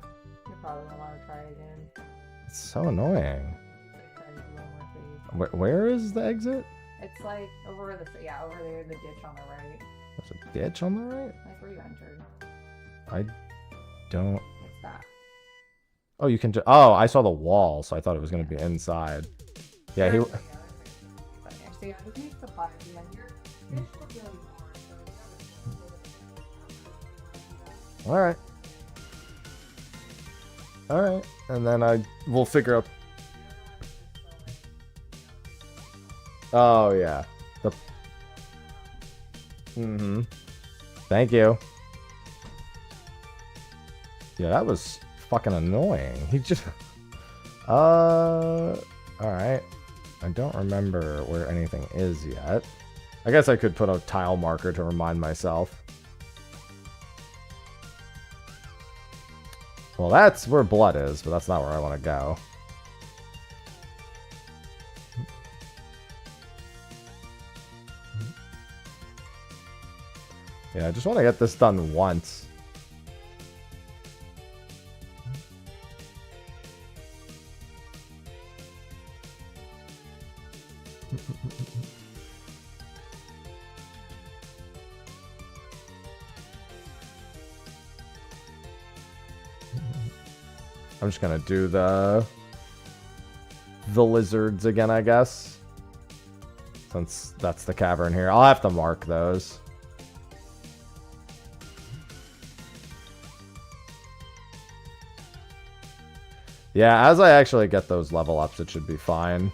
probably gonna want to try again. It's so annoying. Try to do one more phase. Where is the exit? It's like over over there, the ditch on the right. There's a ditch on the right? Like where you entered. I don't... It's that. Oh, you can... Oh, I saw the wall, so I thought it was gonna be inside. Yeah, he... See, I just need supply at the end. You're really Alright. Alright. And then we'll figure out... Oh, yeah. Thank you. Yeah, that was fucking annoying. He just... Alright. I don't remember where anything is yet. I guess I could put a tile marker to remind myself. Well, that's where blood is, but that's not where I want to go. Yeah, I just want to get this done once. I'm just gonna do the lizards again, I guess. Since that's the cavern here. I'll have to mark those. Yeah, as I actually get those level ups, it should be fine.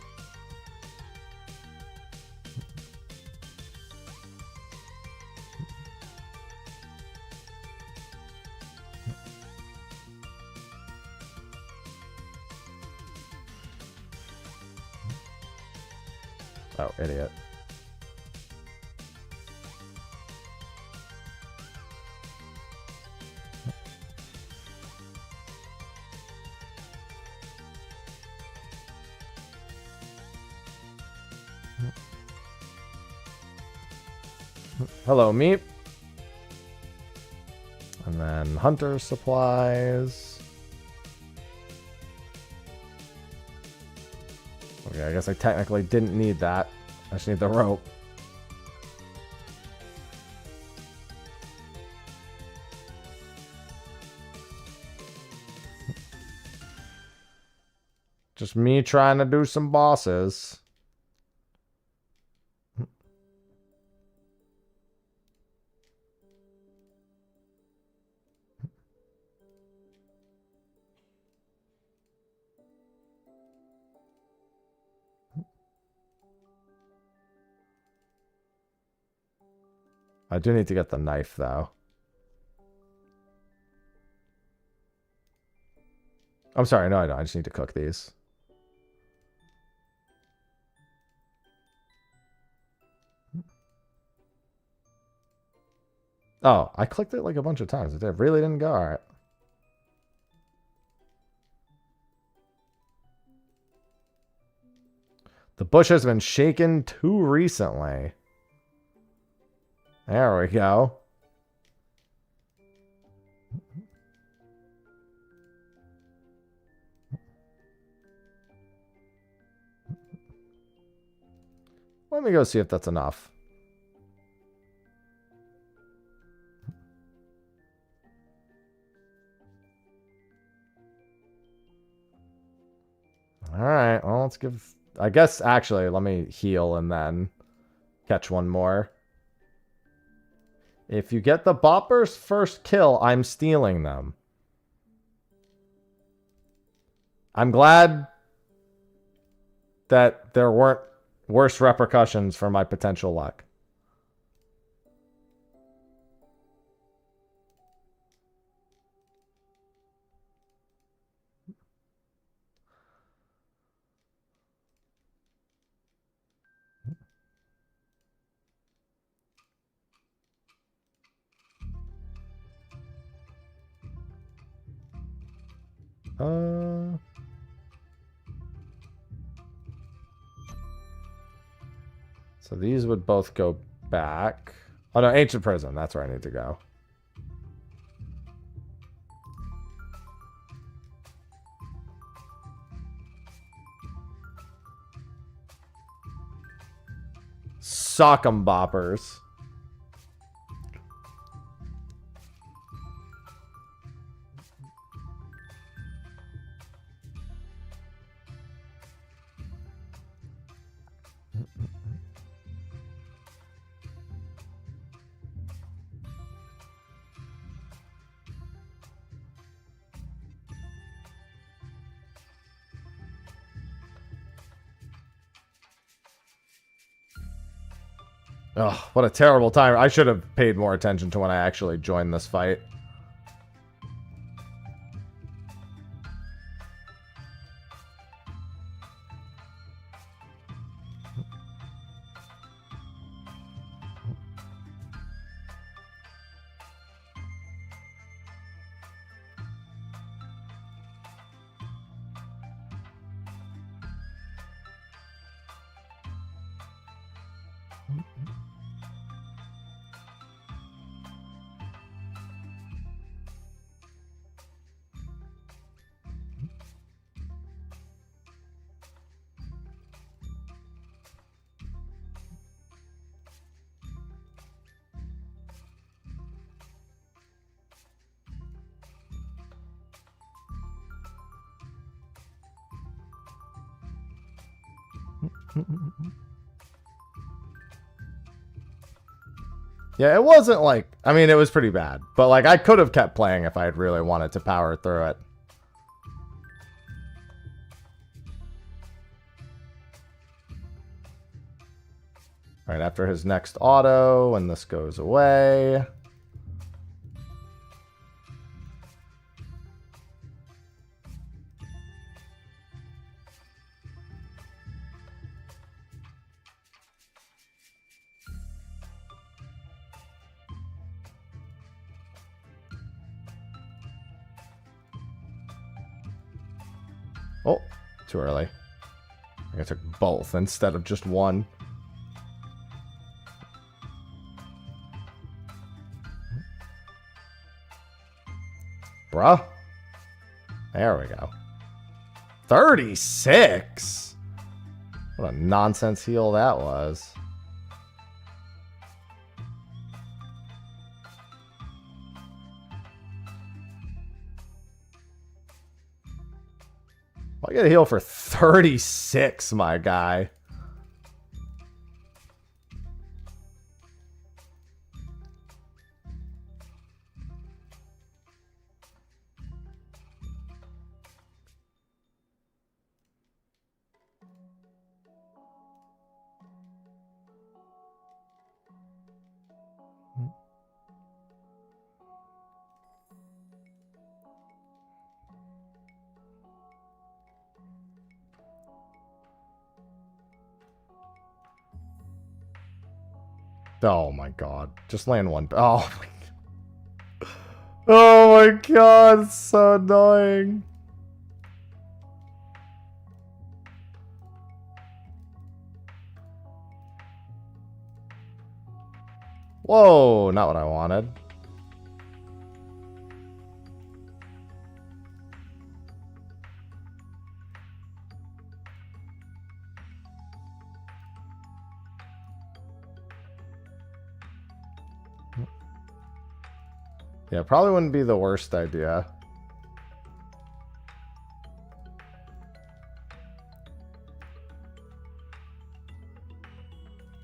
Oh, idiot. Hello, meat. And then hunter supplies. Okay, I guess I technically didn't need that. I just need the rope. Just me trying to do some bosses. I do need to get the knife, though. I'm sorry, no, I don't. I just need to cook these. Oh, I clicked it like a bunch of times. It really didn't go. All right. The bush has been shaken too recently. There we go. Let me go see if that's enough. All right, well, let's give... I guess, actually, let me heal and then catch one more. If you get the boppers first kill, I'm stealing them. I'm glad that there weren't worse repercussions for my potential luck. So these would both go back. Oh no, ancient prison. That's where I need to go. Sock 'em boppers. Oh, what a terrible time. I should have paid more attention to when I actually joined this fight. Yeah, it wasn't like... I mean, it was pretty bad. But, like, I could have kept playing if I had really wanted to power through it. Alright, after his next auto, when this goes away... Oh, too early. I think I took both instead of just one. bruh. There we go. 36? What a nonsense heal that was. I get a heal for 36, my guy. Oh my god. Just land one. Oh my god. Oh my god. It's so annoying. Whoa. Not what I wanted. Yeah, probably wouldn't be the worst idea.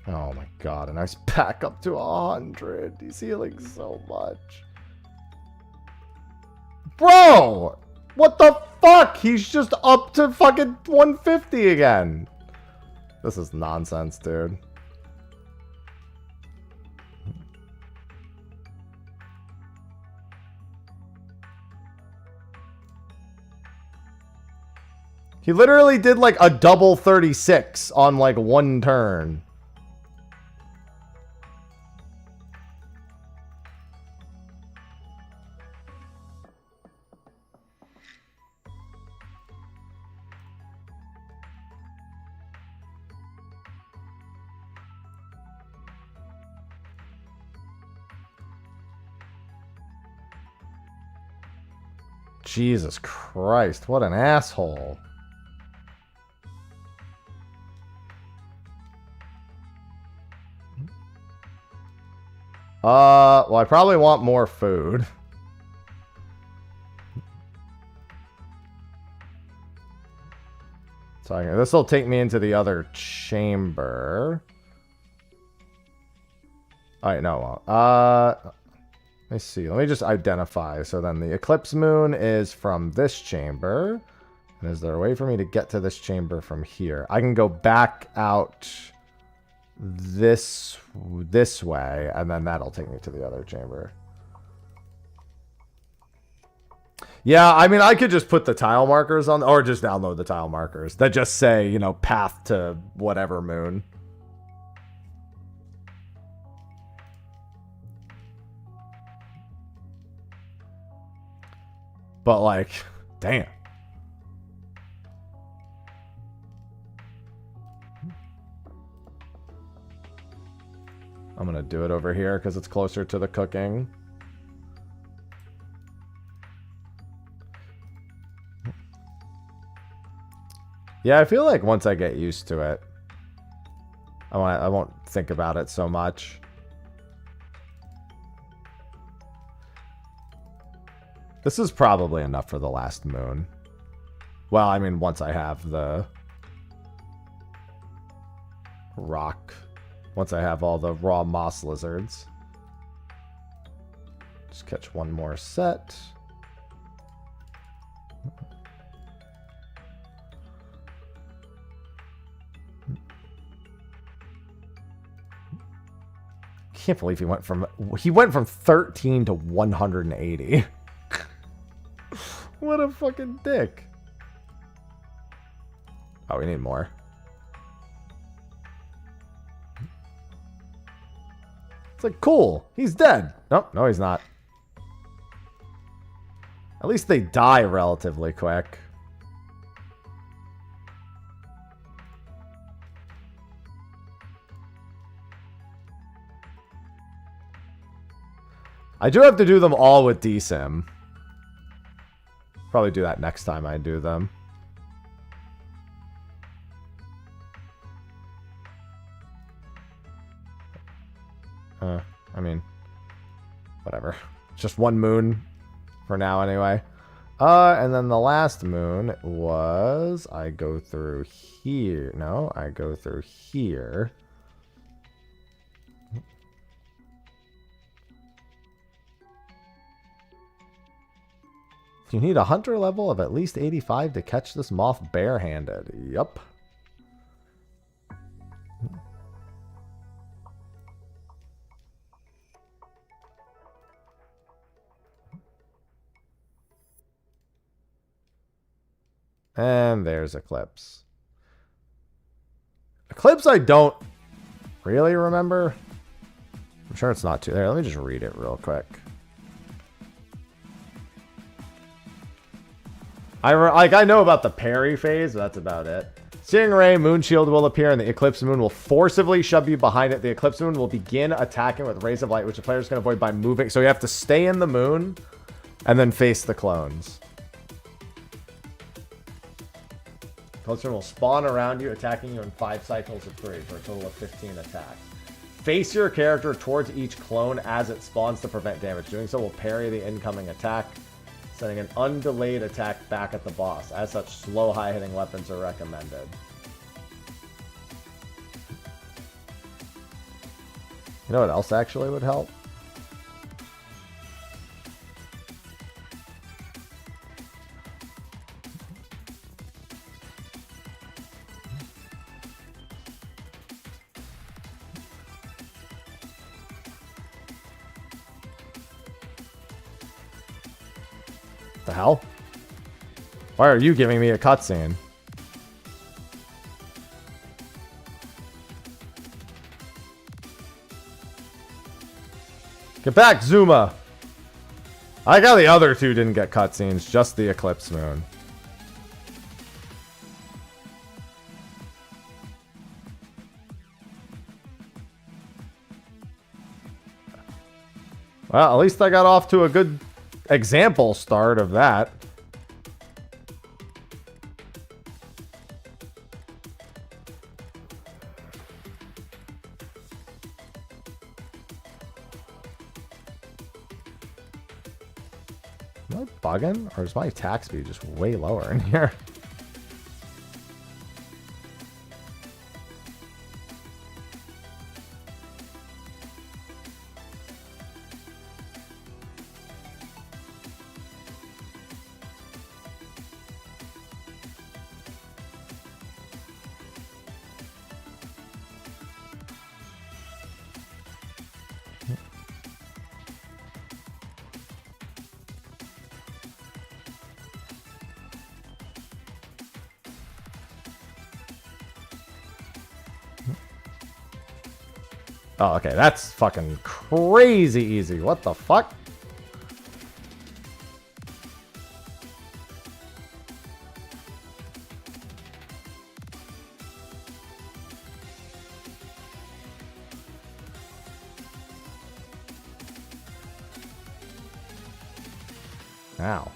Oh my god, a nice back up to 100. He's healing so much. Bro! What the fuck? He's just up to fucking 150 again. This is nonsense, dude. He literally did like a double 36 on like one turn. Jesus Christ, what an asshole. Well, I probably want more food. So this will take me into the other chamber. Alright, no. Let me see. Let me just identify. So then the eclipse moon is from this chamber. And is there a way for me to get to this chamber from here? I can go back out this way, and then that'll take me to the other chamber. Yeah, I mean, I could just put the tile markers on, or just download the tile markers that just say, you know, path to whatever moon. But like, damn. I'm gonna do it over here because it's closer to the cooking. Yeah, I feel like once I get used to it, I won't think about it so much. This is probably enough for the last moon. Well, I mean, once I have the rock. Once I have all the raw moss lizards. Just catch one more set. Can't believe he went from 13 to 180. What a fucking dick. Oh, we need more. It's like, cool, he's dead. Nope, no, he's not. At least they die relatively quick. I do have to do them all with DSIM. Probably do that next time I do them. I mean, whatever. Just one moon for now anyway. And then the last moon was, I go through here. No, I go through here. You need a hunter level of at least 85 to catch this moth barehanded. Yup. And there's Eclipse. Eclipse I don't really remember. I'm sure it's not too there. Let me just read it real quick. I know about the parry phase, but that's about it. Searing Ray Moon Shield will appear and the Eclipse Moon will forcibly shove you behind it. The Eclipse Moon will begin attacking with Rays of Light, which the players can avoid by moving. So you have to stay in the moon and then face the clones. Eclipse Moon will spawn around you, attacking you in 5 cycles of 3 for a total of 15 attacks. Face your character towards each clone as it spawns to prevent damage. Doing so will parry the incoming attack, sending an undelayed attack back at the boss. As such, slow, high-hitting weapons are recommended. You know what else actually would help? The hell? Why are you giving me a cutscene? Get back, Zuma! I like how the other two didn't get cutscenes, just the Eclipse Moon. Well, at least I got off to a good example start of that. Am I bugging? Or is my attack speed just way lower in here? Oh, okay, that's fucking crazy easy. What the fuck? Ow.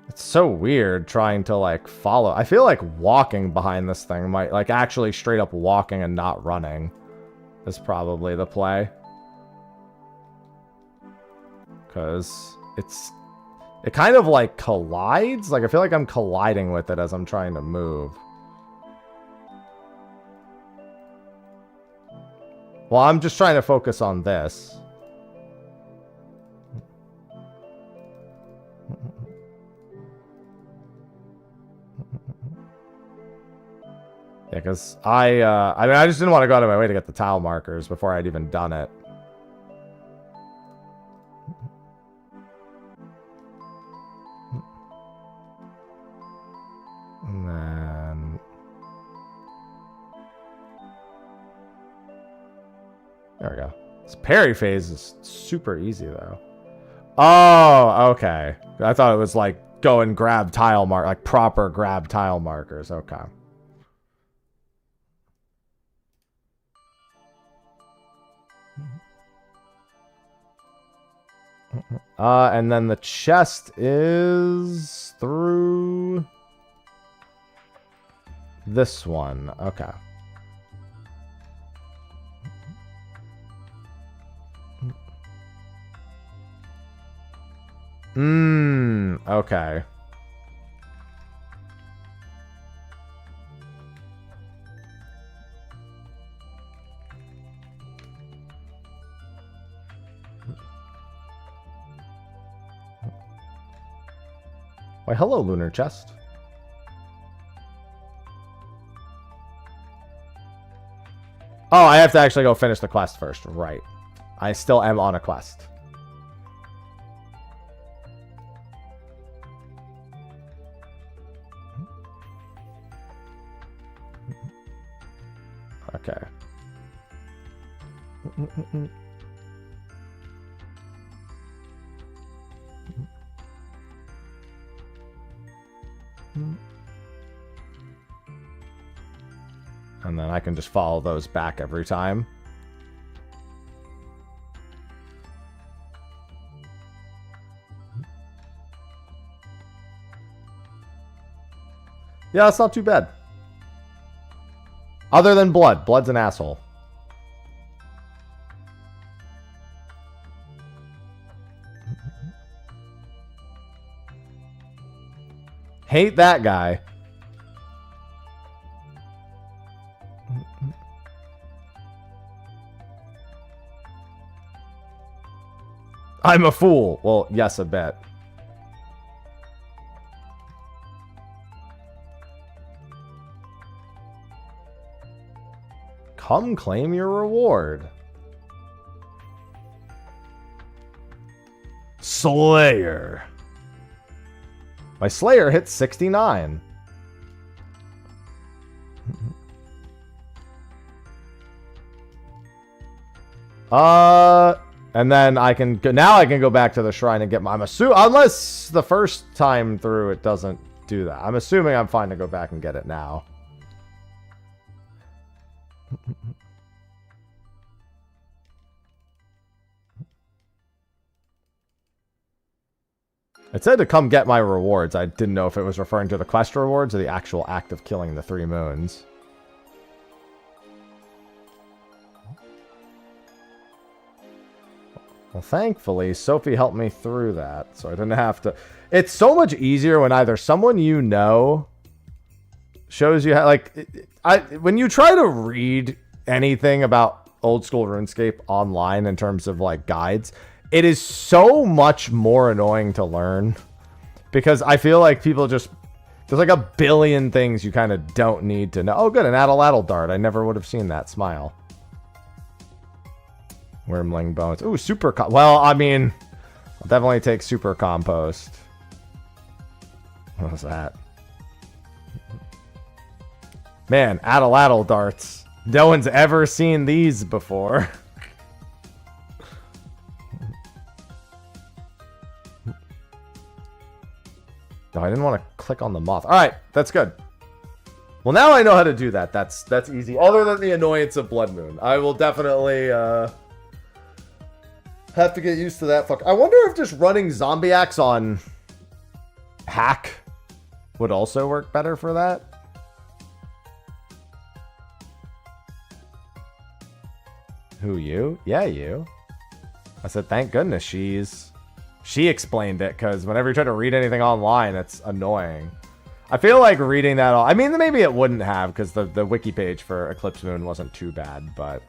It's so weird trying to like follow. I feel like walking behind this thing might like actually straight up walking and not running is probably the play. Because it kind of like collides. Like I feel like I'm colliding with it as I'm trying to move. Well, I'm just trying to focus on this. Yeah, because I mean, I just didn't want to go out of my way to get the tile markers before I'd even done it. And then... There we go. This parry phase is super easy, though. Oh, okay. I thought it was, like, go and grab tile like proper grab tile markers. Okay. And then the chest is through this one. Okay. Okay. Why, hello, Lunar Chest. Oh, I have to actually go finish the quest first. Right. I still am on a quest. Okay. And then I can just follow those back every time. Yeah, that's not too bad. Other than blood. Blood's an asshole. Hate that guy. I'm a fool. Well, yes, a bit. Come claim your reward. Slayer. My Slayer hit 69. And then I can go, now I can go back to the shrine and get my, unless the first time through it doesn't do that. I'm assuming I'm fine to go back and get it now. It said to come get my rewards. I didn't know if it was referring to the quest rewards or the actual act of killing the 3 moons. Well, thankfully, Sophie helped me through that, so I didn't have to... It's so much easier when either someone you know shows you how... Like, when you try to read anything about old school RuneScape online in terms of, like, guides, it is so much more annoying to learn. Because I feel like people just... There's like a billion things you kind of don't need to know. Oh, good, an Addle Dart. I never would have seen that. Smile. Wormling bones. Ooh, super... Well, I mean... I'll definitely take super compost. What was that? Man, Addle darts. No one's ever seen these before. No, I didn't want to click on the moth. Alright, that's good. Well, now I know how to do that. That's easy. Other than the annoyance of Blood Moon. I will definitely... have to get used to that. Fuck. I wonder if just running Zombie Axe on hack would also work better for that. Who, you? Yeah, you. I said, thank goodness she explained it, because whenever you try to read anything online, it's annoying. I feel like reading that all... I mean, maybe it wouldn't have, because the wiki page for Eclipse Moon wasn't too bad, but...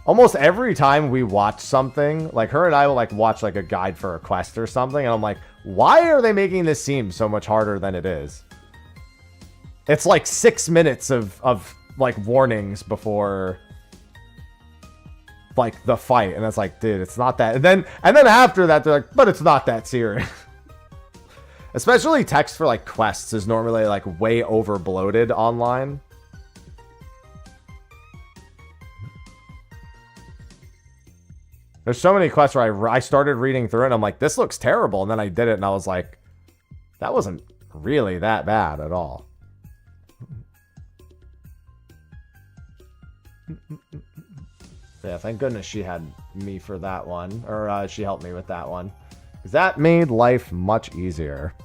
Almost every time we watch something, like her and I will like watch like a guide for a quest or something, and I'm like, why are they making this seem so much harder than it is? It's like 6 minutes of like warnings before like the fight, and it's like, dude, it's not that. And then after that, they're like, but it's not that serious. Especially text for like quests is normally like way over bloated online. There's so many quests where I started reading through it and I'm like, this looks terrible. And then I did it and I was like, That wasn't really that bad at all. Yeah, thank goodness she had me for that one. Or she helped me with that one. Because that made life much easier.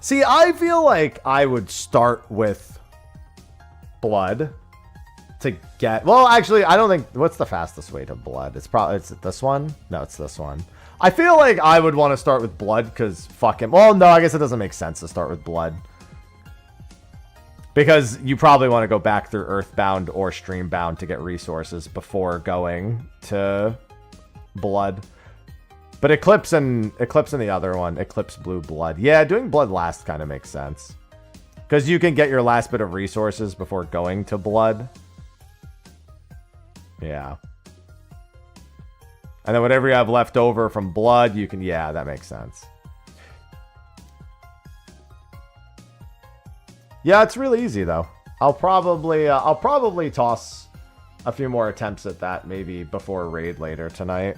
See, I feel like I would start with blood to get... Well, actually, I don't think... What's the fastest way to blood? It's probably... It's this one? No, it's this one. I feel like I would want to start with blood because fuck him. Well, no, I guess it doesn't make sense to start with blood. Because you probably want to go back through Earthbound or Streambound to get resources before going to blood. But Eclipse and the other one, Eclipse Blue Blood. Yeah, doing blood last kind of makes sense. Because you can get your last bit of resources before going to blood. Yeah. And then whatever you have left over from blood, you can... Yeah, that makes sense. Yeah, it's really easy though. I'll probably toss a few more attempts at that maybe before raid later tonight.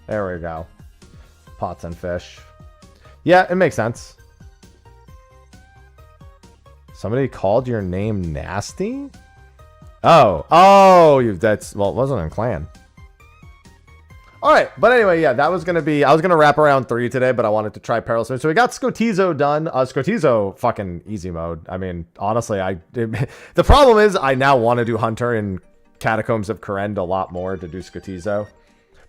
There we go. Pots and fish. Yeah, it makes sense. Somebody called your name nasty? Oh, that's, well, it wasn't in clan. All right, but anyway, yeah, that was gonna be, I was gonna wrap around 3 today, but I wanted to try Perilous. So we got Scotizo done. Scotizo, fucking easy mode. I mean, honestly, the problem is I now want to do Hunter in Catacombs of Korend a lot more to do Scotizo.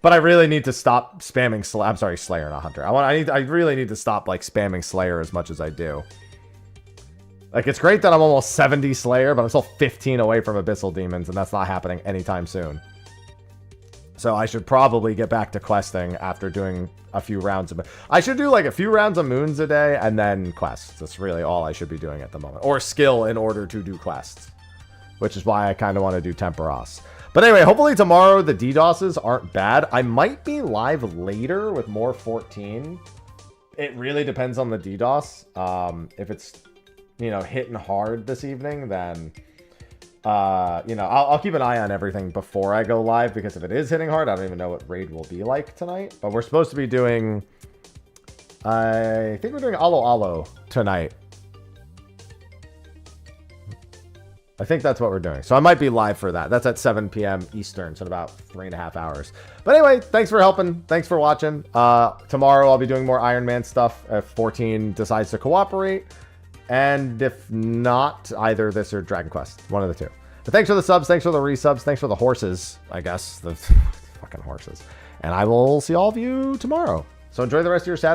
But I really need to stop spamming Slayer. I'm sorry, Slayer, not Hunter. I really need to stop like spamming Slayer as much as I do. Like, it's great that I'm almost 70 Slayer, but I'm still 15 away from Abyssal Demons, and that's not happening anytime soon. So I should probably get back to questing after doing a few rounds of... I should do like a few rounds of moons a day, and then quests. That's really all I should be doing at the moment. Or skill in order to do quests. Which is why I kind of want to do Temperos. But anyway, hopefully tomorrow the DDoSes aren't bad. I might be live later with more 14. It really depends on the DDoS. If it's, you know, hitting hard this evening, then, you know, I'll keep an eye on everything before I go live. Because if it is hitting hard, I don't even know what raid will be like tonight. But we're supposed to be doing... I think we're doing Alo Alo tonight. I think that's what we're doing. So I might be live for that. That's at 7 p.m. Eastern, so in about 3.5 hours. But anyway, thanks for helping. Thanks for watching. Tomorrow I'll be doing more Iron Man stuff if 14 decides to cooperate. And if not, either this or Dragon Quest. One of the two. But thanks for the subs. Thanks for the resubs. Thanks for the horses, I guess. The fucking horses. And I will see all of you tomorrow. So enjoy the rest of your Saturday.